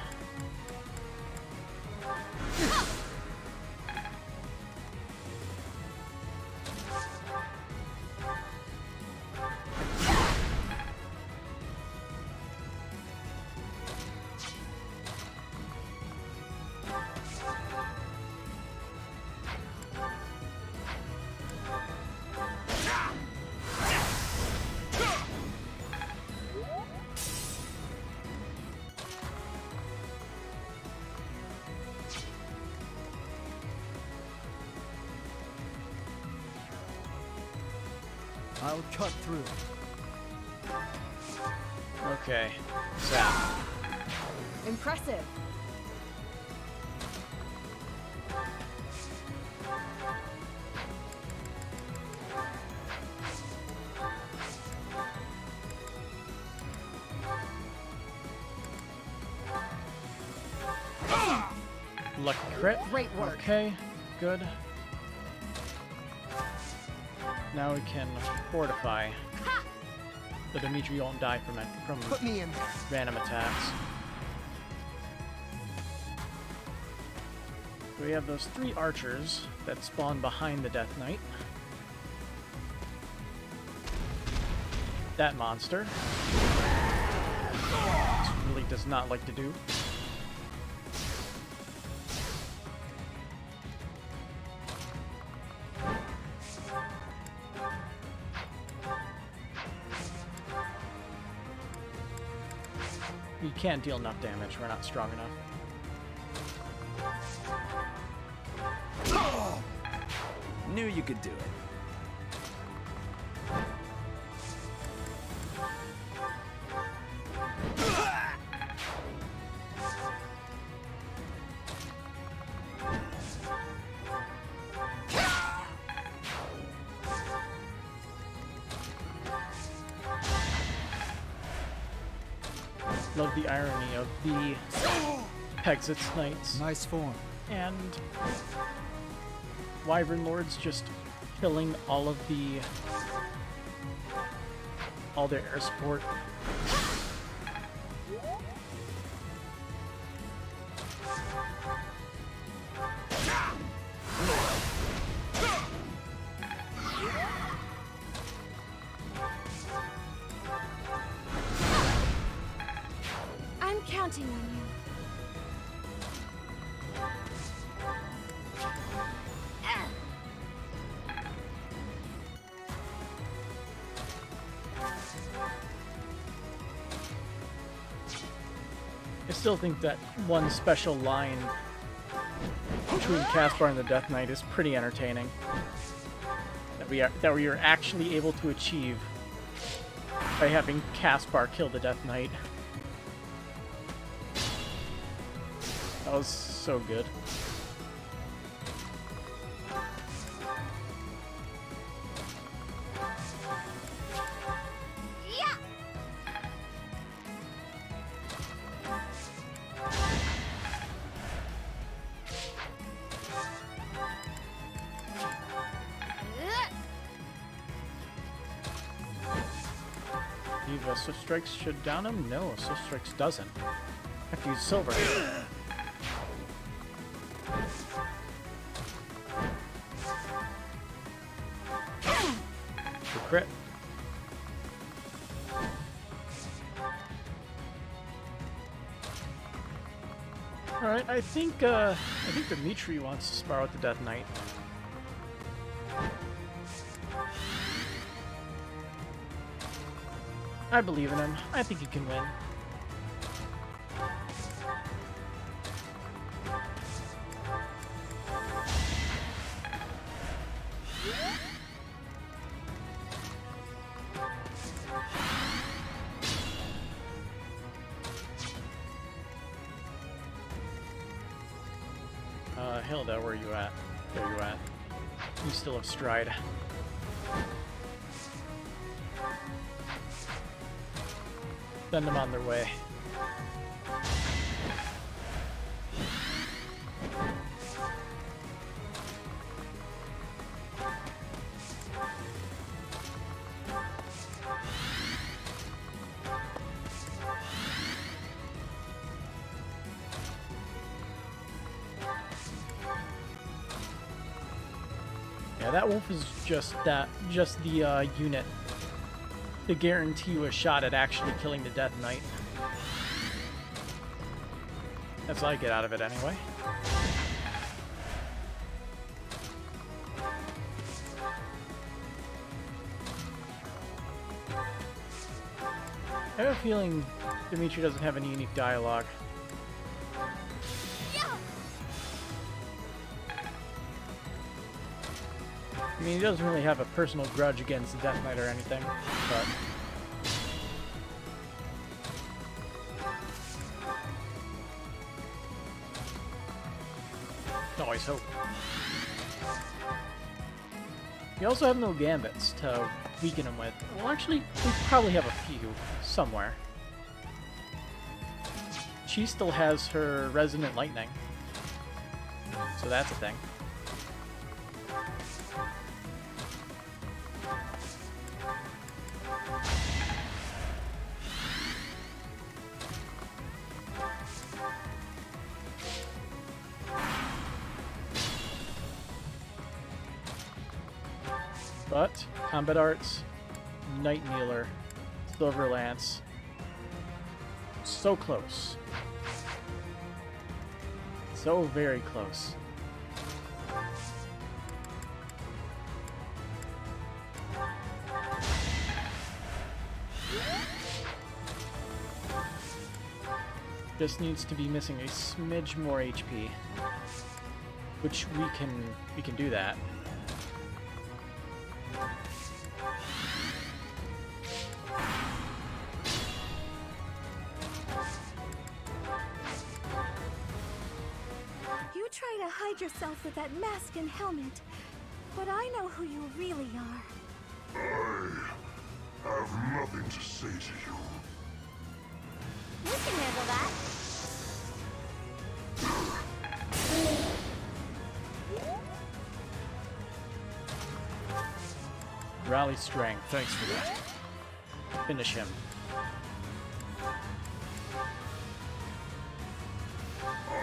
I'll cut through. Okay. Zap. Impressive. Lucky crit. Great work. Okay, good. Now we can fortify. So Dimitri won't die from Put me in. random attacks. We have those 3 archers that spawn behind the Death Knight. That monster. This really does not like to do. We can't deal enough damage, we're not strong enough. Knew you could do it. Love the irony of the Pexit's Knights. Nice form. And Wyvern Lords just killing all their air support. I'm counting on you. I still think that one special line between Caspar and the Death Knight is pretty entertaining. That we are actually able to achieve by having Caspar kill the Death Knight. That was so good. Swift Strikes should down him? No, Swift Strikes doesn't. I have to use silver. The crit. Alright, I think Dimitri wants to spar with the Death Knight. I believe in him. I think he can win. Hilda, where are you at? There you at. You still have stride. Send them on their way. Yeah, that wolf is just the unit to guarantee you a shot at actually killing the Death Knight. That's what I get out of it anyway. I have a feeling Dimitri doesn't have any unique dialogue. I mean, he doesn't really have a personal grudge against the Death Knight or anything, but... always hope. We also have no gambits to weaken him with. Well, actually, we probably have a few somewhere. She still has her Resonant Lightning, so that's a thing. But combat arts, Night Kneeler, Silver Lance, so close. So very close. Just needs to be missing a smidge more HP, which we can do that. Hide yourself with that mask and helmet, but I know who you really are. I have nothing to say to you. You can handle that. Rally strength. Thanks for that. Finish him.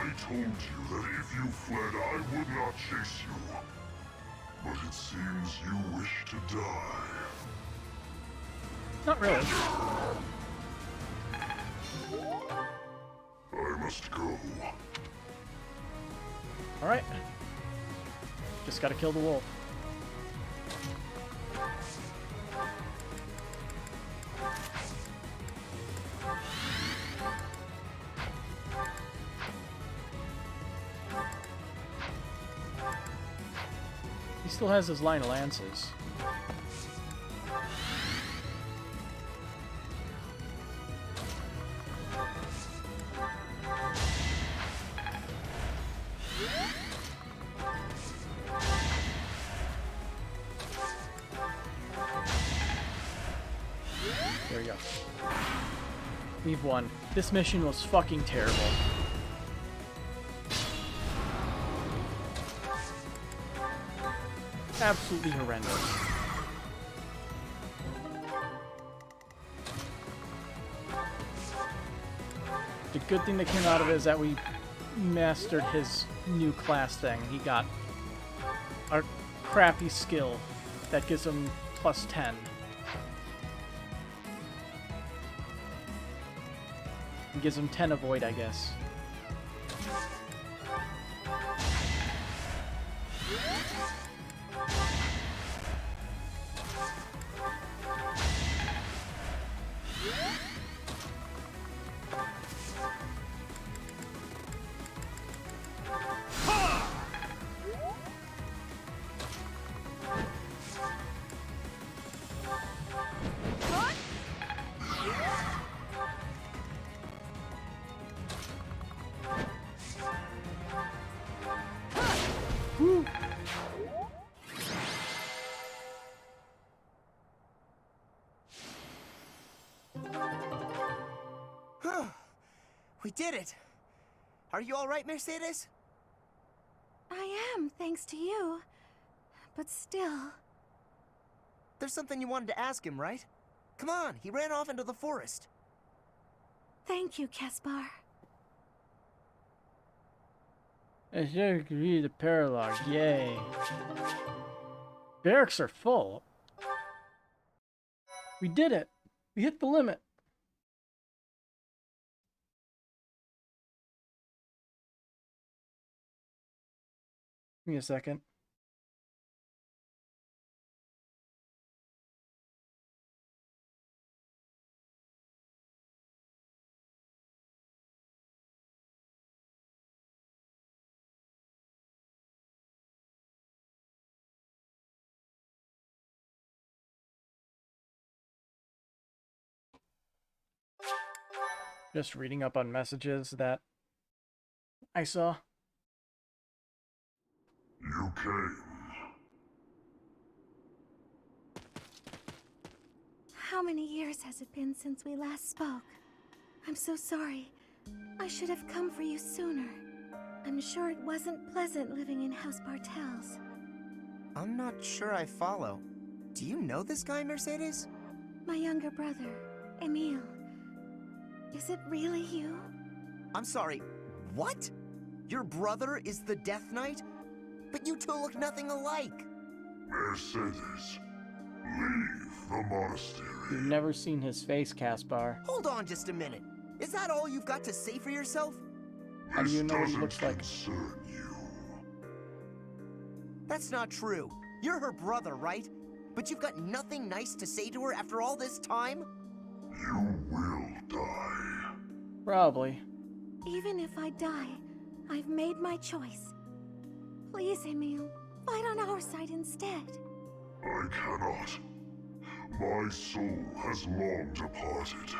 I told you that if you fled, I would not chase you. But it seems you wish to die. Not really. I must go. Alright. Just gotta kill the wolf. He still has his line of lances. There we go. We've won. This mission was fucking terrible. Absolutely horrendous. The good thing that came out of it is that we mastered his new class thing. He got a crappy skill that gives him +10. It gives him 10 avoid, I guess. We did it! Are you alright, Mercedes? I am, thanks to you. But still... There's something you wanted to ask him, right? Come on, he ran off into the forest. Thank you, Caspar. I should read the paralogue. Yay. Barracks are full. We did it. We hit the limit. Give me a second. Just reading up on messages that I saw. You came. How many years has it been since we last spoke? I'm so sorry. I should have come for you sooner. I'm sure it wasn't pleasant living in House Bartels. I'm not sure I follow. Do you know this guy, Mercedes? My younger brother, Emile. Is it really you? I'm sorry, what? Your brother is the Death Knight? But you two look nothing alike. Mercedes, leave the monastery. You've never seen his face, Caspar. Hold on just a minute. Is that all you've got to say for yourself? How do you know what he looks like? Concern you. That's not true. You're her brother, right? But you've got nothing nice to say to her after all this time? You will die. Probably. Even if I die, I've made my choice. Please, Emile, fight on our side instead. I cannot. My soul has long departed.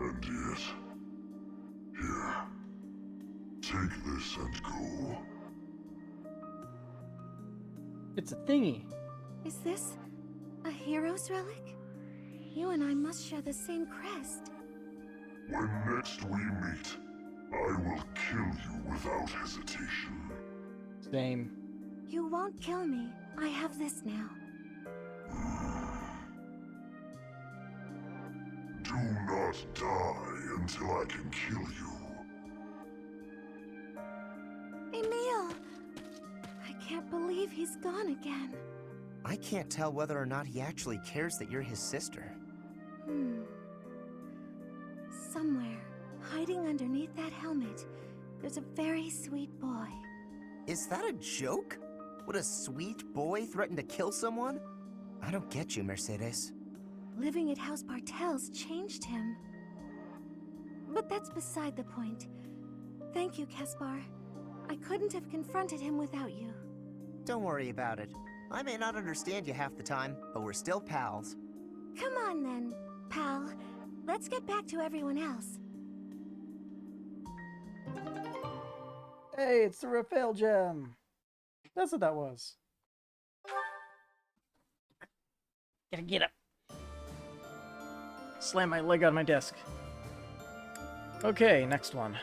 And yet... Here. Take this and go. It's a thingy. Is this a hero's relic? You and I must share the same crest. When next we meet, I will kill you without hesitation. Same. You won't kill me. I have this now. Do not die until I can kill you. Emile! I can't believe he's gone again. I can't tell whether or not he actually cares that you're his sister. Somewhere, hiding underneath that helmet, there's a very sweet boy. Is that a joke? Would a sweet boy threaten to kill someone? I don't get you, Mercedes. Living at House Bartels changed him. But that's beside the point. Thank you, Caspar. I couldn't have confronted him without you. Don't worry about it. I may not understand you half the time, but we're still pals. Come on then, pal. Let's get back to everyone else. Hey, it's the Raphael gem. That's what that was. Gotta get up. Slam my leg on my desk. Okay, next one.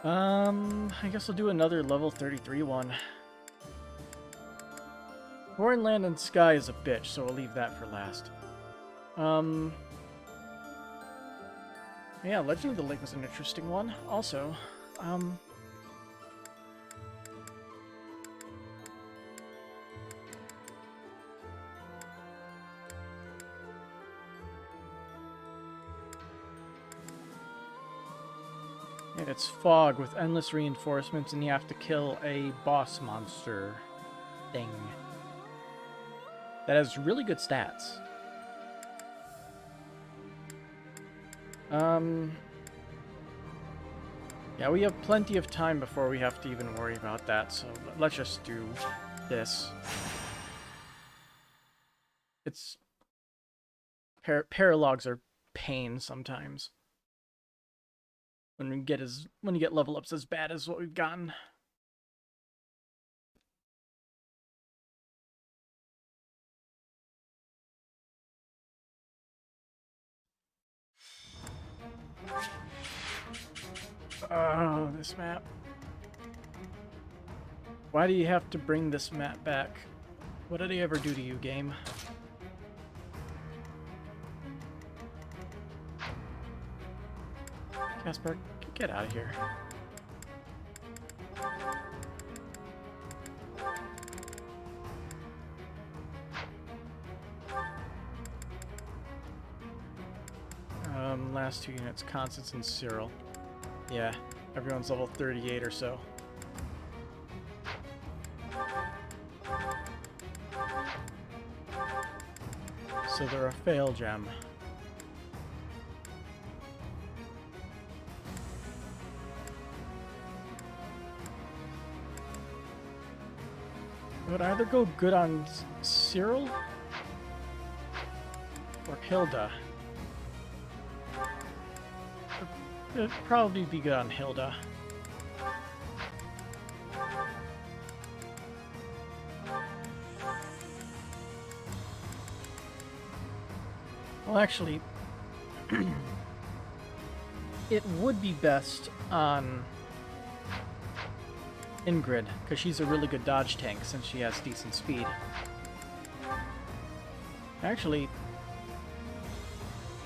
I guess I'll do another level 33 one. Foreign Land and Sky is a bitch, so I'll leave that for last. Yeah, Legend of the Lake was an interesting one. Also, and it's fog with endless reinforcements, and you have to kill a boss monster thing that has really good stats. Yeah, we have plenty of time before we have to even worry about that, so let's just do this. It's... paralogues are pain sometimes. When you get level ups as bad as what we've gotten. Oh, this map. Why do you have to bring this map back? What did I ever do to you, game? Casper, get out of here. Last two units, Constance and Cyril. Yeah, everyone's level 38 or so. So they're a fail gem. It would either go good on Cyril or Hilda. It'd probably be good on Hilda. Well, actually, it would be best on Ingrid, because she's a really good dodge tank since she has decent speed. Actually,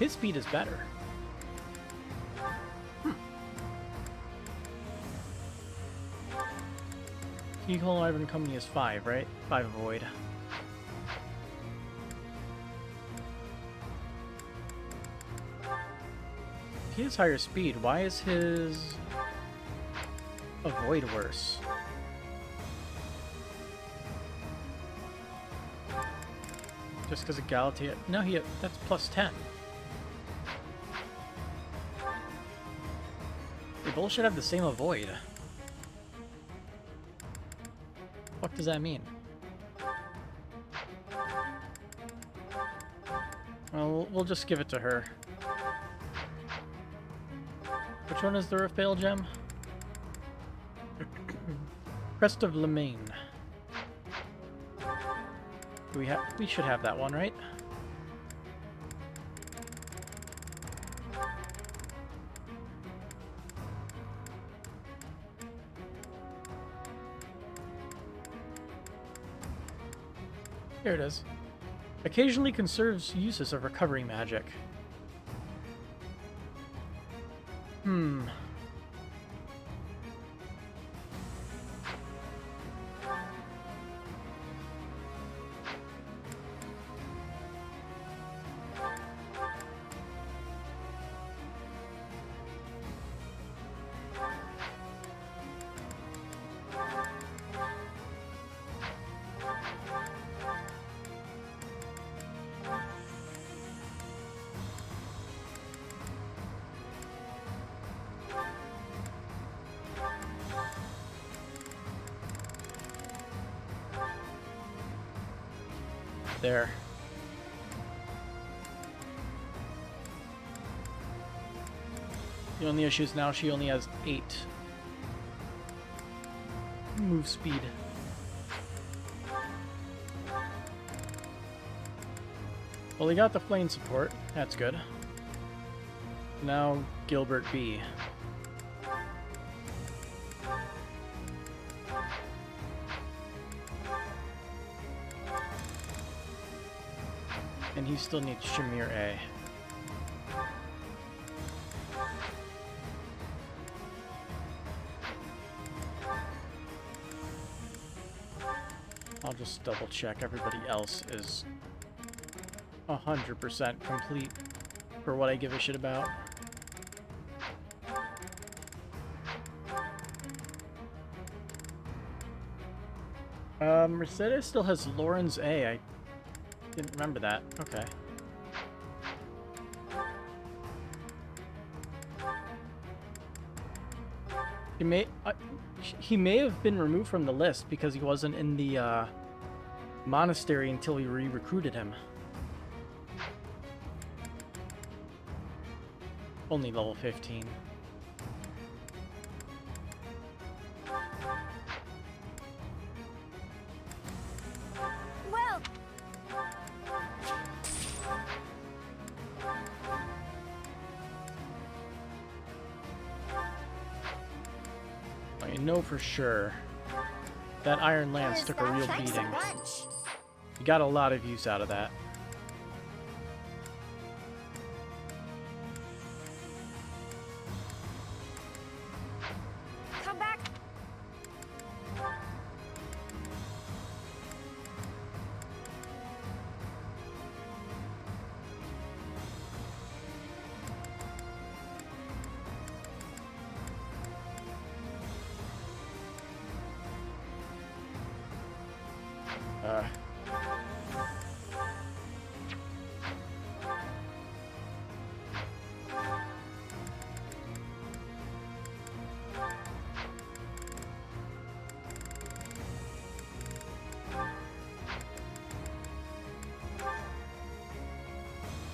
his speed is better. Keyhole Ivan Company is 5, right? 5 avoid. He has higher speed. Why is his avoid worse? Just because of Galatea? No, that's plus 10. They both should have the same avoid. What does that mean? Well, we'll just give it to her. Which one is the fail gem? Crest of Lemaine. We should have that one, right? Here it is. Occasionally conserves uses of recovery magic. There. The only issue is now she only has 8 move speed. Well, we got the flame support. That's good. Now Gilbert B. And he still needs Shamir A. I'll just double check everybody else is 100% complete for what I give a shit about. Mercedes still has Lauren's A. I didn't remember that. Okay. He may have been removed from the list because he wasn't in the monastery until we re-recruited him. Only level 15. Well, know for sure that Iron Lance took a real beating. You got a lot of use out of that. Come back.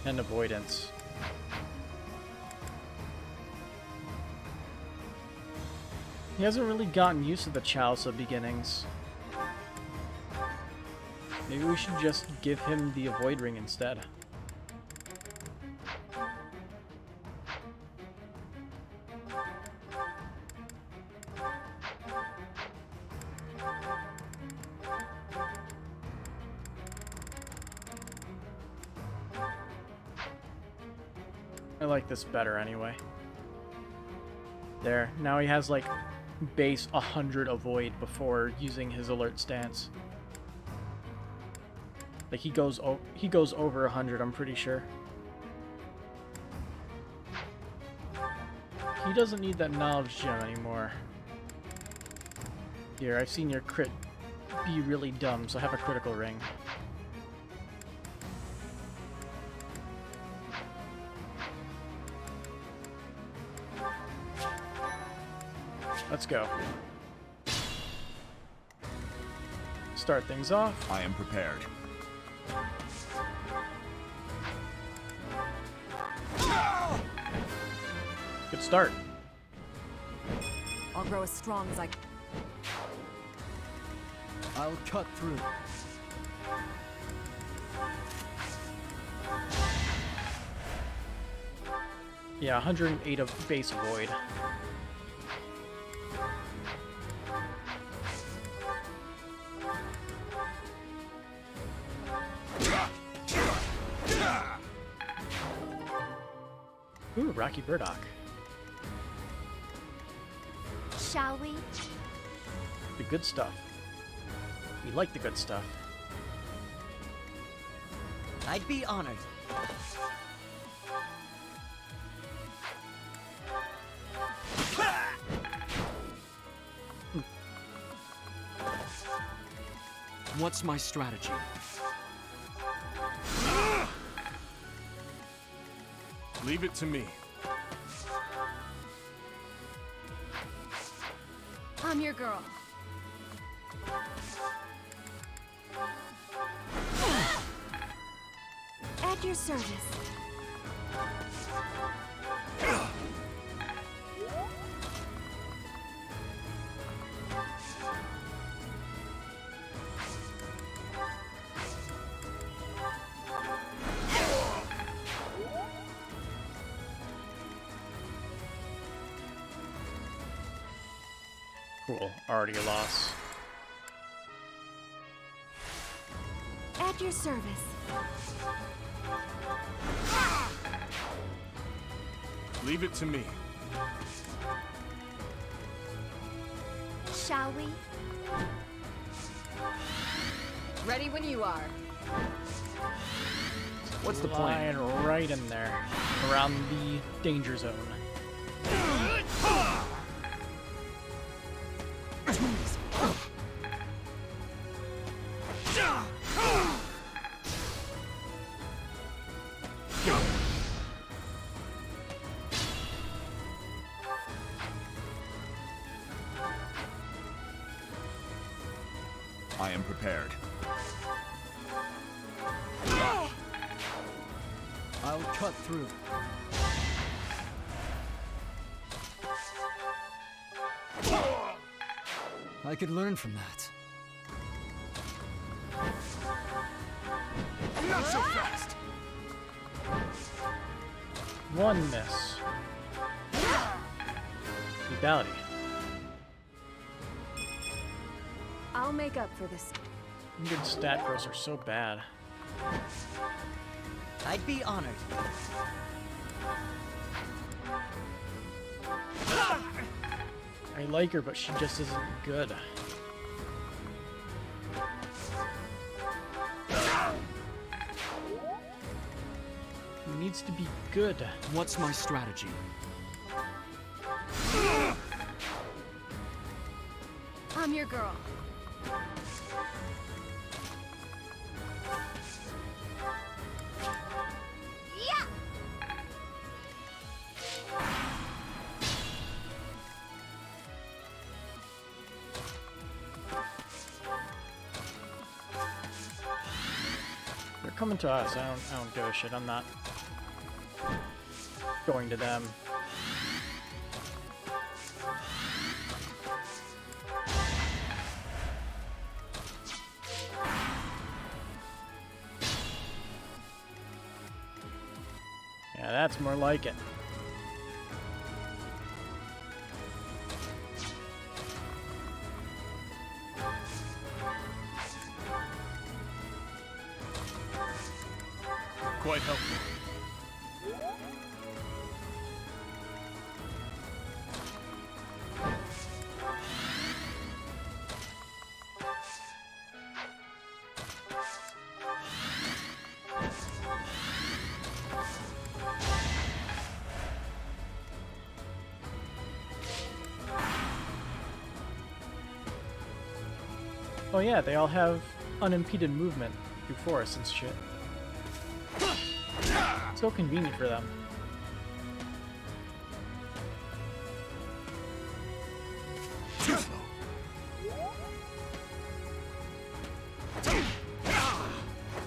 And avoidance. He hasn't really gotten used to the Chalice of Beginnings. Maybe we should just give him the Avoid Ring instead. I like this better anyway. There, now he has like base 100 avoid before using his alert stance. Like he goes over 100, I'm pretty sure. He doesn't need that knowledge gem anymore. Here, I've seen your crit be really dumb, so have a critical ring. Let's go. Start things off. I am prepared. Good start. I'll grow as strong as I... I'll cut through. Yeah, 108 of base avoid. Ooh, Rocky Burdock. Shall we? The good stuff. We like the good stuff. I'd be honored. What's my strategy? Leave it to me. I'm your girl. At your service. Cool, already a loss. At your service. Leave it to me. Shall we? Ready when you are. What's the plan? Lying right in there, around the danger zone. I am prepared. I'll cut through. I could learn from that. Not so fast! One miss. Lethality. I'll make up for this. Good stat growths are so bad. I'd be honored. I like her, but she just isn't good. He needs to be good. What's my strategy? I'm your girl. Yeah! They're coming to us. I don't give a shit. I'm not going to them. Yeah, that's more like it. Quite helpful. Oh yeah, they all have unimpeded movement through forests and shit. So convenient for them. Too slow.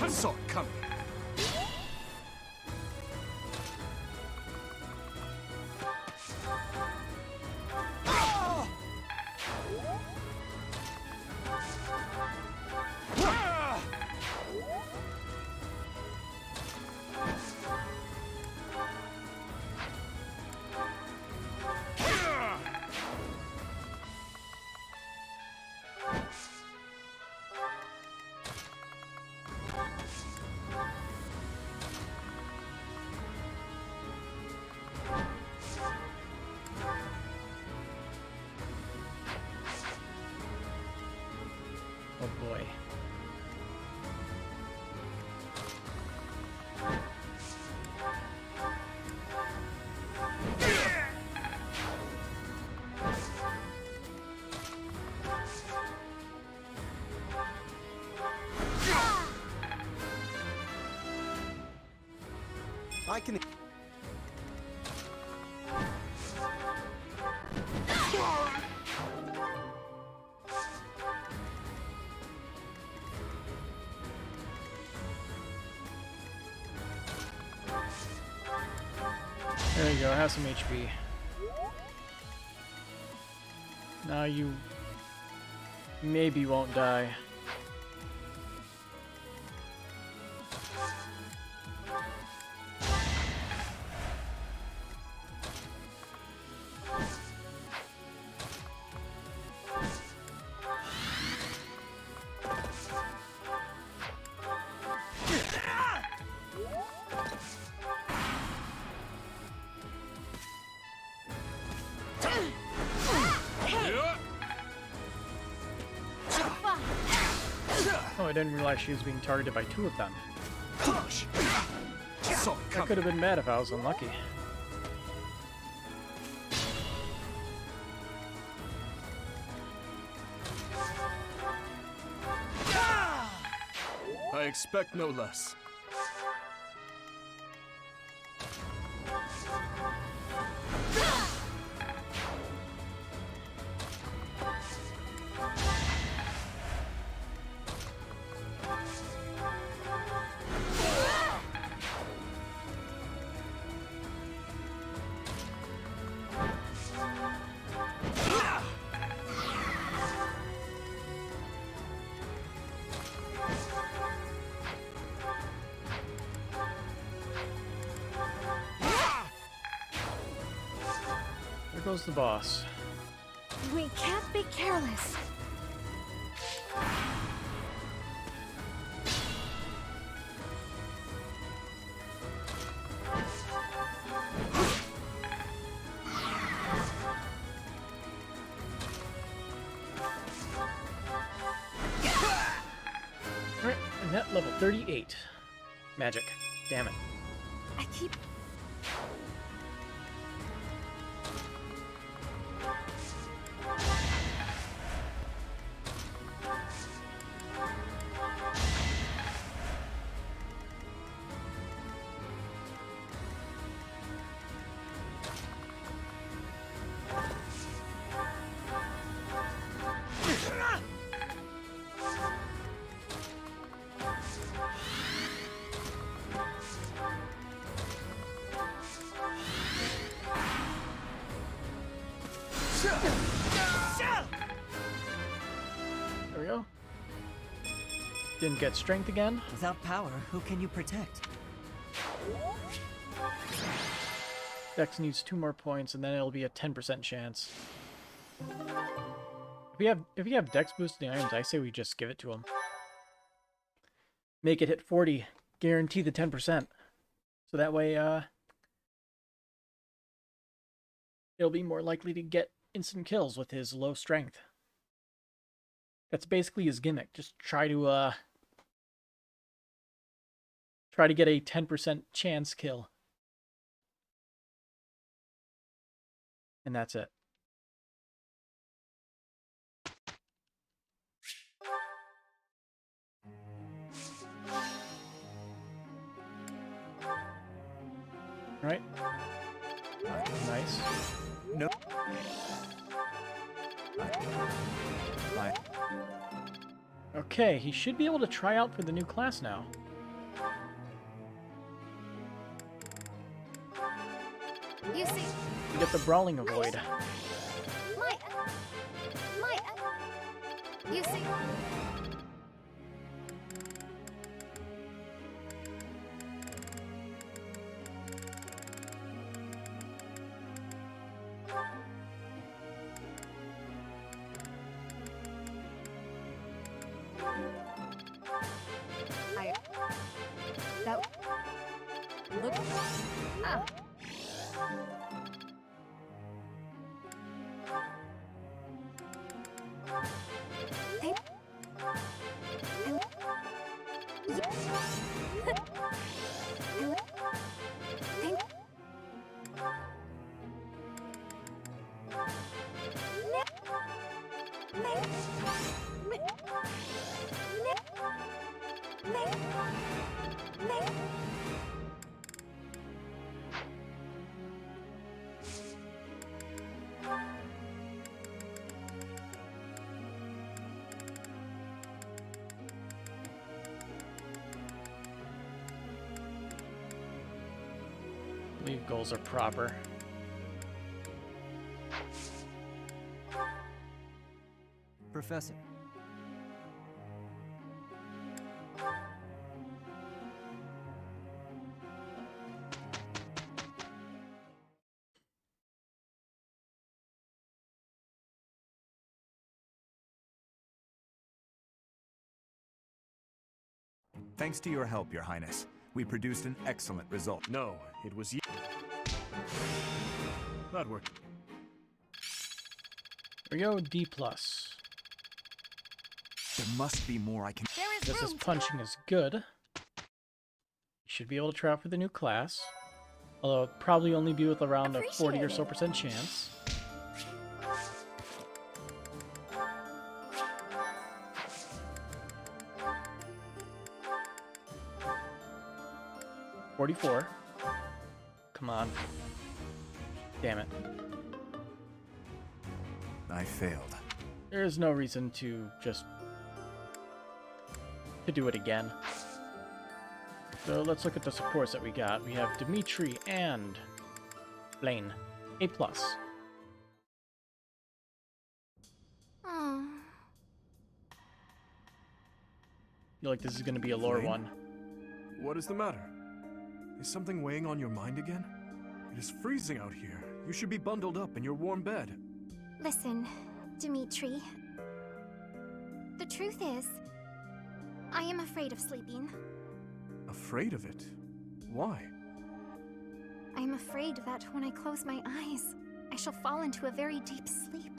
I saw it coming. Oh boy. I can... There you go, have some HP. Now you maybe won't die. Oh, I didn't realize she was being targeted by two of them. I could have been mad if I was unlucky. I expect no less. There goes the boss. We can't be careless. 38. Magic. Damn it. I keep... There we go. Didn't get strength again. Without power, who can you protect? Dex needs 2 more points, and then it'll be a 10% chance. If you have Dex boosting items, I say we just give it to him. Make it hit 40. Guarantee the 10%. So that way, he'll be more likely to get instant kills with his low strength. That's basically his gimmick. Just try to get a 10% chance kill. And that's it. Right? Nice. No. Bye. Okay, he should be able to try out for the new class now. You see... You get the Brawling Avoid. You see... Look. Ah. I believe goals are proper. Professor. Thanks to your help, Your Highness, we produced an excellent result. No, it was you. That worked. There we go, D+. There must be more I can... This is punching is good. You should be able to try out for the new class. Although it'll probably only be with around a 40 or so % chance. $44. Come on. Damn it. I failed. There is no reason to just... to do it again. So let's look at the supports that we got. We have Dimitri and Blaine. A+. Oh. Feel like this is going to be a lore Blaine? one. What is the matter? Is something weighing on your mind again? It is freezing out here. You should be bundled up in your warm bed. Listen, Dimitri. The truth is, I am afraid of sleeping. Afraid of it? Why? I am afraid that when I close my eyes, I shall fall into a very deep sleep.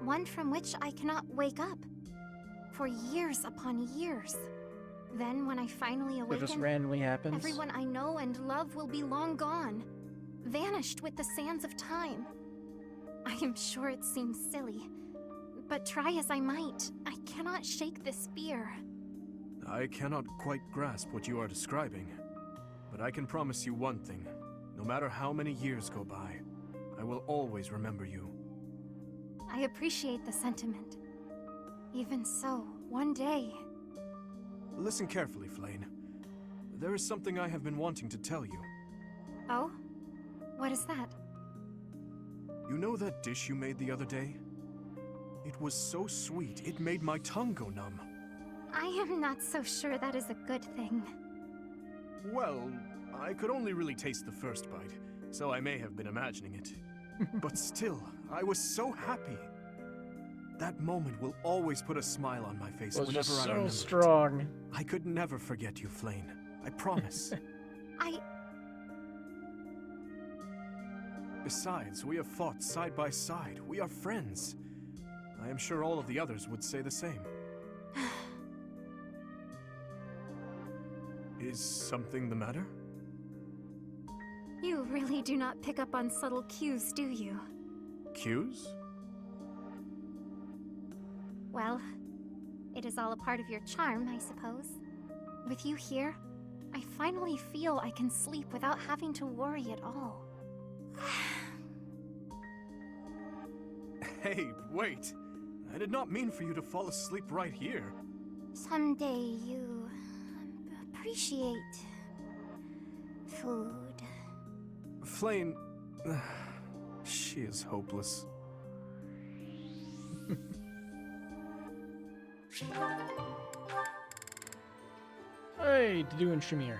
One from which I cannot wake up. For years upon years. Then, when I finally It awaken, just randomly happens. everyone I know and love will be long gone, vanished with the sands of time. I am sure it seems silly, but try as I might, I cannot shake this fear. I cannot quite grasp what you are describing, but I can promise you one thing. No matter how many years go by, I will always remember you. I appreciate the sentiment. Even so, one day... Listen carefully, Flane. There is something I have been wanting to tell you. Oh? What is that? You know that dish you made the other day? It was so sweet, it made my tongue go numb. I am not so sure that is a good thing. Well, I could only really taste the first bite, so I may have been imagining it. But still, I was so happy. That moment will always put a smile on my face was whenever just I remember so strong. it. I could never forget you, Flane. I promise. Besides, we have fought side by side. We are friends. I am sure all of the others would say the same. Is something the matter? You really do not pick up on subtle cues, do you? Cues? Well, it is all a part of your charm, I suppose. With you here, I finally feel I can sleep without having to worry at all. Hey, wait! I did not mean for you to fall asleep right here. Someday you appreciate food. Flane... she is hopeless. Hey, Dedu and Shamir.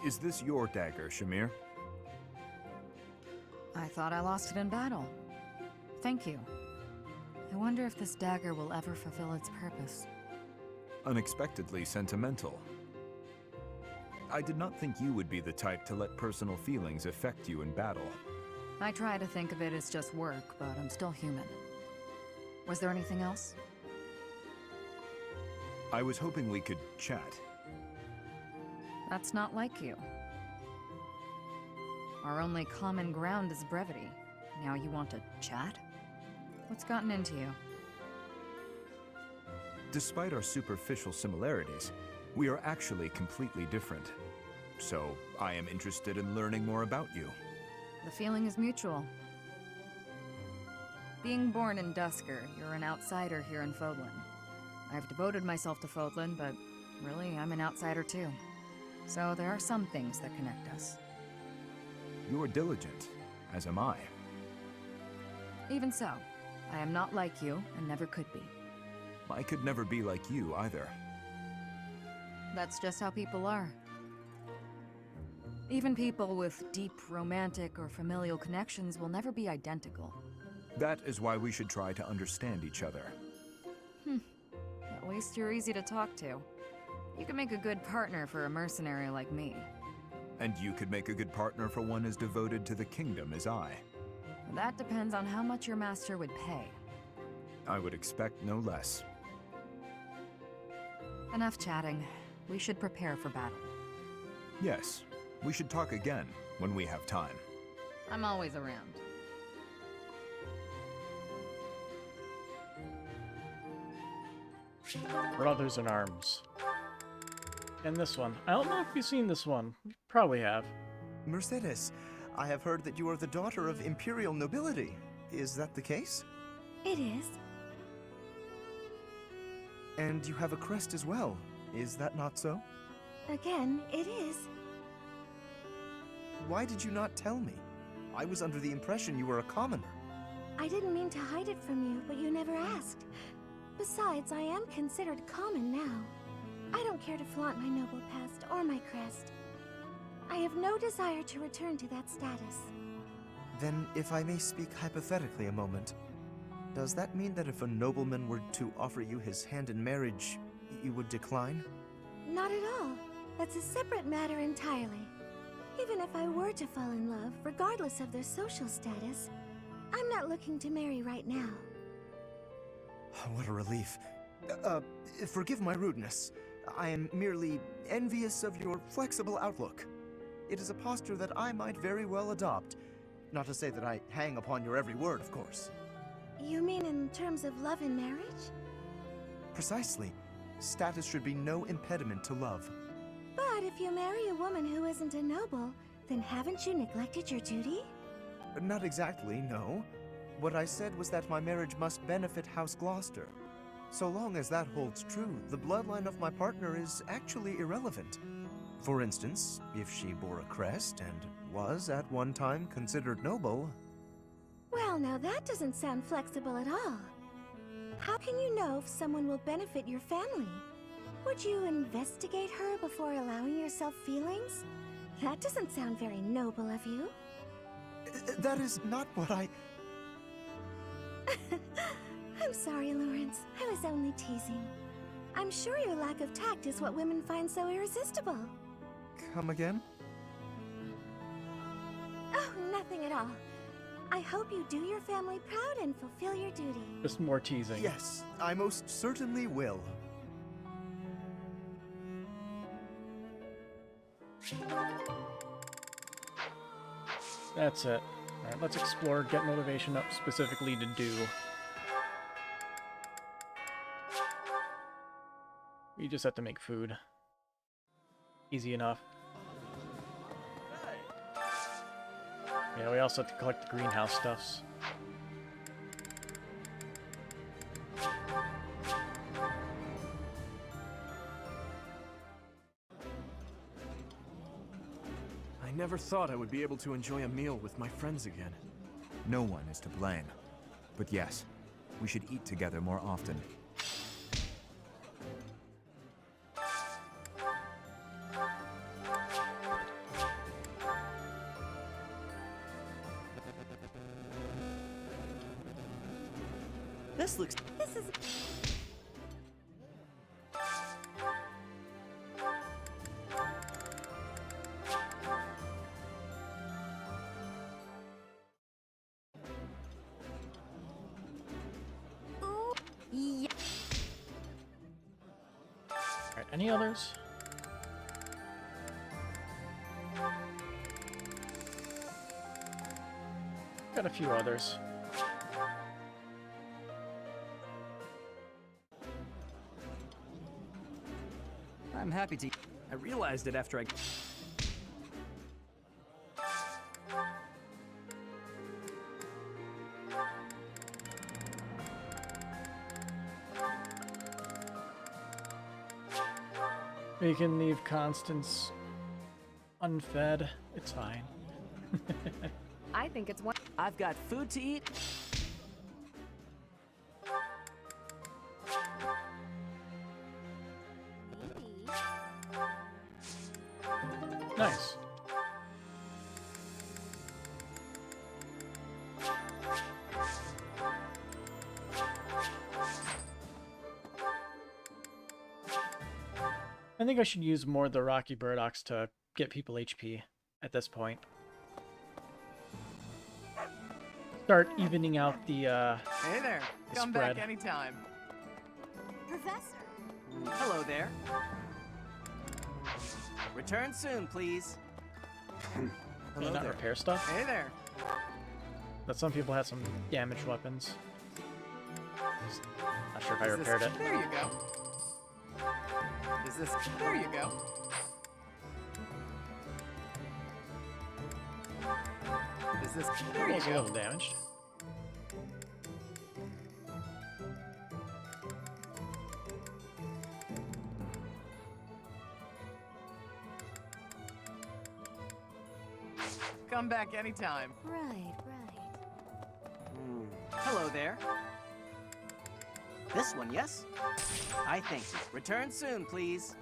Is this your dagger, Shamir? I thought I lost it in battle. Thank you. I wonder if this dagger will ever fulfill its purpose. Unexpectedly sentimental. I did not think you would be the type to let personal feelings affect you in battle. I try to think of it as just work, but I'm still human. Was there anything else? I was hoping we could chat. That's not like you. Our only common ground is brevity. Now you want to chat? What's gotten into you? Despite our superficial similarities, we are actually completely different. So, I am interested in learning more about you. The feeling is mutual. Being born in Dusker, you're an outsider here in Fodlan. I've devoted myself to Fodlan, but really, I'm an outsider too. So there are some things that connect us. You're diligent, as am I. Even so, I am not like you, and never could be. I could never be like you, either. That's just how people are. Even people with deep romantic or familial connections will never be identical. That is why we should try to understand each other. At least you're easy to talk to. You could make a good partner for a mercenary like me. And you could make a good partner for one as devoted to the kingdom as I. That depends on how much your master would pay. I would expect no less. Enough chatting. We should prepare for battle. Yes, we should talk again when we have time. I'm always around. Brothers in Arms. And this one. I don't know if you've seen this one. You probably have. Mercedes, I have heard that you are the daughter of imperial nobility. Is that the case? It is. And you have a crest as well. Is that not so? Again, it is. Why did you not tell me? I was under the impression you were a commoner. I didn't mean to hide it from you, but you never asked. Besides, I am considered common now. I don't care to flaunt my noble past or my crest. I have no desire to return to that status. Then, if I may speak hypothetically a moment, does that mean that if a nobleman were to offer you his hand in marriage, you would decline? Not at all. That's a separate matter entirely. Even if I were to fall in love, regardless of their social status, I'm not looking to marry right now. What a relief. Forgive my rudeness. I am merely envious of your flexible outlook. It is a posture that I might very well adopt. Not to say that I hang upon your every word, of course. You mean in terms of love and marriage? Precisely. Status should be no impediment to love. But if you marry a woman who isn't a noble, then haven't you neglected your duty? Not exactly, no. What I said was that my marriage must benefit House Gloucester. So long as that holds true, the bloodline of my partner is actually irrelevant. For instance, if she bore a crest and was at one time considered noble... Well, now that doesn't sound flexible at all. How can you know if someone will benefit your family? Would you investigate her before allowing yourself feelings? That doesn't sound very noble of you. That is not what I... I'm sorry, Lawrence. I was only teasing. I'm sure your lack of tact is what women find so irresistible. Come again? Oh, nothing at all. I hope you do your family proud and fulfill your duty. Just more teasing. Yes, I most certainly will. That's it. Alright, let's explore, get motivation up specifically to do. We just have to make food. Easy enough. Yeah, we also have to collect the greenhouse stuffs. I never thought I would be able to enjoy a meal with my friends again. No one is to blame. But yes, we should eat together more often. This looks... This is... Yeah. Alright, any others? Got a few others. I'm happy to... I realized it after I... We can leave Constance unfed. It's fine. I think it's one. I've got food to eat. Nice. I think I should use more of the Rocky Burdocks to get people HP at this point. Start evening out the Hey there. Come spread. back anytime. Professor! Hello there. Return soon, please. Can Hello you not there. repair stuff? Hey there. That some people have some damaged weapons. Not sure if I Is this- repaired it. There you go. Is this... There you go. Is this... There you It's a go. little damaged. Come back anytime. Right. Hello there. This one, yes? I think so. Return soon, please.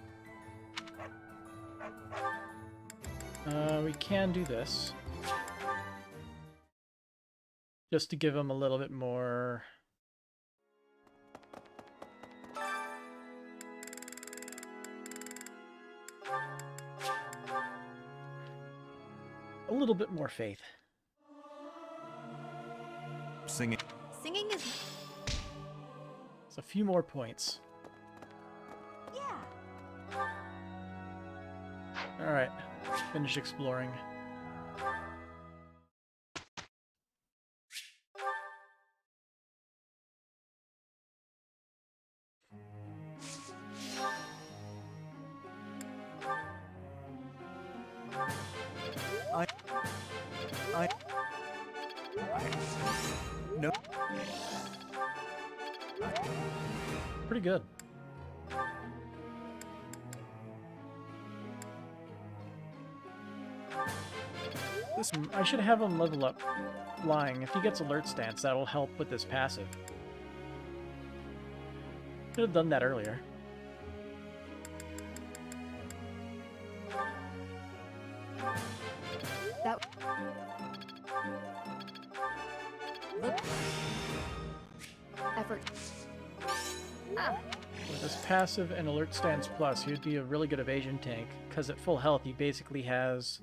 We can do this. Just to give them a little bit more... a little bit more faith. Singing. Singing is... It's a few more points. Yeah. Alright, finish exploring. No. Pretty good. I should have him level up flying. If he gets alert stance, that'll help with this passive. Should have done that earlier. That... Effort. Ah. With this passive and alert stance plus, he would be a really good evasion tank, because at full health he basically has,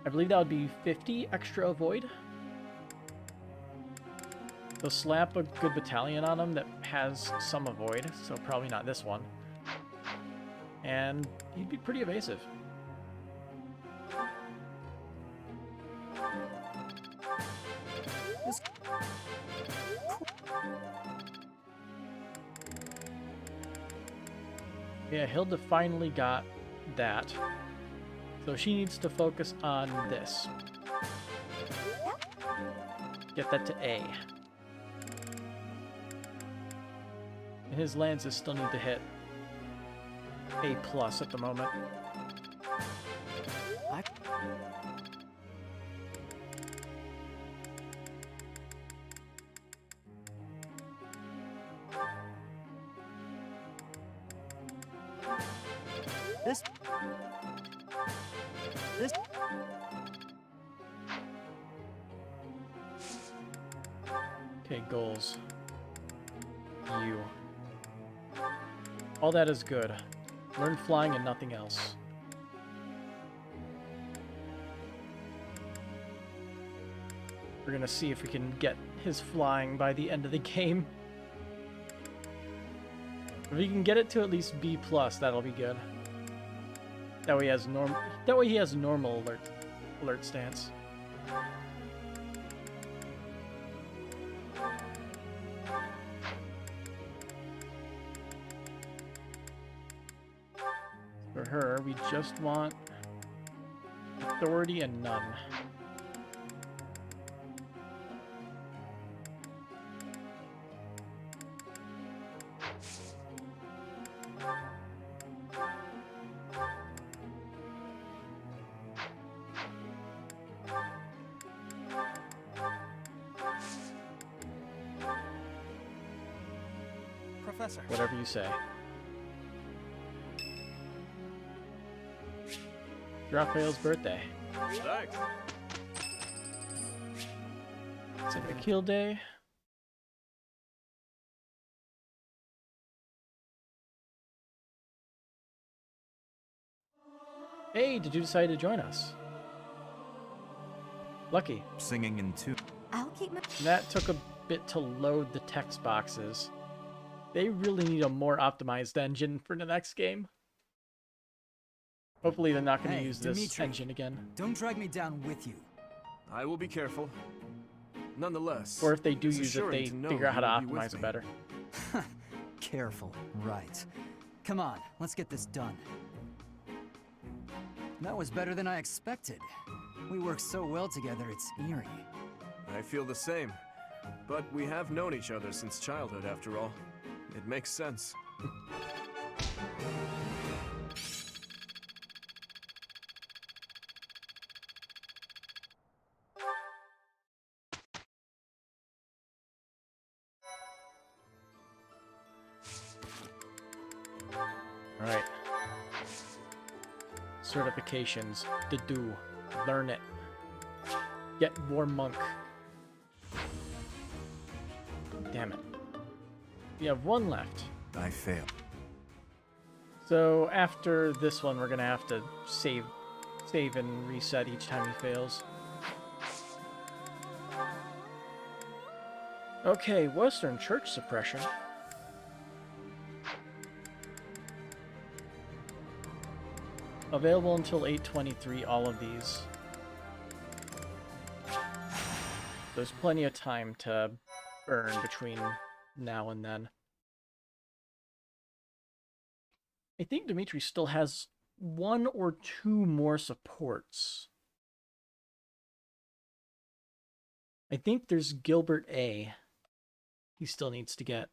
I believe that would be 50 extra avoid. So slap a good battalion on him that has some avoid, so probably not this one. And he'd be pretty evasive. Yeah, Hilda finally got that. So she needs to focus on this. Get that to A. And his lances still need to hit A+ at the moment. Okay, goals. You. All that is good. Learn flying and nothing else. We're gonna see if we can get his flying by the end of the game. If we can get it to at least B+, that'll be good. That way he has normal alert stance. For her, we just want authority and none. Professor. Whatever you say. Raphael's birthday. Thanks. It's a kill day. Hey, did you decide to join us? Lucky. Singing in tune. I'll keep my... That took a bit to load the text boxes. They really need a more optimized engine for the next game. Hopefully they're not going to use this Dimitri, engine again. Don't drag me down with you. I will be careful. Nonetheless, Or if they do it's use it, assuring they to know figure out how to you will be with optimize it me. better. Careful, right. Come on, let's get this done. That was better than I expected. We work so well together, it's eerie. I feel the same. But we have known each other since childhood, after all. It makes sense. Alright. Certifications to do. Learn it. Get War Monk. Damn it. We have one left. I failed. So after this one, we're gonna have to save and reset each time he fails. Okay, Western Church suppression. Available until 8/23, all of these. There's plenty of time to burn between now and then. I think Dimitri still has 1 or 2 more supports. I think there's Gilbert A. He still needs to get.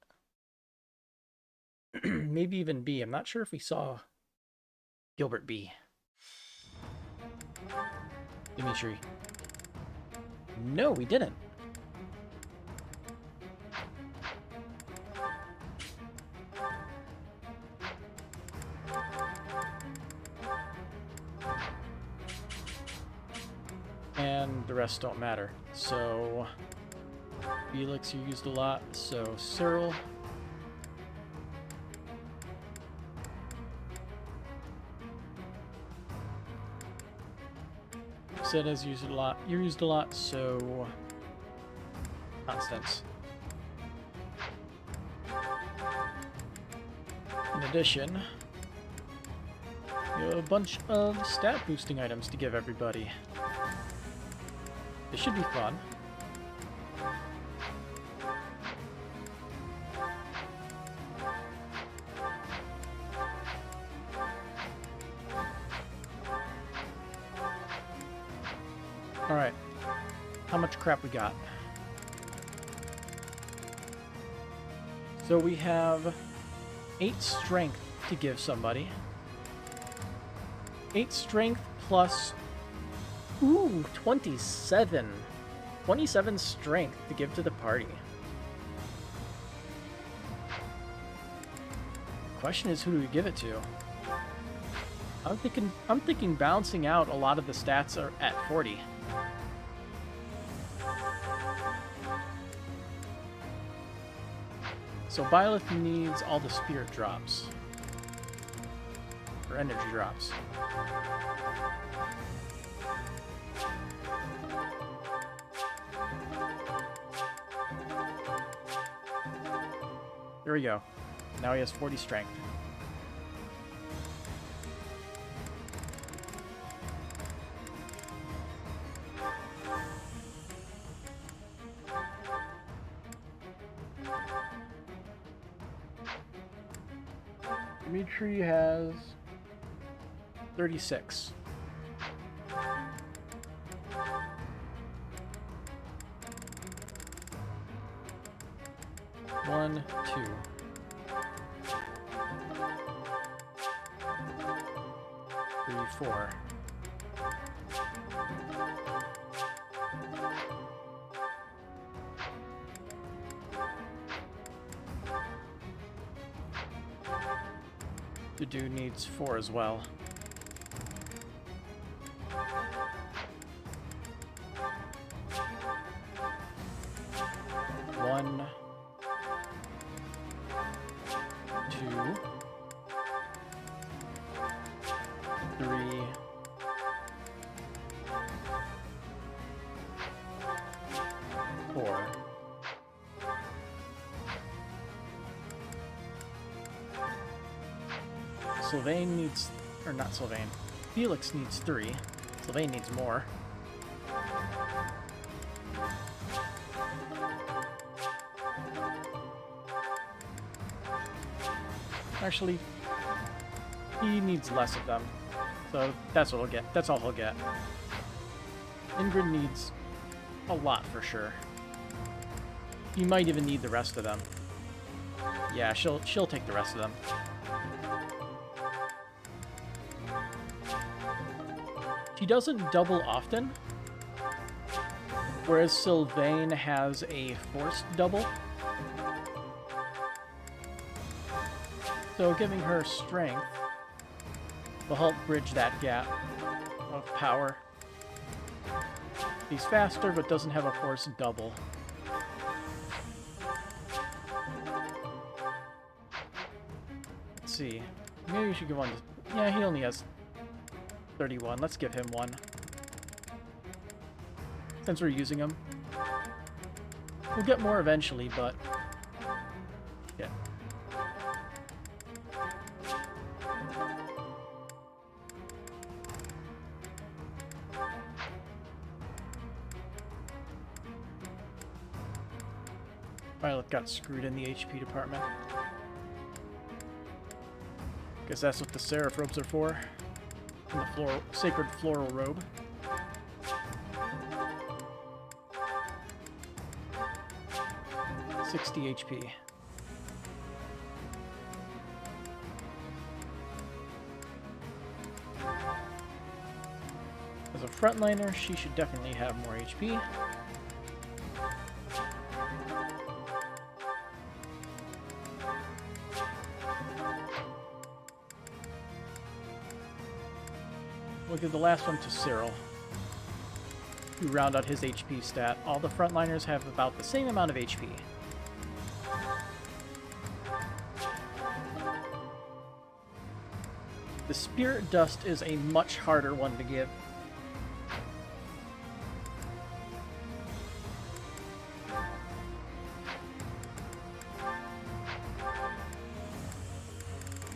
Maybe even B. I'm not sure if we saw Gilbert B. Dimitri. No, we didn't. And the rest don't matter. So Felix, you used a lot. So Cyril. Sid has used a lot. You used a lot, so Constance. In addition, you have a bunch of stat boosting items to give everybody. This should be fun. Alright. How much crap we got? So we have 8 strength to give somebody. 8 strength plus... Ooh, 27. 27 strength to give to the party. Question is, who do we give it to? I'm thinking balancing out a lot of the stats are at 40. So Byleth needs all the spirit drops. Or energy drops. There we go. Now he has 40 strength. Dimitri has 36. One, two. 3, 4. The dude needs 4 as well. One, 2, 3, 4. Sylvain needs, or not Sylvain, Felix needs 3. Sylvain needs more. Actually, he needs less of them. So that's what he'll get. That's all he'll get. Ingrid needs a lot for sure. He might even need the rest of them. Yeah, she'll take the rest of them. She doesn't double often, whereas Sylvain has a forced double. So giving her strength will help bridge that gap of power. He's faster, but doesn't have a forced double. Let's see. Maybe we should give one to... Yeah, he only has 31. Let's give him one. Since we're using him. We'll get more eventually, but... yeah. Byleth got screwed in the HP department. Guess that's what the seraph robes are for. And the sacred floral robe. $60 HP. As a frontliner, she should definitely have more HP. We'll give the last one to Cyril, who round out his HP stat. All the frontliners have about the same amount of HP. The Spirit Dust is a much harder one to give.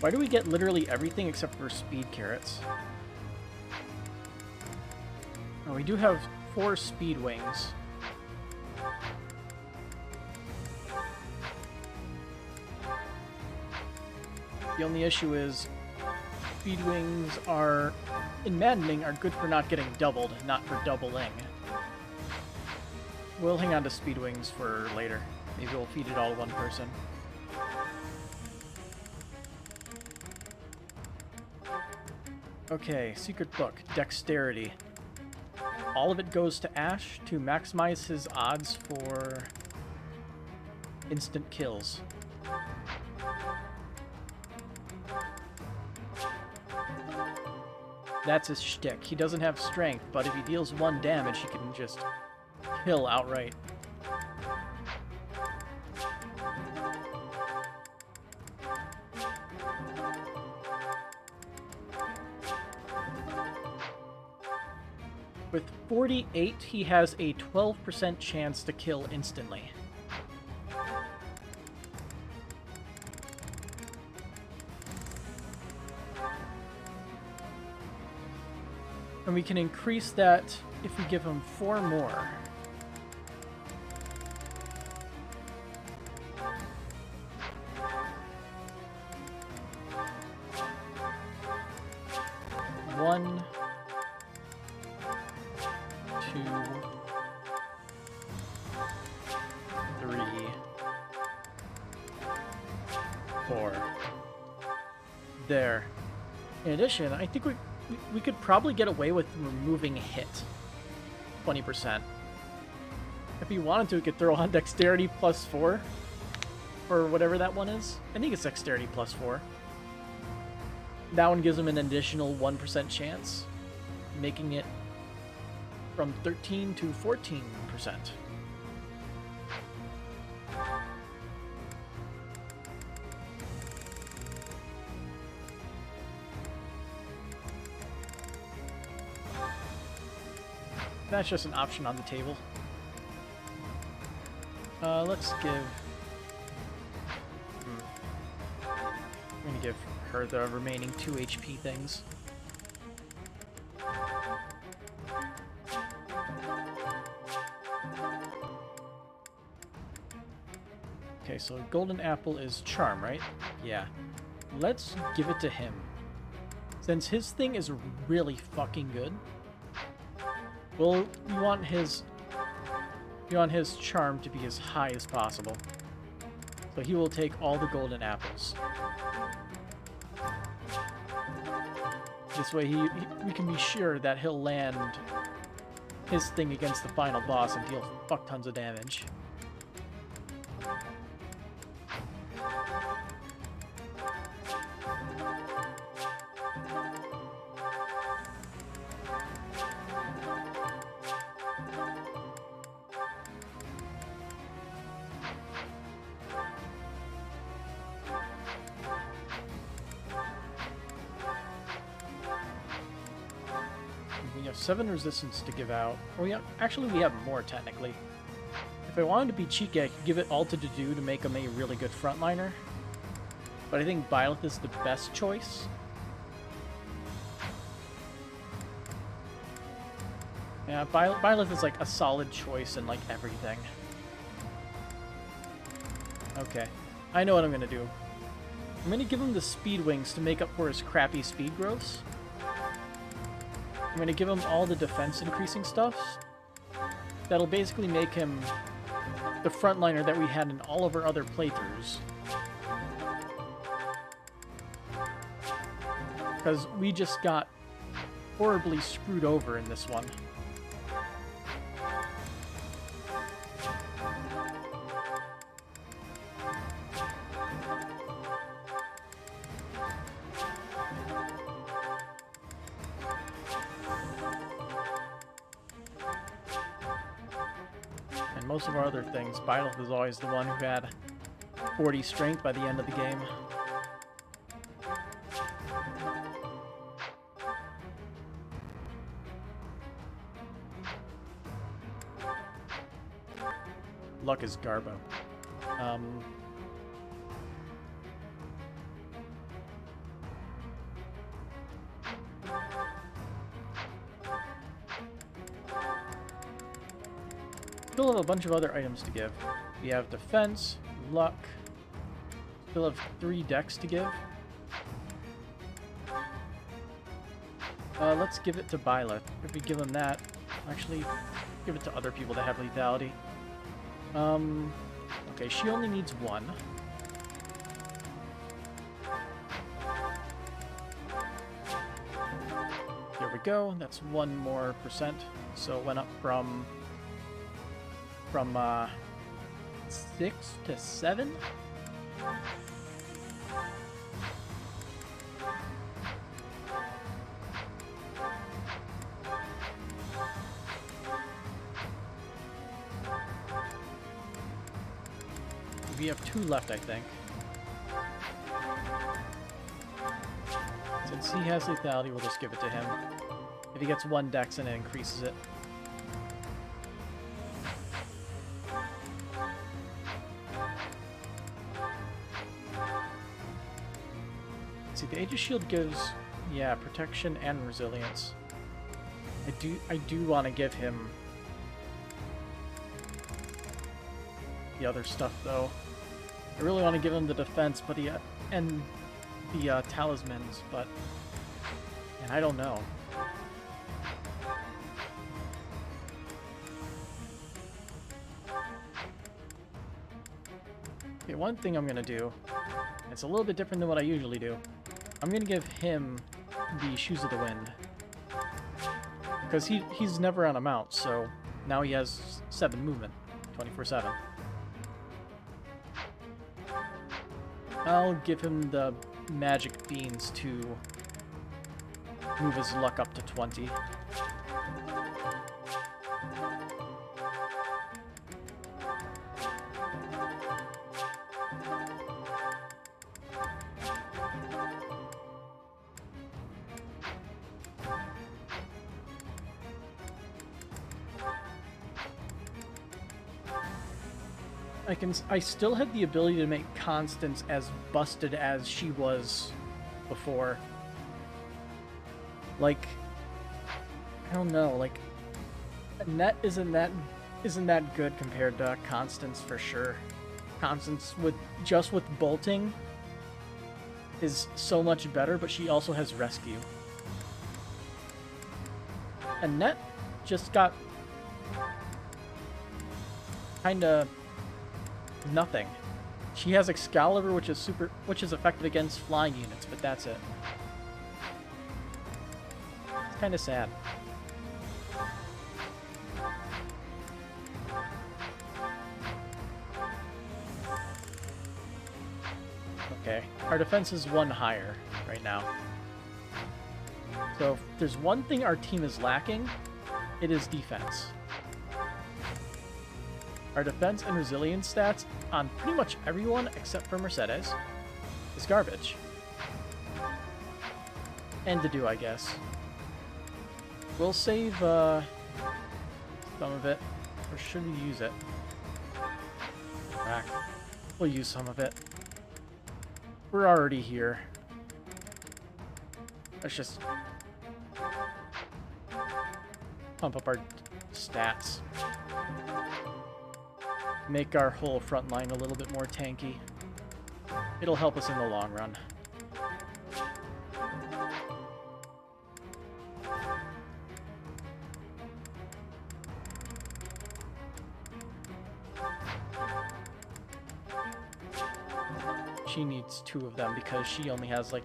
Why do we get literally everything except for speed carrots? Oh, we do have 4 speed wings. The only issue is speed wings are, in maddening, are good for not getting doubled, not for doubling. We'll hang on to speed wings for later. Maybe we'll feed it all to one person. Okay, secret book, dexterity. All of it goes to Ash to maximize his odds for instant kills. That's his shtick. He doesn't have strength, but if he deals 1 damage, he can just kill outright. With 48, he has a 12% chance to kill instantly. And we can increase that if we give him 4 more. One, 2, 3, 4. There. In addition, I think we could probably get away with removing hit 20%. If we wanted to, we could throw on dexterity +4 or whatever that one is. I think it's dexterity +4. That one gives him an additional 1% chance, making it from 13 to 14%. That's just an option on the table. Let's give... I'm gonna give her the remaining 2 HP things. Okay, so golden apple is charm, right? Yeah. Let's give it to him. Since his thing is really fucking good. Well, we want his charm to be as high as possible. So he will take all the golden apples. This way we can be sure that he'll land his thing against the final boss and deal fuck tons of damage. We have 7 resistance to give out. Or actually, we have more, technically. If I wanted to be cheeky, I could give it all to Dedue to make him a really good frontliner. But I think Byleth is the best choice. Yeah, Byleth is like a solid choice in like everything. Okay. I know what I'm gonna do. I'm gonna give him the speed wings to make up for his crappy speed growths. I'm gonna give him all the defense increasing stuffs. That'll basically make him the frontliner that we had in all of our other playthroughs. Because we just got horribly screwed over in this one. And most of our other things, Byleth was always the one who had 40 strength by the end of the game. Luck is Garbo. Still have a bunch of other items to give. We have defense, luck. Still have 3 decks to give. Let's give it to Byleth. If we give him that, actually, give it to other people that have lethality. Okay, she only needs 1. There we go. That's 1 more %. So it went up from 6 to 7. We have 2 left, I think. Since he has lethality, we'll just give it to him. If he gets 1 dex, and it increases it. See, the Aegis Shield gives, yeah, protection and resilience. I do want to give him the other stuff, though. I really want to give him the defense, but and the talismans, but and I don't know. Okay, one thing I'm gonna do. It's a little bit different than what I usually do. I'm gonna give him the Shoes of the Wind because he's never on a mount, so now he has 7 movement, 24/7. I'll give him the magic beans to move his luck up to 20. I still had the ability to make Constance as busted as she was before. Like, I don't know, like, Net isn't that good compared to Constance for sure. Constance with bolting is so much better, but she also has rescue. And Net just got kinda nothing. She has Excalibur, which is effective against flying units, but that's it. It's kind of sad. Okay, our defense is 1 higher right now. So if there's one thing our team is lacking, it is defense. Our defense and resilience stats on pretty much everyone except for Mercedes is garbage. And Dedu, I guess. We'll save some of it, or should we use it? Back. We'll use some of it. We're already here. Let's just pump up our stats. make our whole front line a little bit more tanky. It'll help us in the long run. She needs 2 of them because she only has like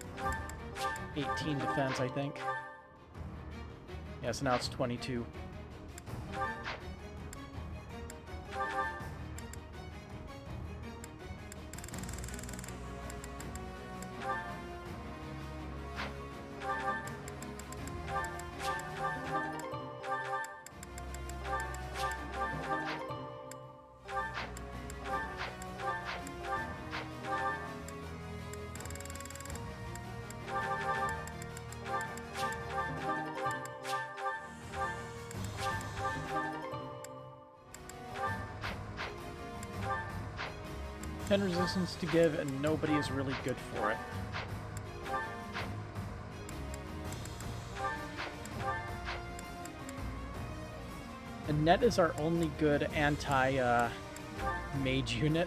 18 defense, I think. Yeah, so now it's 22. And resistance to give, and nobody is really good for it. And Net is our only good anti-mage unit.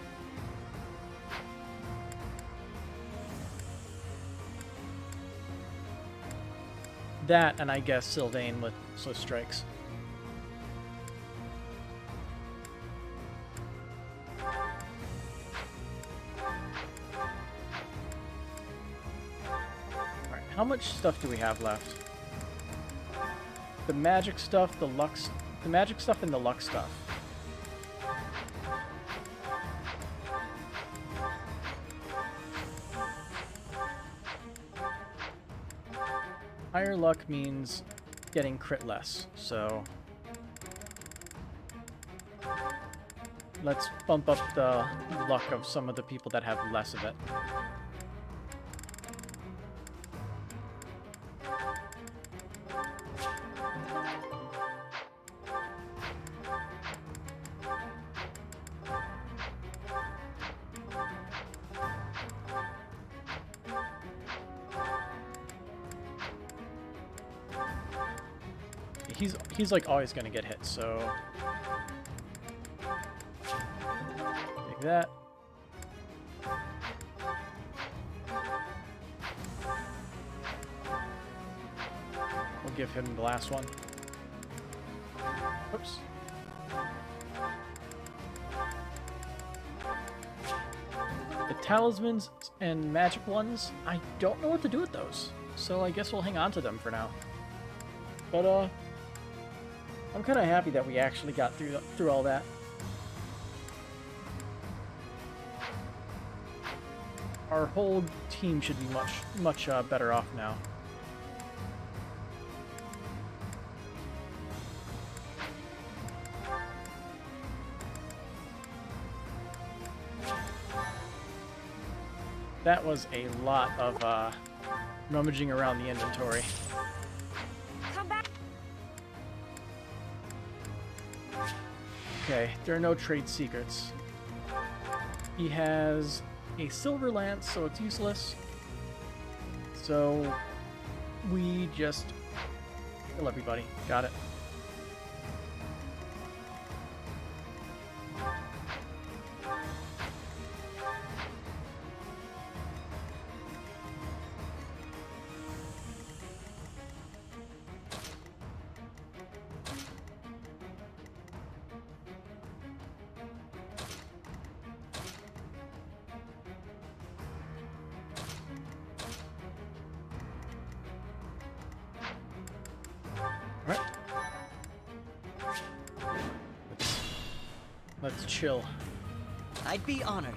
That, and I guess Sylvain with Swift Strikes. How much stuff do we have left? The magic stuff, the magic stuff, and the luck stuff. Higher luck means getting crit less, so let's bump up the luck of some of the people that have less of it. He's like always gonna get hit, so take that. We'll give him the last one. Oops. The talismans and magic ones, I don't know what to do with those, so I guess we'll hang on to them for now. But I'm kind of happy that we actually got through all that. Our whole team should be much better off now. That was a lot of rummaging around the inventory. Okay, there are no trade secrets. He has a silver lance, so it's useless. So we just kill everybody. Got it. Let's chill. I'd be honored.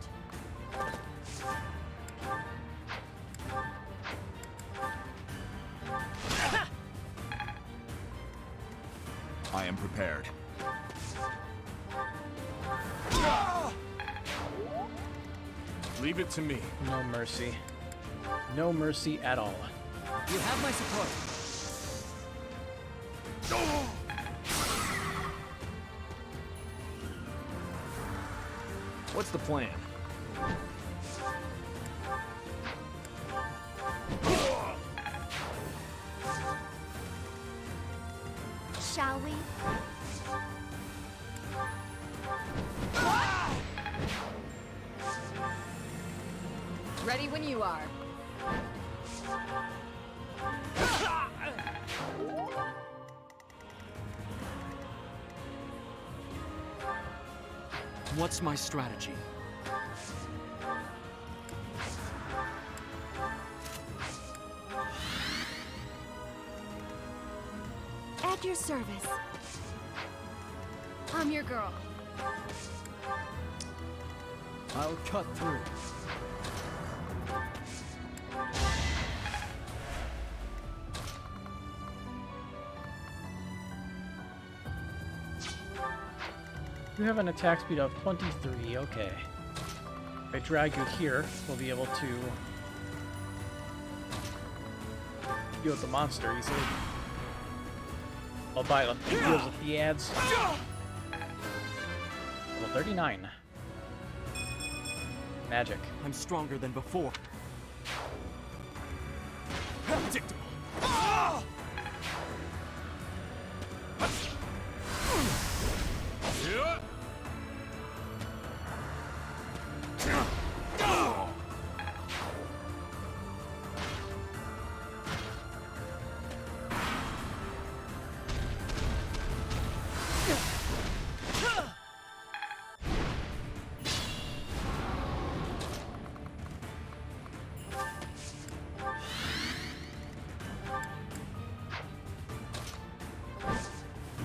I am prepared. Leave it to me. No mercy. No mercy at all. You have my support. What's the plan? Shall we? Ready when you are. What's my strategy? At your service. I'm your girl. I'll cut through. You have an attack speed of 23, okay. If I drag you here, we'll be able to deal with the monster easily. While Byleth deals with the ads. Level 39. Magic. I'm stronger than before. Predictable.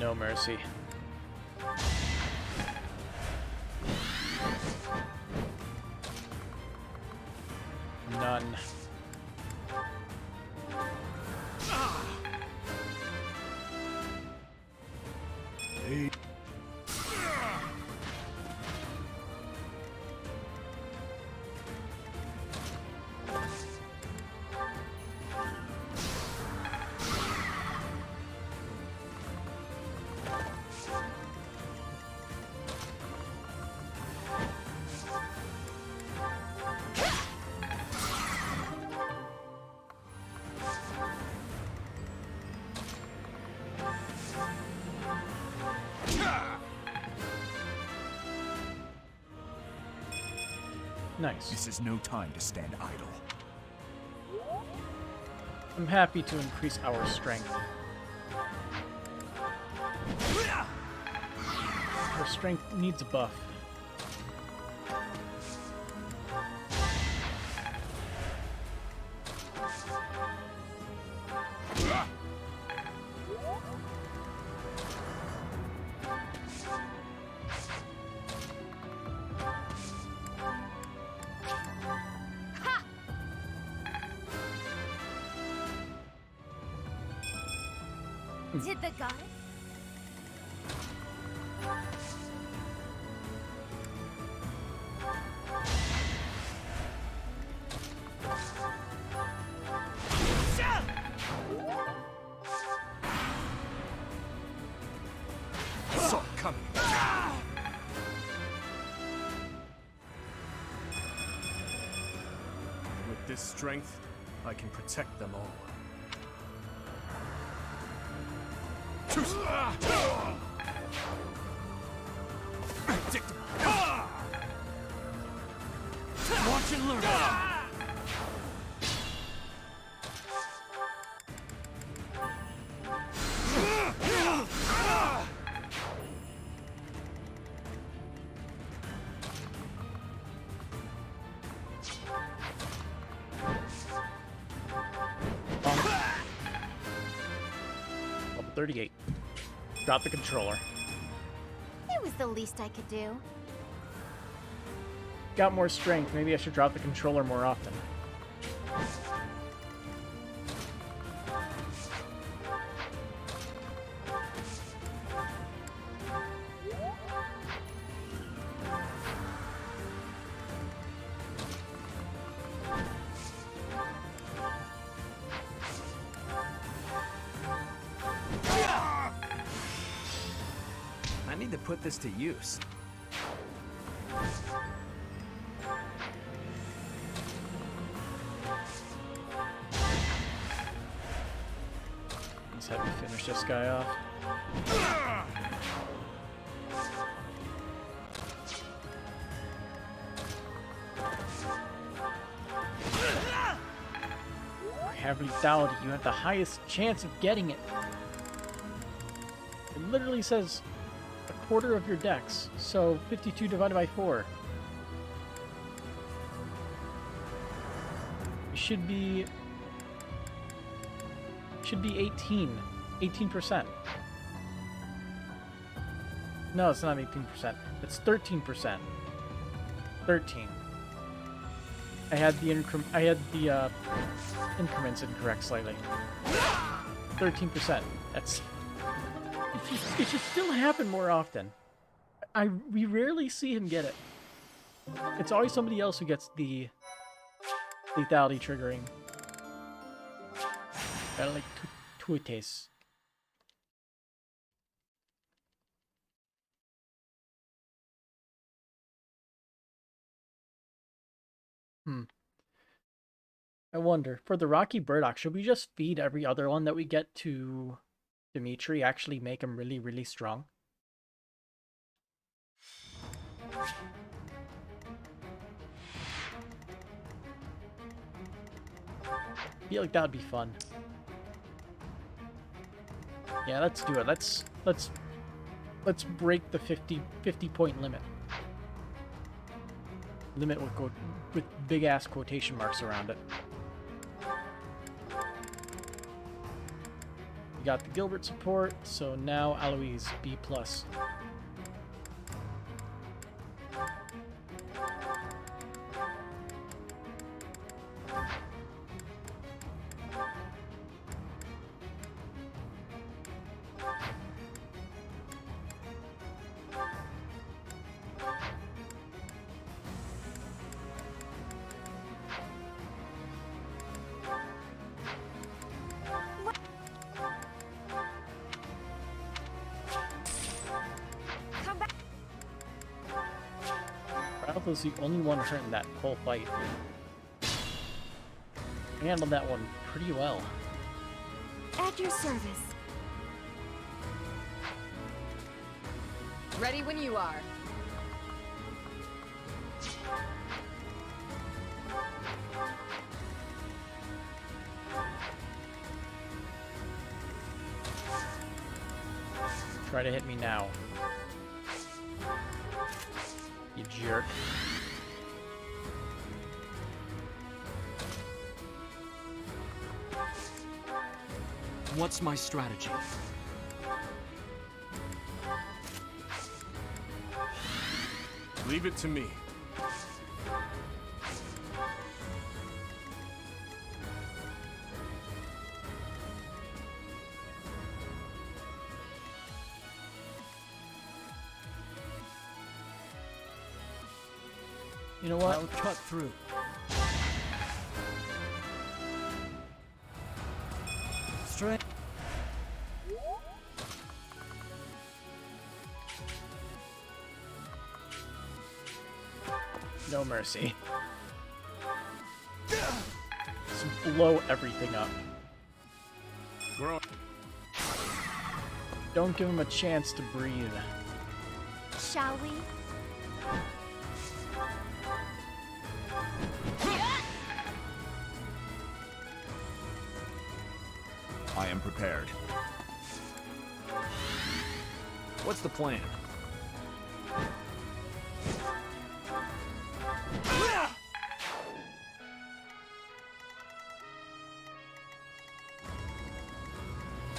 No mercy. None. Nice. This is no time to stand idle. I'm happy to increase our strength. Our strength needs a buff. Did the god? Saw it coming. With this strength, I can protect them all. Watch and learn. Level 38. Drop the controller. It was the least I could do. Got more strength. Maybe I should drop the controller more often. I need to put this to use. Let's have you finish this guy off. have lethality, you have the highest chance of getting it. It literally says a quarter of your dex, so 52 divided by 4. It should be 18%. No, it's not 18%. It's 13%. 13. I had the increments incorrect slightly. 13%. That's it should still happen more often. We rarely see him get it. It's always somebody else who gets the lethality triggering. I like tuites. I wonder, for the Rocky Burdock, should we just feed every other one that we get to Dimitri, actually make him really, really strong? I feel like that would be fun. Yeah, let's do it. Let's break the 50 point limit. Limit with big ass quotation marks around it. We got the Gilbert support, so now Aloise B+. Was the only one hurt in that whole fight. I handled that one pretty well. At your service. Ready when you are. Try to hit me now. You jerk. What's my strategy? Leave it to me. You know what? I'll cut through. Straight. No mercy. Just blow everything up. Don't give him a chance to breathe. Shall we? I am prepared. What's the plan?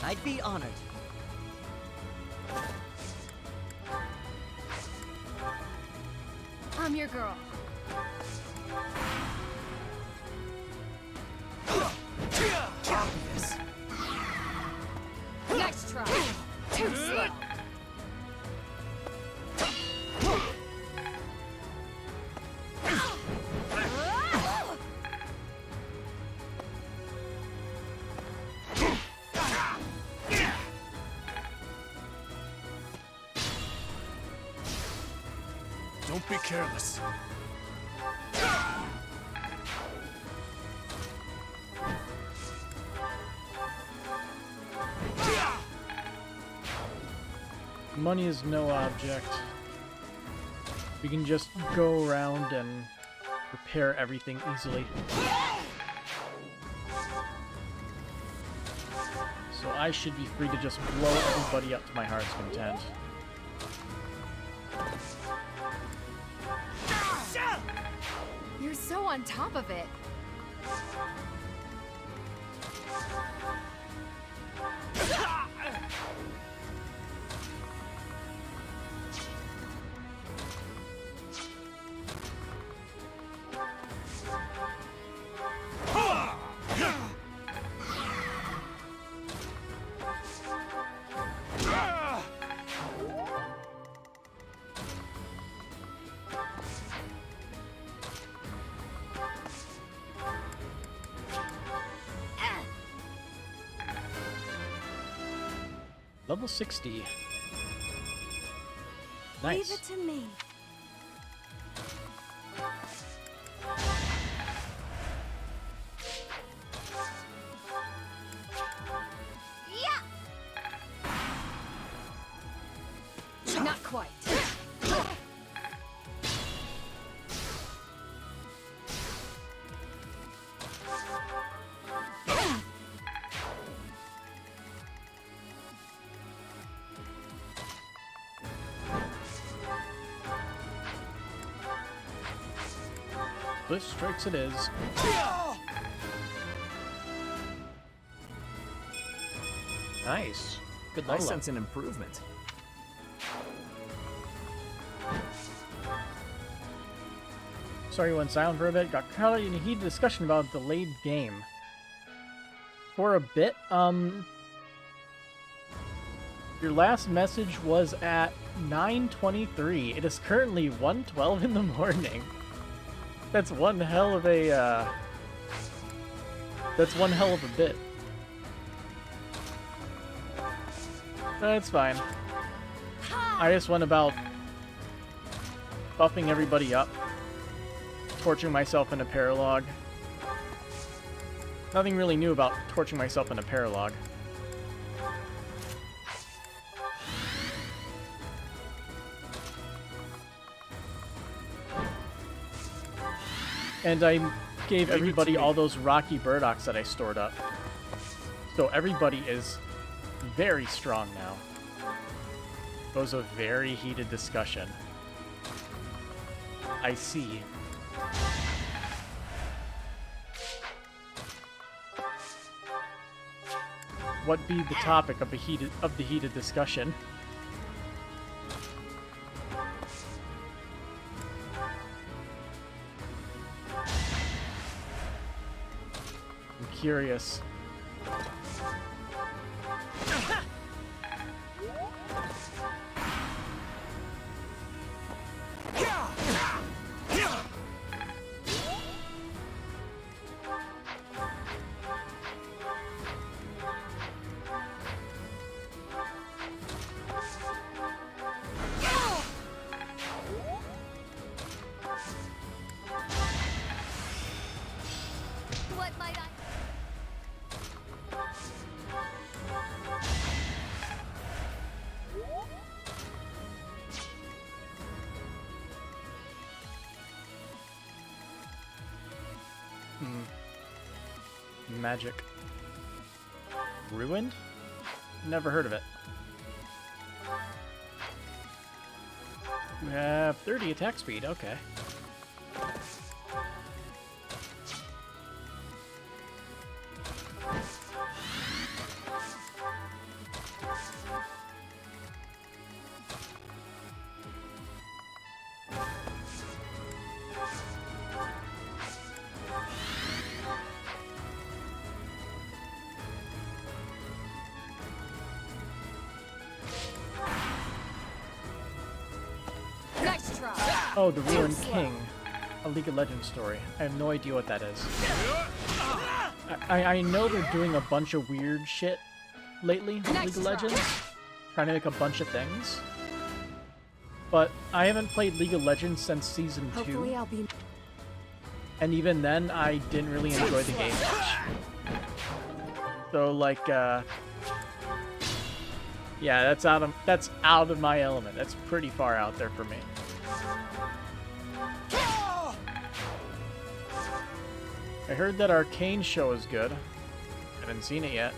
I'd be honored. I'm your girl. Obvious. Nice try. Too slow. Don't be careless. Money is no object. We can just go around and repair everything easily. I should be free to just blow everybody up to my heart's content. You're so on top of it. Level 60. Leave Nice. it to me. Not quite. Swift strikes it is. Nice. Good I level up. sense an improvement. Sorry you went silent for a bit. Got caught in a heated discussion about a delayed game. For a bit, your last message was at 9:23. It is currently 1:12 in the morning. That's one hell of a, that's one hell of a bit. That's fine. I just went about buffing everybody up, torching myself in a paralogue. Nothing really new about torching myself in a paralogue. And I gave everybody all those rocky burdocks that I stored up. So everybody is very strong now. It was a very heated discussion. I see. What be the topic of the heated discussion? I'm curious. What might I... Magic. Ruined? Never heard of it. You have 30 attack speed, okay. Nice try. Oh, the Ruined King. A League of Legends story. I have no idea what that is. I know they're doing a bunch of weird shit lately with League of Legends. Trying to make a bunch of things. But I haven't played League of Legends since Season 2. Hopefully I'll be... And even then, I didn't really enjoy the game much. So, like, yeah, that's out of my element. That's pretty far out there for me. I heard that Arcane show is good. I haven't seen it yet.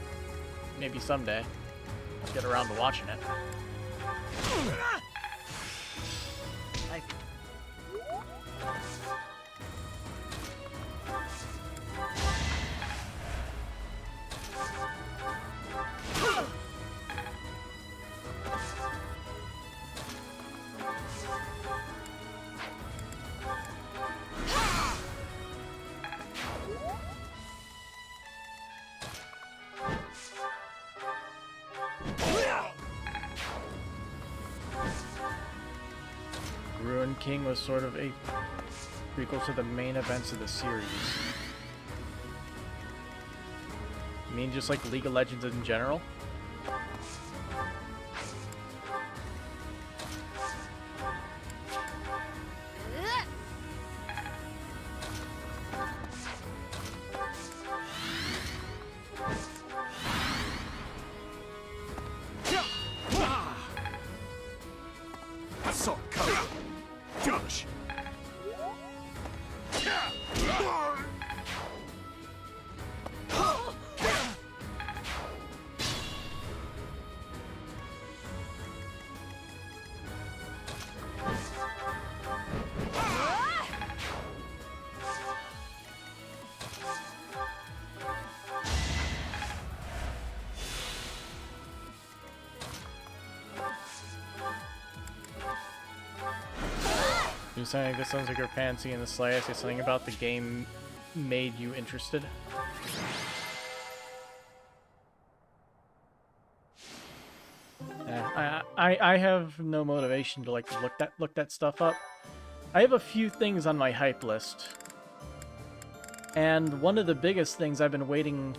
maybe someday I'll get around to watching it. Ruined King was sort of a prequel to the main events of the series. You mean just like League of Legends in general? You're saying this sounds like you're fancy in the slightest. Is something about the game made you interested? I have no motivation to like look that stuff up. I have a few things on my hype list, and one of the biggest things I've been waiting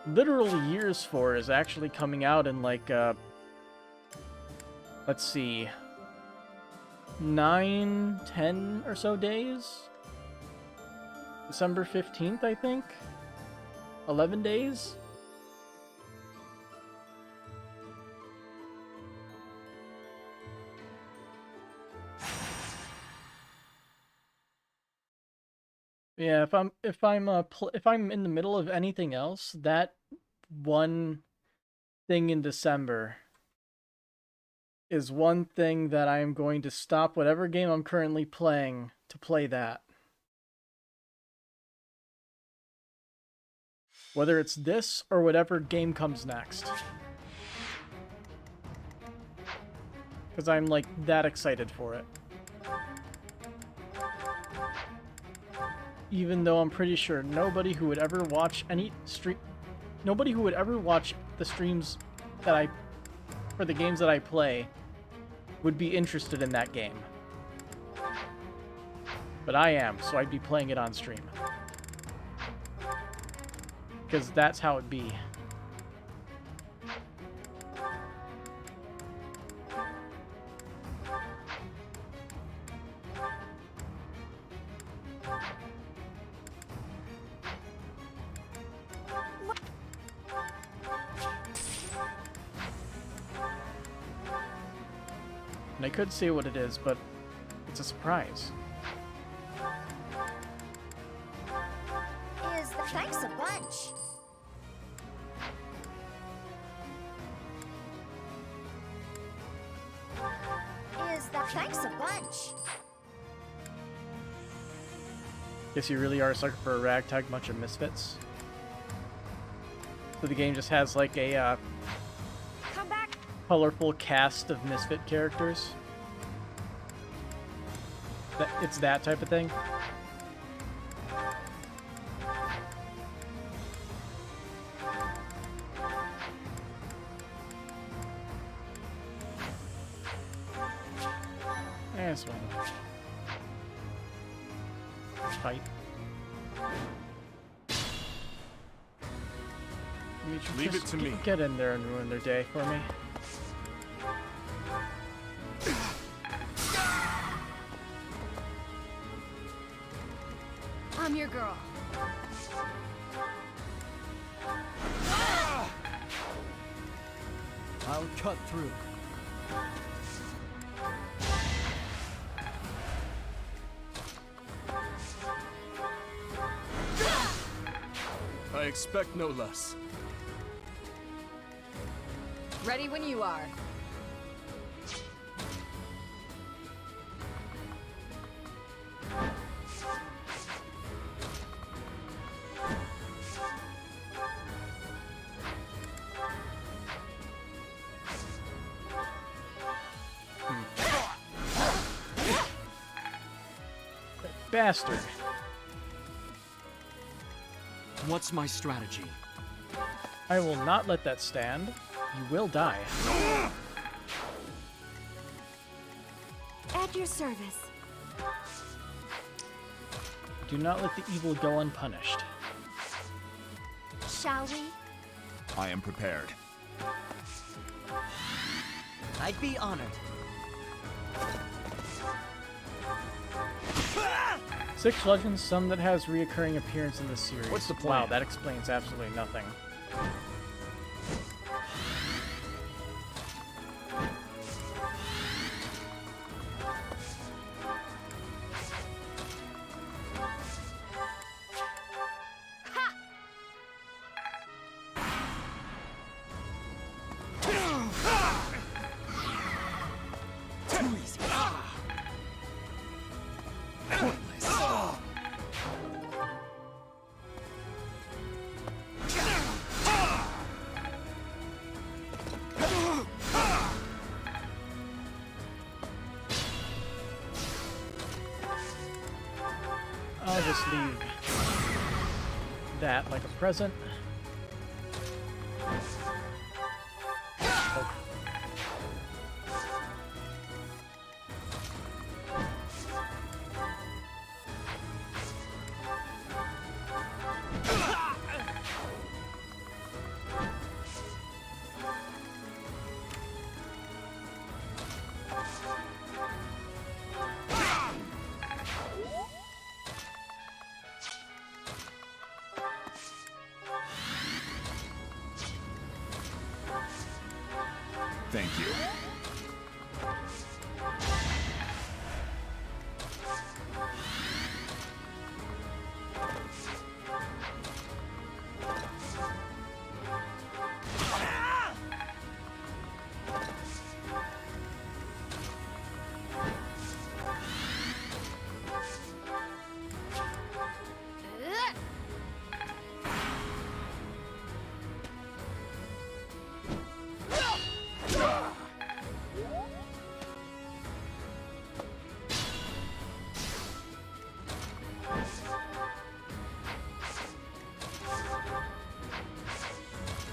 literally years for is actually coming out in like let's see, 9, 10 or so days. December 15th, I think. 11 days. Yeah, if I'm in the middle of anything else, that one thing in December is one thing that I am going to stop whatever game I'm currently playing to play that. Whether it's this or whatever game comes next. Because I'm like that excited for it. Even though I'm pretty sure nobody who would ever watch nobody who would ever watch the streams that for the games that I play would be interested in that game. But I am, so I'd be playing it on stream. Because that's how it be. And I could say what it is, but it's a surprise. Thanks a bunch. Thanks a bunch. Guess you really are a sucker for a ragtag bunch of misfits. So the game just has like a colorful cast of misfit characters. It's that type of thing. This one. Fight. Leave it to me. Get in there and ruin their day for me. I'm your girl. I'll cut through. I expect no less. Ready when you are. Bastard. What's my strategy? I will not let that stand. You will die. At your service. Do not let the evil go unpunished. Shall we? I am prepared. I'd be honored. 6 legends, some that has reoccurring appearance in the series. What's the plan? Wow, that explains absolutely nothing. I'll just leave that like a present. Oh. Thank you.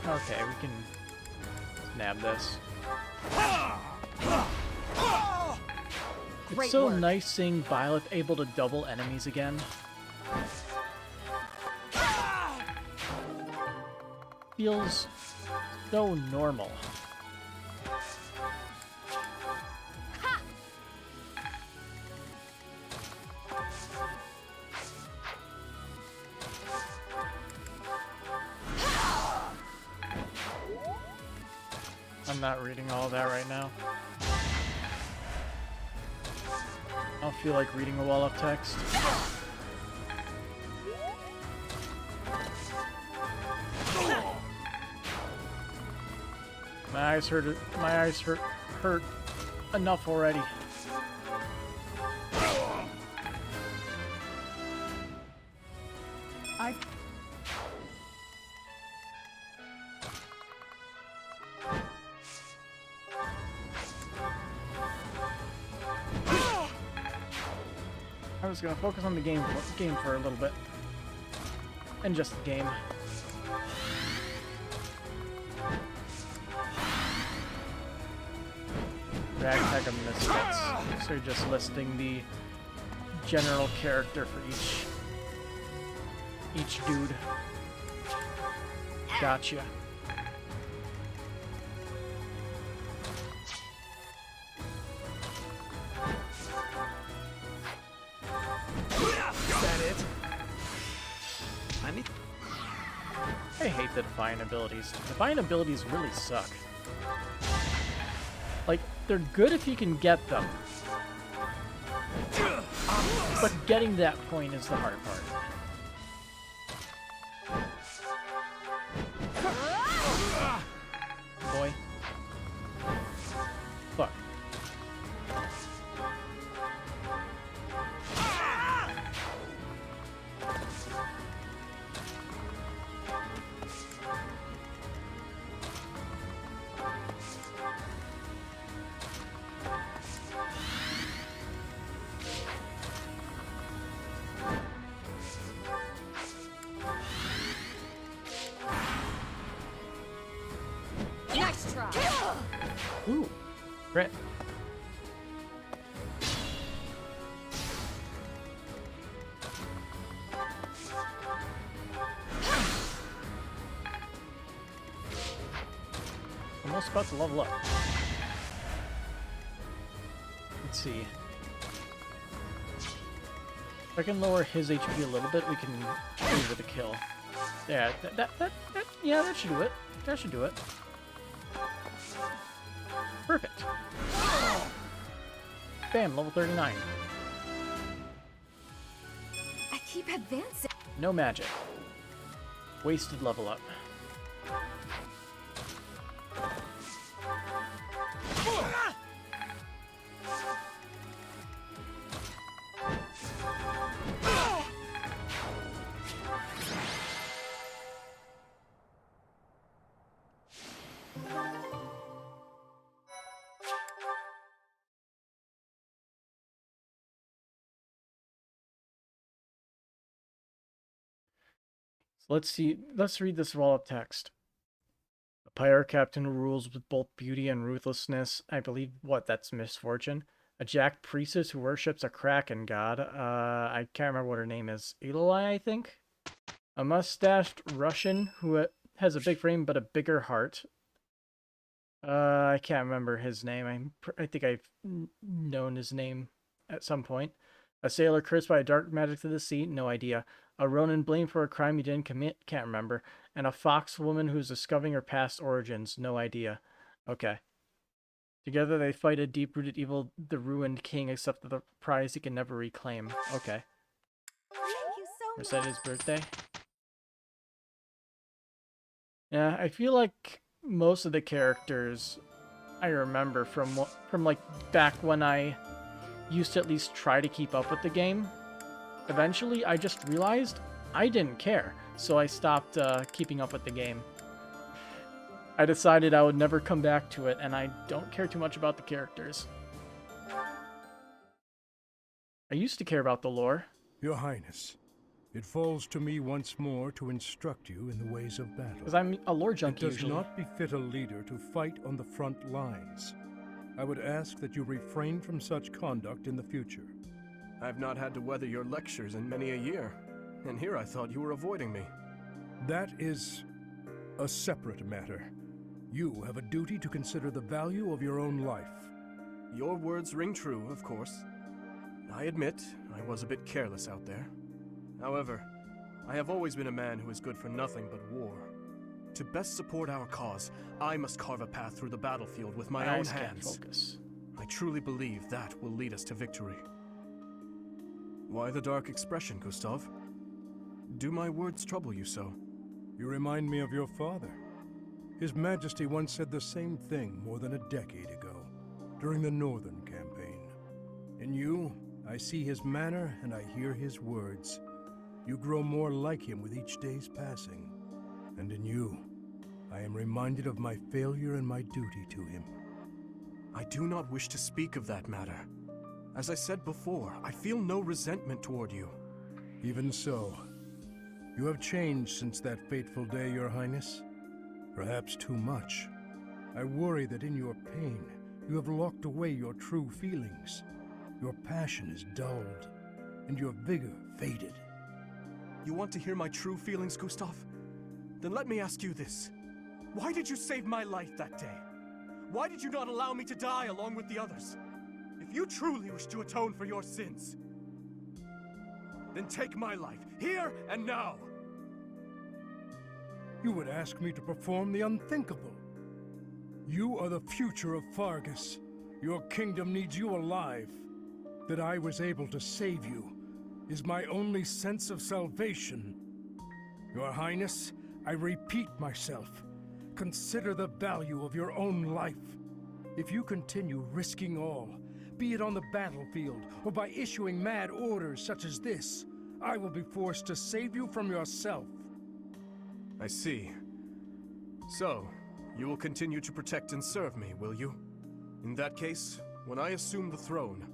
Okay, we can nab this. It's so nice seeing Byleth able to double enemies again. Feels so normal. I'm not reading all that right now. I don't feel like reading a wall of text. My eyes hurt enough already. I was gonna focus on the game for a little bit, and just the game. Ragtag of Misfits. So you're just listing the general character for each dude. Gotcha. I hate the Divine abilities. Divine abilities really suck. Like, they're good if you can get them. But getting that point is the hard part. Boy. Nice try. Ooh, crit. Almost about to level up. Let's see. If I can lower his HP a little bit, we can do with a kill. Yeah, yeah, that should do it. That should do it. Perfect. Bam, level 39. I keep advancing. No magic. Wasted level up. So let's read this raw text. A pirate captain who rules with both beauty and ruthlessness. I believe that's misfortune. A jacked priestess who worships a kraken god. I can't remember what her name is. Eloy, I think? A mustached Russian who has a big frame but a bigger heart. I can't remember his name. I think I've known his name at some point. A sailor cursed by a dark magic to the sea. No idea. A Ronin blamed for a crime he didn't commit. Can't remember. And a fox woman who's discovering her past origins. No idea. Okay. Together they fight a deep-rooted evil, the ruined king, except for the prize he can never reclaim. Okay. Thank you so Was that his birthday? Yeah, I feel like most of the characters I remember from like back when I used to at least try to keep up with the game. Eventually, I just realized I didn't care, so I stopped keeping up with the game. I decided I would never come back to it, and I don't care too much about the characters. I used to care about the lore. Your Highness, it falls to me once more to instruct you in the ways of battle. Because I'm a lore junkie It does usually. not befit a leader to fight on the front lines. I would ask that you refrain from such conduct in the future. I've not had to weather your lectures in many a year, and here I thought you were avoiding me. That is a separate matter. You have a duty to consider the value of your own life. Your words ring true, of course. I admit I was a bit careless out there. However, I have always been a man who is good for nothing but war. To best support our cause, I must carve a path through the battlefield with my own hands. Focus. I truly believe that will lead us to victory. Why the dark expression, Gustav? Do my words trouble you so? You remind me of your father. His Majesty once said the same thing more than a decade ago, during the Northern Campaign. In you, I see his manner and I hear his words. You grow more like him with each day's passing. And in you, I am reminded of my failure and my duty to him. I do not wish to speak of that matter. As I said before, I feel no resentment toward you. Even so, you have changed since that fateful day, Your Highness. Perhaps too much. I worry that in your pain, you have locked away your true feelings. Your passion is dulled, and your vigor faded. You want to hear my true feelings, Gustav? Then let me ask you this. Why did you save my life that day? Why did you not allow me to die along with the others? If you truly wish to atone for your sins, then take my life, here and now! You would ask me to perform the unthinkable. You are the future of Fargus. Your kingdom needs you alive. That I was able to save you is my only sense of salvation. Your Highness, I repeat myself. Consider the value of your own life. If you continue risking all, be it on the battlefield or by issuing mad orders such as this, I will be forced to save you from yourself. I see. So, you will continue to protect and serve me, will you? In that case, when I assume the throne,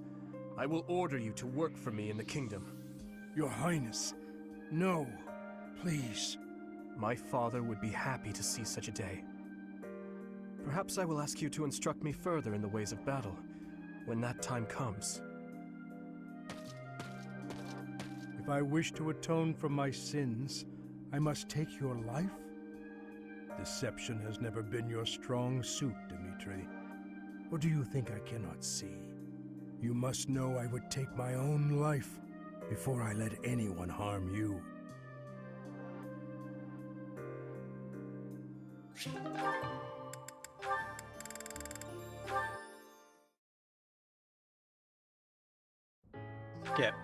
I will order you to work for me in the kingdom. Your Highness, no, please. My father would be happy to see such a day. Perhaps I will ask you to instruct me further in the ways of battle, when that time comes. If I wish to atone for my sins, I must take your life? Deception has never been your strong suit, Dimitri. Or do you think I cannot see? You must know I would take my own life before I let anyone harm you. Skip.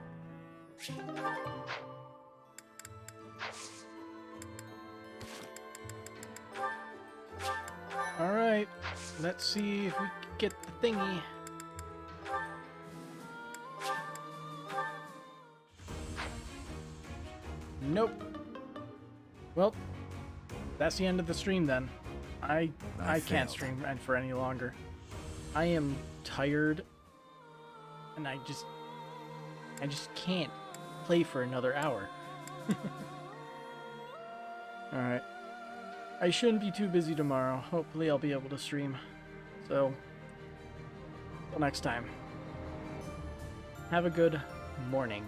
Alright, let's see if we can get the thingy. Nope. Well, that's the end of the stream then. I can't stream for any longer. I am tired, and I just can't play for another hour. Alright. I shouldn't be too busy tomorrow. Hopefully I'll be able to stream. So, till next time. Have a good morning.